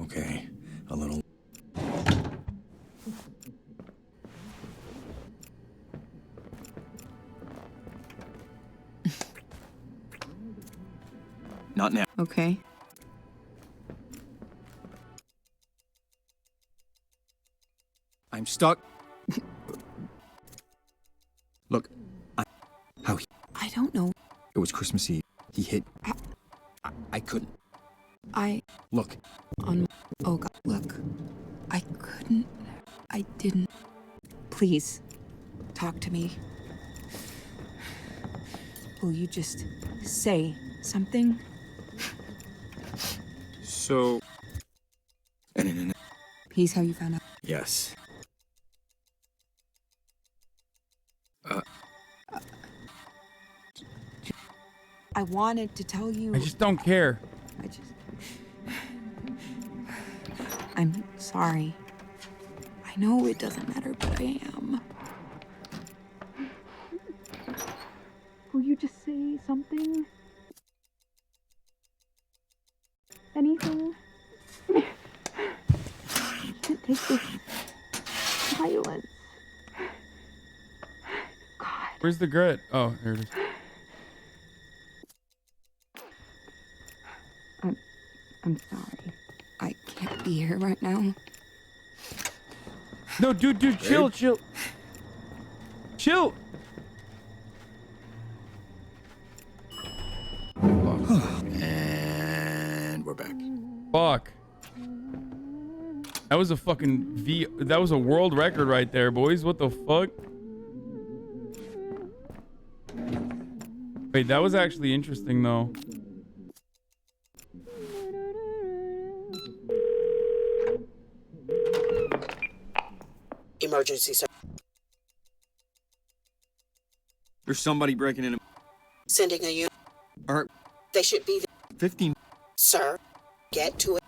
Okay, a little. Not now. Okay. I'm stuck. Look, I don't know. It was Christmas Eve. He hit. I couldn't. Look. Oh God, look. I couldn't. I didn't. Please, talk to me. Will you just say something? So. And He's how you found out. Yes. I wanted to tell you. I just don't care. I'm sorry. I know it doesn't matter, but I am. Will you just say something? Anything? I can't take this silence. God. Where's the grit? Oh, there it is. I'm sorry. I can't be here right now. No, dude, chill. Chill. And we're back. Fuck. That was a fucking that was a world record right there, boys. What the fuck? Wait, that was actually interesting though. Emergency, sir. There's somebody breaking in. Sending a unit. All right. They should be there. 15. Sir, get to it.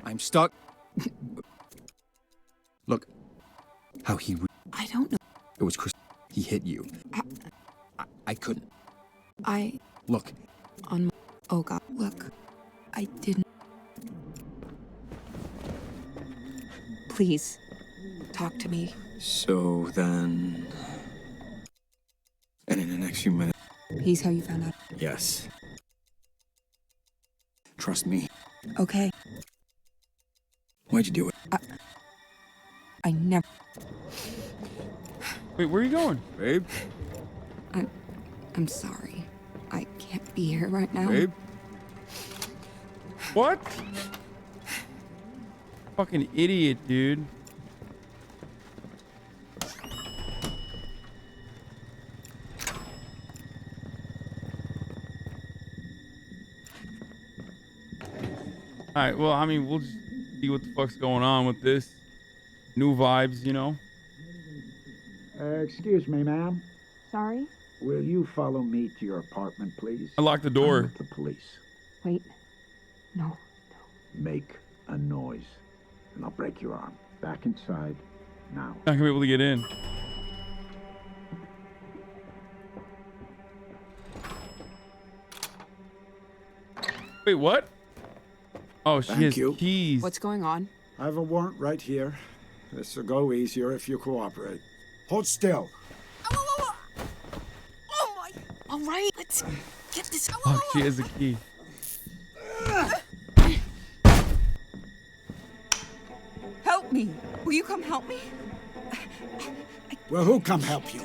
I'm stuck. Look, how he. I don't know. It was Chris. He hit you. I couldn't. Look. Oh God, look. I didn't. Please, talk to me. So then. And in the next few minutes. He's how you found out. Yes. Trust me. Okay. Why'd you do it? I never. Wait, where are you going? Babe? I'm sorry. I can't be here right now. Babe? What? Fucking idiot, dude. Alright, well, I mean, we'll just see what the fuck's going on with this. New vibes, you know? Excuse me, ma'am. Sorry? Will you follow me to your apartment, please? I locked the door. I'm with the police. Wait. No. Make a noise, and I'll break your arm. Back inside, now. Not gonna be able to get in. Wait, what? Oh, she has keys. What's going on? I have a warrant right here. This will go easier if you cooperate. Hold still. Oh All right, let's get this. Fuck, she has a key. Help me. Will you come help me? Well, who'll come help you?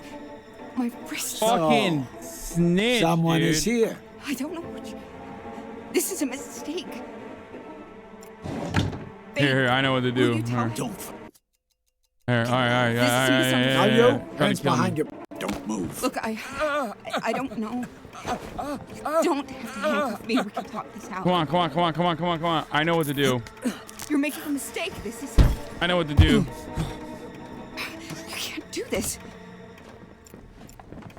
My wrist. Fucking snitch, Someone dude. is here. I don't know what. This is a mistake. Here, I know what to do. Don't. Here, all right. Now you, hands behind you. Don't move. Look, I don't know. You don't have to handcuff me. We can talk this out. Come on. I know what to do. You're making a mistake. This is. I know what to do. You can't do this.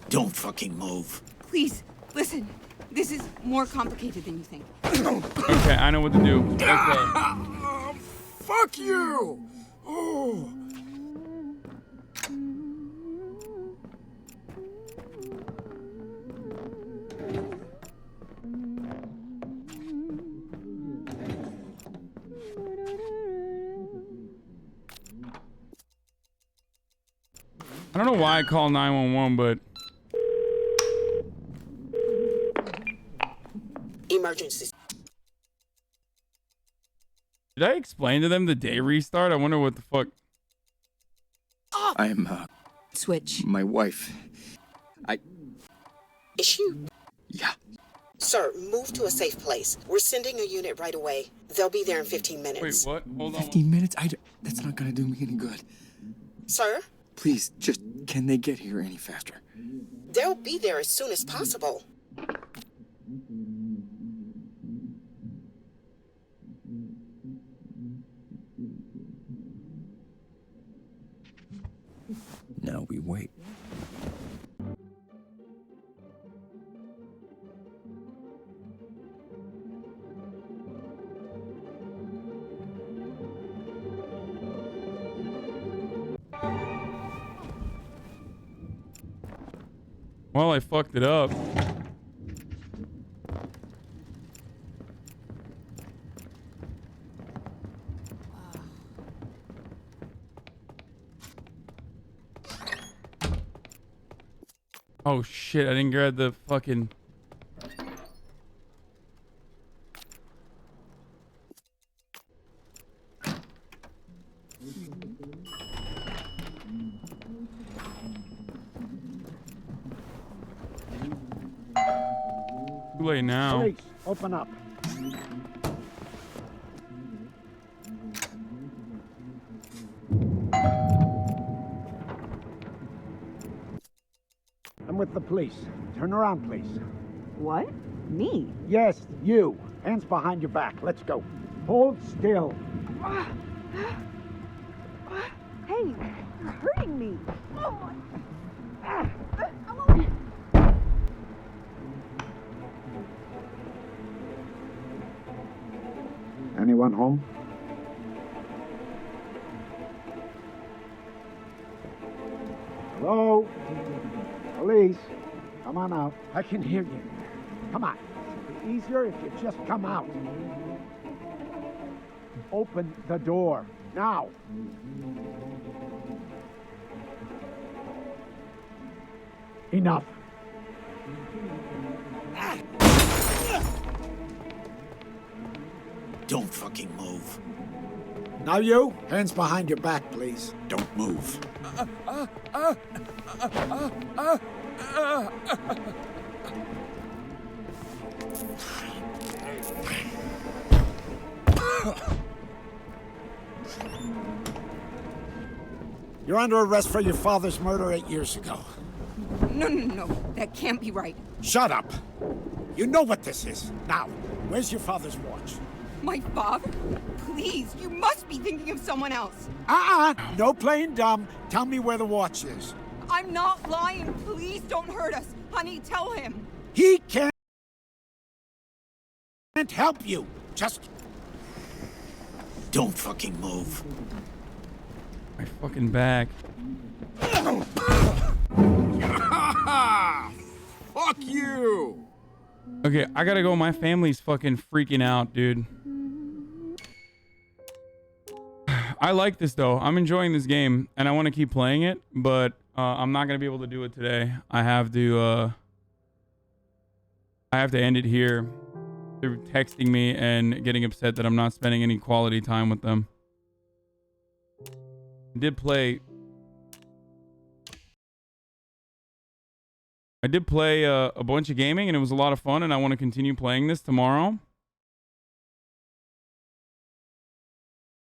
Don't fucking move. Please, listen. This is more complicated than you think. Okay, I know what to do. Okay. Fuck you! Oh. I don't know why I call 911, but Emergency. did I explain to them the day restart? I wonder what the fuck. I'm, Switch. my wife. Is she? Yeah. Sir, move to a safe place. We're sending a unit right away. They'll be there in 15 Wait, minutes. what? Hold on. 15 minutes? That's not gonna do me any good. Sir, Please, just, can they get here any faster? they'll be there as soon as possible. Now we wait. Well, I fucked it up. Oh shit, I didn't grab the fucking... Too late now. Police, open up. I'm with the police. Turn around, please. What? Me? Yes, you. Hands behind your back. Let's go. Hold still. Hey, you're hurting me. Oh my. Anyone home? Hello? Police? Come on out. I can hear you. Come on. It'd be easier if you just come out. Open the door. Now. Enough. Don't fucking move. Now you, hands behind your back, please. Don't move. You're under arrest for your father's murder 8 years ago. No. That can't be right. Shut up. You know what this is. Now, where's your father's watch? My father? Please, you must be thinking of someone else. No playing dumb. Tell me where the watch is. I'm not lying. Please don't hurt us. Honey, tell him. He can't help you. Just don't fucking move. My fucking back. Fuck you. Okay, I gotta go. My family's fucking freaking out, dude. I like this though. I'm enjoying this game and I want to keep playing it, but I'm not gonna be able to do it today. I have to I have to end it here. They're texting me and getting upset that I'm not spending any quality time with them. I did play a bunch of gaming, and it was a lot of fun, and I want to continue playing this tomorrow.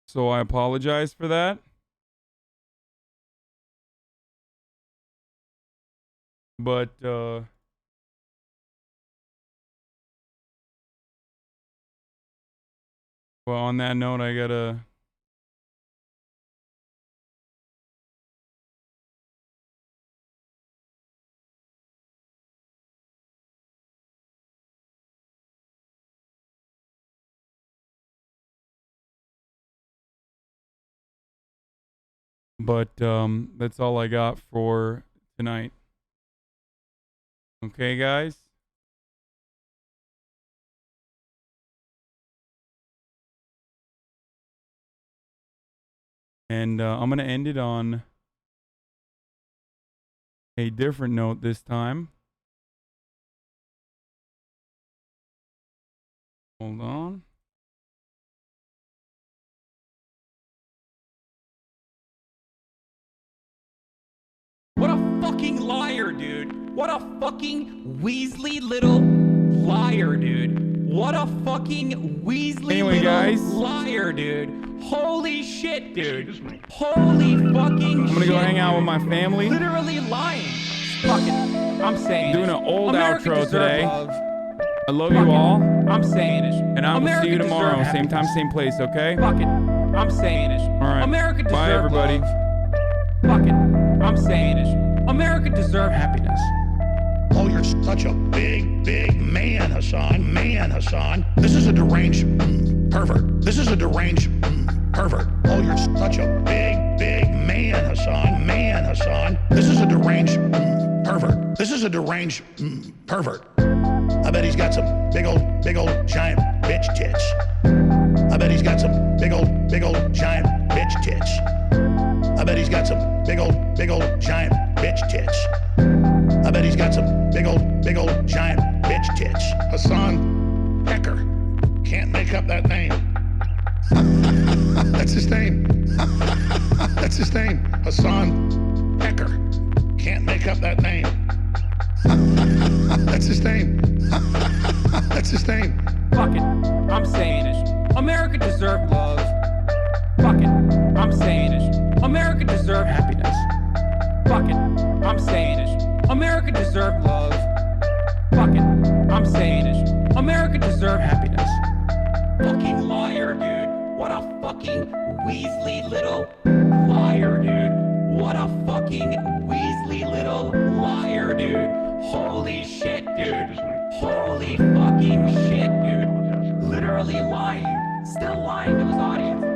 So I apologize for that. But, well, on that note, I gotta... But that's all I got for tonight. Okay, guys? And I'm going to end it on a different note this time. Hold on. What a fucking liar, dude. What a fucking Weasley little liar, dude. What a fucking Weasley little liar, dude. Holy shit, dude. Holy fucking shit. I'm gonna go hang out with my family. Literally lying. Fuck it. I'm saying doing an old America outro today. love. I love you all. I'm saying it. And I will America see you tomorrow. deserve Same time, happiness. same place, okay? Fuck it. I'm saying it. All right. America deserve Bye, everybody. love. Fuck it. I'm saying it. America deserve happiness. Oh, you're such a big, big man, Hasan. Man, Hasan. This is a deranged pervert. This is a deranged pervert. Oh, you're such a big, big man, Hasan. Man, Hasan. This is a deranged pervert. This is a deranged pervert. I bet he's got some big old, giant bitch tits. I bet he's got some big old, giant bitch tits. I bet he's got some big old, giant bitch tits. I bet he's got some big old, giant bitch tits. Hasan Pecker. Can't make up that name. That's his name. That's his name. Hasan Pecker. Can't make up that name. That's his name. That's his name. Fuck it. I'm saying it. America deserve love. Fuck it. I'm saying it. America deserve happiness. Fuck it. I'm saying it. America deserve love. Fuck it. I'm saying it. America deserve happiness. Fucking liar, dude. What a fucking Weasley little liar, dude. What a fucking Weasley little liar, dude. Holy shit, dude. Holy fucking shit, dude. Literally lying. Still lying to his audience.